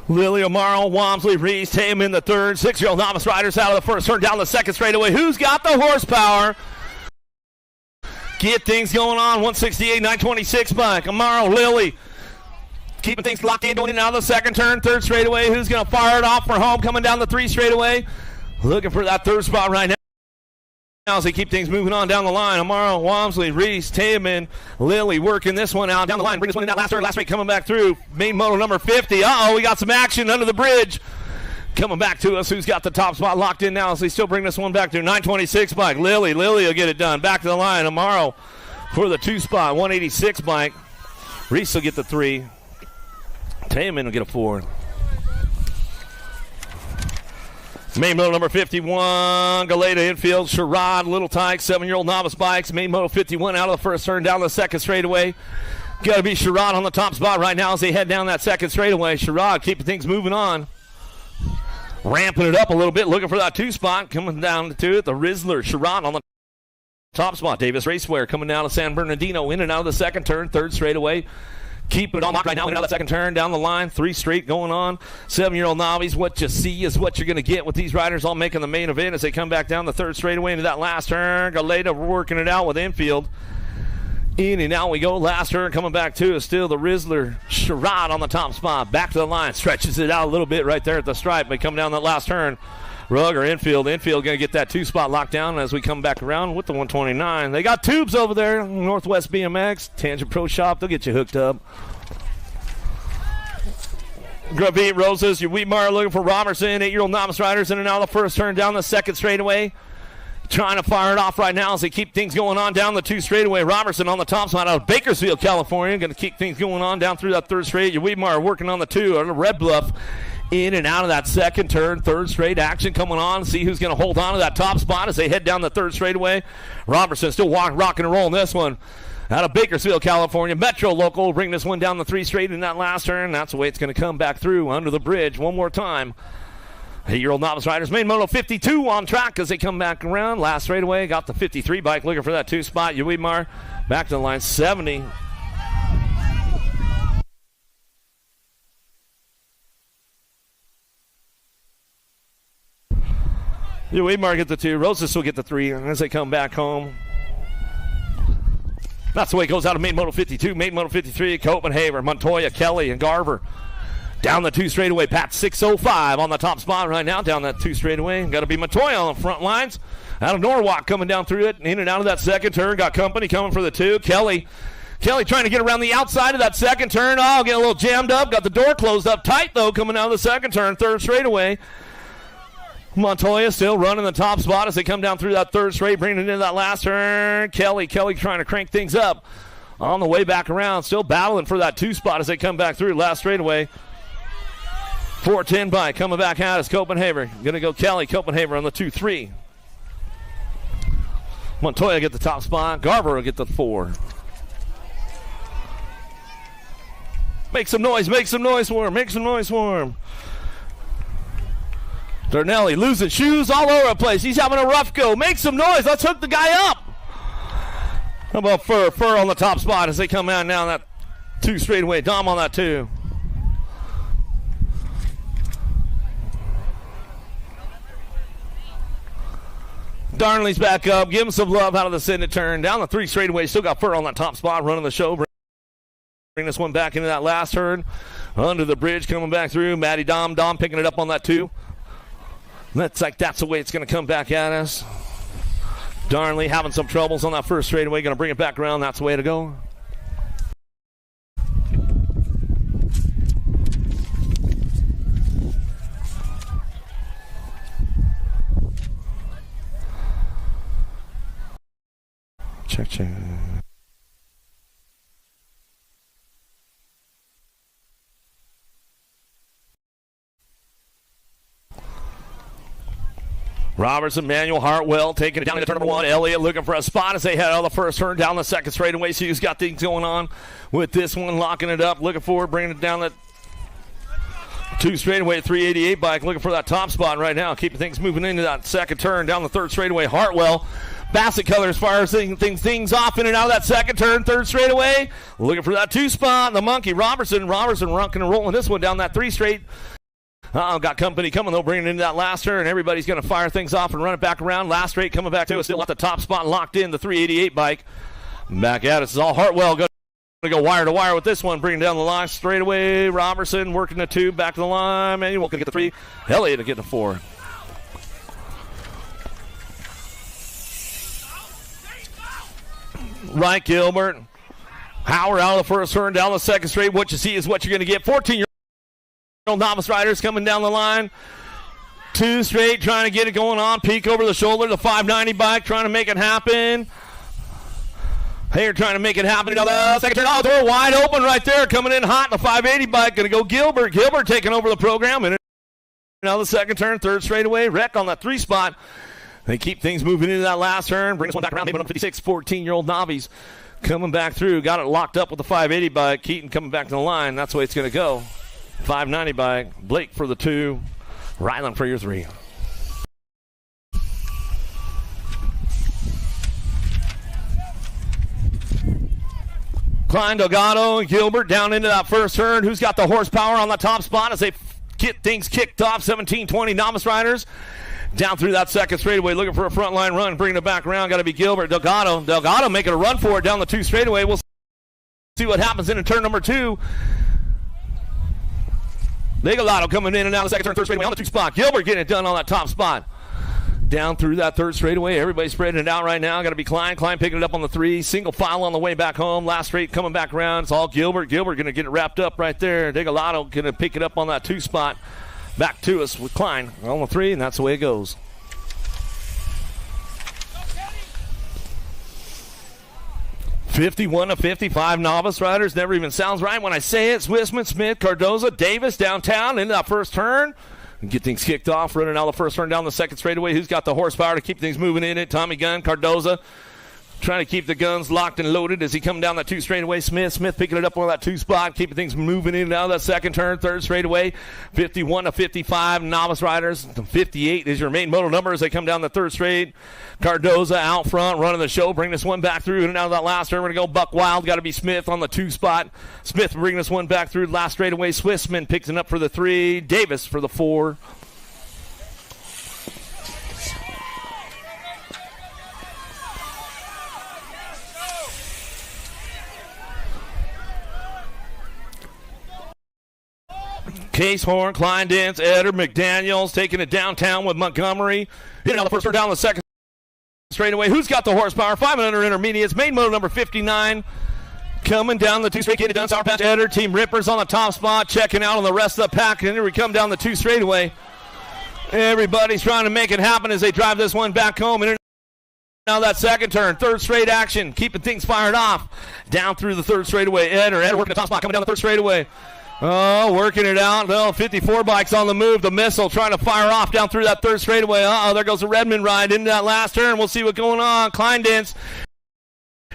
Lily, Amaro, Walmsley, Reese, Tam in the third. 6-year-old novice riders out of the first turn down the second straightaway. Who's got the horsepower? Get things going on. 168, 926 bike. Amaro, Lily. Keeping things locked in, going in and out of the second turn. Third straightaway. Who's going to fire it off for home? Coming down the 3 straightaway. Looking for that third spot right now as they keep things moving on down the line. Amaro, Walmsley, Reese, Taman, Lily working this one out down the line. Bring this one in that last turn. Last straight coming back through. Main moto number 50. Uh-oh, we got some action under the bridge. Coming back to us. Who's got the top spot locked in now as they still bring this one back through. 926 bike. Lily will get it done. Back to the line. Amaro for the 2 spot. 186 bike. Reese will get the 3. Taman will get a 4. Main moto number 51, Galeta infield, Sherrod, Little Tyke, 7-year-old novice bikes. Main moto 51 out of the first turn down the second straightaway. Got to be Sherrod on the top spot right now as they head down that second straightaway. Sherrod keeping things moving on. Ramping it up a little bit, looking for that 2 spot. Coming down to it, the Rizzler, Sherrod on the top spot. Davis Raceware coming down to San Bernardino, in and out of the second turn, third straightaway. Keep it on lock right now. In and out of the second turn, down the line, 3 straight going on. 7-year-old novice. What you see is what you're going to get with these riders all making the main event as they come back down the third straightaway into that last turn. Galeta working it out with infield. In and out we go. Last turn coming back to us. Still the Rizzler, Sherrod on the top spot. Back to the line. Stretches it out a little bit right there at the stripe. They come down that last turn. Rugger infield. Infield going to get that 2 spot locked down as we come back around with the 129. They got tubes over there. Northwest BMX, Tangent Pro Shop. They'll get you hooked up. Gravit Roses, your Wheatmar looking for Robertson. 8-year-old novice riders in and out of the first turn down the second straightaway. Trying to fire it off right now as they keep things going on down the 2 straightaway. Robertson on the top spot out of Bakersfield, California. Going to keep things going on down through that third straight. Your Wheatmar working on the 2 on the Red Bluff. In and out of that second turn, third straight action coming on. See who's going to hold on to that top spot as they head down the third straightaway. Robertson still rocking and rolling this one. Out of Bakersfield, California. Metro local bring this one down the 3 straight in that last turn. That's the way it's going to come back through under the bridge one more time. 8-year-old novice riders. Main moto 52 on track as they come back around. Last straightaway got the 53 bike looking for that 2 spot. Uwimar back to the line 70. Uwimar get the 2. Rosas will get the 3 as they come back home. That's the way it goes out of main moto 52, main moto 53, Copenhagen, Montoya, Kelly, and Garver. Down the 2 straightaway, Pat 605 on the top spot right now, down that 2 straightaway. Got to be Montoya on the front lines. Out of Norwalk coming down through it, in and out of that second turn. Got company coming for the 2. Kelly trying to get around the outside of that second turn. Oh, get a little jammed up. Got the door closed up tight, though, coming out of the second turn, third straightaway. Montoya still running the top spot as they come down through that third straight, bringing it into that last turn. Kelly trying to crank things up on the way back around. Still battling for that 2 spot as they come back through last straightaway. 410 by coming back out is Copenhagen. Going to go Kelly, Copenhagen on the 2-3. Montoya get the top spot. Garver will get the 4. Make some noise for him. Darnelli losing shoes all over the place. He's having a rough go. Make some noise. Let's hook the guy up. How about Fur on the top spot as they come out now that 2 straightaway. Dom on that 2. Darnley's back up. Give him some love out of the Sydney turn. Down the 3 straightaway. Still got Fur on that top spot running the show. Bring this one back into that last turn. Under the bridge coming back through. Matty Dom picking it up on that 2. That's the way it's going to come back at us. Darnley having some troubles on that first straightaway. Going to bring it back around. That's the way to go. Check. Robertson, Manuel, Hartwell taking it down into turn number 1. Elliott looking for a spot as they head out of the first turn down the second straightaway. So he's got things going on with this one, locking it up, looking for it, bringing it down that 2 straightaway, 388 bike, looking for that top spot right now, keeping things moving into that second turn down the third straightaway. Hartwell, Bassett Colors fires things off in and out of that second turn, third straightaway, looking for that 2 spot. The monkey, Robertson rocking and rolling this one down that 3 straight. Got company coming, though, bringing it into that last turn. Everybody's going to fire things off and run it back around. Last straight coming back to us, still at the top spot, locked in, the 388 bike. Back at us is all Hartwell. Going to go wire to wire with this one, bringing down the line straight away. Robertson working the 2, back to the line. Manuel going to get the 3. Elliott to get the 4. Right, Gilbert. Howard out of the first turn, down the second straight. What you see is what you're going to get. 14-year-old novice riders coming down the line. 2 straight, trying to get it going on. Peek over the shoulder, the 590 bike, trying to make it happen. They're trying to make it happen. Another second turn. Oh, they're wide open right there. Coming in hot. The 580 bike. Going to go Gilbert. Gilbert taking over the program. And now the second turn. Third straightaway. Wreck on that 3 spot. They keep things moving into that last turn. Bring this one back around. 56, 14-year-old novice coming back through. Got it locked up with the 580 bike. Keaton coming back to the line. That's the way it's going to go. 590 bike. Blake for the 2. Ryland for your 3. Klein, Delgado, and Gilbert down into that first turn. Who's got the horsepower on the top spot as they get things kicked off? 17-20 novice riders. Down through that second straightaway, looking for a front line run. Bringing it back around, got to be Gilbert. Delgado making a run for it down the 2 straightaway. We'll see what happens in turn number 2. Delgado coming in and out of the second turn, third straightaway on the 2 spot. Gilbert getting it done on that top spot. Down through that third straightaway. Everybody's spreading it out right now. Got to be Klein. Klein picking it up on the 3. Single file on the way back home. Last straight coming back around. It's all Gilbert. Gilbert going to get it wrapped up right there. Delgado going to pick it up on that 2 spot. Back to us with Klein on the 3, and that's the way it goes. (51-55) novice riders. Never even sounds right when I say it. Swissman, Smith, Cardoza, Davis downtown into that first turn. Get things kicked off, running out the first turn down the second straightaway. Who's got the horsepower to keep things moving in it? Tommy Gunn, Cardoza, trying to keep the guns locked and loaded as he come down that 2 straightaway. Smith picking it up on that 2 spot, keeping things moving in and out of that second turn, third straightaway. 51-55 novice riders. 58 is your main moto number as they come down the third straight. Cardoza out front, running the show, bring this one back through in and out of that last turn. We're going to go Buck Wild, got to be Smith on the 2 spot. Smith bringing this one back through the last straightaway. Swissman picks it up for the 3. Davis for the 4. Case Horn, Klein Dance, Eder, McDaniels taking it downtown with Montgomery. Hitting on the first turn, down the second straightaway. Who's got the horsepower? 500 intermediates. Main moto number 59. Coming down the 2 straight, getting it done. Sour Patch Eder. Team Rippers on the top spot. Checking out on the rest of the pack. And here we come down the 2 straightaway. Everybody's trying to make it happen as they drive this one back home. And now that second turn, third straight action. Keeping things fired off. Down through the third straightaway. Eder working the top spot. Coming down the third straightaway. Oh, working it out. Well, 54 bikes on the move. The missile trying to fire off down through that third straightaway. Uh-oh, there goes the Redman ride into that last turn. We'll see what's going on. Kleindance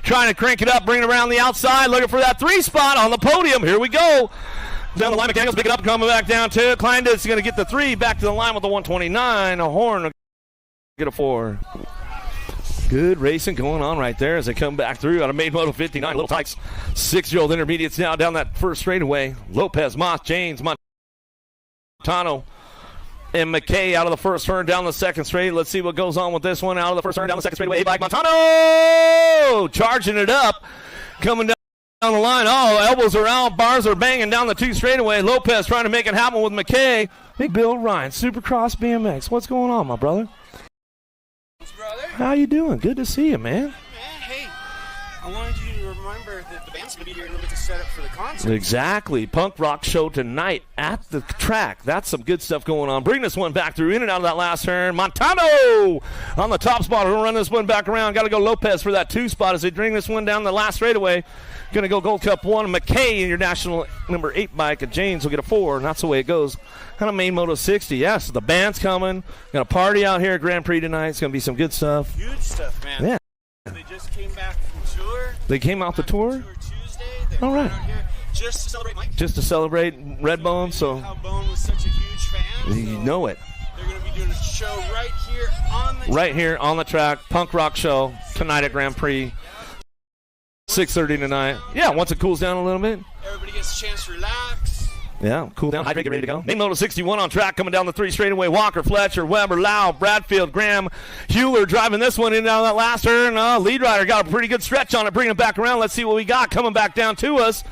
trying to crank it up, bring it around the outside, looking for that 3 spot on the podium. Here we go. Down the line, McDaniels pick it up, coming back down to it. Kleindance is going to get the 3, back to the line with the 129. A Horn get a 4. Good racing going on right there as they come back through out of main moto 59. Little Tykes, 6-year-old intermediates now down that first straightaway. Lopez, Moss, James, Montano, and McKay out of the first turn down the second straight. Let's see what goes on with this one. Out of the first turn down the second straightaway. Bike Montano charging it up, coming down the line. Oh, elbows are out, bars are banging down the 2 straightaway. Lopez trying to make it happen with McKay. Big Bill Ryan, Supercross BMX. What's going on, my brother? Brother. How you doing? Good to see you, man. Man, hey, I wanted you to remember that the band's going to be here in a little bit to set up for the concert. Exactly. Punk rock show tonight at the track. That's some good stuff going on. Bring this one back through, in and out of that last turn. Montano on the top spot. We'll run this one back around. Got to go Lopez for that 2 spot as they bring this one down the last straightaway. Going to go Gold Cup 1. McKay in your national number 8 bike. And James will get a 4, and that's the way it goes. Kind of main moto 60. Yes, the band's coming. Got a party out here at Grand Prix tonight. It's going to be some good stuff. Huge stuff, man. Yeah. They just came back from tour. They came out the tour? Tuesday. They All right. out here just to celebrate Mike. Just to celebrate Redbone. So How Bone was such a huge fan. you know it. They're going to be doing a show right here on the Right here on the track. Punk rock show tonight at Grand Prix. 6:30 tonight. Yeah, once it cools down a little bit. Everybody gets a chance to relax. Yeah, cool down, hydrate, get ready to go. Main Moto 61 on track, coming down the 3 straightaway. Walker, Fletcher, Weber, Lau, Bradfield, Graham, Hewler driving this one in and out of that last turn. Lead rider got a pretty good stretch on it, bringing it back around. Let's see what we got coming back down to us.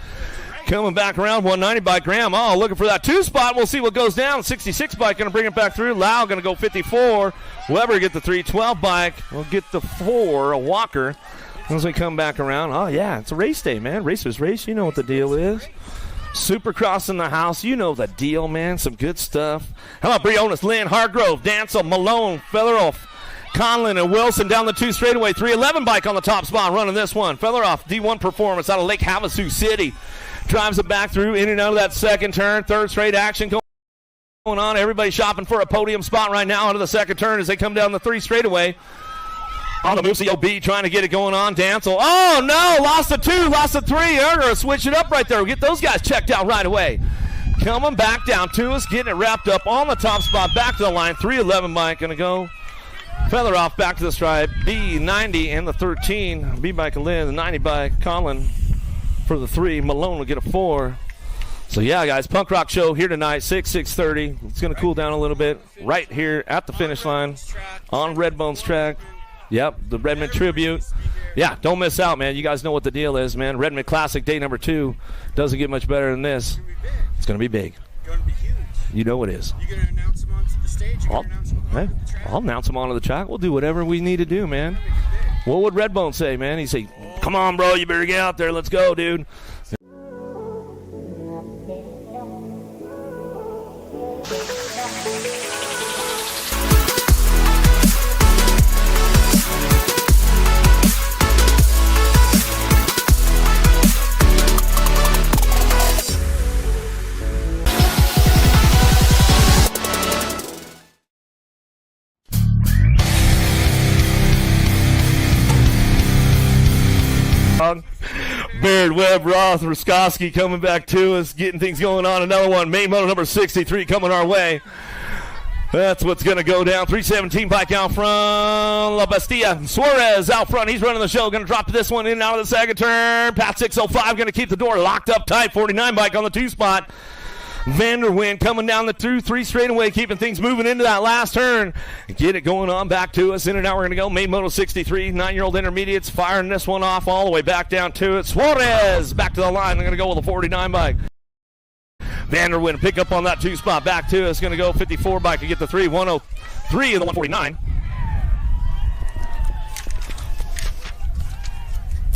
Coming back around, 190 by Graham. Oh, looking for that 2 spot. We'll see what goes down. 66 bike going to bring it back through. Lau going to go 54. Weber get the 312 bike. We'll get the 4, a Walker, as we come back around. Oh, yeah, it's a race day, man. Racers race. You know what the deal is. Supercross in the house. You know the deal, man. Some good stuff. How about Briones, Lynn, Hargrove, Dancel, Malone, Featheroff, Conlin, and Wilson down the 2 straightaway. 311 bike on the top spot running this one. Featheroff, D1 Performance out of Lake Havasu City. Drives it back through, in and out of that second turn. 3rd straight action going on. Everybody shopping for a podium spot right now out of the second turn as they come down the 3 straightaway. On the Moosey OB trying to get it going on. Dancel. Oh, no. Lost the 2. Lost the 3. They're going to switch it up right there. We'll get those guys checked out right away. Coming back down to us. Getting it wrapped up on the top spot. Back to the line. 311 bike going to go. Featheroff back to the stripe. B90 and the 13. B-bike and Lynn. The 90 bike. Colin for the 3. Malone will get a 4. So, yeah, guys, punk rock show here tonight, 6:30. It's going to cool down a little bit right here at the finish line on Redbone's track. Yep, the Redman tribute. Yeah, don't miss out, man. You guys know what the deal is, man. Redman Classic Day number 2 doesn't get much better than this. It's going to be big. Going to be huge. You know it is. You're going to announce them onto the stage? I'll announce them onto the track. We'll do whatever we need to do, man. What would Redbone say, man? He'd say, come on, bro, you better get out there. Let's go, dude. Baird, Webb, Roth, Ruskowski coming back to us, getting things going on. Another one, main moto number 63 coming our way. That's what's going to go down. 317 bike out front. La Bestia. Suarez out front. He's running the show. Going to drop this one in and out of the second turn. Pat 605 going to keep the door locked up tight. 49 bike on the 2 spot. Vanderwind coming down the 2-3 straightaway, keeping things moving into that last turn. Get it going on back to us. In and out we're going to go. Main Moto 63, 9-year-old intermediates firing this one off all the way back down to it. Suarez back to the line. They're going to go with a 49 bike. Vanderwind pick up on that 2 spot back to us. Going to go 54 bike to get the 3. 103 and the 149.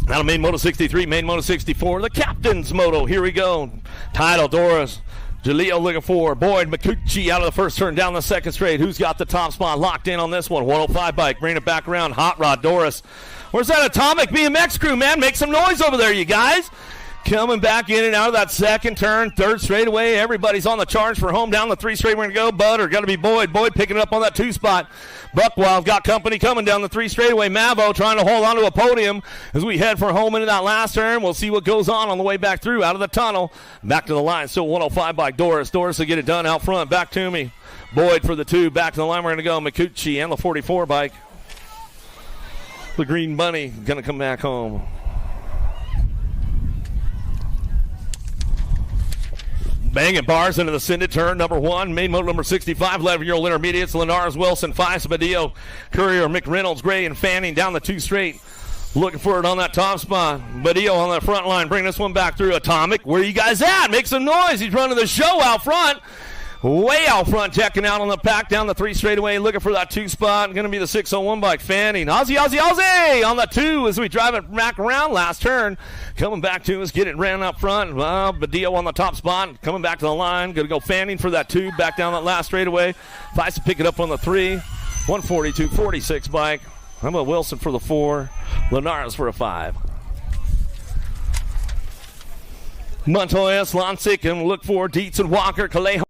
Now main Moto 63, main Moto 64, the captain's moto. Here we go. Title, Doris. Jaleo looking for Boyd McCucci out of the first turn down the second straight. Who's got the top spot locked in on this one? 105 bike, bringing it back around. Hot Rod Doris. Where's that Atomic BMX crew, man? Make some noise over there, you guys. Coming back in and out of that second turn, 3rd straightaway. Everybody's on the charge for home. Down the 3 straight, we're going to go. Butter, got to be Boyd. Boyd picking it up on that 2 spot. Buckwild got company coming down the 3 straightaway. Mavo trying to hold on to a podium as we head for home into that last turn. We'll see what goes on the way back through, out of the tunnel. Back to the line, still 105 by Doris. Doris will get it done out front. Back to me. Boyd for the 2. Back to the line, we're going to go. McCucci and the 44 bike. The Green Bunny going to come back home. Banging bars into the Syndit turn, number 1. Main moto number 65, 11-year-old intermediates. Linares, Wilson, 5, Badillo, Courier, McReynolds, Gray, and Fanning down the 2 straight. Looking for it on that top spot. Badillo on that front line. Bring this one back through. Atomic, where you guys at? Make some noise. He's running the show out front. Way out front, checking out on the pack down the 3 straightaway, looking for that 2 spot. Going to be the 601 bike. Fanning. Aussie on the 2 as we drive it back around. Last turn. Coming back to us, get it ran up front. Badillo on the top spot. Coming back to the line. Going to go Fanning for that 2. Back down that last straightaway. Vice to pick it up on the 3. 142, 46 bike. How about Wilson for the 4? Linares for a 5. Montoya, Slonsick, and look for Dietz and Walker. Calejo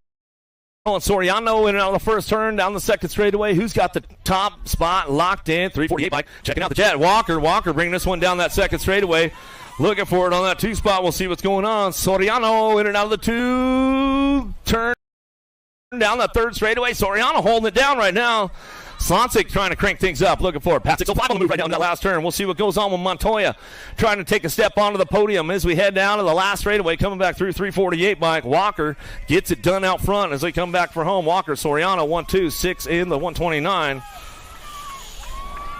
and Soriano in and out of the first turn, down the second straightaway. Who's got the top spot locked in? 348 bike. Checking out the jet. Walker bringing this one down that second straightaway. Looking for it on that 2 spot. We'll see what's going on. Soriano in and out of the 2. Turn down the 3rd straightaway. Soriano holding it down right now. Slonsic trying to crank things up, looking for it. Pat 605 on the move right down that last turn. We'll see what goes on with Montoya trying to take a step onto the podium as we head down to the last straightaway, coming back through 348 bike. Walker gets it done out front as they come back for home. Walker, Soriano, 1-2, 6 in the 129.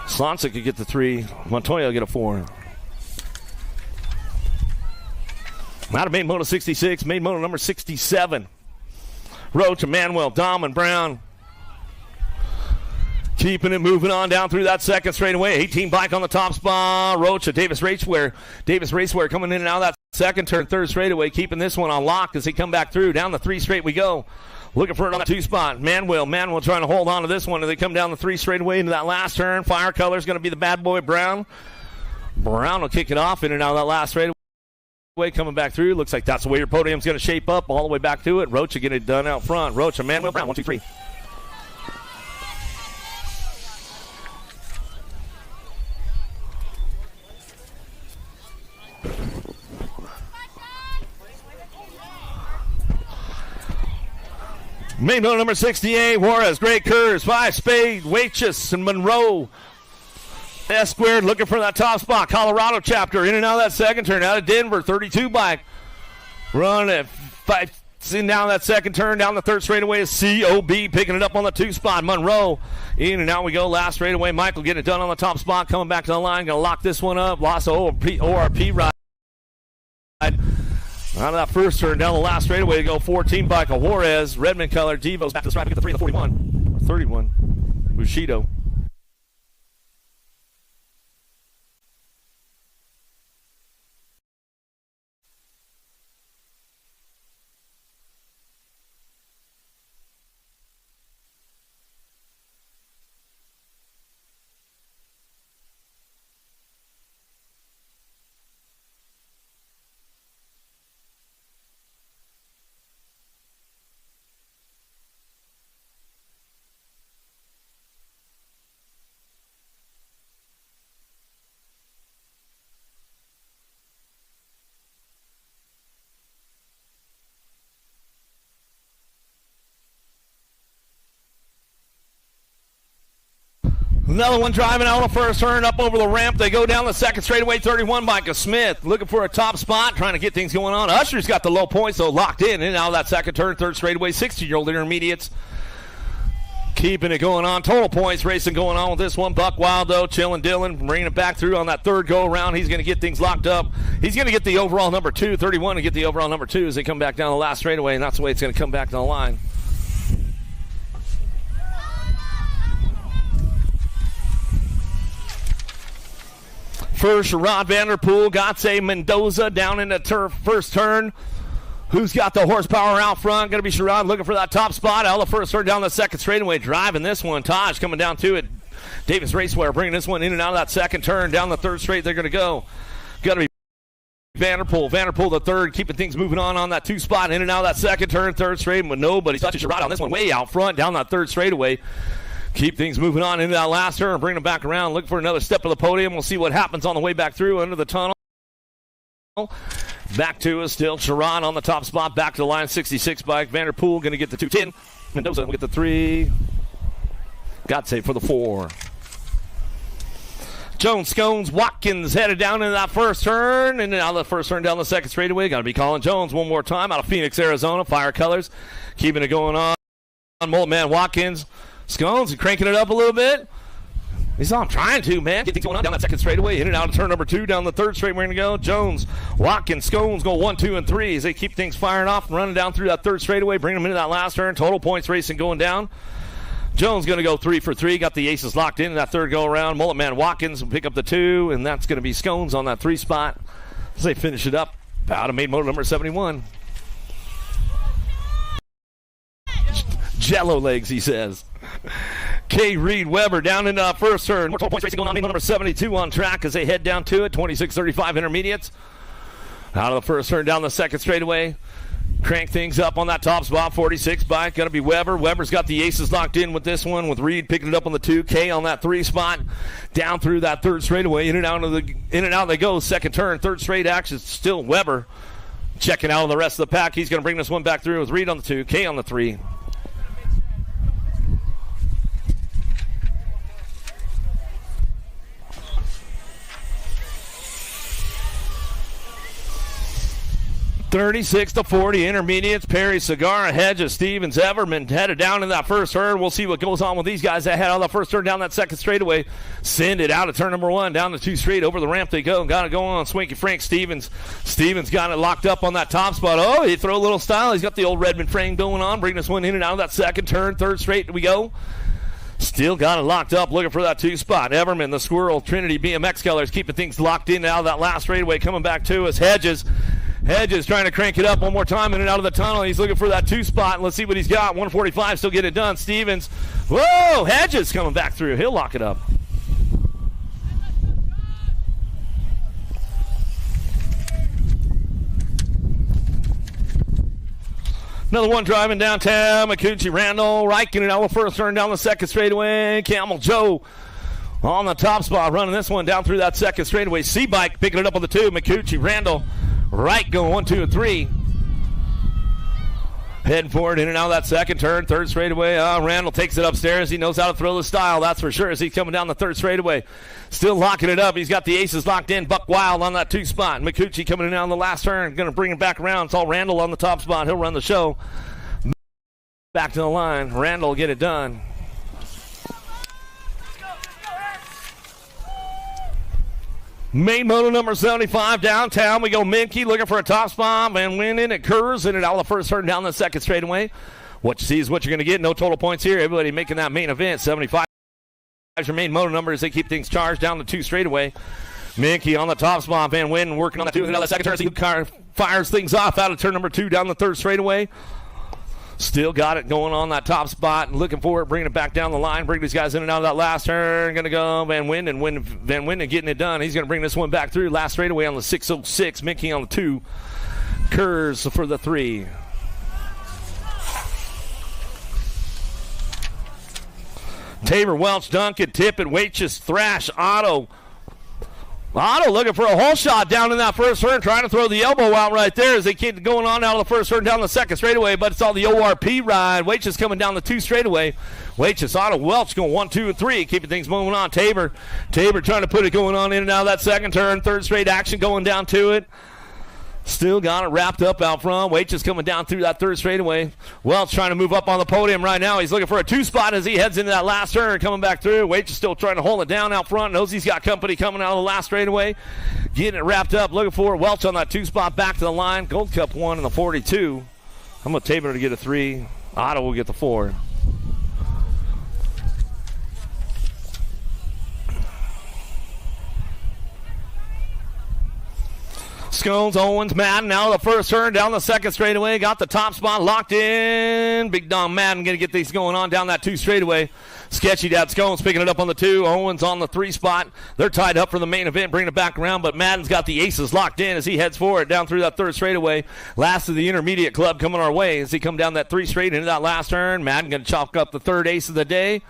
Slonsic could get the 3. Montoya will get a 4. Out of main moto 66, main moto number 67. Roach, Emmanuel, Dom, and Brown. Keeping it moving on down through that second straightaway. 18 bike on the top spot. Roach, Davis Raceware. Davis Raceware coming in and out of that second turn, third straightaway, keeping this one on lock as they come back through. Down the 3 straight we go. Looking for it on the 2 spot. Manuel trying to hold on to this one as they come down the 3 straightaway into that last turn. Fire color's going to be the bad boy Brown. Brown will kick it off in and out of that last straightaway. Coming back through. Looks like that's the way your podium's going to shape up all the way back to it. Roach will get it done out front. Roach, Emmanuel, Brown, 1, 2, 3. Main moto number 68, Juarez, Great Curves, 5 Spade, Waitress, and Monroe. S squared looking for that top spot. Colorado chapter in and out of that second turn. Out of Denver, 32 bike. Run at 5 in down that second turn. Down the third straightaway is COB picking it up on the 2 spot. Monroe in and out we go. Last straightaway. Michael getting it done on the top spot. Coming back to the line. Going to lock this one up. Lost ORP ride. Out of that first turn, down the last straightaway to go. 14 bike of Juarez. Redman color. Devo's back to the stripe. We get the 3 of the 41. 31. Bushido. Another one driving out on the first turn, up over the ramp. They go down the second straightaway, 31 Micah Smith. Looking for a top spot, trying to get things going on. Usher's got the low points, though, locked in and out of that second turn, third straightaway, 16-year-old intermediates. Keeping it going on. Total points racing going on with this one. Buck Wild, though, chilling Dylan, bringing it back through on that third go-around. He's going to get things locked up. He's going to get the overall number 2, 31, and get the overall number 2 as they come back down the last straightaway, and that's the way it's going to come back to the line. First, Rod Vanderpool, Gotze Mendoza down in the turf first turn. Who's got the horsepower out front? Going to be Sherrod looking for that top spot. Out the first turn down the second straightaway, driving this one. Taj coming down to it. Davis Raceware bringing this one in and out of that second turn. Down the third straight, they're going to go. Got to be Vanderpool. Vanderpool the third, keeping things moving on that 2 spot. In and out of that second turn, third straight, with nobody touching Sherrod on this one. Way out front, down that third straightaway. Keep things moving on into that last turn, bring them back around, look for another step to the podium. We'll see what happens on the way back through under the tunnel. Back to us still. Sharon on the top spot, back to the line, 66 bike. Vanderpool going to get the 210. Mendoza will get the 3. Gotze for the 4. Jones, Scones, Watkins headed down into that first turn, and out of the first turn down the second straightaway. Got to be Colin Jones one more time out of Phoenix, Arizona. Fire colors, keeping it going on. Mullet Man Watkins. Scones cranking it up a little bit. He's on trying to, man. Get things going on down that second straightaway. In and out of turn number 2. Down the third straight, we're going to go. Jones, Watkins, Scones go 1, 2, and 3 as they keep things firing off and running down through that third straightaway, bringing them into that last turn. Total points racing going down. Jones going to go 3 for 3. Got the aces locked in that third go around. Mullet Man Watkins will pick up the 2, and that's going to be Scones on that 3 spot as they finish it up. Out of main motor number 71. Jello legs, he says. K. Reed Weber down in the first turn. More total points racing going on. Number 72 on track as they head down to it. 26-35 intermediates. Out of the first turn down the second straightaway. Crank things up on that top spot. 46 bike. Going to be Weber. Weber's got the aces locked in with this one, with Reed picking it up on the 2. K on that 3 spot. Down through that third straightaway. In and out they go. Second turn. Third straight action. Still Weber checking out on the rest of the pack. He's going to bring this one back through with Reed on the 2. K on the 3. 36-40 intermediates. Perris, Cigar, Hedges, Stevens, Everman headed down in that first turn. We'll see what goes on with these guys that head on the first turn down that second straightaway. Send it out of turn number 1 down the 2 straight. Over the ramp they go. Got it going on Swinky Frank Stevens. Stevens got it locked up on that top spot. Oh, he throw a little style. He's got the old Redman frame going on. Bring this one in and out of that second turn. Third straight we go. Still got it locked up, looking for that 2 spot. Everman, the Squirrel, Trinity, BMX colors, keeping things locked in out of that last straightaway. Coming back to us, Hedges. Hedges trying to crank it up one more time in and out of the tunnel. He's looking for that 2 spot. Let's see what he's got. 145, still get it done. Stevens. Whoa, Hedges coming back through. He'll lock it up. Another one driving downtown. McCucci, Randall, Reich getting out the first turn down the second straightaway. Camel Joe on the top spot, running this one down through that second straightaway. C-Bike picking it up on the 2. McCucci, Randall, Reich going 1, 2, and 3. Heading forward in and out of that second turn. Third straightaway. Randall takes it upstairs. He knows how to throw the style, that's for sure, as he's coming down the third straightaway. Still locking it up. He's got the aces locked in. Buck Wild on that 2 spot. McCucci coming in on the last turn. Going to bring it back around. It's all Randall on the top spot. He'll run the show. Back to the line. Randall will get it done. Main moto number 75 downtown. We go Minky looking for a top spot and winning. It curves in and out of the first turn down the second straightaway. What you see is what you're going to get. No total points here. Everybody making that main event. 75 is your main moto number as they keep things charged down the 2 straightaway. Minky on the top spot. Van Wyn working on that 2 and out of the second turn. He fires things off out of turn number 2 down the third straightaway. Still got it going on that top spot and looking for it, bringing it back down the line, bring these guys in and out of that last turn. Going to go Van Wyn getting it done. He's going to bring this one back through. Last straightaway on the 606. Minky on the 2. Kurz for the 3. Tabor, Welch, Duncan, Tippett, Waitches, Thrash, Otto. Otto looking for a hole shot down in that first turn, trying to throw the elbow out right there as they keep going on out of the first turn down the second straightaway, but it's all the ORP ride. Waitches coming down the 2 straightaway. Waitches, Otto, Welch going 1, 2, and 3, keeping things moving on. Tabor trying to put it going on in and out of that second turn. Third straight action going down to it. Still got it wrapped up out front. Waitches coming down through that third straightaway. Welch trying to move up on the podium right now. He's looking for a 2 spot as he heads into that last turn, coming back through. Waitches still trying to hold it down out front. Knows he's got company coming out of the last straightaway. Getting it wrapped up. Looking for Welch on that 2 spot back to the line. Gold Cup 1 in the 42. I'm going to Tabor to get a 3. Otto will get the 4. Scones, Owens, Madden now the first turn down the second straightaway. Got the top spot locked in. Big Dom Madden going to get these going on down that 2 straightaway. Sketchy Dad Scones picking it up on the 2. Owens on the 3 spot. They're tied up for the main event, bringing it back around, but Madden's got the aces locked in as he heads forward down through that third straightaway. Last of the intermediate club coming our way as he come down that 3 straight into that last turn. Madden going to chalk up the third ace of the day.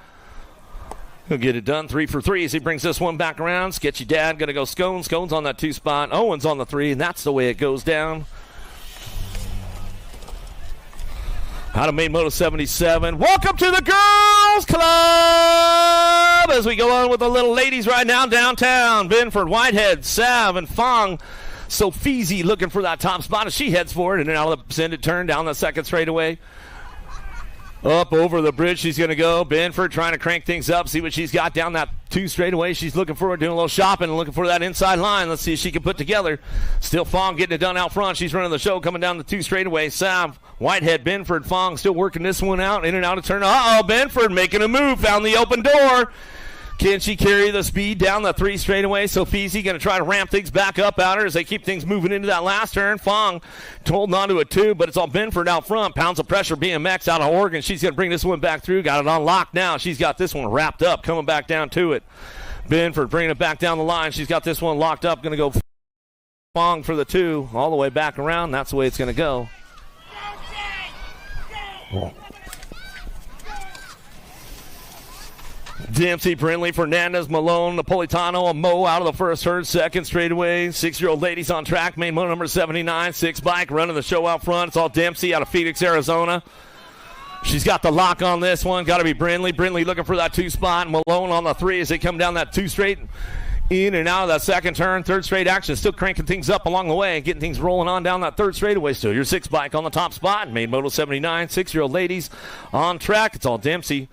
He'll get it done 3 for 3 as he brings this one back around. Sketchy Dad going to go Scones. Scones on that 2 spot. Owens on the 3, and that's the way it goes down. Out of main moto 77. Welcome to the Girls Club as we go on with the little ladies right now downtown. Binford, Whitehead, Sav, and Fong. Sophiezy looking for that top spot as she heads forward and then out of the extended turn down the second straightaway. Up over the bridge she's going to go. Binford trying to crank things up, see what she's got down that 2 straightaway. She's looking forward, doing a little shopping and looking for that inside line. Let's see if she can put together. Still Fong getting it done out front. She's running the show coming down the 2 straightaway. Sav, Whitehead, Binford, Fong still working this one out. In and out of turn. Uh-oh, Binford making a move. Found the open door. Can she carry the speed down the 3 straightaway? Sophiezy going to try to ramp things back up out her as they keep things moving into that last turn. Fong holding on to a 2, but it's all Binford out front. Pounds of pressure, BMX out of Oregon. She's going to bring this one back through. Got it on lock now. She's got this one wrapped up, coming back down to it. Binford bringing it back down the line. She's got this one locked up. Going to go Fong for the 2, all the way back around. That's the way it's going to go. Dempsey, Brindley, Fernandez, Malone, Napolitano, a Mo out of the first turn, second straightaway. 6-year-old ladies on track. Main moto number 79, 6 bike, running the show out front. It's all Dempsey out of Phoenix, Arizona. She's got the lock on this one. Got to be Brindley. Brindley looking for that 2 spot. Malone on the 3 as they come down that 2 straight In and out of that second turn, third straight action, still cranking things up along the way, getting things rolling on down that third straightaway. Still your 6 bike on the top spot. Main Moto 79, 6-year-old ladies on track. It's all Dempsey.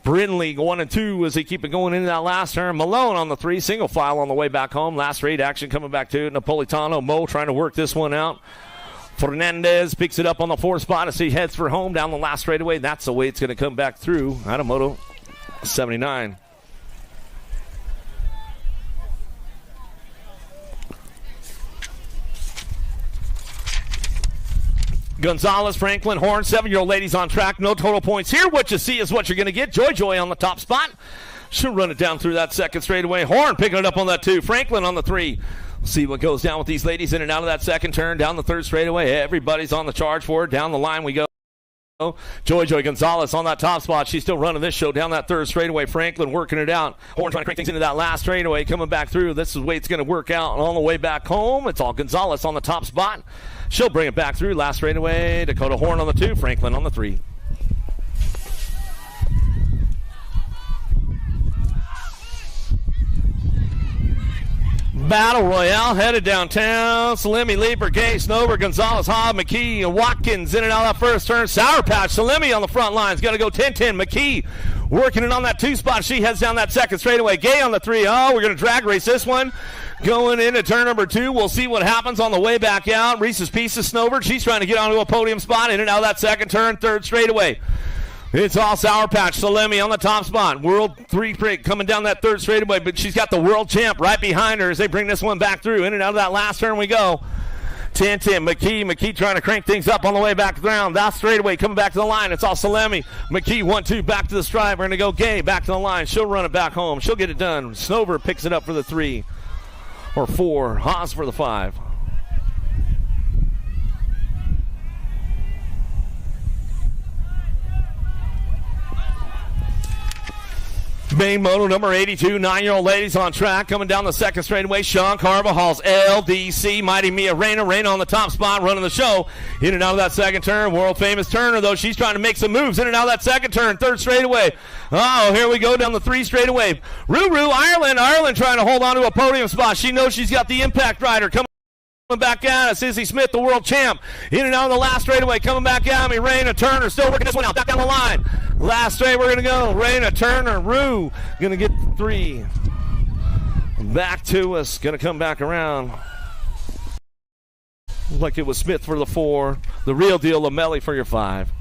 Brindley 1 and 2 as they keep it going into that last turn. Malone on the 3, single file on the way back home. Last straight action coming back to it. Napolitano, Mo trying to work this one out. Fernandez picks it up on the 4th spot as he heads for home down the last straightaway. That's the way it's going to come back through out of Moto 79. Gonzalez, Franklin, Horn, 7-year-old ladies on track. No total points here. What you see is what you're going to get. Joy on the top spot. She'll run it down through that second straightaway. Horn picking it up on that 2. Franklin on the 3. We'll see what goes down with these ladies in and out of that second turn. Down the third straightaway. Everybody's on the charge for it. Down the line we go. Joy Gonzalez on that top spot. She's still running this show down that third straightaway. Franklin working it out. Horn trying to crank things into that last straightaway. Coming back through. This is the way it's going to work out on the way back home. It's all Gonzalez on the top spot. She'll bring it back through. Last straightaway. Dakota Horn on the 2. Franklin on the 3. Battle Royale headed downtown. Salemi, Leaper, Gay, Snover, Gonzalez, Hobb, McKee, and Watkins in and out of that first turn. Sour Patch, Salemi on the front lines. Got to go 10-10. McKee working it on that 2 spot. She heads down that second straightaway. Gay on the 3. Oh, we're going to drag race this one. Going into turn number 2. We'll see what happens on the way back out. Reese's Pieces, Snover. She's trying to get onto a podium spot. In and out of that second turn, third straightaway. It's all Sour Patch. Salemi on the top spot. World 3 Prix coming down that third straightaway, but she's got the world champ right behind her as they bring this one back through. In and out of that last turn we go. 10-10. McKee trying to crank things up on the way back around. That straightaway coming back to the line. It's all Salemi. McKee 1-2 back to the stripe. We're going to go Gay back to the line. She'll run it back home. She'll get it done. Snover picks it up for the 3 or 4. Haas for the 5. Main Moto number 82, 9-year-old ladies on track, coming down the second straightaway. Sean Carvajal's LDC, Mighty Mia Reyna on the top spot, running the show. In and out of that second turn, world famous Turner, though, she's trying to make some moves. In and out of that second turn, third straightaway. Oh, here we go down the 3 straightaway. Ruru, Ireland trying to hold on to a podium spot. She knows she's got the impact rider coming back at us. Izzy Smith, the world champ. In and out of the last straightaway, coming back at me. Reyna Turner still working this one out, back down the line. Last straight, we're going to go. Reyna Turner, Rue, going to get the 3. Back to us, going to come back around. Like it was Smith for the 4. The real deal, Lamelli for your 5.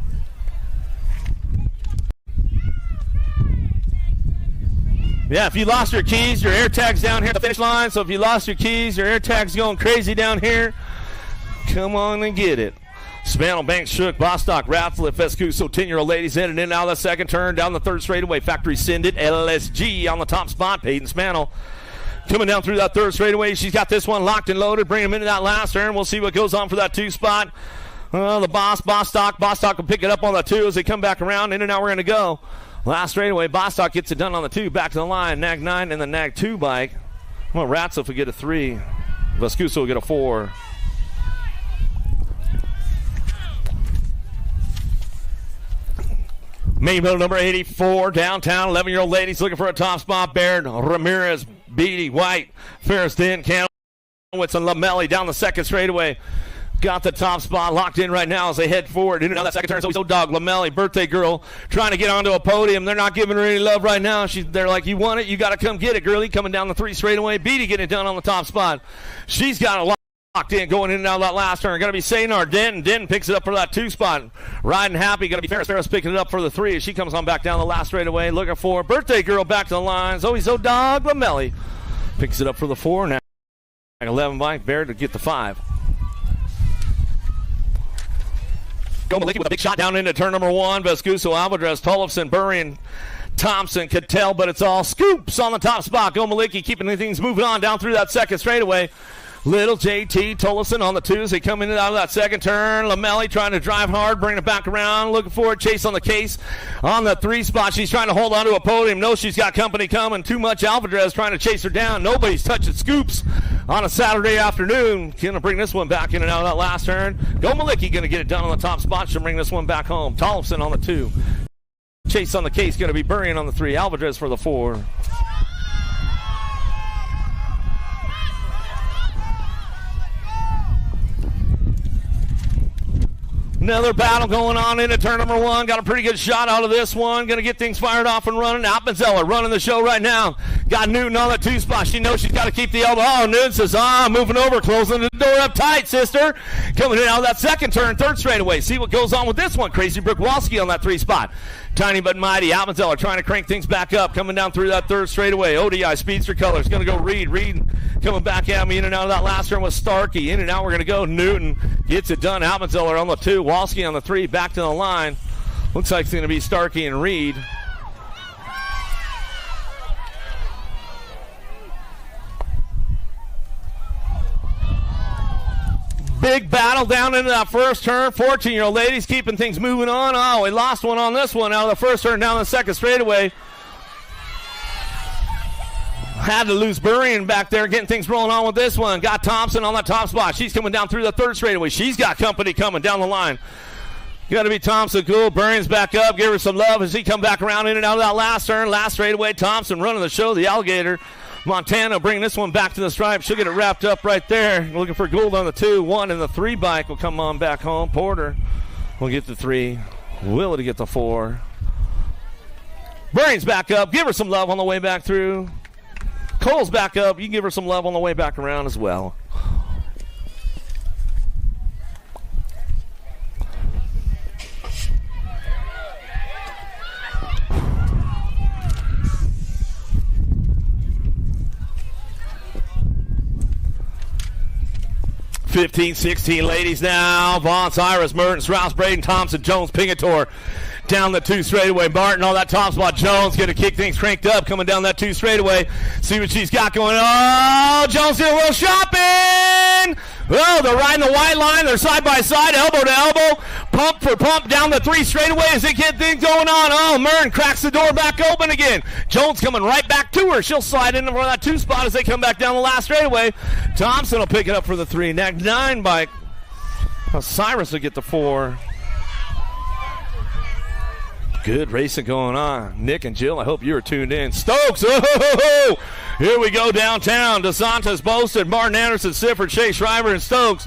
Yeah, if you lost your keys, your air tag's down here at the finish line. So if you lost your keys, your air tag's going crazy down here. Come on and get it. Spanel, Banks, Shook, Bostock, Rafflet, Fescuso, 10-year-old ladies in and in out of the second turn. Down the third straightaway, Factory Send It, LSG on the top spot. Peyton Spanel coming down through that third straightaway. She's got this one locked and loaded. Bring him into that last turn. We'll see what goes on for that 2 spot. The Bostock will pick it up on the 2 as they come back around. In and out we're going to go. Last straightaway, Bostock gets it done on the 2. Back to the line, Nag 9 and the Nag 2 bike. Well, Ratzel will get a 3. Vescuso will get a 4. Main Moto number 84, downtown, 11-year-old ladies looking for a top spot. Baird, Ramirez, Beatty, White, Ferris, Den, Canowitz, and Lamelli down the second straightaway. Got the top spot locked in right now as they head forward. In and out that second turn, so Dog, Lamelli, birthday girl, trying to get onto a podium. They're not giving her any love right now. They're like, you want it? You got to come get it, girlie. Coming down the 3 straightaway. Beatty getting it done on the top spot. She's got a locked in, going in and out of that last turn. Going to be Saynar. Den picks it up for that 2 spot. Riding happy. Going to be Ferris picking it up for the 3 as she comes on back down the last straightaway. Looking for birthday girl back to the line. Zoe Dog, Lamelli picks it up for the 4. Now 11 bike. Baird to get the 5. Go Maliki with a big shot down into turn number 1. Vescuso, Alvarez, Tollefson, Burrian, Thompson, Cattell, but it's all scoops on the top spot. Go Maliki keeping things moving on down through that second straightaway. Little JT Tollefson on the 2s. They come in and out of that second turn. Lamelli trying to drive hard, bring it back around. Looking for a chase on the case. On the 3 spot, she's trying to hold on to a podium. Knows she's got company coming. Too much Alvarez trying to chase her down. Nobody's touching scoops on a Saturday afternoon. Going to bring this one back in and out of that last turn. Go Maliki going to get it done on the top spot. She'll bring this one back home. Tollefson on the 2. Chase on the case going to be Burrian on the 3. Alvarez for the 4. Another battle going on into turn number 1. Got a pretty good shot out of this one. Going to get things fired off and running. Appenzeller running the show right now. Got Newton on that 2 spot. She knows she's got to keep the elbow. Oh, Newton says, moving over, closing the door up tight, sister. Coming in out of that second turn, third straightaway. See what goes on with this one. Crazy Brooke Walski on that 3 spot. Tiny but mighty. Appenzeller trying to crank things back up. Coming down through that third straightaway. ODI Speedster Colors. Going to go Reed. Reed coming back at me in and out of that last turn with Starkey. In and out we're going to go. Newton gets it done. Appenzeller on the 2. Walski on the 3. Back to the line. Looks like it's going to be Starkey and Reed. Big battle down into that first turn. 14-year-old ladies keeping things moving on. Oh, we lost one on this one out of the first turn down the second straightaway. Had to lose Burrian back there, getting things rolling on with this one. Got Thompson on that top spot. She's coming down through the third straightaway. She's got company coming down the line. Got to be Thompson cool. Burrian's back up. Give her some love as he come back around in and out of that last turn. Last straightaway. Thompson running the show. The Alligator. Montana bringing this one back to the stripe. She'll get it wrapped up right there. Looking for Gould on the 2. 1 and the 3 bike will come on back home. Porter will get the 3. Willie to get the 4. Burrian's back up. Give her some love on the way back through. Cole's back up. You can give her some love on the way back around as well. (15-16) ladies now. Vaughn, Cyrus, Mertens, Rouse, Braden, Thompson, Jones, Pingator. Down the 2 straightaway. Martin on that top spot. Jones going to kick things cranked up. Coming down that 2 straightaway. See what she's got going. Oh, Jones doing a little shopping. Oh, they're riding the white line. They're side by side, elbow to elbow. Pump for pump down the 3 straightaway as they get things going on. Oh, Mern cracks the door back open again. Jones coming right back to her. She'll slide into that 2 spot as they come back down the last straightaway. Thompson will pick it up for the 3. Next 9 bike. Cyrus will get the 4. Good racing going on. Nick and Jill, I hope you were tuned in. Stokes, oh, here we go downtown. DeSantis, Boasted, Martin Anderson, Sifford, Shea Schreiber, and Stokes.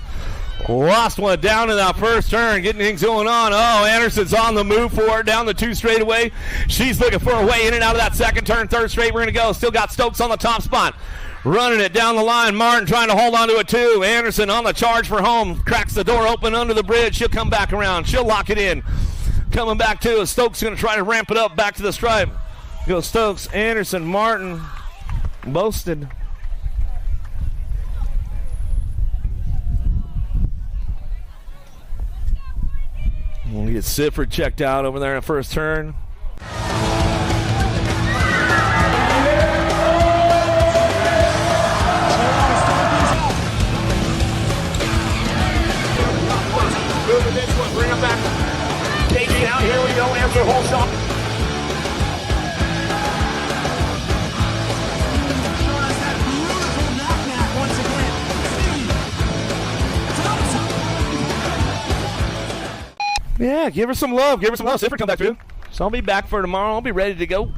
Lost one down in that first turn, getting things going on. Oh, Anderson's on the move for it down the 2 straightaway. She's looking for a way in and out of that second turn, third straight. We're going to go. Still got Stokes on the top spot. Running it down the line. Martin trying to hold on to it too. Anderson on the charge for home. Cracks the door open under the bridge. She'll come back around. She'll lock it in. Coming back to us. Stokes going to try to ramp it up back to the stripe. Go Stokes, Anderson, Martin, Boasted. We'll get Sifford checked out over there in the first turn. Moving this one, bring him back. KG out, here we go, answer whole shot. Yeah, give her some love. Give her some love. Sifford come back through. So I'll be back for tomorrow. I'll be ready to go.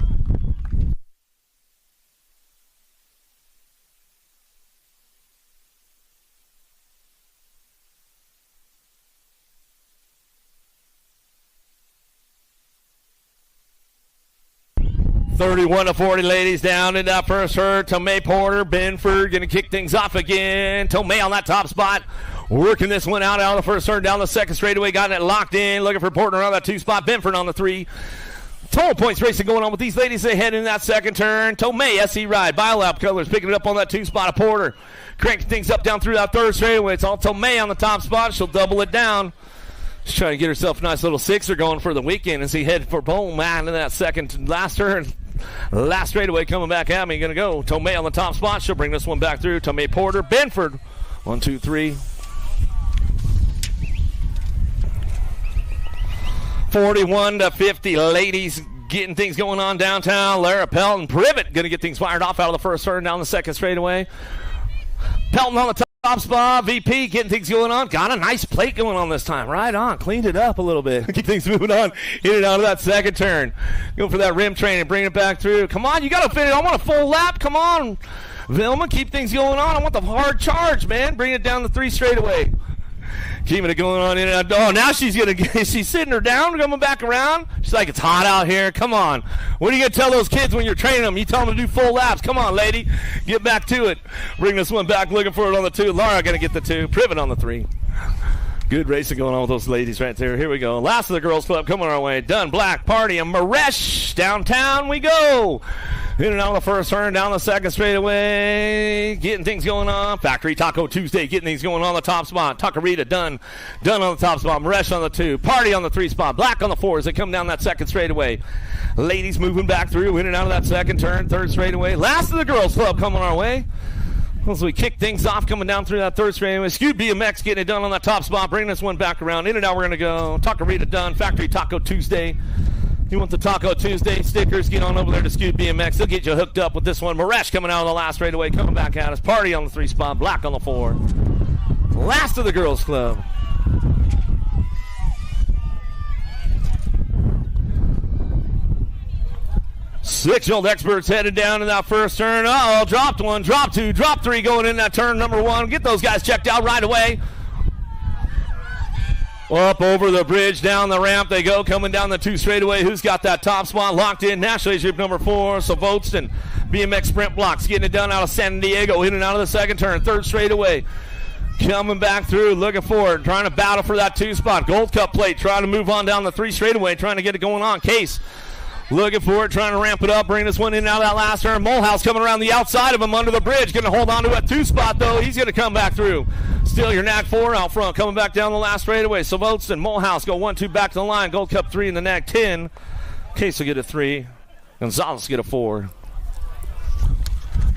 (31-40) ladies down in that first herd. Tomei Porter, Benford going to kick things off again. Tomei on that top spot. Working this one out of the first turn, down the second straightaway, got it locked in. Looking for Porter on that 2 spot. Benford on the 3. Total points racing going on with these ladies. They head in that second turn. Tomei, SC Ride, Biolab Colors picking it up on that 2 spot of Porter. Cranking things up down through that third straightaway. It's all Tomei on the top spot. She'll double it down. She's trying to get herself a nice little 6er going for the weekend as he head for Bowman in that second last turn. Last straightaway coming back at me. Going to go Tomei on the top spot. She'll bring this one back through. Tomei Porter, Benford. 1, 2, 3. 41-50, ladies getting things going on downtown. Lara Pelton, Privet going to get things fired off out of the first turn down the second straightaway. Pelton on the top spot. VP getting things going on. Got a nice plate going on this time. Right on. Cleaned it up a little bit. Keep things moving on in and out of that second turn. Go for that rim train and bring it back through. Come on, you got to finish. I want a full lap. Come on, Vilma. Keep things going on. I want the hard charge, man. Bring it down the 3 straightaway. Keeping it going on in and out. Oh, now she's sitting her down, coming back around. She's like, it's hot out here. Come on. What are you going to tell those kids when you're training them? You tell them to do full laps. Come on, lady. Get back to it. Bring this one back, looking for it on the 2. Laura going to get the 2. Privet on the 3. Good racing going on with those ladies right there. Here we go. Last of the girls club coming our way. Done Black Party and Maresh. Downtown we go. In and out of the first turn, down the second straightaway. Getting things going on. Factory Taco Tuesday getting things going on the top spot. Taquerita done on the top spot. Maresh on the 2. Party on the 3 spot. Black on the 4 as they come down that second straightaway. Ladies moving back through. In and out of that second turn. Third straightaway. Last of the girls club coming our way. As we kick things off, coming down through that third straightaway. Skewed BMX getting it done on that top spot, bringing this one back around. In and out, we're going to go. Taquerita done. Factory Taco Tuesday. You want the Taco Tuesday stickers, get on over there to Skewed BMX. They'll get you hooked up with this one. Maresh coming out of the last straightaway, coming back at us. Party on the 3 spot. Black on the 4. Last of the girls club. Six-year-old experts headed down in that first turn. Uh-oh, dropped 1, dropped 2, dropped 3 going in that turn number 1. Get those guys checked out right away. Up over the bridge, down the ramp they go, coming down the 2 straightaway. Who's got that top spot locked in? National Age Group number 4, Savotston. BMX Sprint Blocks getting it done out of San Diego, in and out of the second turn. Third straightaway. Coming back through, looking for it, trying to battle for that 2 spot. Gold Cup plate, trying to move on down the 3 straightaway, trying to get it going on. Case. Looking for it, trying to ramp it up, bring this one in and out of that last turn. Molehouse coming around the outside of him under the bridge. Going to hold on to a 2 spot, though. He's going to come back through. Still your NAC 4 out front, coming back down the last straightaway. Savotston, Molehouse go 1-2 back to the line. Gold Cup 3 in the NAC 10. Case will get a 3. Gonzalez get a 4.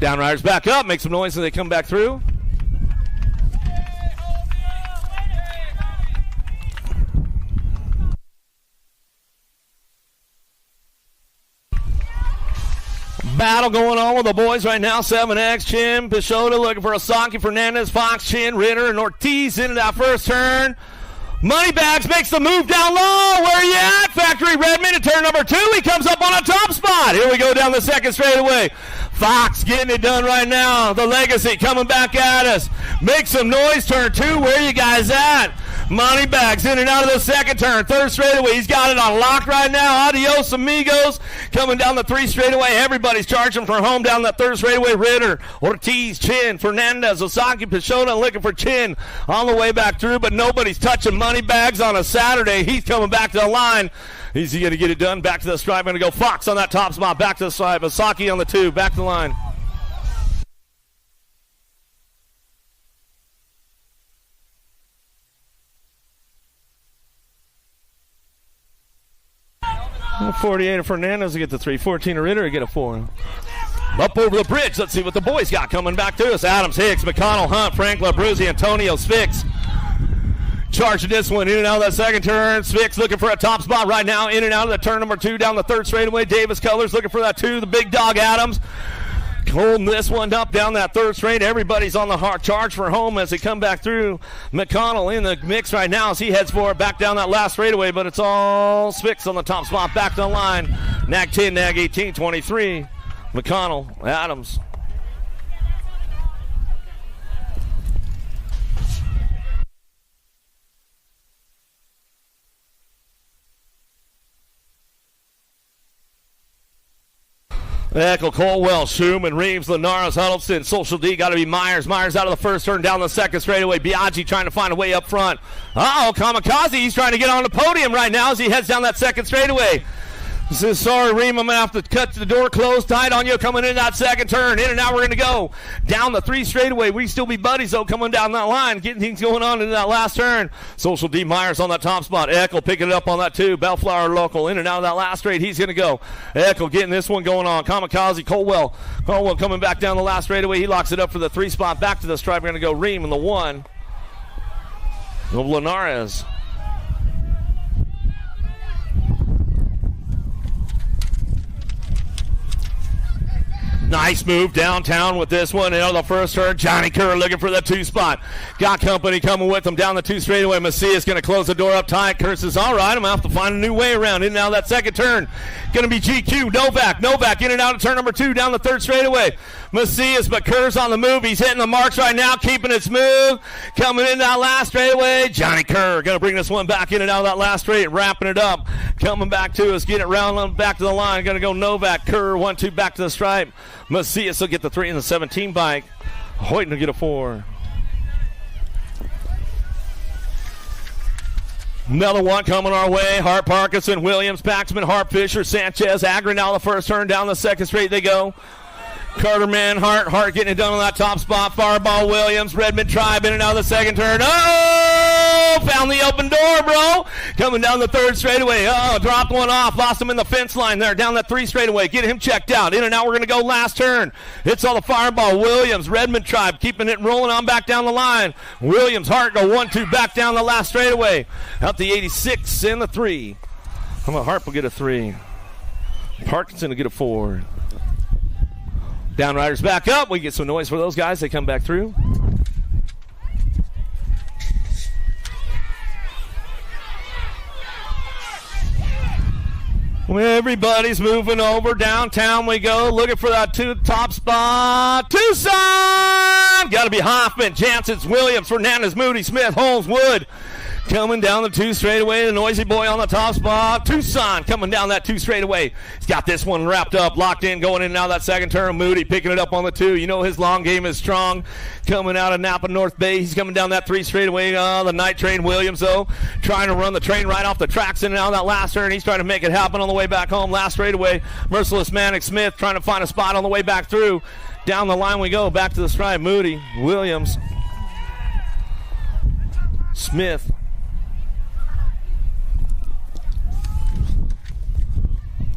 Downriders back up, make some noise as they come back through. Battle going on with the boys right now. 7X, Chin, Peixoto looking for Asaki, Fernandez, Fox, Chin, Ritter, and Ortiz into that first turn. Moneybags makes the move down low. Where are you at? Factory Redman at turn number 2. He comes up on a top spot. Here we go down the second straightaway. Fox getting it done right now. The Legacy coming back at us. Make some noise. Turn 2. Where are you guys at? Moneybags in and out of the second turn. Third straightaway. He's got it on lock right now. Adios, amigos. Coming down the 3 straightaway. Everybody's charging for home down that third straightaway. Ritter, Ortiz, Chin, Fernandez, Osaki, Peixoto looking for Chin on the way back through, but nobody's touching Moneybags on a Saturday. He's coming back to the line. Is he going to get it done? Back to the stripe. Going to go Fox on that top spot. Back to the stripe. Osaki on the 2. Back to the line. And 48 of Fernandez to get the 3. 14 of Ritter to get a 4. Up over the bridge. Let's see what the boys got coming back to us. Adams, Hicks, McConnell, Hunt, Frank, Labruzzi, Antonio, Spix. Charging this one in and out of that second turn. Spix looking for a top spot right now. In and out of the turn number 2 down the third straightaway. Davis Colors looking for that 2. The big dog Adams holding this one up down that third straight. Everybody's on the hard charge for home as they come back through. McConnell in the mix right now as he heads for it back down that last straightaway, but it's all Spix on the top spot. Back to the line. NAC 10, NAC 18, 23. McConnell, Adams. Eckel, Colwell, Schumann, Reeves, Linares, Huddleston, Social D, got to be Myers. Myers out of the first turn, down the second straightaway. Biaggi trying to find a way up front. Kamikaze, he's trying to get on the podium right now as he heads down that second straightaway. Says, sorry, Reem, I'm going to have to cut the door closed tight on you coming in that second turn. In and out, we're going to go down the 3 straightaway. We still be buddies, though, coming down that line, getting things going on in that last turn. Social D. Myers on that top spot. Eckel picking it up on that 2. Bellflower local in and out of that last straight. He's going to go. Eckel getting this one going on. Kamikaze, Colwell coming back down the last straightaway. He locks it up for the 3 spot. Back to the stripe. We're going to go Reem in the 1. Of Linares. Nice move downtown with this one. The first turn, Johnny Kerr looking for the 2 spot. Got company coming with him down the 2 straightaway. Macias going to close the door up tight. Kerr says, all right, I'm going to have to find a new way around. In and out of that second turn. Going to be GQ. Novak in and out of turn number 2 down the third straightaway. Macias, but Kerr's on the move. He's hitting the marks right now, keeping it smooth. Coming in that last straightaway. Johnny Kerr going to bring this one back in and out of that last straight, wrapping it up. Coming back to us, get it round back to the line. Going to go Novak, Kerr, 1-2 back to the stripe. Macias will get the 3 in the 17 bike. Hoyton will get a 4. Another one coming our way. Hart, Parkinson, Williams, Paxman, Hart, Fisher, Sanchez, Agron now the first turn. Down the second straight they go. Carterman, Hart getting it done on that top spot. Fireball, Williams, Redman Tribe in and out of the second turn. Oh, found the open door, bro. Coming down the third straightaway. Oh, dropped one off. Lost him in the fence line there. Down that 3 straightaway. Get him checked out. In and out. We're going to go last turn. Hits all the Fireball. Williams, Redman Tribe keeping it rolling on back down the line. Williams, Hart go 1-2 back down the last straightaway. Out the 86 in the 3. Come on, Hart will get a 3. Parkinson will get a 4. Downriders back up. We get some noise for those guys. They come back through. Everybody's moving over. Downtown we go. Looking for that top spot. Tucson! Got to be Hoffman, Jansen, Williams, Fernandez, Moody, Smith, Holmes, Wood. Coming down the 2 straightaway, the noisy boy on the top spot. Tucson coming down that 2 straightaway. He's got this one wrapped up, locked in, going in and out of that second turn. Moody picking it up on the 2. You know his long game is strong. Coming out of Napa North Bay. He's coming down that 3 straightaway. The night train Williams, though, trying to run the train right off the tracks in and out of that last turn. He's trying to make it happen on the way back home. Last straightaway, Merciless Manic Smith trying to find a spot on the way back through. Down the line we go, back to the stripe. Moody, Williams, Smith.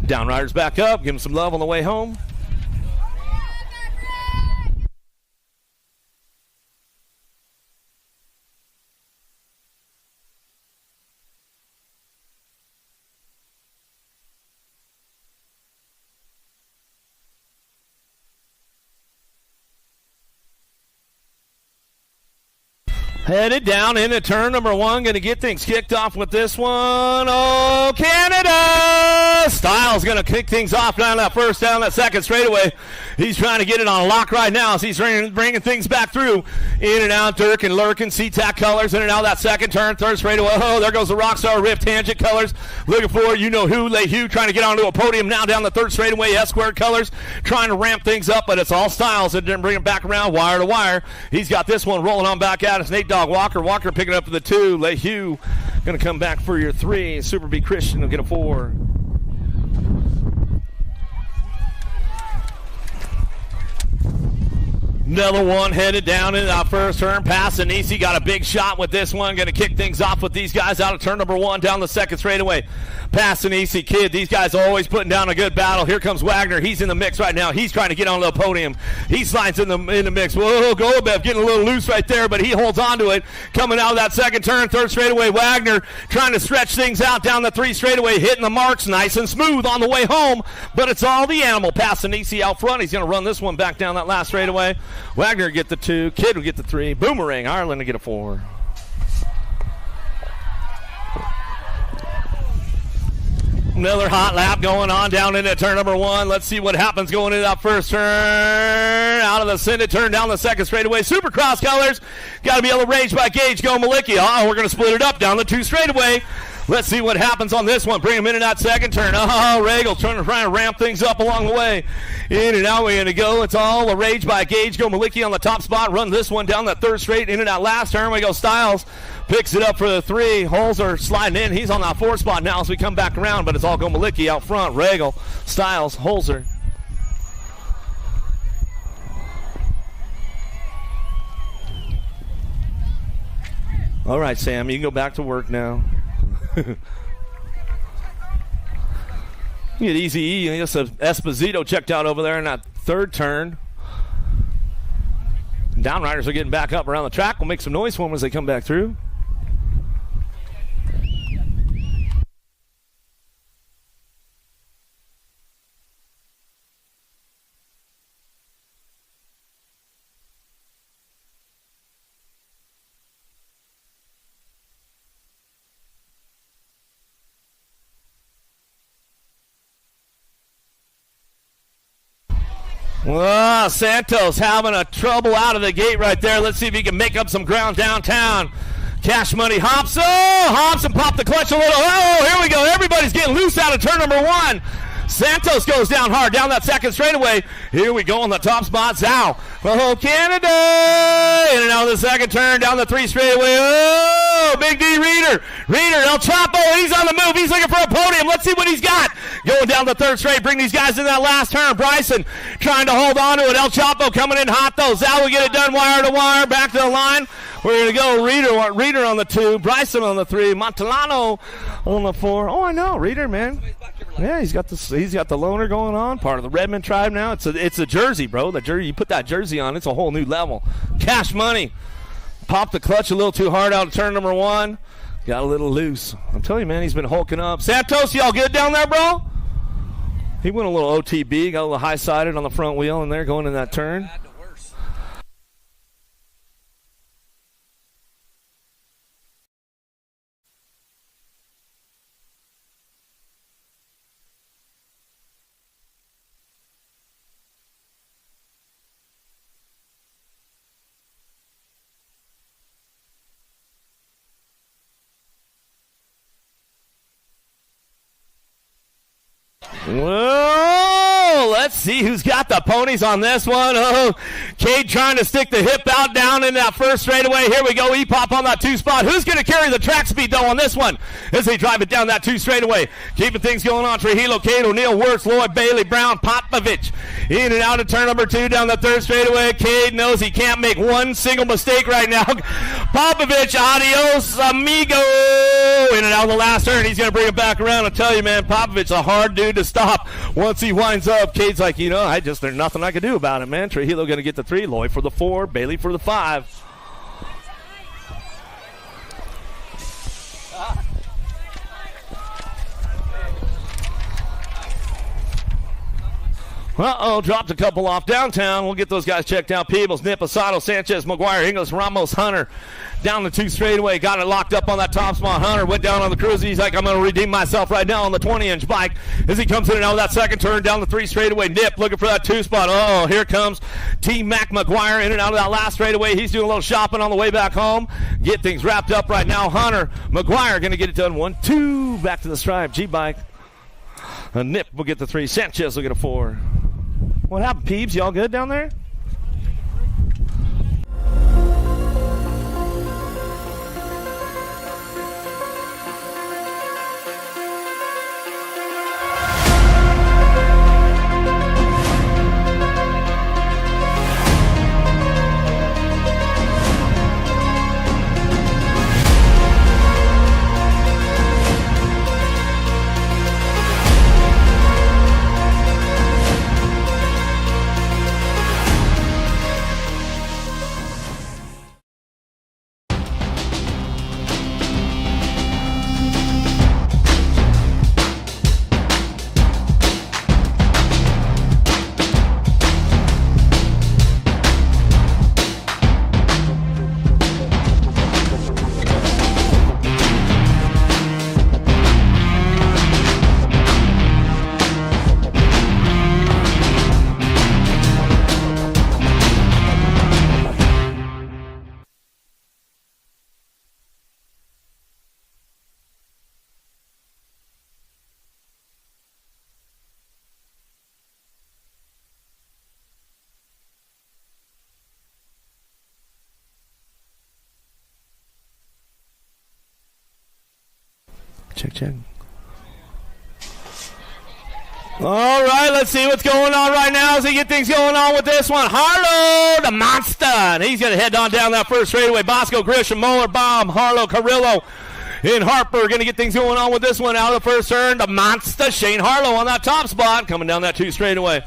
Downriders back up, give him some love on the way home. Headed down into turn number 1. Going to get things kicked off with this one. Oh, Canada! Styles going to kick things off down that second straightaway. He's trying to get it on a lock right now as he's bringing things back through. In and out, Dirk and Lurkin, SeaTac colors. In and out that second turn, third straightaway. Oh, there goes the Rockstar Rift Tangent colors. Looking for you-know-who, LeHue, trying to get onto a podium now down the third straightaway. S-squared colors, trying to ramp things up, but it's all Styles that didn't bring it back around wire to wire. He's got this one rolling on back out. It's Nate Dog Walker picking up to the 2. LeHue going to come back for your 3. Super B Christian will get a 4. Another one headed down in that first turn. Passanisi got a big shot with this one. Going to kick things off with these guys out of turn number 1 down the second straightaway. Passanisi, kid, these guys are always putting down a good battle. Here comes Wagner. He's in the mix right now. He's trying to get onto the podium. He slides in the mix. Whoa, Golubev getting a little loose right there, but he holds on to it. Coming out of that second turn, third straightaway, Wagner trying to stretch things out down the 3 straightaway, hitting the marks nice and smooth on the way home, but it's all the animal. Passanisi out front. He's going to run this one back down that last straightaway. Wagner get the 2. Kidd will get the 3. Boomerang, Ireland to get a 4. Another hot lap going on down into turn number 1. Let's see what happens going into that first turn. Out of the Sindit turn down the second straightaway. Supercross colors. Got to be able to range by gauge. Go Malicki. Oh, we're going to split it up down the 2 straightaway. Let's see what happens on this one. Bring him in that second turn. Oh, Regal trying to ramp things up along the way. In and out we're going to go. It's all a rage by gauge. Go Malicki on the top spot. Run this one down that third straight. In and out last turn. We go Styles. Picks it up for the 3. Holes are sliding in. He's on that 4 spot now as we come back around, but it's all Go Malicki out front. Regal, Styles, Holzer. All right, Sam, you can go back to work now. You get Easy E. Just Esposito checked out over there in that third turn. Downriders are getting back up around the track. We'll make some noise for them as they come back through. Well, Santos having a trouble out of the gate right there. Let's see if he can make up some ground downtown. Cash Money hops. Oh, hops and pop the clutch a little. Oh, here we go. Everybody's getting loose out of turn number 1. Santos goes down hard, down that second straightaway. Here we go on the top spot. Zhao. Oh, Canada. In and out of the second turn, down the 3 straightaway. Oh, Big D Reader. El Chapo, he's on the move. He's looking for a podium. Let's see what he's got. Going down the 3rd straight, bring these guys in that last turn. Bryson trying to hold on to it. El Chapo coming in hot, though. Zhao will get it done wire to wire. Back to the line. We're going to go Reader on the 2, Bryson on the 3, Montalano on the 4. Oh, I know, Reader, man. Yeah, he's got the loner going on. Part of the Redman tribe now. It's a jersey, bro. The jersey, you put that jersey on, it's a whole new level. Cash Money popped the clutch a little too hard out of turn number 1. Got a little loose. I'm telling you, man, he's been hulking up. Santos, y'all good down there, bro? He went a little OTB, got a little high-sided on the front wheel in there going in that turn. Whoa, let's see who's got the ponies on this one. Oh, Cade trying to stick the hip out down in that first straightaway. Here we go, E-Pop on that 2 spot. Who's going to carry the track speed, though, on this one as they drive it down that 2 straightaway? Keeping things going on. Trujillo, Cade, O'Neill, Wirtz, Lloyd, Bailey, Brown, Popovich. In and out of turn number 2 down the 3rd straightaway. Cade knows he can't make one single mistake right now. Popovich, adios, amigo. In and out of the last turn. He's going to bring it back around. I tell you, man, Popovich, a hard dude to stop. Once he winds up, Cade's like, there's nothing I can do about it, man. Trujillo going to get the 3, Lloyd for the 4, Bailey for the 5. Uh-oh, dropped a couple off downtown. We'll get those guys checked out. Peebles, Nip, Asado, Sanchez, McGuire, Ingles, Ramos, Hunter. Down the 2 straightaway, got it locked up on that top spot. Hunter went down on the cruise. He's like, I'm going to redeem myself right now on the 20-inch bike. As he comes in and out of that second turn, down the 3 straightaway. Nip looking for that 2 spot. Oh, here comes T-Mac McGuire in and out of that last straightaway. He's doing a little shopping on the way back home. Get things wrapped up right now. Hunter, McGuire going to get it done. 1, 2, back to the stripe. G-bike. Nip will get the 3. Sanchez will get a 4. What happened, Peeps? Y'all good down there? Check. All right, let's see what's going on right now as we get things going on with this one. Harlow, the monster, and he's going to head on down that first straightaway. Bosco, Grisham, Moeller, Baum, Harlow, Carrillo, and Harper going to get things going on with this one out of the first turn. The monster, Shane Harlow on that top spot, coming down that 2 straightaway.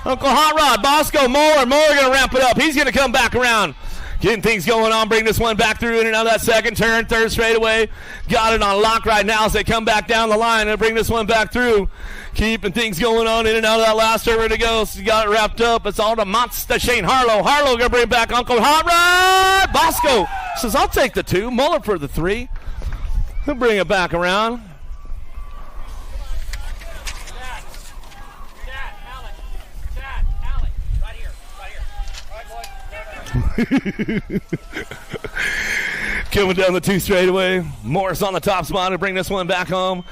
Uncle Hot Rod, Bosco, Moeller going to ramp it up. He's going to come back around. Getting things going on, bring this one back through in and out of that second turn, 3rd straightaway. Got it on lock right now as they come back down the line and bring this one back through. Keeping things going on in and out of that last turn. Ready to go. So you got it wrapped up. It's all the monster Shane Harlow. Harlow going to bring back Uncle Hot Rod. Bosco says, I'll take the 2. Muller for the 3. He'll bring it back around. Coming down the 2 straightaway. Morris on the top spot to bring this one back home.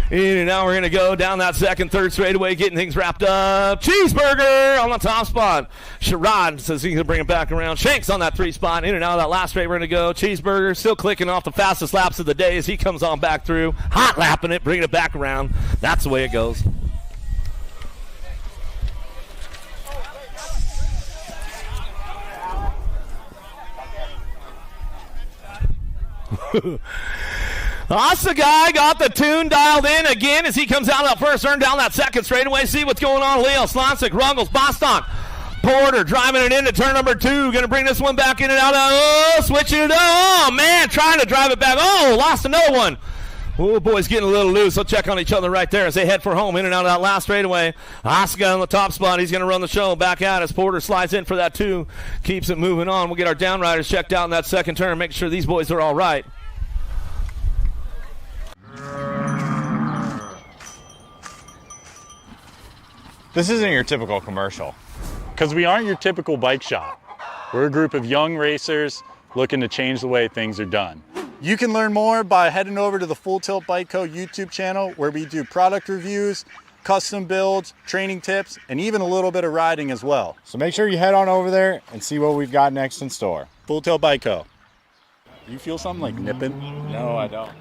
In and now we're going to go down that 2nd, 3rd straightaway, getting things wrapped up. Cheeseburger on the top spot. Sherrod says he's going to bring it back around. Shanks on that 3 spot. In and out of that last straight, we're going to go. Cheeseburger still clicking off the fastest laps of the day as he comes on back through. Hot lapping it, bringing it back around. That's the way it goes. Asa guy got the tune dialed in again as he comes out of that first turn, down that 2nd straightaway. See what's going on. Leo, Slonsick, Ruggles, Bostock, Porter driving it into turn number 2. Going to bring this one back in and out. Oh, switching it up. Oh, man, trying to drive it back. Oh, lost another one. Oh, boys getting a little loose. They'll check on each other right there as they head for home. In and out of that last straightaway. Oscar on the top spot. He's going to run the show back out as Porter slides in for that 2. Keeps it moving on. We'll get our downriders checked out in that 2nd turn. Make sure these boys are all right. This isn't your typical commercial. Because we aren't your typical bike shop. We're a group of young racers looking to change the way things are done. You can learn more by heading over to the Full Tilt Bike Co. YouTube channel where we do product reviews, custom builds, training tips, and even a little bit of riding as well. So make sure you head on over there and see what we've got next in store. Full Tilt Bike Co. You feel something like nipping? No, I don't.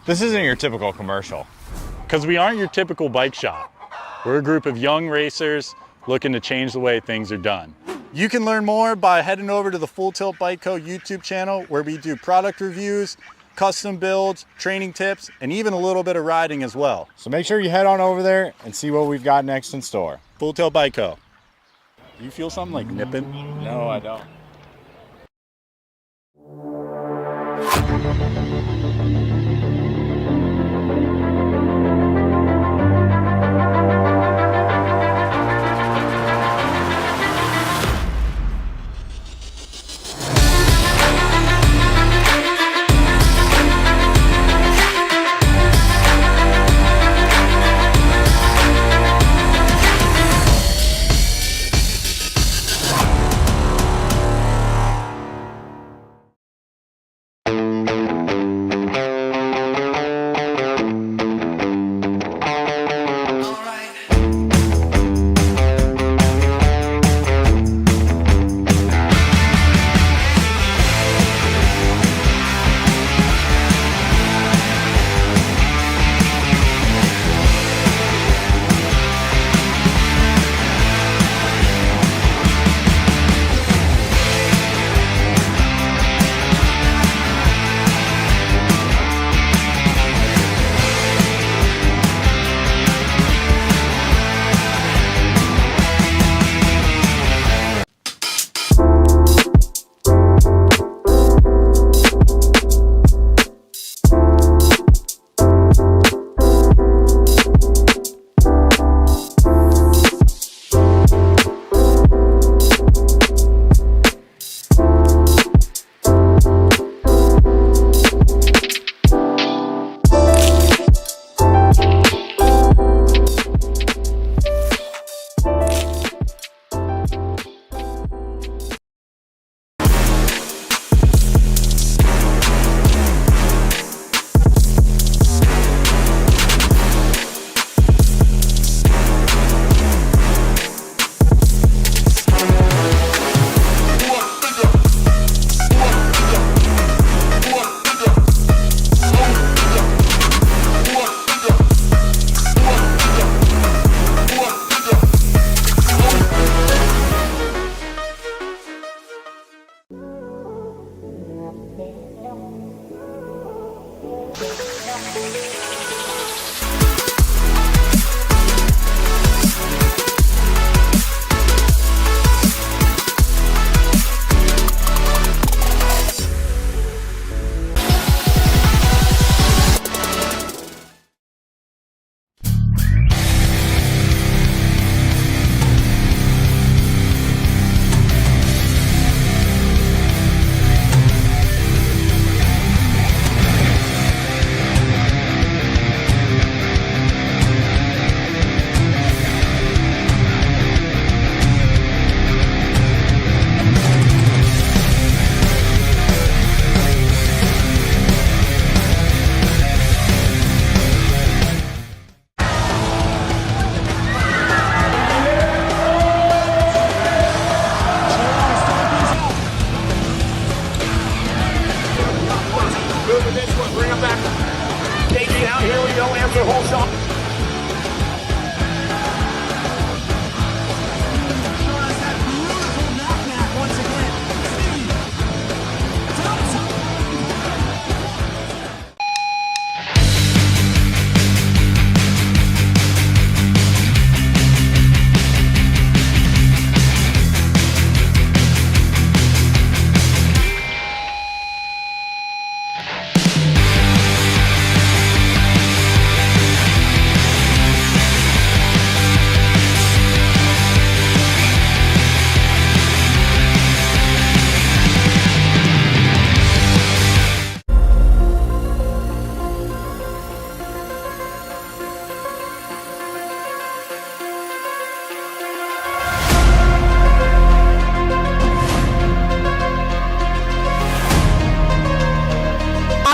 This isn't your typical commercial. Because we aren't your typical bike shop. We're a group of young racers looking to change the way things are done. You can learn more by heading over to the Full Tilt Bike Co. YouTube channel, where we do product reviews, custom builds, training tips, and even a little bit of riding as well. So make sure you head on over there and see what we've got next in store. Full Tilt Bike Co. You feel something like nipping? No, I don't.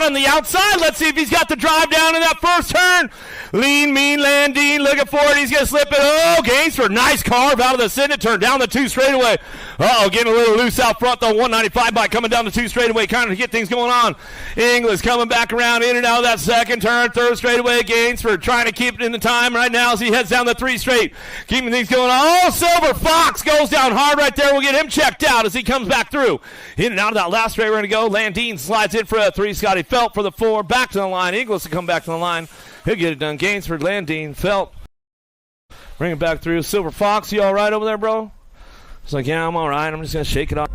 On the outside, let's see if he's got the drive down in that first turn. Lean, mean, Landine looking for it. He's going to slip it. Oh, Gainsford. Nice carve out of the center turn down the 2 straightaway. Uh-oh, getting a little loose out front, though. 195 bike coming down the 2 straightaway, kind of to get things going on. Inglis coming back around in and out of that second turn. 3rd straightaway, Gainsford trying to keep it in the time right now as he heads down the 3 straight. Keeping things going on. Oh, Silver Fox goes down hard right there. We'll get him checked out as he comes back through. In and out of that last straight, we're going to go. Landine slides in for a 3. Scotty Felt for the 4. Back to the line. Inglis to come back to the line. He'll get it done. Gainsford, Landine, Felt. Bring it back through. Silver Fox, you all right over there, bro? He's like, yeah, I'm all right. I'm just going to shake it off.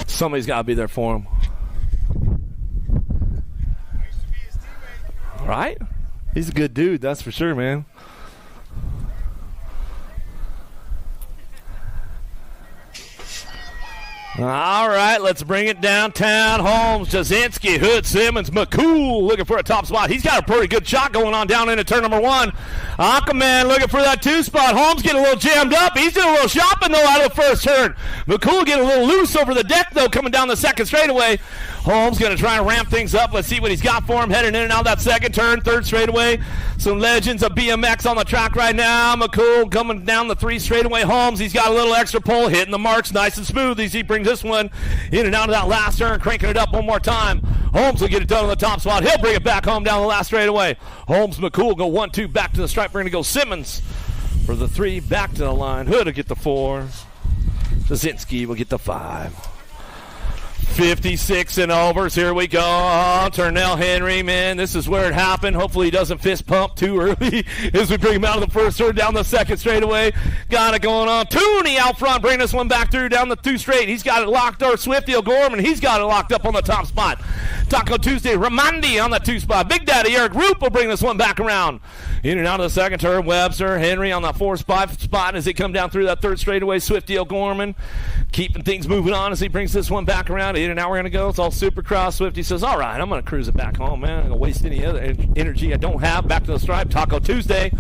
Somebody's got to be there for him. Right? He's a good dude, that's for sure, man. All right, let's bring it downtown. Holmes, Jasinski, Hood, Simmons, McCool looking for a top spot. He's got a pretty good shot going on down into turn number 1. Aquaman looking for that 2 spot. Holmes getting a little jammed up. He's doing a little shopping, though, out of the first turn. McCool getting a little loose over the deck, though, coming down the 2nd straightaway. Holmes going to try and ramp things up. Let's see what he's got for him. Heading in and out that 2nd turn, 3rd straightaway. Some legends of BMX on the track right now. McCool coming down the 3 straightaway. Holmes, he's got a little extra pull, hitting the marks nice and smooth as he brings this one in and out of that last turn, cranking it up one more time. Holmes will get it done on the top spot. He'll bring it back home down the last straightaway. Holmes, McCool go 1-2 back to the stripe. We're going to go Simmons for the 3 back to the line. Hood will get the 4. Jasinski will get the 5. 56 and overs. Here we go. Oh, Turnell Henry, man, this is where it happened. Hopefully he doesn't fist pump too early as we bring him out of the first turn down the 2nd straightaway. Got it going on. Tooney out front, bringing this one back through down the 2 straight. He's got it locked, or Swifty O'Gorman, he's got it locked up on the top spot. Taco Tuesday, Ramandi on the 2 spot. Big Daddy Eric Roop will bring this one back around. In and out of the 2nd turn, Webster, Henry on that 4 spot as they come down through that 3rd straightaway. Swifty O'Gorman keeping things moving on as he brings this one back around. In and out we're going to go. It's all Supercross. Swifty says, all right, I'm going to cruise it back home, man. I'm going to waste any other energy I don't have. Back to the stripe. Taco Tuesday.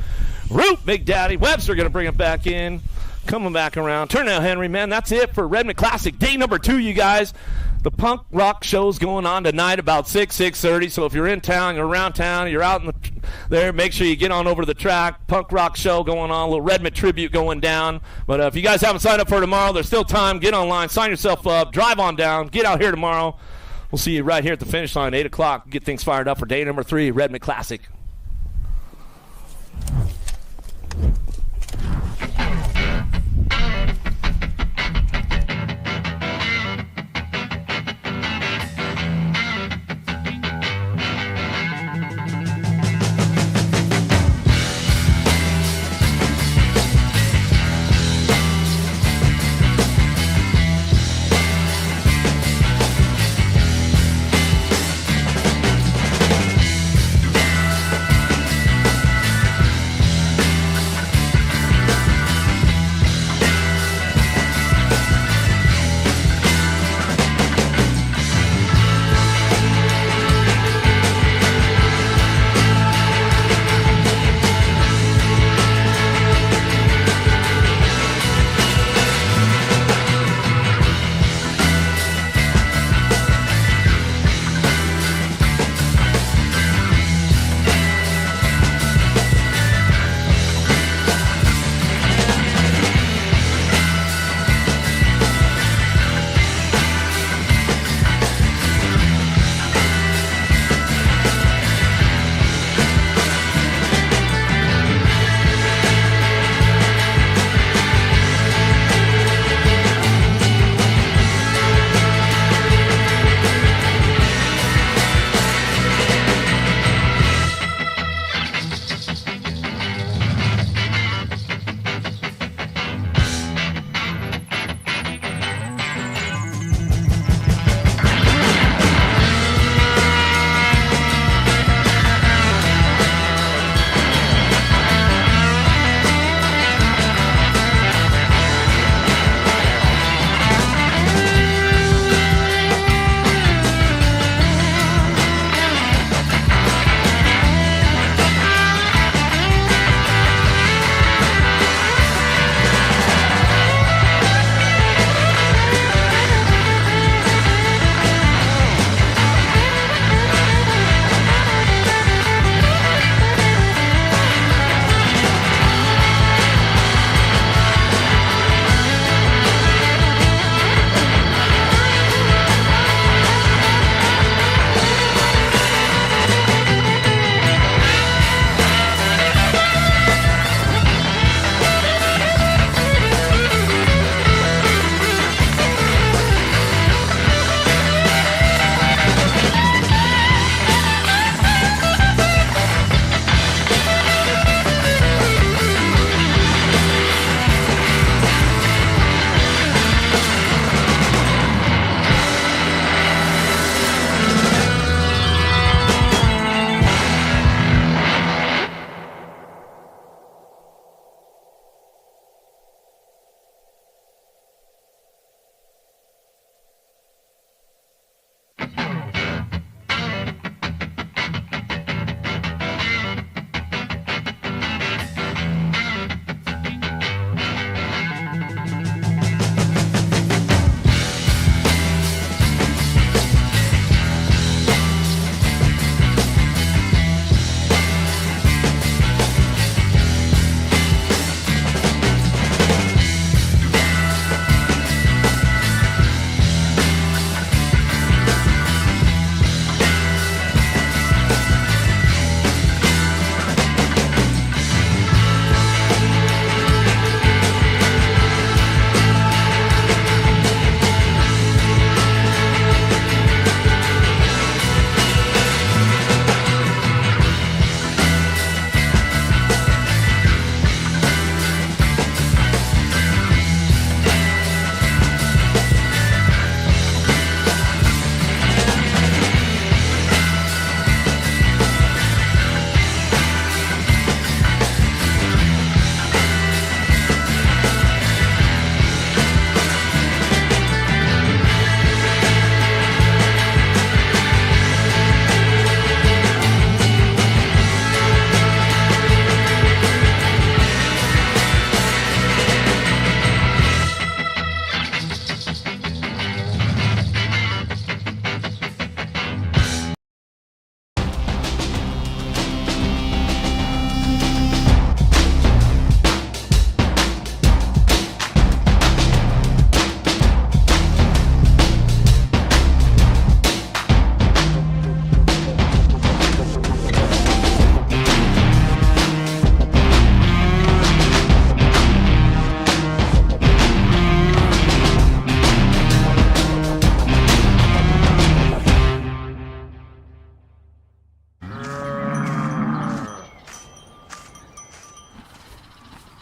Root, Big Daddy. Webster going to bring it back in. Coming back around. Turnout Henry, man. That's it for Redman Classic. Day number 2, you guys. The punk rock show's going on tonight about 6:30. So if you're in town, you're around town, you're out in there, make sure you get on over to the track. Punk rock show going on, a little Redman tribute going down. But if you guys haven't signed up for tomorrow, there's still time. Get online, sign yourself up, drive on down, get out here tomorrow. We'll see you right here at the finish line, 8 o'clock. Get things fired up for day number 3, Redman Classic.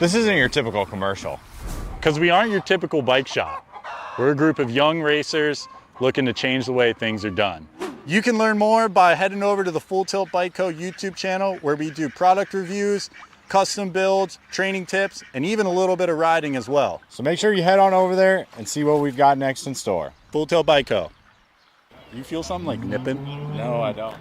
This isn't your typical commercial. Because we aren't your typical bike shop. We're a group of young racers looking to change the way things are done. You can learn more by heading over to the Full Tilt Bike Co. YouTube channel where we do product reviews, custom builds, training tips, and even a little bit of riding as well. So make sure you head on over there and see what we've got next in store. Full Tilt Bike Co. Do you feel something like nipping? No, I don't.